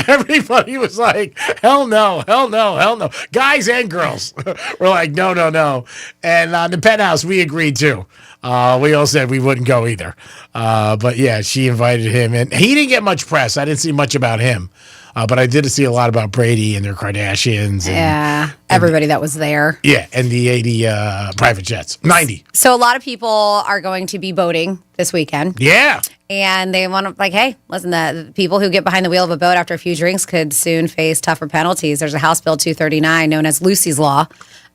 Everybody was like, hell no, hell no, hell no. Guys and girls were like, no, no, no. And on the Penthouse, we agreed too. We all said we wouldn't go either. But yeah, she invited him, and he didn't get much press. I didn't see much about him. But I did see a lot about Brady and their Kardashians. And, everybody that was there. Yeah, and the 80 private jets. 90. So a lot of people are going to be boating this weekend. Yeah. And they want to, like, hey, listen, the people who get behind the wheel of a boat after a few drinks could soon face tougher penalties. There's a House Bill 239 known as Lucy's Law,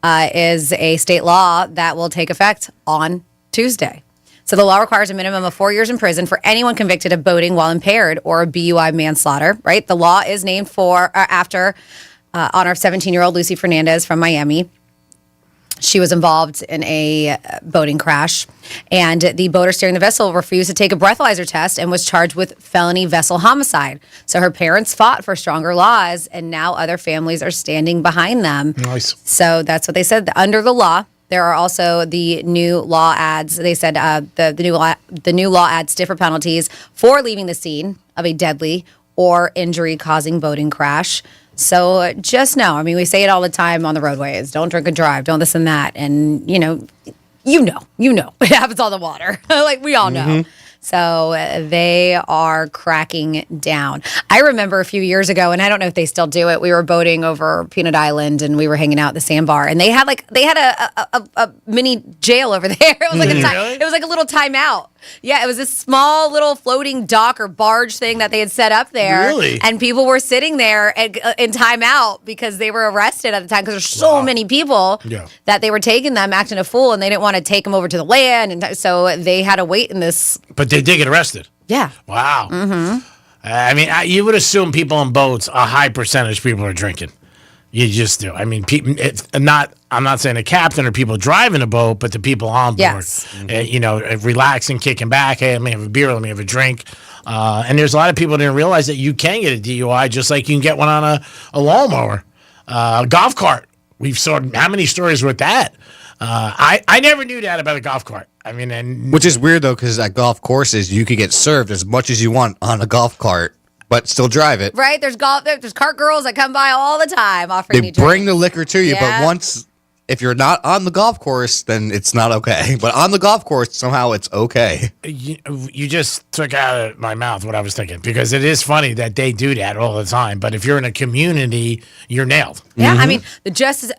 is a state law that will take effect on Tuesday. So the law requires a minimum of 4 years in prison for anyone convicted of boating while impaired or a BUI manslaughter, right? The law is named after honor of 17-year-old Lucy Fernandez from Miami. She was involved in a boating crash, and the boater steering the vessel refused to take a breathalyzer test and was charged with felony vessel homicide. So her parents fought for stronger laws, and now other families are standing behind them. Nice. So that's what they said. Under the law, there are also the new law adds. They said the new law adds stiffer penalties for leaving the scene of a deadly or injury-causing boating crash. So just know, I mean, we say it all the time on the roadways: don't drink and drive, don't this and that, and you know, it happens on the water, like we all know. Mm-hmm. So they are cracking down. I remember a few years ago, and I don't know if they still do it. We were boating over Peanut Island, and we were hanging out at the sandbar, and they had a mini jail over there. It was like it was like a little timeout. Yeah, it was this small little floating dock or barge thing that they had set up there. Really? And people were sitting there in timeout because they were arrested at the time because there's so many people that they were taking them acting a fool, and they didn't want to take them over to the land, and so they had to wait in this. But they did get arrested. Yeah. Wow. Mm-hmm. I mean, you would assume people on boats, a high percentage of people are drinking. You just do. I mean, I'm not saying the captain or people driving a boat, but the people on board. Yes. Relaxing, kicking back. Hey, let me have a beer. Let me have a drink. And there's a lot of people that didn't realize that you can get a DUI just like you can get one on a lawnmower, a golf cart. We've saw how many stories with that. I never knew that about a golf cart. I mean, and Which is weird though, because at golf courses you could get served as much as you want on a golf cart, but still drive it. Right? There's cart girls that come by all the time offering They you bring drinks. the liquor to you, Yeah. but once if you're not on the golf course, then it's not okay. But on the golf course, somehow it's okay. you just took out of my mouth what I was thinking, because it is funny that they do that all the time. But if you're in a community, you're nailed. Yeah, I mean, just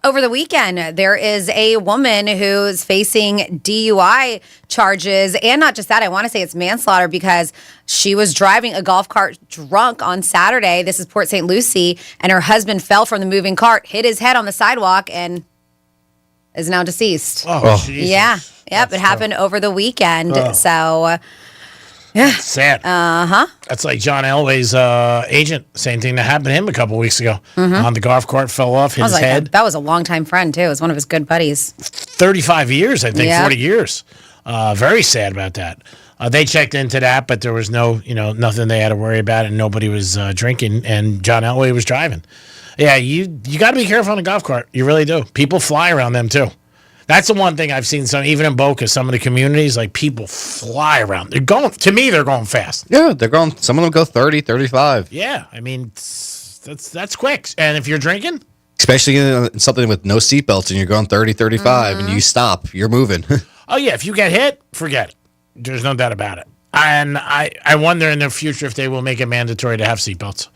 over the weekend, there is a woman who's facing DUI charges, and not just that. I want to say it's manslaughter because she was driving a golf cart drunk on Saturday. This is Port St. Lucie, and her husband fell from the moving cart, hit his head on the sidewalk, and is now deceased. Oh, Jesus. Yeah, yep, it happened over the weekend. Oh. So. Yeah. Sad. Uh-huh. That's like John Elway's agent. Same thing that happened to him a couple weeks ago. Mhm. On the golf cart, fell off, hit I was his like, head. that was a longtime friend, too. It was one of his good buddies. 35 years, I think, Yeah. 40 years. Very sad about that. They checked into that, but there was nothing they had to worry about, and nobody was drinking, and John Elway was driving. Yeah, you got to be careful on a golf cart. You really do. People fly around them, too. That's the one thing I've seen. Even in Boca, some of the communities, like, people fly around. They're going fast. Yeah, they're going. Some of them go 30, 35. Yeah, I mean, that's quick. And if you're drinking, Especially in something with no seatbelts and you're going 30, 35 and you stop, you're moving. oh yeah, if you get hit, forget it. There's no doubt about it. And I wonder in the future if they will make it mandatory to have seatbelts.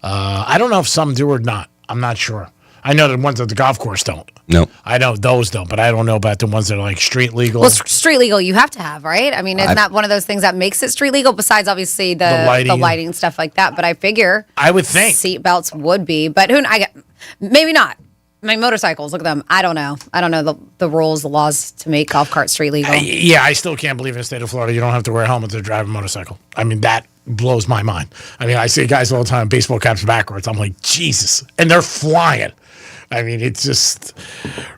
I don't know if some do or not. I'm not sure. I know the ones at the golf course don't. No. I know those don't, but I don't know about the ones that are like street legal. Well, street legal, you have to have, right? I mean, isn't that one of those things that makes it street legal? Besides, obviously, the lighting and stuff like that. But I figure I would think seatbelts would be, but maybe not. My motorcycles, look at them. I don't know. I don't know the rules, the laws to make golf carts street legal. Yeah, I still can't believe in the state of Florida you don't have to wear a helmet to drive a motorcycle. I mean, that blows my mind. I mean, I see guys all the time, baseball caps backwards. I'm like, Jesus. And they're flying. I mean, it's just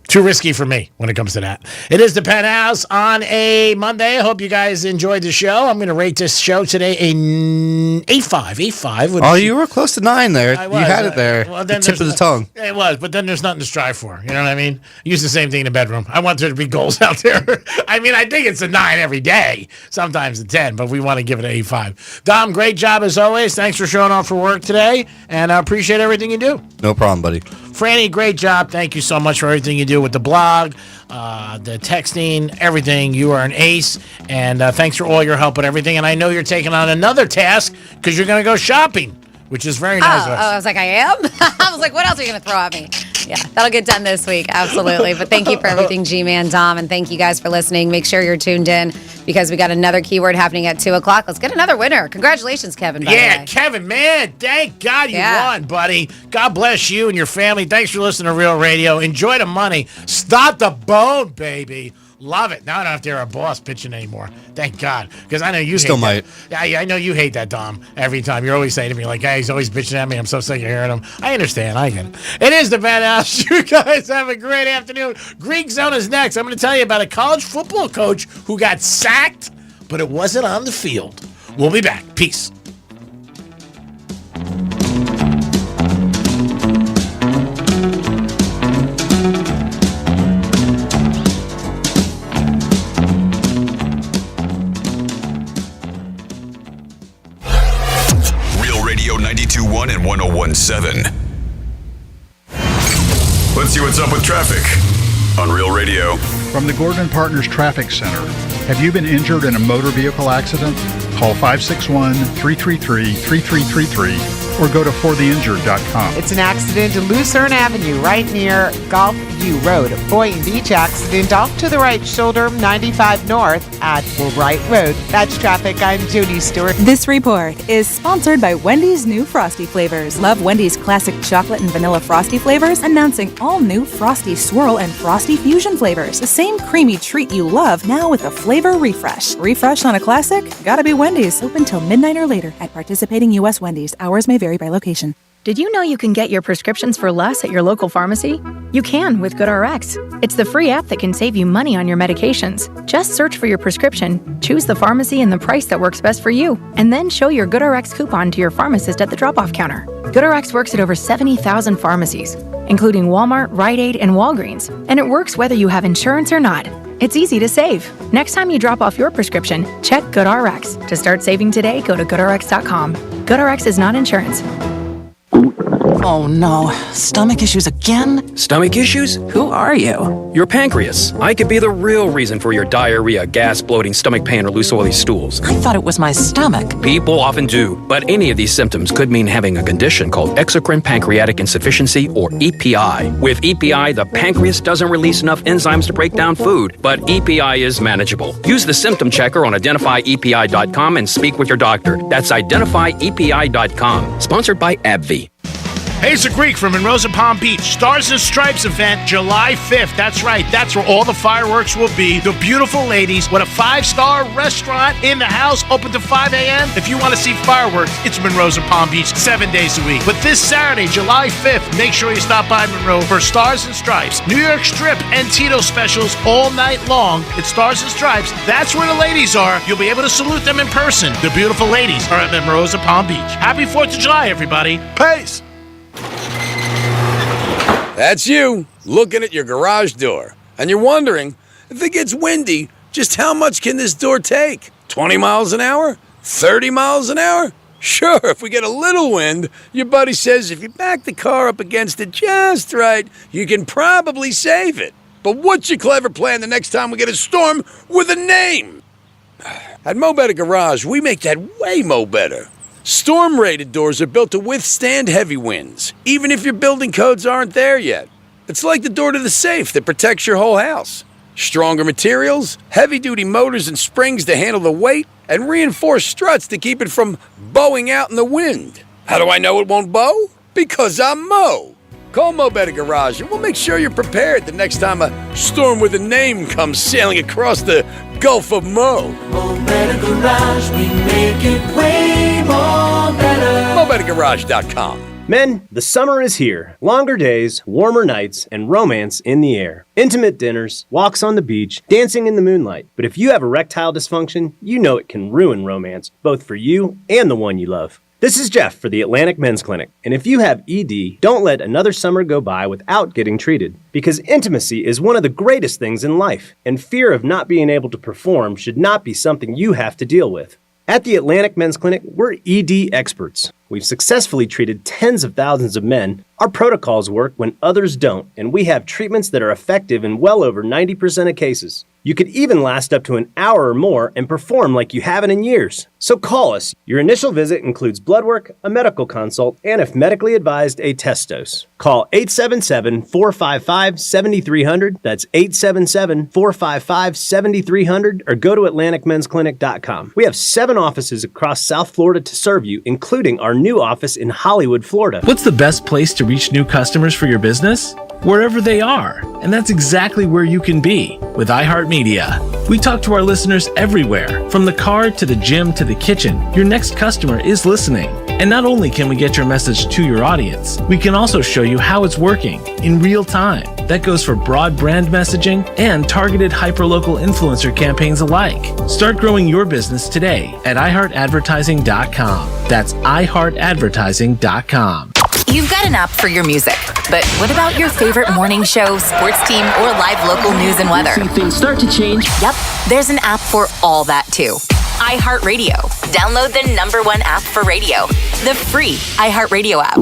too risky for me when it comes to that. It is the Penthouse on a Monday. I hope you guys enjoyed the show. I'm going to rate this show today a 8.5. Oh, you were close to 9 there. I You was. had it there. Well, the then tip of the tongue. It was, but then there's nothing to strive for. You know what I mean? Use the same thing in the bedroom. I want there to be goals out there. I mean, I think it's a 9 every day, sometimes a 10, but we want to give it an 8.5. Dom, great job as always. Thanks for showing up for work today, and I appreciate everything you do. No problem, buddy. Franny, great job. Thank you so much for everything you do with the blog, the texting, everything. You are an ace, and thanks for all your help with everything. And I know you're taking on another task because you're going to go shopping, which is very nice. I was like, I am? I was like, what else are you going to throw at me? Yeah, that'll get done this week. Absolutely. But thank you for everything, G-Man, Dom, and thank you guys for listening. Make sure you're tuned in because we got another keyword happening at 2 o'clock. Let's get another winner. Congratulations, Kevin, by the way. Kevin, man, thank God you won, buddy. God bless you and your family. Thanks for listening to Real Radio. Enjoy the money. Stop the bone, baby. Love it. Now I don't have to hear our boss pitching anymore. Thank God. Because I know you Still hate might. that. Yeah, I know you hate that, Dom. Every time. You're always saying to me, like, hey, he's always bitching at me. I'm so sick of hearing him. I understand. I get it. It is the Penthouse. You guys have a great afternoon. Greek Zone is next. I'm going to tell you about a college football coach who got sacked, but it wasn't on the field. We'll be back. Peace. Real Radio 92.1 and 101.7. Let's see what's up with traffic on Real Radio. From the Gordon Partners Traffic Center. Have you been injured in a motor vehicle accident? Call 561-333-3333 or go to fortheinjured.com. It's an accident in Lucerne Avenue, right near Golf View Road. Boynton Beach accident off to the right shoulder, 95 north at Woolbright Road. That's traffic. I'm Jody Stewart. This report is sponsored by Wendy's new Frosty flavors. Love Wendy's classic chocolate and vanilla Frosty flavors? Announcing all new Frosty Swirl and Frosty Fusion flavors. The same creamy treat you love, now with a flavor refresh. Refresh on a classic? Gotta be Wendy's. Open till midnight or later at participating U.S. Wendy's. Hours may vary by location. Did you know you can get your prescriptions for less at your local pharmacy? You can with GoodRx. It's the free app that can save you money on your medications. Just search for your prescription, choose the pharmacy and the price that works best for you, and then show your GoodRx coupon to your pharmacist at the drop-off counter. GoodRx works at over 70,000 pharmacies, including Walmart, Rite Aid, and Walgreens, and it works whether you have insurance or not. It's easy to save. Next time you drop off your prescription, check GoodRx. To start saving today, go to GoodRx.com. GoodRx is not insurance. Oh no, stomach issues again? Stomach issues? Who are you? Your pancreas. I could be the real reason for your diarrhea, gas, bloating, stomach pain, or loose oily stools. I thought it was my stomach. People often do, but any of these symptoms could mean having a condition called exocrine pancreatic insufficiency, or EPI. With EPI, the pancreas doesn't release enough enzymes to break down food, but EPI is manageable. Use the symptom checker on identifyepi.com and speak with your doctor. That's identifyepi.com. Sponsored by AbbVie. Hey, it's a Greek from Monroe's at Palm Beach. Stars and Stripes event, July 5th. That's right. That's where all the fireworks will be. The beautiful ladies with a 5-star restaurant in the house, open to 5 a.m. If you want to see fireworks, it's Monroe's at Palm Beach 7 days a week. But this Saturday, July 5th, make sure you stop by Monroe for Stars and Stripes. New York Strip and Tito specials all night long. It's Stars and Stripes. That's where the ladies are. You'll be able to salute them in person. The beautiful ladies are at Monroe's at Palm Beach. Happy 4th of July, everybody. Peace. That's you, looking at your garage door. And you're wondering, if it gets windy, just how much can this door take? 20 miles an hour? 30 miles an hour? Sure, if we get a little wind, your buddy says if you back the car up against it just right, you can probably save it. But what's your clever plan the next time we get a storm with a name? At Mo Better Garage, we make that way mo better. Storm-rated doors are built to withstand heavy winds, even if your building codes aren't there yet. It's like the door to the safe that protects your whole house. Stronger materials, heavy-duty motors and springs to handle the weight, and reinforced struts to keep it from bowing out in the wind. How do I know it won't bow? Because I'm Mo. Call Mo Better Garage and we'll make sure you're prepared the next time a storm with a name comes sailing across the Gulf of Mo. Mo Better Garage, we make it way more better. MoBetterGarage.com. Men, the summer is here. Longer days, warmer nights, and romance in the air. Intimate dinners, walks on the beach, dancing in the moonlight. But if you have erectile dysfunction, you know it can ruin romance, both for you and the one you love. This is Jeff for the Atlantic Men's Clinic, and if you have ED, don't let another summer go by without getting treated, because intimacy is one of the greatest things in life, and fear of not being able to perform should not be something you have to deal with. At the Atlantic Men's Clinic, we're ED experts. We've successfully treated tens of thousands of men. Our protocols work when others don't, and we have treatments that are effective in well over 90% of cases. You could even last up to an hour or more and perform like you haven't in years. So call us. Your initial visit includes blood work, a medical consult, and if medically advised, a test dose. Call 877-455-7300. That's 877-455-7300 or go to AtlanticMen'sClinic.com. We have 7 offices across South Florida to serve you, including our new office in Hollywood, Florida. What's the best place to reach new customers for your business? Wherever they are. And that's exactly where you can be with iHeartMedia. We talk to our listeners everywhere, from the car to the gym to the kitchen. Your next customer is listening. And not only can we get your message to your audience, we can also show you how it's working in real time. That goes for broad brand messaging and targeted hyperlocal influencer campaigns alike. Start growing your business today at iHeartAdvertising.com. That's iHeartAdvertising.com. You've got an app for your music, but what about your favorite morning show, sports team, or live local news and weather? See things start to change. Yep, there's an app for all that too. iHeartRadio. Download the #1 app for radio, the free iHeartRadio app.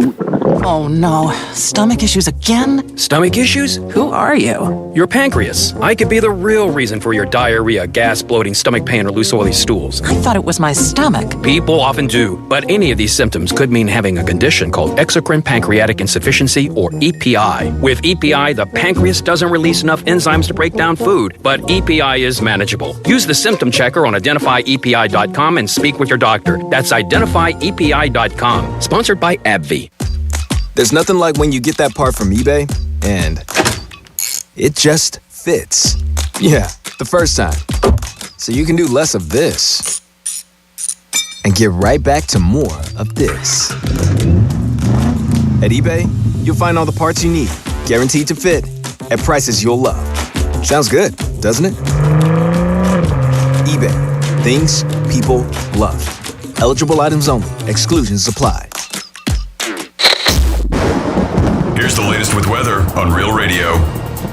Oh no, stomach issues again? Stomach issues? Who are you? Your pancreas. I could be the real reason for your diarrhea, gas, bloating, stomach pain, or loose oily stools. I thought it was my stomach. People often do, but any of these symptoms could mean having a condition called exocrine pancreatic insufficiency, or EPI. With EPI, the pancreas doesn't release enough enzymes to break down food, but EPI is manageable. Use the symptom checker on identifyepi.com and speak with your doctor. That's identifyepi.com. Sponsored by AbbVie. There's nothing like when you get that part from eBay and it just fits. Yeah, the first time. So you can do less of this and get right back to more of this. At eBay, you'll find all the parts you need, guaranteed to fit, at prices you'll love. Sounds good, doesn't it? eBay, things people love. Eligible items only. Exclusions apply. Here's the latest with weather on Real Radio.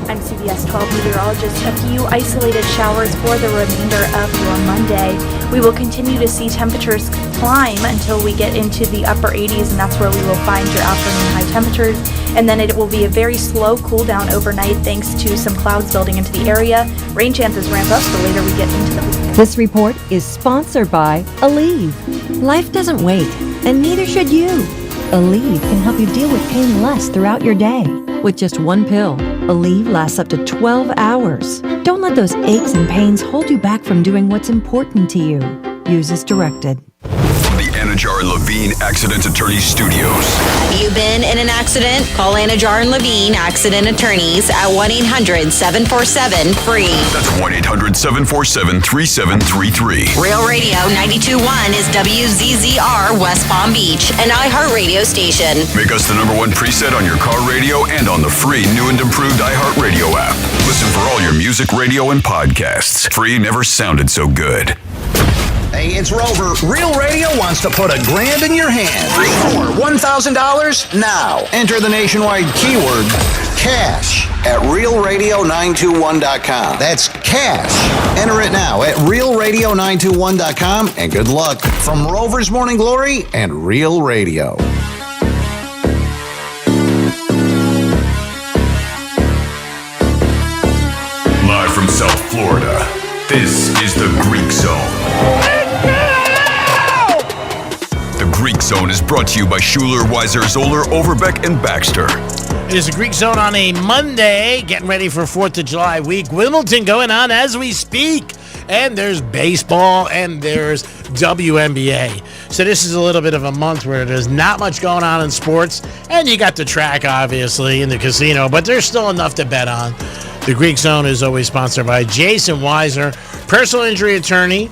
I'm CBS 12 meteorologist. A few isolated showers for the remainder of your Monday. We will continue to see temperatures climb until we get into the upper 80s, and that's where we will find your afternoon high temperatures. And then it will be a very slow cool down overnight thanks to some clouds building into the area. Rain chances ramp up the later we get into the weekend. This report is sponsored by Aleve. Life doesn't wait, and neither should you. Aleve can help you deal with pain less throughout your day. With just one pill, Aleve lasts up to 12 hours. Don't let those aches and pains hold you back from doing what's important to you. Use as directed. From the Anajar and Levine Accident Attorney Studios. You been in an accident? Call Anajar and Levine Accident Attorneys at 1-800-747-FREE. That's 1-800-747-3733. Real Radio 92.1 is WZZR West Palm Beach, an iHeartRadio station. Make us the #1 preset on your car radio and on the free new and improved iHeartRadio app. Listen for all your music, radio, and podcasts. Free never sounded so good. Hey, it's Rover. Real Radio wants to put $1,000 in your hand. For $1,000 now. Enter the nationwide keyword cash at realradio921.com. That's cash. Enter it now at realradio921.com, and good luck from Rover's Morning Glory and Real Radio. Live from South Florida, this is the Greek Zone. The Greek Zone is brought to you by Schuler, Weiser, Zoller, Overbeck, and Baxter. It is the Greek Zone on a Monday, getting ready for 4th of July week. Wimbledon going on as we speak. And there's baseball and there's WNBA. So this is a little bit of a month where there's not much going on in sports. And you got the track, obviously, in the casino. But there's still enough to bet on. The Greek Zone is always sponsored by Jason Weiser, personal injury attorney.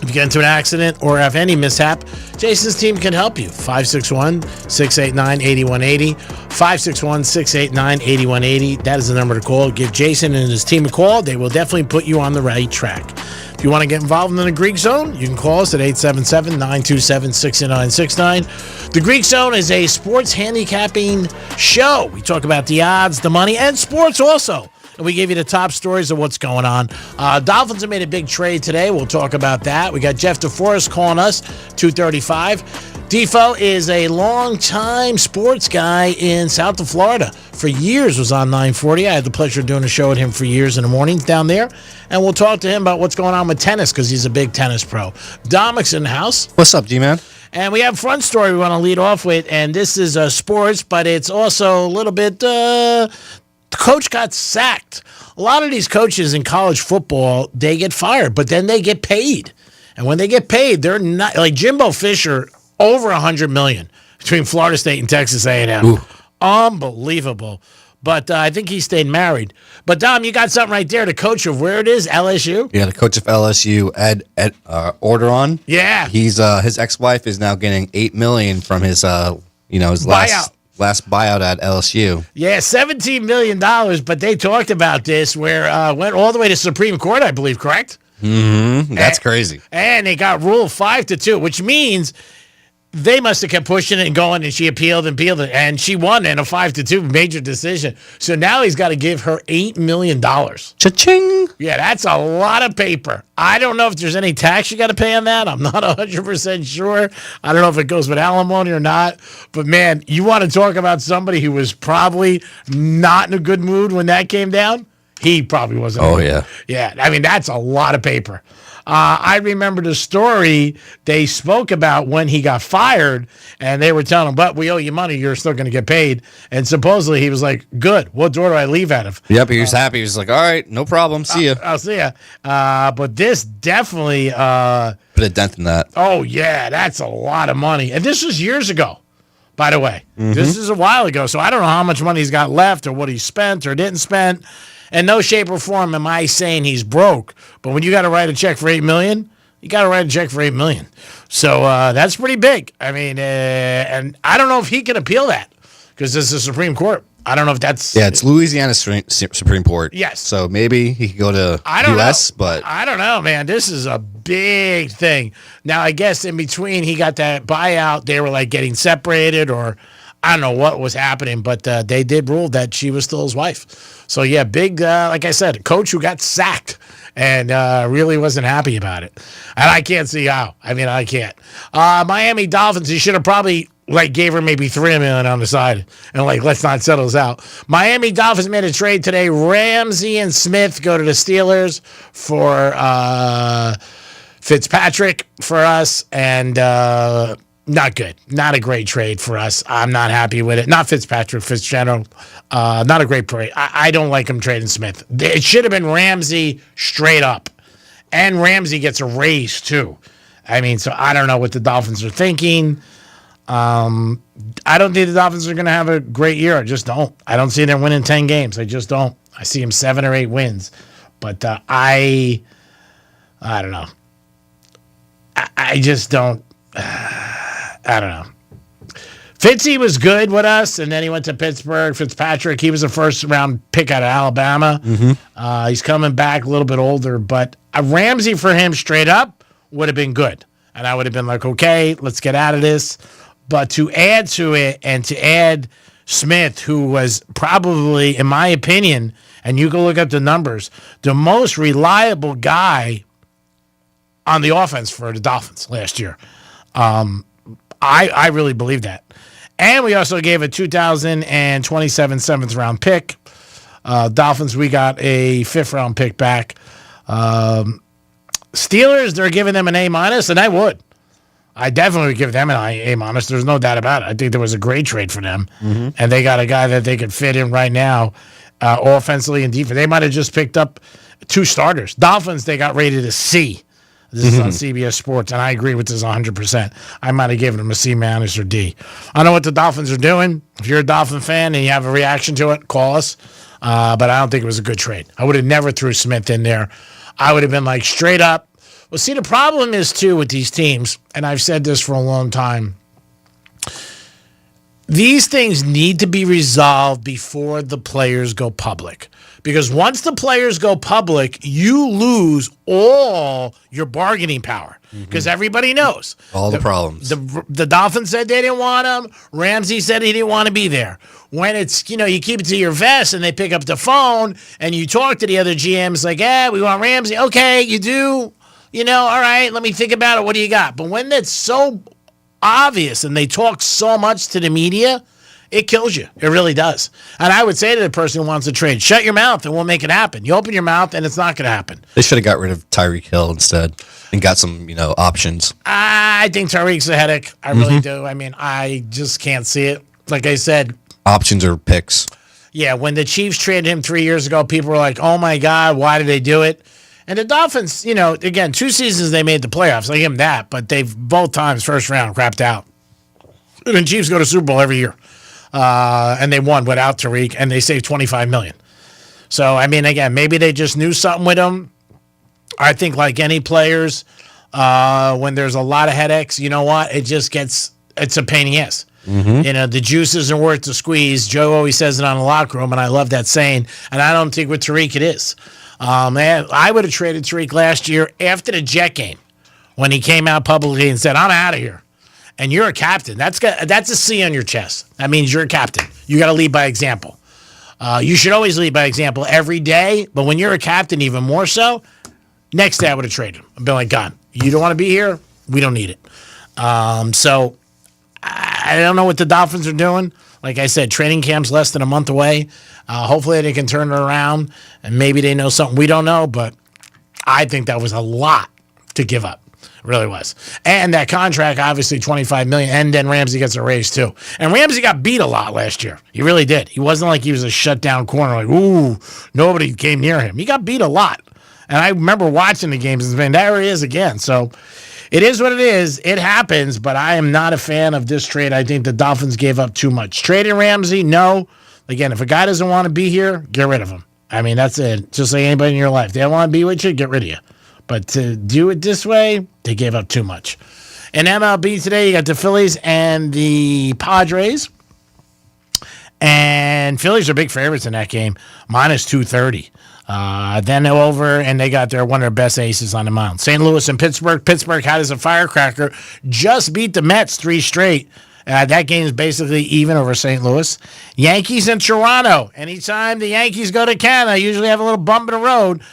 If you get into an accident or have any mishap, Jason's team can help you. 561-689-8180. 561-689-8180. That is the number to call. Give Jason and his team a call. They will definitely put you on the right track. If you want to get involved in the Greek Zone, you can call us at 877-927-6969. The Greek Zone is a sports handicapping show. We talk about the odds, the money, and sports also. And we give you the top stories of what's going on. Dolphins have made a big trade today. We'll talk about that. We got Jeff DeForest calling us, 2:35. Defo is a long-time sports guy in South of Florida. For years was on 940. I had the pleasure of doing a show with him for years in the mornings down there. And we'll talk to him about what's going on with tennis because he's a big tennis pro. Dominic's in the house. What's up, G-Man? And we have a front story we want to lead off with. And this is sports, but it's also a little bit... the coach got sacked. A lot of these coaches in college football, they get fired, but then they get paid. And when they get paid, they're not like Jimbo Fisher, over $100 million between Florida State and Texas A&M. Ooh. Unbelievable. But I think he stayed married. But Dom, you got something right there. The coach of where it is, LSU. Yeah, the coach of LSU, Ed Orderon. Yeah, he's his ex-wife is now getting $8 million from his his last buyout at LSU. Yeah, $17 million, but they talked about this where went all the way to Supreme Court, I believe, correct? Mm-hmm. That's crazy. And they got ruled 5-2, which means they must have kept pushing it and going, and she appealed and and she won in a 5-2 major decision. So now he's got to give her $8 million. Cha-ching! Yeah, that's a lot of paper. I don't know if there's any tax you got to pay on that. I'm not 100% sure. I don't know if it goes with alimony or not. But, man, you want to talk about somebody who was probably not in a good mood when that came down? He probably wasn't. Oh, yeah. Yeah, I mean, that's a lot of paper. I remember the story they spoke about when he got fired, and they were telling him, but we owe you money. You're still going to get paid. And supposedly he was like, good. What door do I leave out of? Yep, he was happy. He was like, all right, no problem. See ya. I'll see ya. But this definitely... put a dent in that. Oh, yeah, that's a lot of money. And this was years ago, by the way. Mm-hmm. This is a while ago, so I don't know how much money he's got left or what he spent or didn't spend. In no shape or form am I saying he's broke. But when you got to write a check for $8 million, you got to write a check for $8 million. So that's pretty big. I mean, and I don't know if he can appeal that because this is the Supreme Court. I don't know if that's... Yeah, it's Louisiana Supreme Court. Yes. So maybe he could go to U.S., but... I don't know, man. This is a big thing. Now, I guess in between he got that buyout, they were like getting separated or... I don't know what was happening, but they did rule that she was still his wife. So, yeah, big, like I said, a coach who got sacked and really wasn't happy about it. And I can't see how. I mean, I can't. Miami Dolphins, he should have probably, gave her maybe $3 million on the side and, let's not settle this out. Miami Dolphins made a trade today. Ramsey and Smith go to the Steelers for Fitzpatrick for us, and not good. Not a great trade for us. I'm not happy with it. Not Fitzpatrick, Fitzgerald. Not a great trade. I don't like him trading Smith. It should have been Ramsey straight up. And Ramsey gets a raise, too. I mean, so I don't know what the Dolphins are thinking. I don't think the Dolphins are going to have a great year. I just don't. I don't see them winning 10 games. I just don't. I see them 7 or 8 wins. But I don't know. I just don't. I don't know. Fitzy was good with us, and then he went to Pittsburgh. Fitzpatrick, he was a first-round pick out of Alabama. He's coming back a little bit older, but a Ramsey for him straight up would have been good. And I would have been like, okay, let's get out of this. But to add to it and to add Smith, who was probably, in my opinion, and you can look up the numbers, the most reliable guy on the offense for the Dolphins last year. I really believe that. And we also gave a 2027 7th-round pick. Dolphins, we got a 5th-round pick back. Steelers, they're giving them an A-, and I would. I definitely would give them an A-. There's no doubt about it. I think there was a great trade for them. And they got a guy that they could fit in right now, offensively and defense. They might have just picked up 2 starters. Dolphins, they got rated a C. This is on CBS Sports, and I agree with this 100%. I might have given them a C- or D. I don't know what the Dolphins are doing. If you're a Dolphin fan and you have a reaction to it, call us. But I don't think it was a good trade. I would have never threw Smith in there. I would have been like straight up. Well, see, the problem is, too, with these teams, and I've said this for a long time, these things need to be resolved before the players go public. Because once the players go public, you lose all your bargaining power. Because everybody knows. All the problems. The Dolphins said they didn't want him. Ramsey said he didn't want to be there. When it's, you keep it to your vest and they pick up the phone and you talk to the other GMs like, we want Ramsey. Okay, you do. All right, let me think about it. What do you got? But when that's so obvious and they talk so much to the media, it kills you. It really does. And I would say to the person who wants to trade, shut your mouth and we'll make it happen. You open your mouth and it's not going to happen. They should have got rid of Tyreek Hill instead and got some, options. I think Tyreek's a headache. I really do. I mean, I just can't see it. Like I said. Options or picks. Yeah, when the Chiefs traded him 3 years ago, people were like, oh my God, why did they do it? And the Dolphins, again, 2 seasons they made the playoffs. I give them that, but they've both times first round crapped out. And the Chiefs go to Super Bowl every year. And they won without Tariq, and they saved $25 million. So, I mean, again, maybe they just knew something with him. I think like any players, when there's a lot of headaches, you know what? It's a pain in the ass. The juice isn't worth the squeeze. Joe always says it on the locker room, and I love that saying. And I don't think with Tariq it is. Man, I would have traded Tariq last year after the Jet game when he came out publicly and said, I'm out of here. And you're a captain. That's a C on your chest. That means you're a captain. You got to lead by example. You should always lead by example every day, but when you're a captain, even more so. Next day, I would have traded him. I'd been like, God, you don't want to be here? We don't need it. So I don't know what the Dolphins are doing. Like I said, training camp's less than a month away. Hopefully they can turn it around, and maybe they know something we don't know, but I think that was a lot to give up. It really was. And that contract, obviously $25 million, and then Ramsey gets a raise too. And Ramsey got beat a lot last year. He really did. He wasn't like he was a shutdown corner, like, ooh, nobody came near him. He got beat a lot. And I remember watching the games and saying, there he is again. So it is what it is. It happens, but I am not a fan of this trade. I think the Dolphins gave up too much. Trading Ramsey, no. Again, if a guy doesn't want to be here, get rid of him. I mean, that's it. Just like anybody in your life. They don't want to be with you, get rid of you. But to do it this way, they gave up too much. In MLB today, you got the Phillies and the Padres. And Phillies are big favorites in that game, minus 230. Then they're over, and they got one of their best aces on the mound. St. Louis and Pittsburgh. Pittsburgh had as a firecracker, just beat the Mets 3 straight. That game is basically even over St. Louis. Yankees in Toronto. Anytime the Yankees go to Canada, usually have a little bump in the road.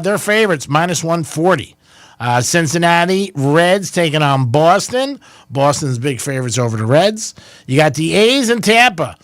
They're favorites, minus 140. Cincinnati Reds taking on Boston. Boston's big favorites over the Reds. You got the A's in Tampa.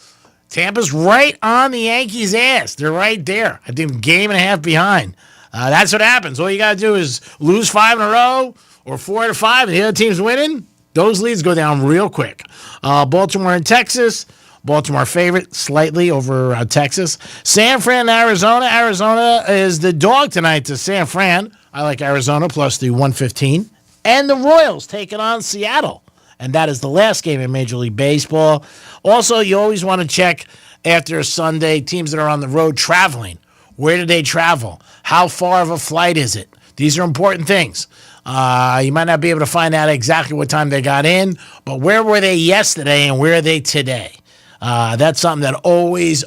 Tampa's right on the Yankees' ass. They're right there. I think a game and a half behind. That's what happens. All you got to do is lose 5 in a row or 4 out of 5, and the other team's winning. Those leads go down real quick. Baltimore and Texas. Baltimore favorite slightly over Texas. San Fran, Arizona. Arizona is the dog tonight to San Fran. I like Arizona plus the 115. And the Royals taking on Seattle. And that is the last game in Major League Baseball. Also, you always want to check after a Sunday, teams that are on the road traveling. Where did they travel? How far of a flight is it? These are important things. You might not be able to find out exactly what time they got in, but where were they yesterday and where are they today? That's something that always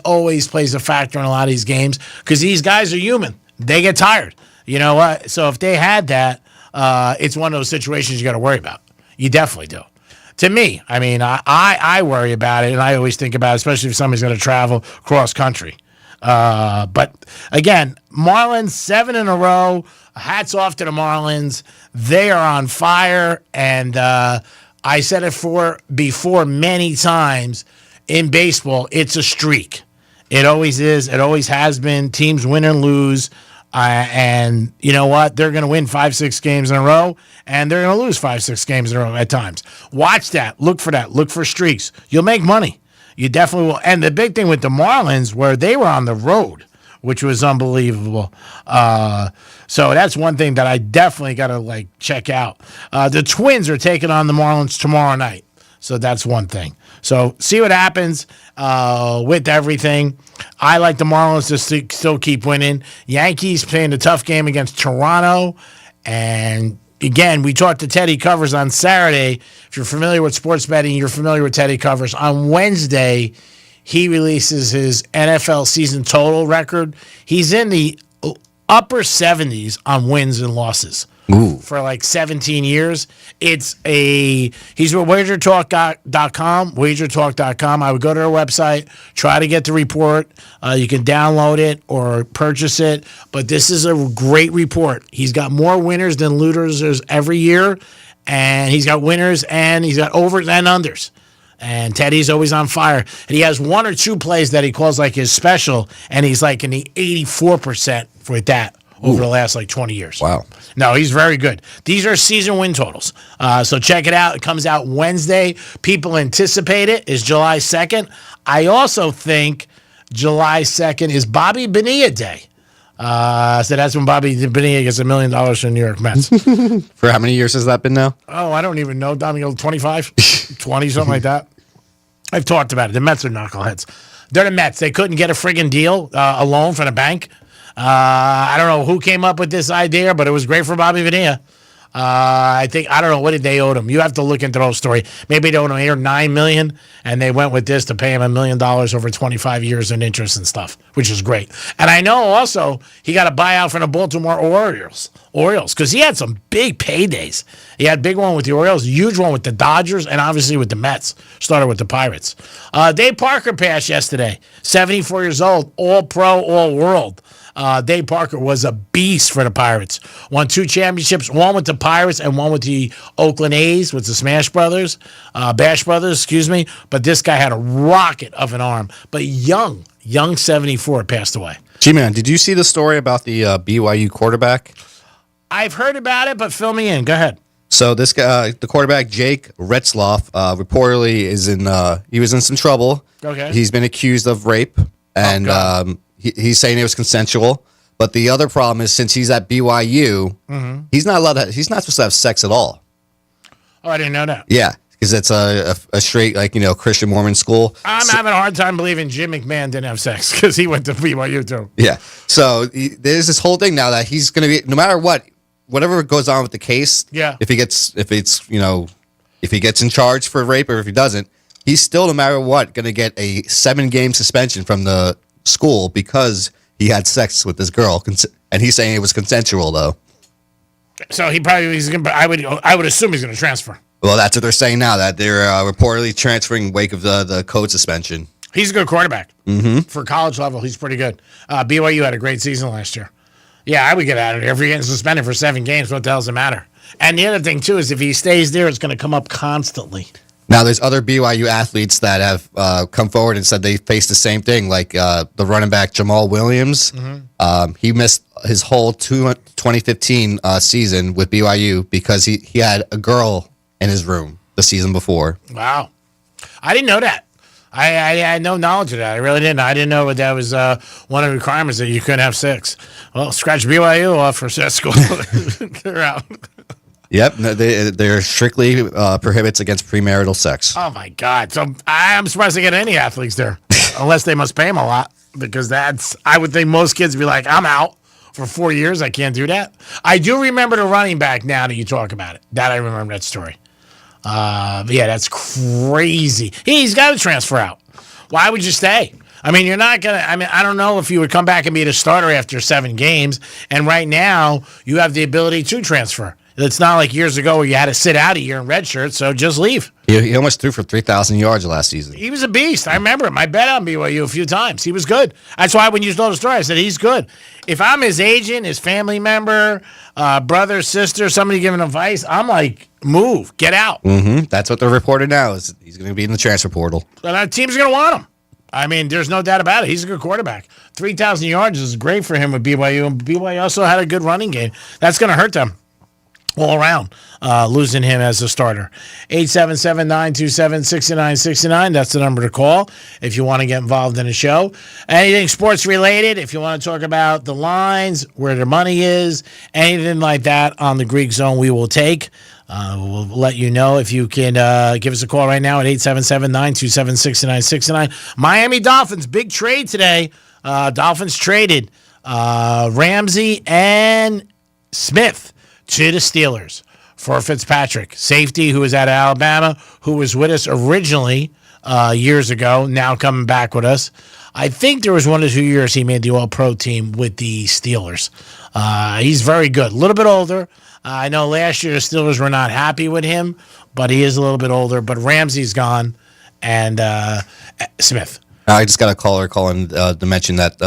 plays a factor in a lot of these games because these guys are human. They get tired. You know what? So if they had that, it's one of those situations you got to worry about. You definitely do. To me, I mean, I worry about it, and I always think about it, especially if somebody's going to travel cross country. But again, Marlins 7 in a row. Hats off to the Marlins. They are on fire, and I said it before many times. In baseball, it's a streak. It always is. It always has been. Teams win and lose. And you know what? They're going to win 5-6 games in a row, and they're going to lose 5-6 games in a row at times. Watch that. Look for that. Look for streaks. You'll make money. You definitely will. And the big thing with the Marlins, where they were on the road, which was unbelievable. So that's one thing that I definitely got to check out. The Twins are taking on the Marlins tomorrow night. So that's one thing. So see what happens with everything. I like the Marlins to still keep winning. Yankees playing a tough game against Toronto. And again, we talked to Teddy Covers on Saturday. If you're familiar with sports betting, you're familiar with Teddy Covers. On Wednesday, he releases his NFL season total record. He's in the upper 70s on wins and losses. Ooh. For 17 years. He's with wagertalk.com, wagertalk.com. I would go to their website, try to get the report. You can download it or purchase it, but this is a great report. He's got more winners than losers every year, and he's got winners and he's got overs and unders. And Teddy's always on fire. And he has 1 or 2 plays that he calls his special, and he's in the 84% with that. Over the last 20 years. Wow. No, he's very good. These are season win totals. So check it out. It comes out Wednesday. People anticipate it is July 2nd. I also think July 2nd is Bobby Bonilla Day. So that's when Bobby Bonilla gets $1 million from the New York Mets. For how many years has that been now? Oh, I don't even know. 25, 20, something like that. I've talked about it. The Mets are knuckleheads. They're the Mets. They couldn't get a friggin' deal, a loan from the bank. I don't know who came up with this idea, but it was great for Bobby Bonilla. I don't know, what did they owe him? You have to look into those story. Maybe they owed him $8 or $9 million, and they went with this to pay him $1 million over 25 years in interest and stuff, which is great. And I know also he got a buyout from the Baltimore Orioles, because he had some big paydays. He had a big one with the Orioles, huge one with the Dodgers, and obviously with the Mets. Started with the Pirates. Dave Parker passed yesterday, 74 years old, all-pro, all-world. Dave Parker was a beast for the Pirates. Won 2 championships, one with the Pirates and one with the Oakland A's, with the Bash Brothers, excuse me. But this guy had a rocket of an arm. But young 74, passed away. G-Man, did you see the story about the BYU quarterback? I've heard about it, but fill me in. Go ahead. So this guy, the quarterback, Jake Retzloff, reportedly he was in some trouble. Okay. He's been accused of rape, and he's saying it was consensual. But the other problem is, since he's at BYU, he's not supposed to have sex at all. Oh, I didn't know that. Yeah, because it's a straight Christian Mormon school. I'm having a hard time believing Jim McMahon didn't have sex because he went to BYU too. Yeah. So there's this whole thing now that he's going to be, no matter whatever goes on with the case. Yeah. If he gets in charge for rape or if he doesn't, he's still, no matter what, going to get a 7-game suspension from the school because he had sex with this girl, and he's saying it was consensual though. So he probably is going. I would assume he's going to transfer. Well, that's what they're saying now, that they're reportedly transferring wake of the coach suspension. He's a good quarterback. Mm-hmm. For college level, he's pretty good. BYU had a great season last year. Yeah, I would get out of there. If you're getting suspended for 7 games, what the hell does it matter? And the other thing, too, is if he stays there, it's going to come up constantly. Now, there's other BYU athletes that have come forward and said they faced the same thing, like the running back Jamal Williams. Mm-hmm. He missed his whole 2015 season with BYU because he had a girl in his room the season before. Wow. I didn't know that. I had no knowledge of that. I really didn't. I didn't know that was one of the requirements that you couldn't have sex. Well, scratch BYU off for sex school. They're out. Yep, they're strictly prohibits against premarital sex. Oh, my God. So I'm surprised they get any athletes there, unless they must pay them a lot, because I would think most kids would be like, I'm out for 4 years. I can't do that. I do remember the running back now that you talk about it. That I remember that story. Yeah, that's crazy. He's got to transfer out. Why would you stay? I mean, you're not going to, I don't know if you would come back and be the starter after 7 games. And right now, you have the ability to transfer. It's not like years ago where you had to sit out a year in red shirt, so just leave. He almost threw for 3,000 yards last season. He was a beast. I remember him. I bet on BYU a few times. He was good. That's why when you told the story, I said he's good. If I'm his agent, his family member, brother, sister, somebody giving advice, I'm like, move, get out. Mm-hmm. That's what they're reporting now, is he's going to be in the transfer portal. And our team's going to want him. I mean, there's no doubt about it. He's a good quarterback. 3,000 yards is great for him with BYU, and BYU also had a good running game. That's going to hurt them all around, losing him as a starter. 877-927-6969. That's the number to call if you want to get involved in the show. Anything sports related, if you want to talk about the lines, where their money is, anything like that on the Greek Zone, we will take. We'll let you know if you can give us a call right now at 877-927-6969. Miami Dolphins, big trade today. Dolphins traded Ramsey and Smith to the Steelers for Fitzpatrick, safety who was at Alabama, who was with us originally years ago, now coming back with us. I think there was 1 or 2 years he made the All-Pro team with the Steelers. He's very good. A little bit older. I know last year the Steelers were not happy with him, but he is a little bit older. But Ramsey's gone, and Smith. I just got a caller calling to mention that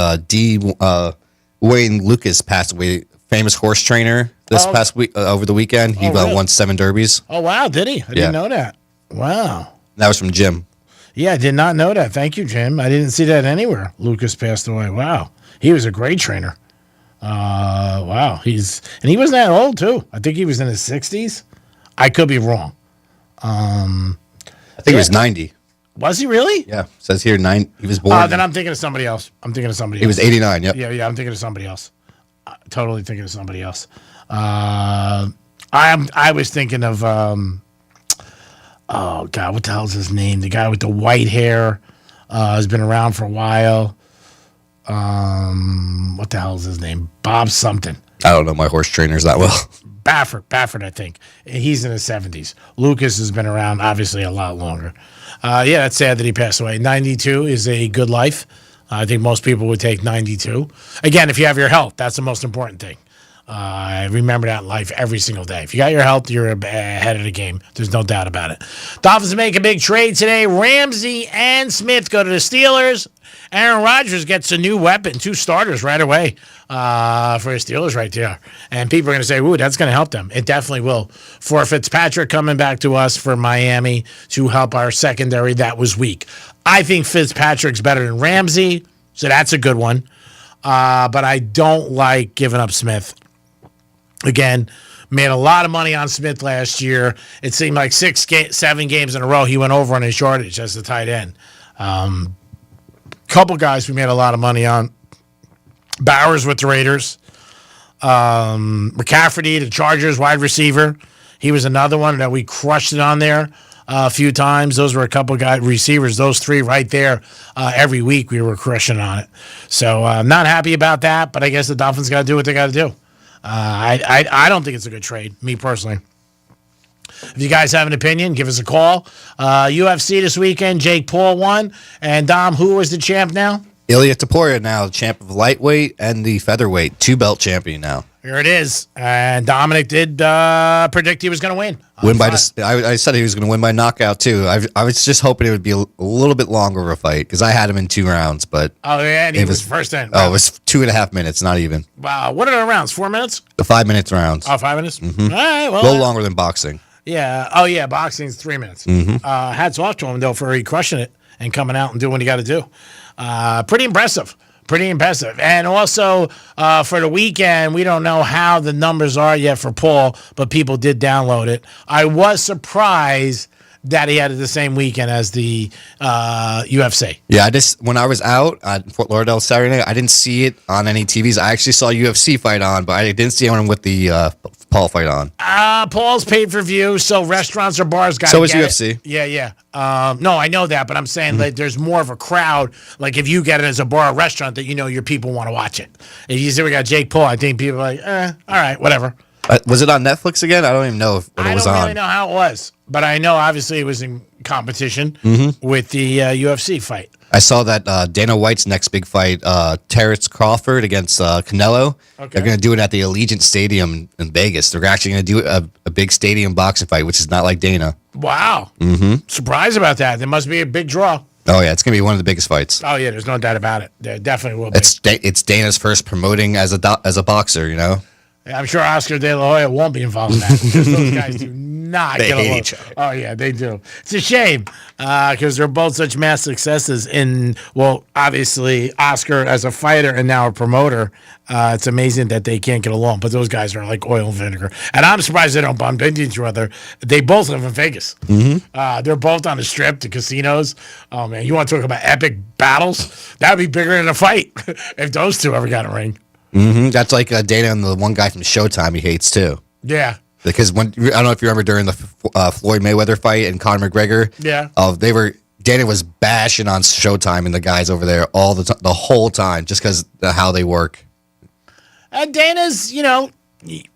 Wayne Lucas passed away, famous horse trainer this past week, over the weekend. He really? won 7 derbies. Oh, wow, did he? I didn't know that. Wow. That was from Jim. Yeah, I did not know that. Thank you, Jim. I didn't see that anywhere. Lucas passed away. Wow. He was a great trainer. Wow. He wasn't that old, too. I think he was in his 60s. I could be wrong. I think he was 90. Was he really? Yeah. Says here, he was born. Then I'm thinking of somebody else. He was 89, yep. Yeah, I'm thinking of somebody else. Totally thinking of somebody else. I was thinking of, oh, God, what the hell's his name? The guy with the white hair has been around for a while. What the hell is his name? Bob something. I don't know my horse trainers that well. Baffert, I think. He's in his 70s. Lucas has been around, obviously, a lot longer. Yeah, that's sad that he passed away. 92 is a good life. I think most people would take 92. Again, if you have your health, that's the most important thing. Remember that in life every single day. If you got your health, you're ahead of the game. There's no doubt about it. Dolphins make a big trade today. Ramsey and Smith go to the Steelers. Aaron Rodgers gets a new weapon, 2 starters right away for the Steelers right there. And people are going to say, ooh, that's going to help them. It definitely will. For Fitzpatrick coming back to us for Miami to help our secondary that was weak. I think Fitzpatrick's better than Ramsey, so that's a good one. But I don't like giving up Smith. Again, made a lot of money on Smith last year. It seemed like 7 games in a row he went over on his yardage as a tight end. Couple guys we made a lot of money on. Bowers with the Raiders. McCafferty, the Chargers wide receiver. He was another one that we crushed it on there a few times. Those were a couple guys, receivers. Those 3 right there. Every week we were crushing on it. So I'm not happy about that, but I guess the Dolphins got to do what they got to do. I don't think it's a good trade, me personally. If you guys have an opinion, give us a call. UFC this weekend, Jake Paul won. And Dom, who is the champ now? Ilya Taporia now, champ of lightweight and the featherweight, 2-belt champion now. Here it is. And Dominic did predict he was going to win. Win by I said he was going to win by knockout too. I was just hoping it would be a little bit longer of a fight because I had him in 2 rounds, but and he was first in. Oh, it was 2.5 minutes, not even. Wow, what are the rounds? 4 minutes? The 5 minutes rounds. Oh, 5 minutes. Mm-hmm. All right, well, a little longer than boxing. Yeah. Oh, yeah. Boxing's 3 minutes. Mm-hmm. Hats off to him though for crushing it and coming out and doing what he got to do. Pretty impressive. Pretty impressive. And also for the weekend, we don't know how the numbers are yet for Paul, but people did download it. I was surprised that he had it the same weekend as the UFC. Yeah, when I was out at Fort Lauderdale Saturday night, I didn't see it on any TVs. I actually saw UFC fight on, but I didn't see anyone with the Paul fight on. Paul's pay-per-view, so restaurants or bars got So is UFC. Yeah. No, I know that, but I'm saying like there's more of a crowd. Like if you get it as a bar or restaurant that your people want to watch it. If you say we got Jake Paul, I think people are like, all right, whatever. Was it on Netflix again? I don't even know what it was on. I don't really know how it was, but I know obviously it was in competition with the UFC fight. I saw that Dana White's next big fight, Terrence Crawford against Canelo. Okay. They're going to do it at the Allegiant Stadium in Vegas. They're actually going to do a big stadium boxing fight, which is not like Dana. Wow. Surprised about that. There must be a big draw. Oh, yeah. It's going to be one of the biggest fights. Oh, yeah. There's no doubt about it. There definitely will be. It's Dana's first promoting as a boxer, I'm sure Oscar De La Hoya won't be involved in that because those guys do not they get hate along. each other. Oh, yeah, they do. It's a shame because they're both such mass successes obviously Oscar as a fighter and now a promoter. It's amazing that they can't get along, but those guys are like oil and vinegar. And I'm surprised they don't bump into each other. They both live in Vegas. They're both on the Strip, the casinos. Oh, man, you want to talk about epic battles? That would be bigger than a fight if those two ever got in a ring. That's like Dana and the one guy from Showtime he hates too. Yeah. Because I don't know if you remember during the Floyd Mayweather fight and Conor McGregor. Yeah. Dana was bashing on Showtime and the guys over there the whole time just because of how they work. Dana's,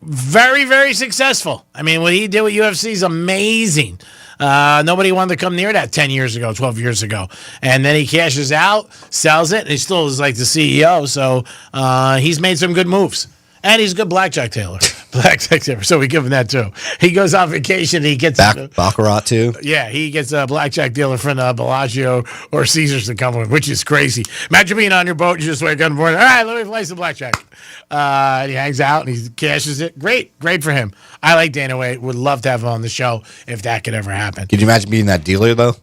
very, very successful. I mean, what he did with UFC is amazing. Nobody wanted to come near that 10 years ago, 12 years ago. And then he cashes out, sells it, and he still is like the CEO. So he's made some good moves. And he's a good blackjack dealer. So we give him that too. He goes on vacation. He gets Baccarat too. Yeah, he gets a blackjack dealer from Bellagio or Caesars to come with, which is crazy. Imagine being on your boat. You just wake up in the morning. All right, let me play some blackjack. And he hangs out and he cashes it. Great for him. I like Dana White. Would love to have him on the show if that could ever happen. Could you imagine being that dealer though?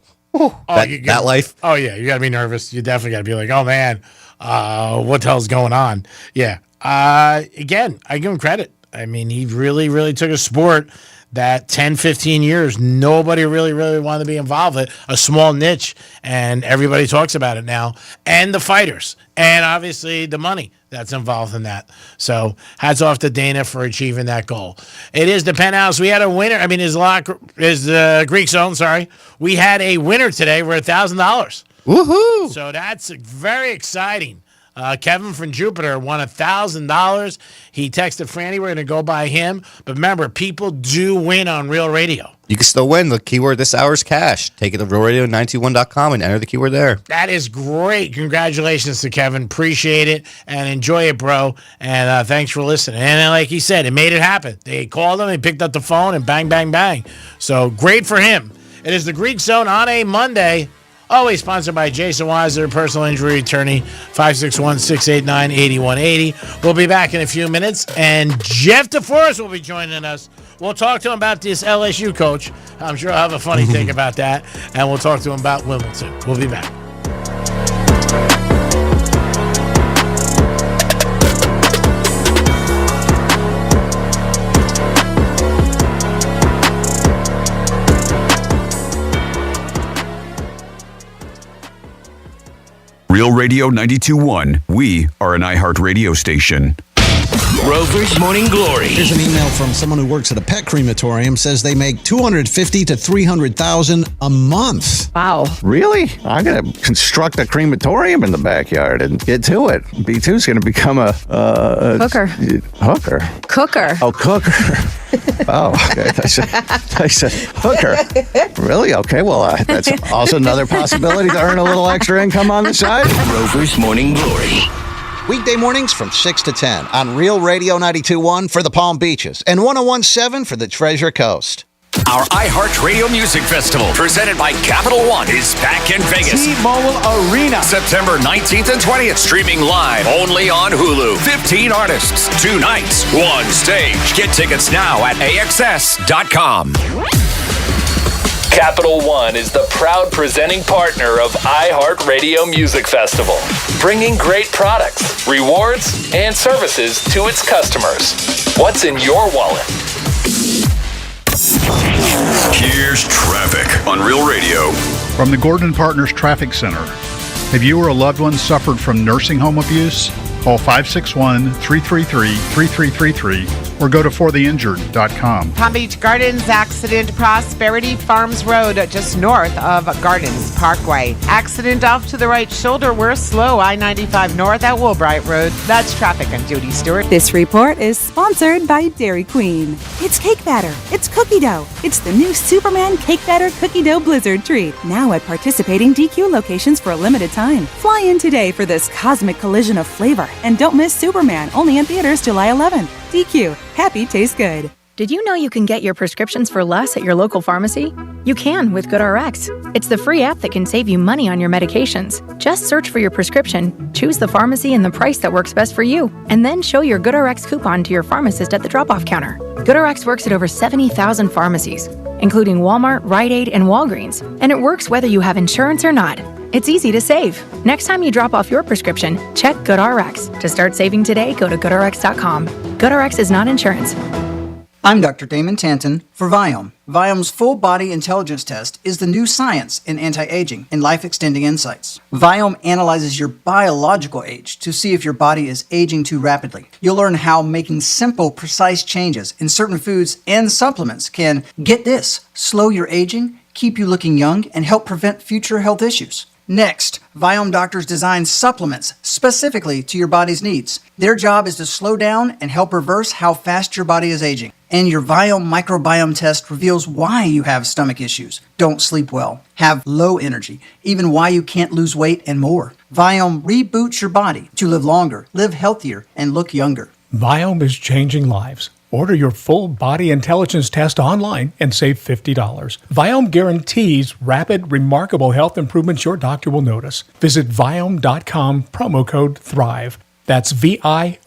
That life. Oh yeah, you got to be nervous. You definitely got to be like, oh man, what the hell's going on? Yeah. Again, I give him credit. I mean, he really, really took a sport that 10, 15 years, nobody really, really wanted to be involved with, a small niche, and everybody talks about it now, and the fighters, and obviously the money that's involved in that. So hats off to Dana for achieving that goal. It is the Penthouse. We had a winner. I mean, is the Greek Zone, sorry. We had a winner today for $1,000. Woohoo! So that's very exciting. Kevin from Jupiter won $1,000. He texted Franny. We're going to go by him. But remember, people do win on Real Radio. You can still win. The keyword this hour is cash. Take it to realradio921.com and enter the keyword there. That is great. Congratulations to Kevin. Appreciate it and enjoy it, bro. And thanks for listening. And like he said, it made it happen. They called him, he picked up the phone, and bang, bang, bang. So great for him. It is the Greek Zone on a Monday. Always sponsored by Jason Weiser, personal injury attorney, 561-689-8180. We'll be back in a few minutes, and Jeff DeForest will be joining us. We'll talk to him about this LSU coach. I'm sure I'll have a funny thing about that, and we'll talk to him about Wimbledon. We'll be back. Real Radio 92.1. We are an iHeart radio station. Rover's Morning Glory. Here's an email from someone who works at a pet crematorium. Says they make $250,000 to $300,000 a month. Wow. Really? I'm going to construct a crematorium in the backyard and get to it. B2's going to become a Hooker. Hooker. Cooker. Oh, cooker. Oh, okay. I said hooker. Really? Okay. Well, that's also another possibility to earn a little extra income on the side. Rover's Morning Glory. Weekday mornings from 6 to 10 on Real Radio 92.1 for the Palm Beaches and 101.7 for the Treasure Coast. Our iHeartRadio Music Festival, presented by Capital One, is back in Vegas. T-Mobile Arena. September 19th and 20th, streaming live only on Hulu. 15 artists, 2 nights, 1 stage. Get tickets now at AXS.com. Capital One is the proud presenting partner of iHeartRadio Music Festival, bringing great products, rewards, and services to its customers. What's in your wallet? Here's traffic on Real Radio. From the Gordon Partners Traffic Center. Have you or a loved one suffered from nursing home abuse? Call 561-333-3333 or go to fortheinjured.com. Palm Beach Gardens accident, Prosperity Farms Road, just north of Gardens Parkway. Accident off to the right shoulder. We're slow. I-95 north at Woolbright Road. That's traffic. I'm Judy Stewart. This report is sponsored by Dairy Queen. It's cake batter. It's cookie dough. It's the new Superman Cake Batter Cookie Dough Blizzard treat. Now at participating DQ locations for a limited time. Fly in today for this cosmic collision of flavor. And don't miss Superman, only in theaters July 11th. DQ, happy tastes good. Did you know you can get your prescriptions for less at your local pharmacy? You can with GoodRx. It's the free app that can save you money on your medications. Just search for your prescription, choose the pharmacy and the price that works best for you, and then show your GoodRx coupon to your pharmacist at the drop-off counter. GoodRx works at over 70,000 pharmacies, including Walmart, Rite Aid, and Walgreens, and it works whether you have insurance or not. It's easy to save. Next time you drop off your prescription, check GoodRx. To start saving today, go to GoodRx.com. GoodRx is not insurance. I'm Dr. Damon Tanton for Viome. Viome's full body intelligence test is the new science in anti-aging and life-extending insights. Viome analyzes your biological age to see if your body is aging too rapidly. You'll learn how making simple, precise changes in certain foods and supplements can, get this, slow your aging, keep you looking young, and help prevent future health issues. Next, Viome doctors design supplements specifically to your body's needs. Their job is to slow down and help reverse how fast your body is aging. And your Viome microbiome test reveals why you have stomach issues, don't sleep well, have low energy, even why you can't lose weight, and more. Viome reboots your body to live longer, live healthier, and look younger. Viome is changing lives. Order your full body intelligence test online and save $50. Viome guarantees rapid, remarkable health improvements your doctor will notice. Visit Viome.com, promo code THRIVE. That's VIOME.com,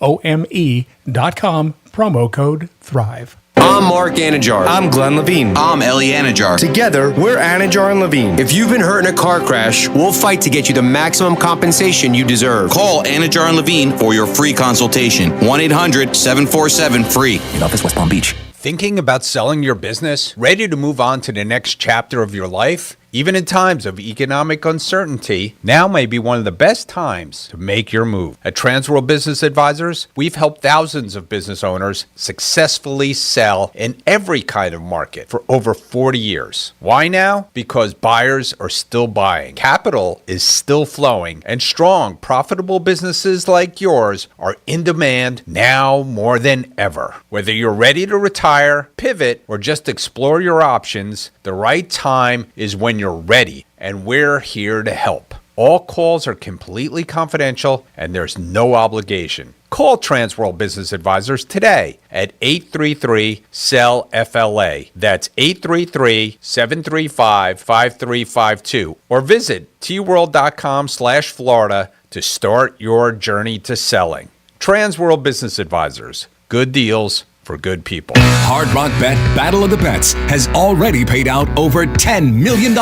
promo code THRIVE. I'm Mark Anajar. I'm Glenn Levine. I'm Ellie Anajar. Together, we're Anajar and Levine. If you've been hurt in a car crash, we'll fight to get you the maximum compensation you deserve. Call Anajar and Levine for your free consultation. 1-800-747-FREE. In office, West Palm Beach. Thinking about selling your business? Ready to move on to the next chapter of your life? Even in times of economic uncertainty, now may be one of the best times to make your move. At Transworld Business Advisors, we've helped thousands of business owners successfully sell in every kind of market for over 40 years. Why now? Because buyers are still buying. Capital is still flowing, and strong, profitable businesses like yours are in demand now more than ever. Whether you're ready to retire, pivot, or just explore your options, the right time is when you're ready, and we're here to help. All calls are completely confidential, and there's no obligation. Call Transworld Business Advisors today at 833-SELL-FLA. That's 833-735-5352. Or visit tworld.com/Florida to start your journey to selling. Transworld Business Advisors. Good deals for good people. Hard Rock Bet Battle of the Bets has already paid out over $10 million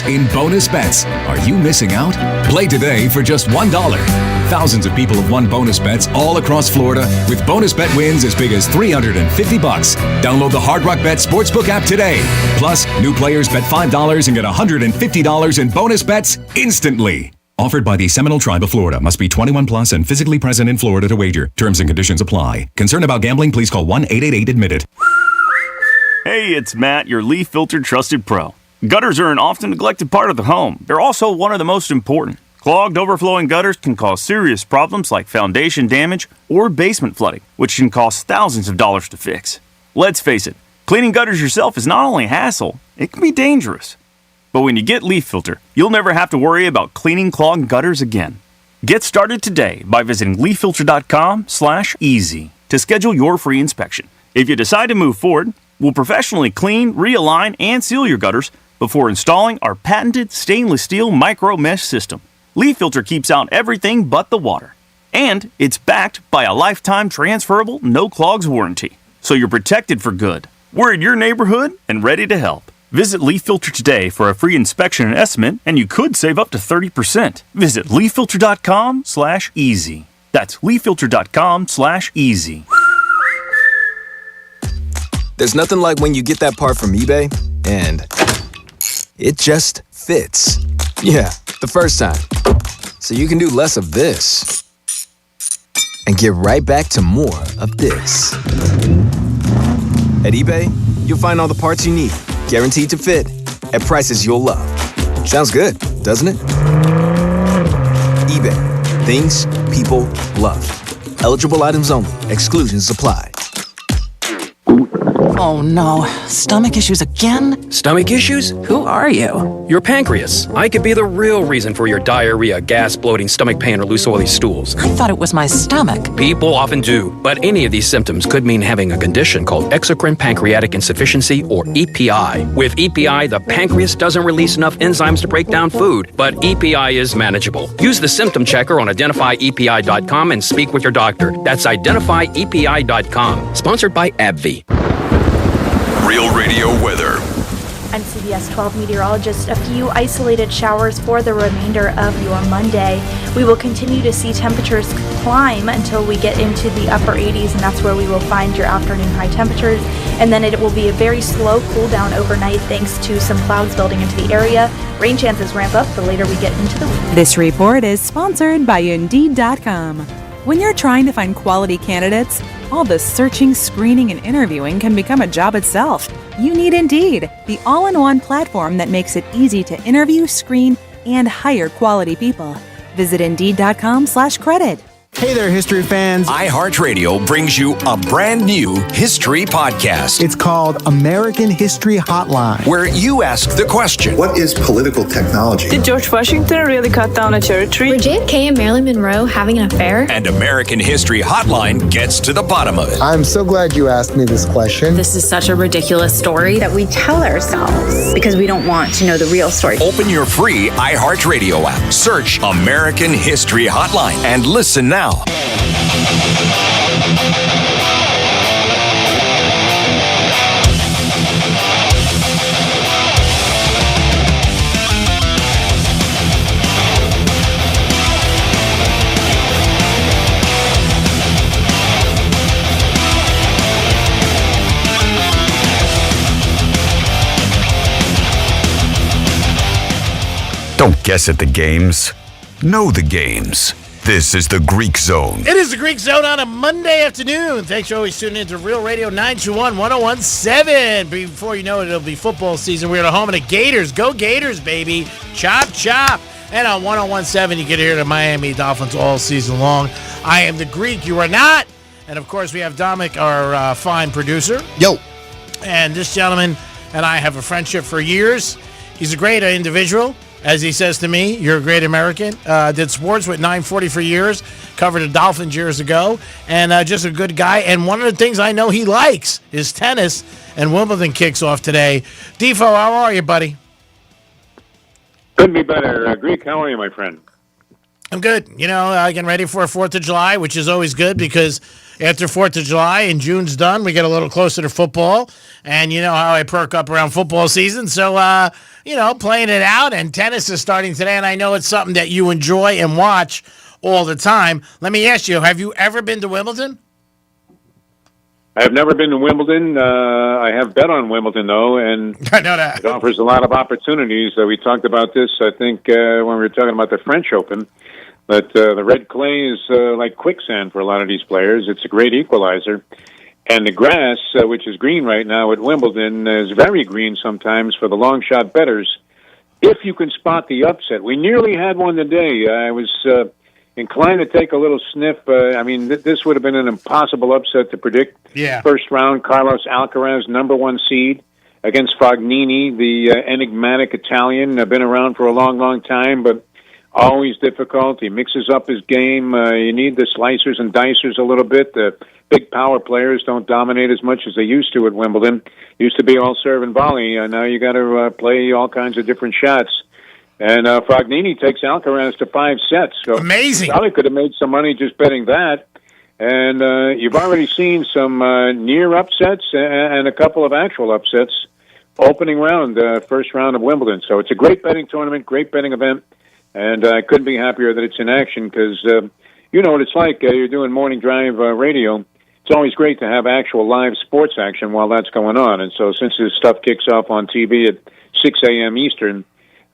in bonus bets. Are you missing out? Play today for just $1. Thousands of people have won bonus bets all across Florida with bonus bet wins as big as $350. Download the Hard Rock Bet Sportsbook app today. Plus, new players bet $5 and get $150 in bonus bets instantly. Offered by the Seminole Tribe of Florida. Must be 21 plus and physically present in Florida to wager. Terms and conditions apply. Concerned about gambling? Please call 1-888-ADMIT-IT. Hey, it's Matt, your leaf filter trusted pro. Gutters are an often neglected part of the home. They're also one of the most important. Clogged, overflowing gutters can cause serious problems like foundation damage or basement flooding, which can cost thousands of dollars to fix. Let's face it, cleaning gutters yourself is not only a hassle, it can be dangerous. But when you get Leaf Filter, you'll never have to worry about cleaning clogged gutters again. Get started today by visiting leaffilter.com/easy to schedule your free inspection. If you decide to move forward, we'll professionally clean, realign, and seal your gutters before installing our patented stainless steel micro mesh system. Leaf Filter keeps out everything but the water. And it's backed by a lifetime transferable no clogs warranty. So you're protected for good. We're in your neighborhood and ready to help. Visit Leaf Filter today for a free inspection and estimate, and you could save up to 30%. Visit leaffilter.com/easy. That's leaffilter.com/easy. There's nothing like when you get that part from eBay and it just fits. Yeah, the first time. So you can do less of this and get right back to more of this. At eBay, you'll find all the parts you need, guaranteed to fit, at prices you'll love. Sounds good, doesn't it? eBay, things people love. Eligible items only. Exclusions apply. Oh no, stomach issues again? Stomach issues? Who are you? Your pancreas. I could be the real reason for your diarrhea, gas, bloating, stomach pain, or loose oily stools. I thought it was my stomach. People often do, but any of these symptoms could mean having a condition called exocrine pancreatic insufficiency, or EPI. With EPI, the pancreas doesn't release enough enzymes to break down food, but EPI is manageable. Use the symptom checker on identifyepi.com and speak with your doctor. That's identifyepi.com. Sponsored by AbbVie. Real Radio weather. I'm CBS 12 meteorologist. A few isolated showers for the remainder of your Monday. We will continue to see temperatures climb until we get into the upper 80s, and that's where we will find your afternoon high temperatures. And then it will be a very slow cool down overnight thanks to some clouds building into the area. Rain chances ramp up the later we get into the week. This report is sponsored by Indeed.com. When you're trying to find quality candidates, all the searching, screening, and interviewing can become a job itself. You need Indeed, the all-in-one platform that makes it easy to interview, screen, and hire quality people. Visit Indeed.com/credit. Hey there, history fans. iHeartRadio brings you a brand new history podcast. It's called American History Hotline, where you ask the question, what is political technology? Did George Washington really cut down a cherry tree? Were JFK and Marilyn Monroe having an affair? And American History Hotline gets to the bottom of it. I'm so glad you asked me this question. This is such a ridiculous story that we tell ourselves because we don't want to know the real story. Open your free iHeartRadio app. Search American History Hotline and listen now. Don't guess at the games. Know the games. This is the Greek Zone. It is the Greek Zone on a Monday afternoon. Thanks for always tuning in to Real Radio 921-1017. Before you know it, it'll be football season. We're at home of the Gators. Go Gators, baby. Chop, chop. And on 1017, you get to hear the Miami Dolphins all season long. I am the Greek. You are not. And, of course, we have Dominic, our fine producer. Yo. And this gentleman and I have a friendship for years. He's a great individual. As he says to me, you're a great American. Did sports with 940 for years. Covered the Dolphins years ago. And just a good guy. And one of the things I know he likes is tennis. And Wimbledon kicks off today. Defo, how are you, buddy? Couldn't be better. Greek, how are you, my friend? I'm good. You know, getting ready for 4th of July, which is always good because after 4th of July and June's done, we get a little closer to football. And you know how I perk up around football season. So, playing it out. And tennis is starting today. And I know it's something that you enjoy and watch all the time. Let me ask you, have you ever been to Wimbledon? I have never been to Wimbledon. I have bet on Wimbledon, though, and I know that. It offers a lot of opportunities. We talked about this, I think, when we were talking about the French Open, that the red clay is like quicksand for a lot of these players. It's a great equalizer. And the grass, which is green right now at Wimbledon, is very green sometimes for the long shot bettors, if you can spot the upset. We nearly had one today. I was inclined to take a little sniff. This would have been an impossible upset to predict. Yeah. First round, Carlos Alcaraz, number 1 seed, against Fognini, the enigmatic Italian. Been around for a long, long time, but always difficult. He mixes up his game. You need the slicers and dicers a little bit. The big power players don't dominate as much as they used to at Wimbledon. Used to be all serve and volley. Now you got to play all kinds of different shots. And Fognini takes Alcaraz to 5 sets. So amazing. Probably could have made some money just betting that. And you've already seen some near upsets and a couple of actual upsets opening round, first round of Wimbledon. So it's a great betting tournament, great betting event. And I couldn't be happier that it's in action because you know what it's like. You're doing morning drive radio. It's always great to have actual live sports action while that's going on. And so since this stuff kicks off on TV at 6 a.m. Eastern,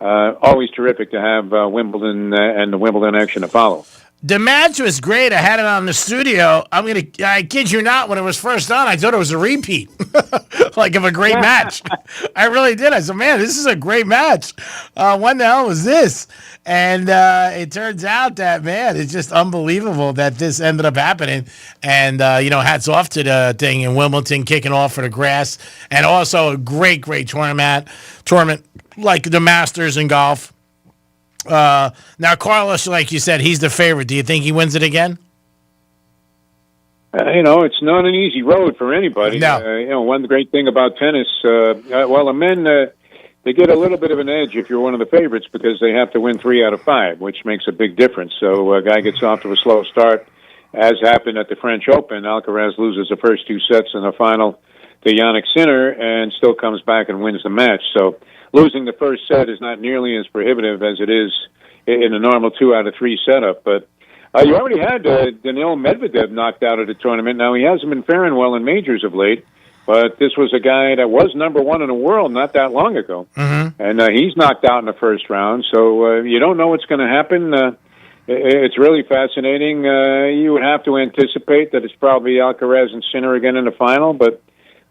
always terrific to have Wimbledon and the Wimbledon action to follow. The match was great. I had it on the studio. I kid you not, when it was first on, I thought it was a repeat, like of a great match. I really did. I said, man, this is a great match. When the hell was this? And it turns out that, man, it's just unbelievable that this ended up happening. And, hats off to the thing in Wimbledon kicking off for the grass. And also a great, great tournament like the Masters in golf. Now, Carlos, like you said, he's the favorite. Do you think he wins it again? It's not an easy road for anybody. No. One great thing about tennis, the men, they get a little bit of an edge if you're one of the favorites because they have to win 3 out of 5, which makes a big difference. So a guy gets off to a slow start, as happened at the French Open. Alcaraz loses the first 2 sets in the final to Jannik Sinner and still comes back and wins the match. So losing the first set is not nearly as prohibitive as it is in a normal 2 out of 3 setup. But you already had Daniil Medvedev knocked out of the tournament. Now, he hasn't been faring well in majors of late, but this was a guy that was number 1 in the world not that long ago. Mm-hmm. And he's knocked out in the first round. So you don't know what's going to happen. It's really fascinating. You would have to anticipate that it's probably Alcaraz and Sinner again in the final, but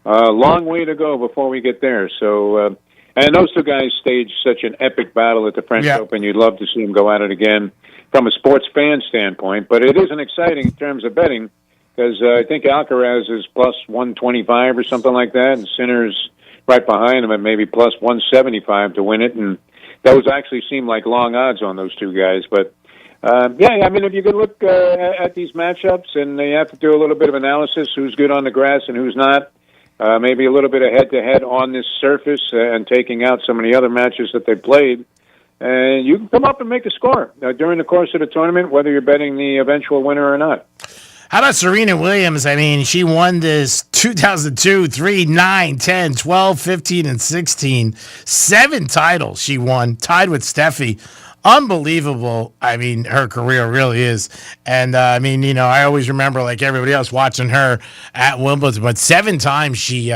long way to go before we get there. So... and those 2 guys staged such an epic battle at the French Open. You'd love to see them go at it again from a sports fan standpoint. But it isn't exciting in terms of betting because I think Alcaraz is plus 125 or something like that, and Sinner's right behind him at maybe plus 175 to win it. And those actually seem like long odds on those 2 guys. But, if you could look at these matchups and you have to do a little bit of analysis, who's good on the grass and who's not, maybe a little bit of head-to-head on this surface and taking out some of the other matches that they played. And you can come up and make a score during the course of the tournament, whether you're betting the eventual winner or not. How about Serena Williams? I mean, she won this 2002, 3, 9, 10, 12, 15, and 16. 7 titles she won, tied with Steffi. Unbelievable. I mean, her career really is. And, I always remember, like everybody else, watching her at Wimbledon. But 7 times she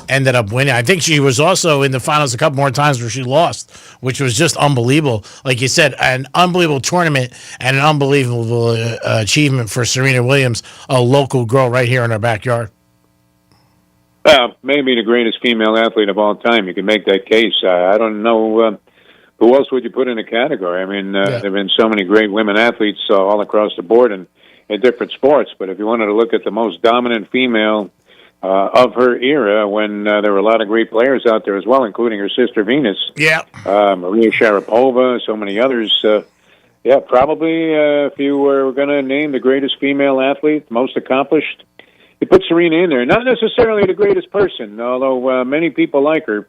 ended up winning. I think she was also in the finals a couple more times where she lost, which was just unbelievable. Like you said, an unbelievable tournament and an unbelievable achievement for Serena Williams, a local girl right here in our backyard. Maybe the greatest female athlete of all time. You can make that case. I don't know... who else would you put in a category? I mean, there have been so many great women athletes all across the board and in different sports. But if you wanted to look at the most dominant female of her era, when there were a lot of great players out there as well, including her sister Venus, Maria Sharapova, so many others. Probably if you were going to name the greatest female athlete, most accomplished, you put Serena in there. Not necessarily the greatest person, although many people like her.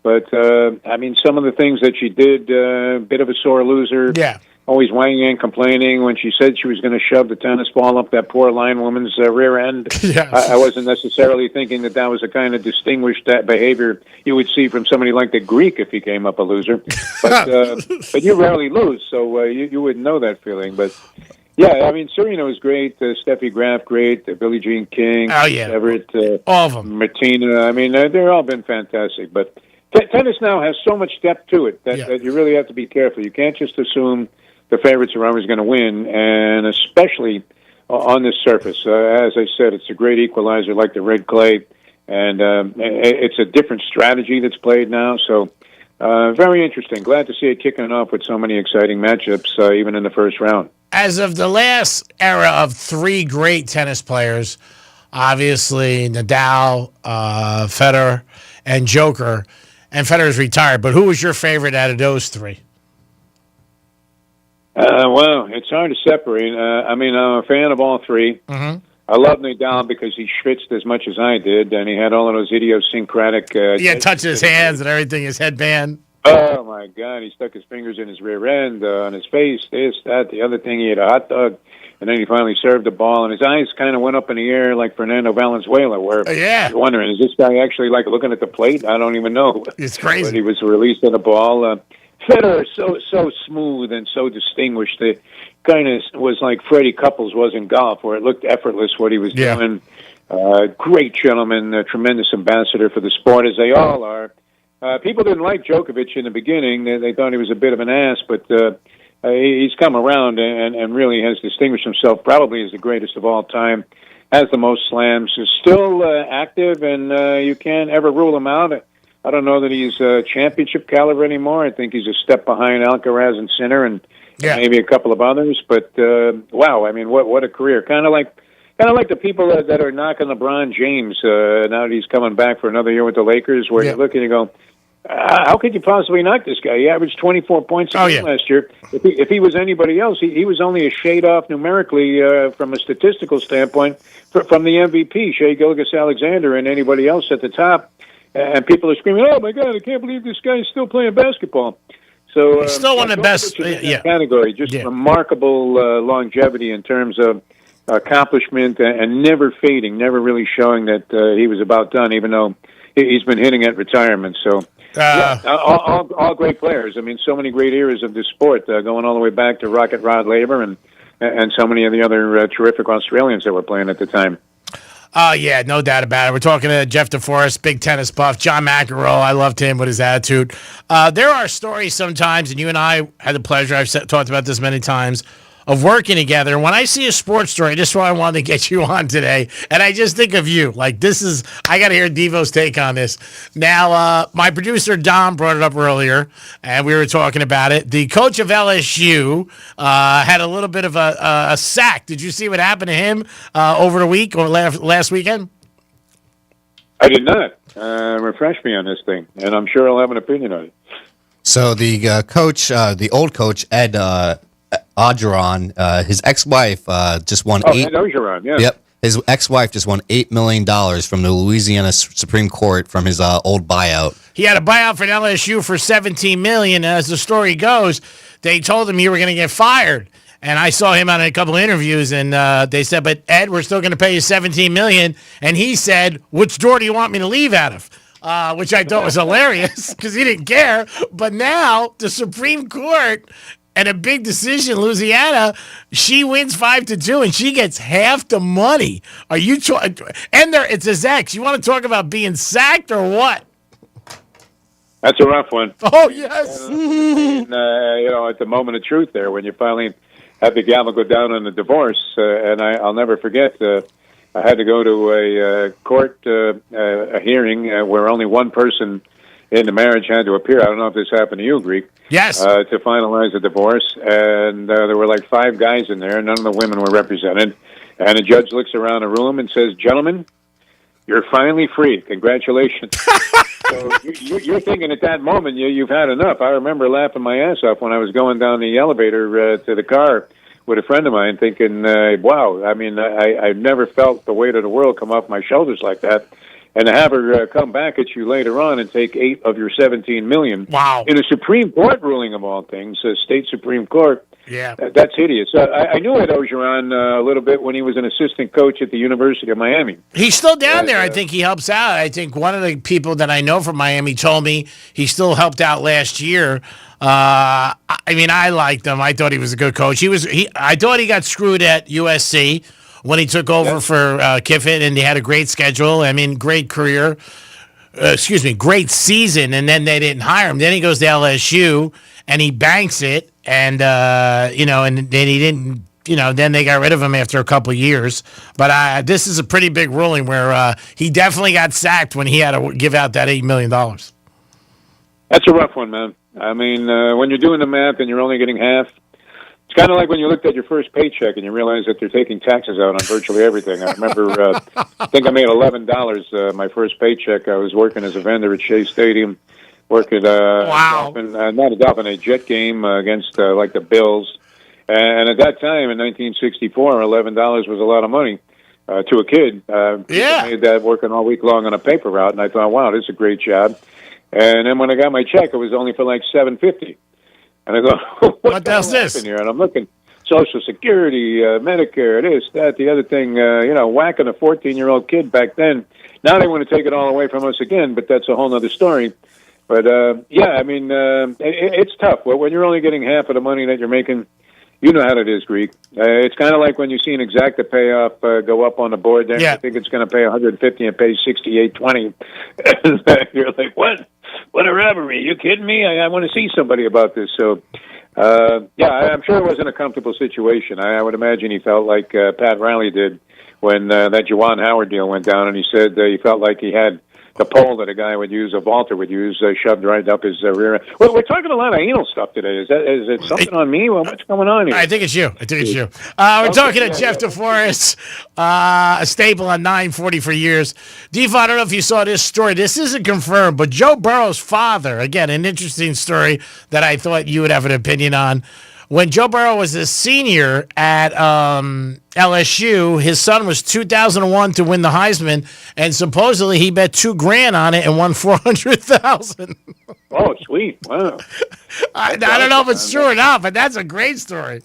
But, some of the things that she did, a bit of a sore loser. Yeah. Always whining and complaining when she said she was going to shove the tennis ball up that poor line woman's rear end. Yes. I wasn't necessarily thinking that was a kind of distinguished behavior you would see from somebody like the Greek if he came up a loser. But you rarely lose, so you wouldn't know that feeling. But, Serena was great. Steffi Graf, great. Billie Jean King. Oh, yeah. Everett. All of them. Martina. They've all been fantastic. But... tennis now has so much depth to it that you really have to be careful. You can't just assume the favorites are always going to win, and especially on this surface. As I said, it's a great equalizer like the red clay, and it's a different strategy that's played now. So very interesting. Glad to see it kicking off with so many exciting matchups, even in the first round. As of the last era of 3 great tennis players, obviously Nadal, Federer, and Joker, and Federer's retired, but who was your favorite out of those 3? Well, it's hard to separate. I'm a fan of all three. Mm-hmm. I love Nadal because he schwitzed as much as I did, and he had all of those idiosyncratic... touched his hands and everything, his headband. Oh, my God. He stuck his fingers in his rear end, on his face, this, that, the other thing. He ate a hot dog, and then he finally served the ball, and his eyes kind of went up in the air like Fernando Valenzuela, where you're wondering, is this guy actually looking at the plate? I don't even know. It's crazy. But he was releasing the ball. Federer, so smooth and so distinguished. It kind of was like Freddie Couples was in golf, where it looked effortless what he was doing. Great gentleman, a tremendous ambassador for the sport, as they all are. People didn't like Djokovic in the beginning. They thought he was a bit of an ass, but he's come around and really has distinguished himself probably as the greatest of all time, has the most slams, is still active, and you can't ever rule him out. I don't know that he's championship caliber anymore. I think he's a step behind Alcaraz and Sinner and maybe a couple of others. But wow, what a career! Kind of like the people that are knocking LeBron James now that he's coming back for another year with the Lakers. Where you look and you go, how could you possibly knock this guy? He averaged 24 points a game last year. If he was anybody else, he was only a shade off numerically from a statistical standpoint from the MVP, Shai Gilgeous-Alexander, and anybody else at the top. And people are screaming, "Oh my God! I can't believe this guy's still playing basketball." So he's still one of the best. Category, just remarkable longevity in terms of accomplishment and never fading, never really showing that he was about done, even though he's been hitting at retirement. So all great players. So many great eras of this sport, going all the way back to Rocket Rod Laver and so many of the other terrific Australians that were playing at the time. Yeah, no doubt about it. We're talking to Jeff DeForest, big tennis buff. John McEnroe, I loved him with his attitude. There are stories sometimes, and you and I had the pleasure, I've talked about this many times, of working together. And when I see a sports story, this is why I wanted to get you on today. And I just think of you. I got to hear Devo's take on this. Now, my producer, Dom, brought it up earlier, and we were talking about it. The coach of LSU had a little bit of a sack. Did you see what happened to him over the week or last weekend? I did not. Refresh me on this thing, and I'm sure I'll have an opinion on it. So the coach, the old coach, Ed Orgeron, his ex-wife just won Ed Orgeron, yeah. Yep. His ex-wife just won $8 million from the Louisiana Supreme Court from his old buyout. He had a buyout from LSU for $17 million. As the story goes, they told him you were going to get fired. And I saw him on a couple of interviews, and they said, "But Ed, we're still going to pay you $17 million." And he said, "Which door do you want me to leave out of?" Which I thought was hilarious because he didn't care. But now the Supreme Court. And a big decision, Louisiana, she wins 5-2, and she gets half the money. Are you? It's his ex. You want to talk about being sacked or what? That's a rough one. Oh yes. At the moment of truth, there when you finally have the gavel go down on the divorce, and I'll never forget. I had to go to a court a hearing where only one person in the marriage had to appear. I don't know if this happened to you, Greek. Yes. To finalize the divorce, and there were like 5 guys in there. None of the women were represented. And the judge looks around the room and says, "Gentlemen, you're finally free. Congratulations." So you're thinking at that moment you've had enough. I remember laughing my ass off when I was going down the elevator to the car with a friend of mine, thinking, "Wow! I've never felt the weight of the world come off my shoulders like that." And to have her come back at you later on and take 8 of your $17 million. Wow. In a Supreme Court ruling of all things, a state Supreme Court. Yeah. That's hideous. I knew Ed Orgeron a little bit when he was an assistant coach at the University of Miami. He's still down there. I think he helps out. I think one of the people that I know from Miami told me he still helped out last year. I liked him. I thought he was a good coach. I thought he got screwed at USC. When he took over for Kiffin, and they had a great schedule. Great career. Great season, and then they didn't hire him. Then he goes to LSU, and he banks it, and and then he didn't. Then they got rid of him after a couple of years. But this is a pretty big ruling where he definitely got sacked when he had to give out that $8 million. That's a rough one, man. When you're doing the math and you're only getting half. It's kind of like when you looked at your first paycheck and you realize that they're taking taxes out on virtually everything. I remember, I think I made $11 my first paycheck. I was working as a vendor at Shea Stadium, working a Jet game against the Bills, And at that time, in 1964, $11 was a lot of money to a kid. Yeah. I made that working all week long on a paper route, and I thought, wow, this is a great job. And then when I got my check, it was only for like $7.50. And I go, what the hell's this? Here? And I'm looking, Social Security, Medicare, this, that, the other thing, whacking a 14-year-old kid back then. Now they want to take it all away from us again, but that's a whole other story. But, it's tough. When you're only getting half of the money that you're making, you know how it is, Greek. It's kind of like when you see an Exacta payoff go up on the board there. Yeah. You think it's going to pay $150 and pay $68.20. You're like, what? What a robbery. You kidding me? I want to see somebody about this. So, I'm sure it wasn't a comfortable situation. I would imagine he felt like Pat Riley did when that Juwan Howard deal went down, and he said he felt like he had the pole that a guy would use, a vaulter would use, shoved right up his rear end. Well, we're talking a lot of anal stuff today. Is it something on me? Well, what's going on here? I think it's you. We're talking to Jeff DeForest, a staple on 940 for years. Deef, I don't know if you saw this story. This isn't confirmed, but Joe Burrow's father, again, an interesting story that I thought you would have an opinion on. When Joe Burrow was a senior at LSU, his son was 2001 to win the Heisman, and supposedly he bet $2,000 on it and won $400,000. Oh, sweet! Wow. I don't know if it's true or not, but that's a great story.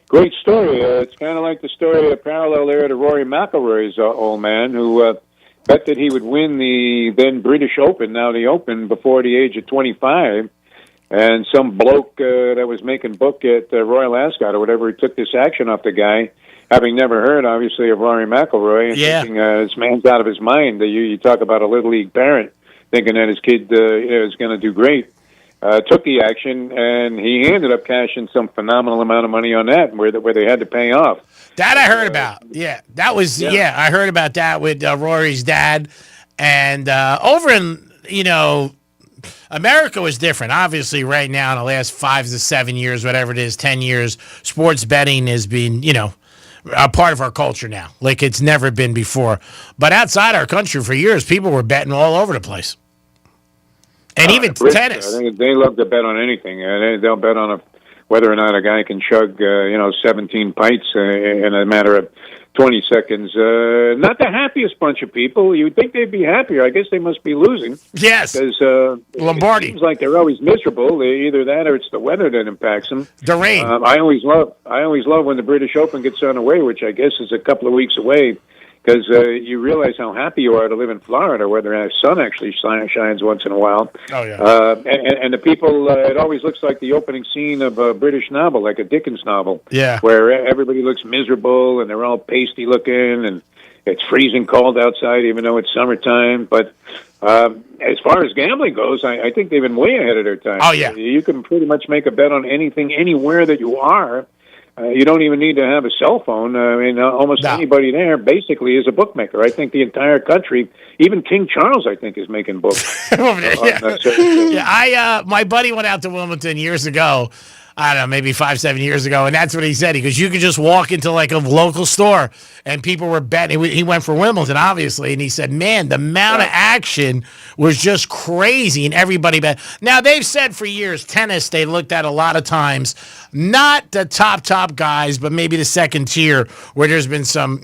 Great story. It's kind of like the story, a parallel there to Rory McIlroy's old man, who bet that he would win the then British Open, now the Open, before the age of 25. And some bloke that was making book at Royal Ascot or whatever, he took this action off the guy, having never heard, obviously, of Rory McIlroy, and thinking this man's out of his mind. You talk about a Little League parent thinking that his kid is going to do great. Took the action, and he ended up cashing some phenomenal amount of money on that, where they had to pay off. That I heard about. Yeah, that was, I heard about that with Rory's dad. And over in, America was different. Obviously, right now, in the last 5 to 7 years, whatever it is, 10 years, sports betting has been, a part of our culture now, like it's never been before. But outside our country, for years, people were betting all over the place. And even tennis. I think they love to bet on anything. They'll bet on whether or not a guy can chug, 17 pints in a matter of 20 seconds. Not the happiest bunch of people. You'd think they'd be happier. I guess they must be losing. Yes. Because Lombardi. It seems like they're always miserable. Either that or it's the weather that impacts them. The rain. I always love when the British Open gets underway, which I guess is a couple of weeks away, because you realize how happy you are to live in Florida, where the sun actually shines once in a while. Oh, yeah. And the people, it always looks like the opening scene of a British novel, like a Dickens novel, yeah, where everybody looks miserable, and they're all pasty looking, and it's freezing cold outside, even though it's summertime. But as far as gambling goes, I think they've been way ahead of their time. Oh, yeah. You can pretty much make a bet on anything, anywhere that you are. You don't even need to have a cell phone. I mean, almost anybody there basically is a bookmaker. I think the entire country, even King Charles, I think, is making books. My buddy went out to Wilmington years ago. I don't know, maybe 5-7 years ago, and that's what he said. He goes, you could just walk into like a local store, and people were betting. He went for Wimbledon, obviously, and he said, man, the amount of action was just crazy, and everybody bet. Now, they've said for years, tennis, they looked at a lot of times, not the top guys, but maybe the second tier, where there's been some,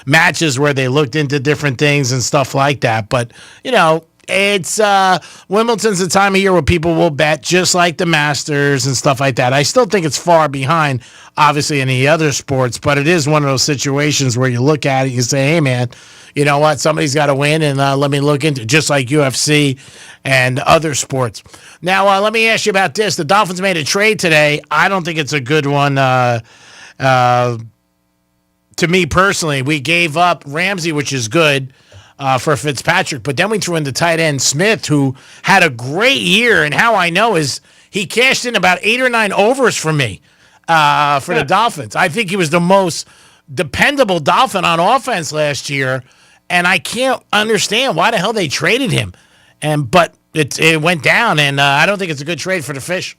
matches where they looked into different things and stuff like that. But, it's Wimbledon's the time of year where people will bet, just like the Masters and stuff like that. I still think it's far behind, obviously, any other sports, but it is one of those situations where you look at it and you say, hey, man, you know what? Somebody's got to win, and let me look into it, just like UFC and other sports. Now, let me ask you about this. The Dolphins made a trade today. I don't think it's a good one. To me personally, we gave up Ramsey, which is good, for Fitzpatrick, but then we threw in the tight end Smith, who had a great year, and how I know is he cashed in about 8 or 9 overs for me for the Dolphins. I think he was the most dependable Dolphin on offense last year, and I can't understand why the hell they traded him. But it went down, and I don't think it's a good trade for the Fish.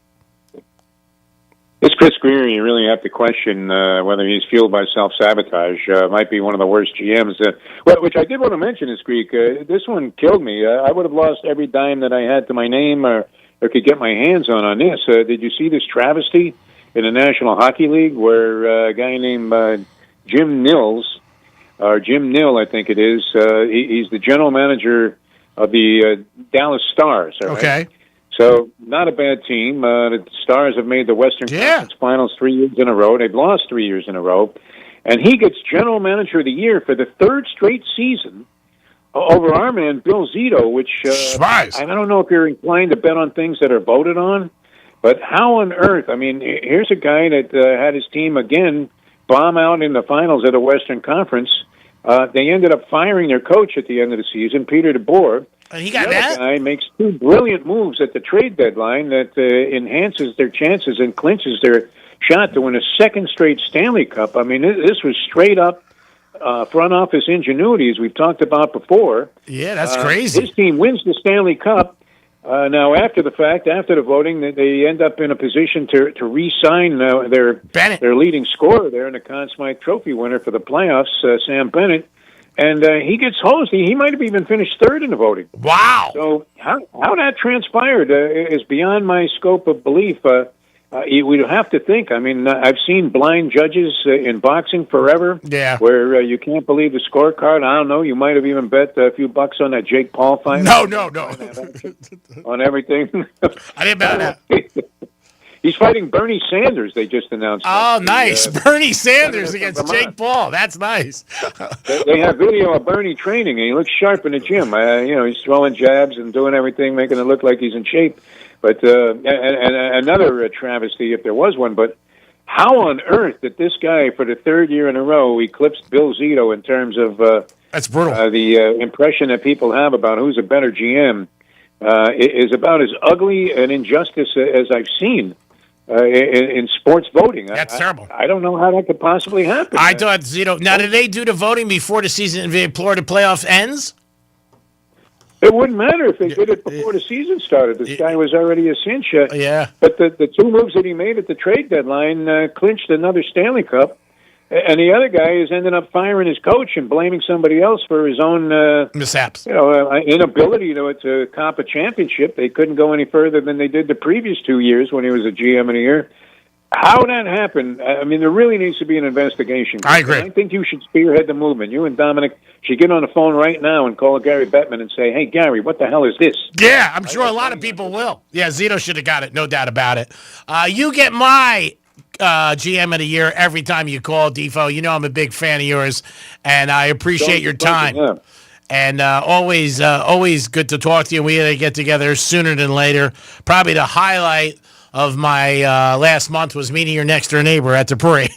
This Chris Greer, you really have to question whether he's fueled by self-sabotage. Might be one of the worst GMs. Which I did want to mention is, Greek. This one killed me. I would have lost every dime that I had to my name or could get my hands on this. Did you see this travesty? in the National Hockey League, where a guy named Jim Nils, or Jim Nill, I think it is, he's the general manager of the Dallas Stars. All right? Okay. So not a bad team. The Stars have made the Western Conference Finals 3 years in a row. They've lost 3 years in a row. And he gets General Manager of the Year for the third straight season over our man, Bill Zito, which I don't know if you're inclined to bet on things that are voted on, but how on earth? I mean, here's a guy that had his team, again, bomb out in the finals of the Western Conference. They ended up firing their coach at the end of the season, Peter DeBoer. And he got the other guy makes two brilliant moves at the trade deadline that enhances their chances and clinches their shot to win a second straight Stanley Cup. I mean, this was straight up front office ingenuity, as we've talked about before. Yeah, that's crazy. His team wins the Stanley Cup. Now, after the fact, after the voting, they end up in a position to re-sign their leading scorer there, and the Conn Smythe Trophy winner for the playoffs, Sam Bennett. And he gets hosed. He might have even finished third in the voting. Wow! So how that transpired is beyond my scope of belief. We'd have to think. I mean, I've seen blind judges in boxing forever. Yeah. Where you can't believe the scorecard. I don't know. You might have even bet a few bucks on that Jake Paul fight. No. On everything. I didn't bet that. He's fighting Bernie Sanders, they just announced. Oh, nice. Bernie Sanders against Jake Paul. That's nice. They have video of Bernie training, and he looks sharp in the gym. He's throwing jabs and doing everything, making it look like he's in shape. But and another travesty, if there was one, but how on earth did this guy, for the third year in a row, eclipse Bill Zito in terms of that's brutal. The impression that people have about who's a better GM is about as ugly an injustice as I've seen. In sports voting. That's terrible. I don't know how that could possibly happen. I thought Zito. Now, did they do the voting before the season, before the playoff ends? It wouldn't matter if they did it before the season started. This guy was already a cinch. Yeah. But the two moves that he made at the trade deadline clinched another Stanley Cup. And the other guy has ended up firing his coach and blaming somebody else for his own mishaps. Inability to comp a championship. They couldn't go any further than they did the previous 2 years when he was a GM of the year. How that happened? I mean, there really needs to be an investigation. I agree. I think you should spearhead the movement. You and Dominic should get on the phone right now and call Gary Bettman and say, "Hey, Gary, what the hell is this?" Yeah, I'm sure a lot of people will. Yeah, Zito should have got it, no doubt about it. You get my GM of the year every time you call, Defo. You know I'm a big fan of yours, and I appreciate your time. Yeah. And always good to talk to you. We got to get together sooner than later. Probably the highlight of my last month was meeting your next door neighbor at the parade.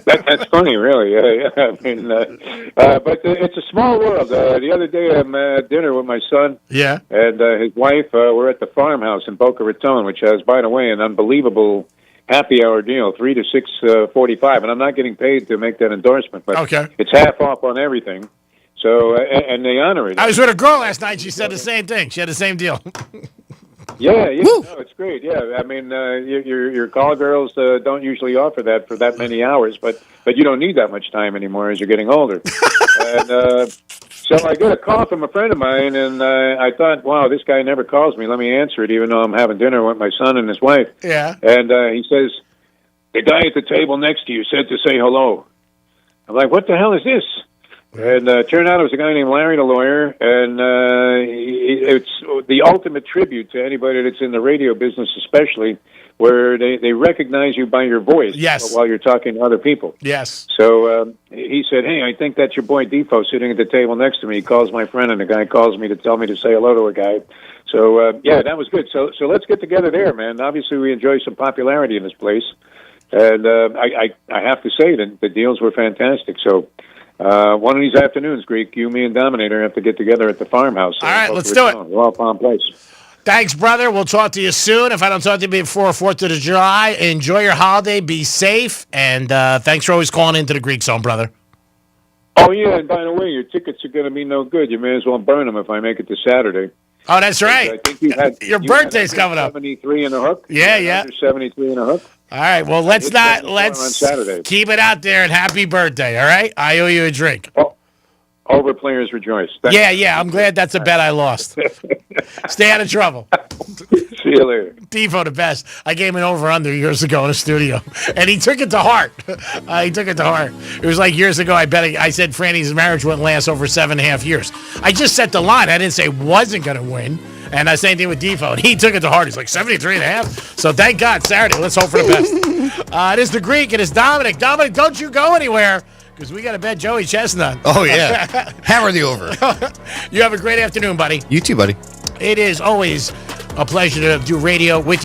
That's funny, really. Yeah. I mean, but it's a small world. The other day, I'm at dinner with my son. Yeah. And his wife. We're at the farmhouse in Boca Raton, which has, by the way, an unbelievable happy hour deal, 3 to 6:45, and I'm not getting paid to make that endorsement, but it's half off on everything. So, and they honor it. I was with a girl last night. She said the same thing. She had the same deal. Yeah, no, it's great. Yeah, I mean, your call girls don't usually offer that for that many hours, but you don't need that much time anymore as you're getting older. And so I get a call from a friend of mine, and I thought, wow, this guy never calls me. Let me answer it, even though I'm having dinner with my son and his wife. Yeah. And he says, the guy at the table next to you said to say hello. I'm like, what the hell is this? And turned out it was a guy named Larry the lawyer, and it's the ultimate tribute to anybody that's in the radio business, especially, where they recognize you by your voice while you're talking to other people. Yes. So he said, hey, I think that's your boy Defo sitting at the table next to me. He calls my friend, and the guy calls me to tell me to say hello to a guy. So, yeah, that was good. So let's get together there, man. Obviously, we enjoy some popularity in this place. And I have to say that the deals were fantastic. So one of these afternoons, Greek, you, me, and Dominator have to get together at the farmhouse. All right, let's do it. We're all Palm Place. Thanks, brother. We'll talk to you soon. If I don't talk to you before 4th of July, enjoy your holiday. Be safe. And thanks for always calling into the Greek Zone, brother. Oh, yeah, and by the way, your tickets are going to be no good. You may as well burn them if I make it to Saturday. Oh, that's right. I think your birthday's coming up. 73 in a hook. Yeah. 73 in a hook. All right, well, let's keep it out there, and happy birthday, all right? I owe you a drink. Oh, over players rejoice. Yeah, I'm glad that's a bet I lost. Stay out of trouble. See you later. Devo the best. I gave him an over-under years ago in the studio, and he took it to heart. It was like years ago, I said Franny's marriage wouldn't last over 7.5 years. I just set the line. I didn't say wasn't going to win. And the same thing with Devo. And he took it to heart. He's like 73.5. So thank God, Saturday. Let's hope for the best. It is the Greek. It is Dominic. Dominic, don't you go anywhere, because we got to bet Joey Chestnut. Oh, yeah. Hammer the over. You have a great afternoon, buddy. You too, buddy. It is always a pleasure to do radio with you.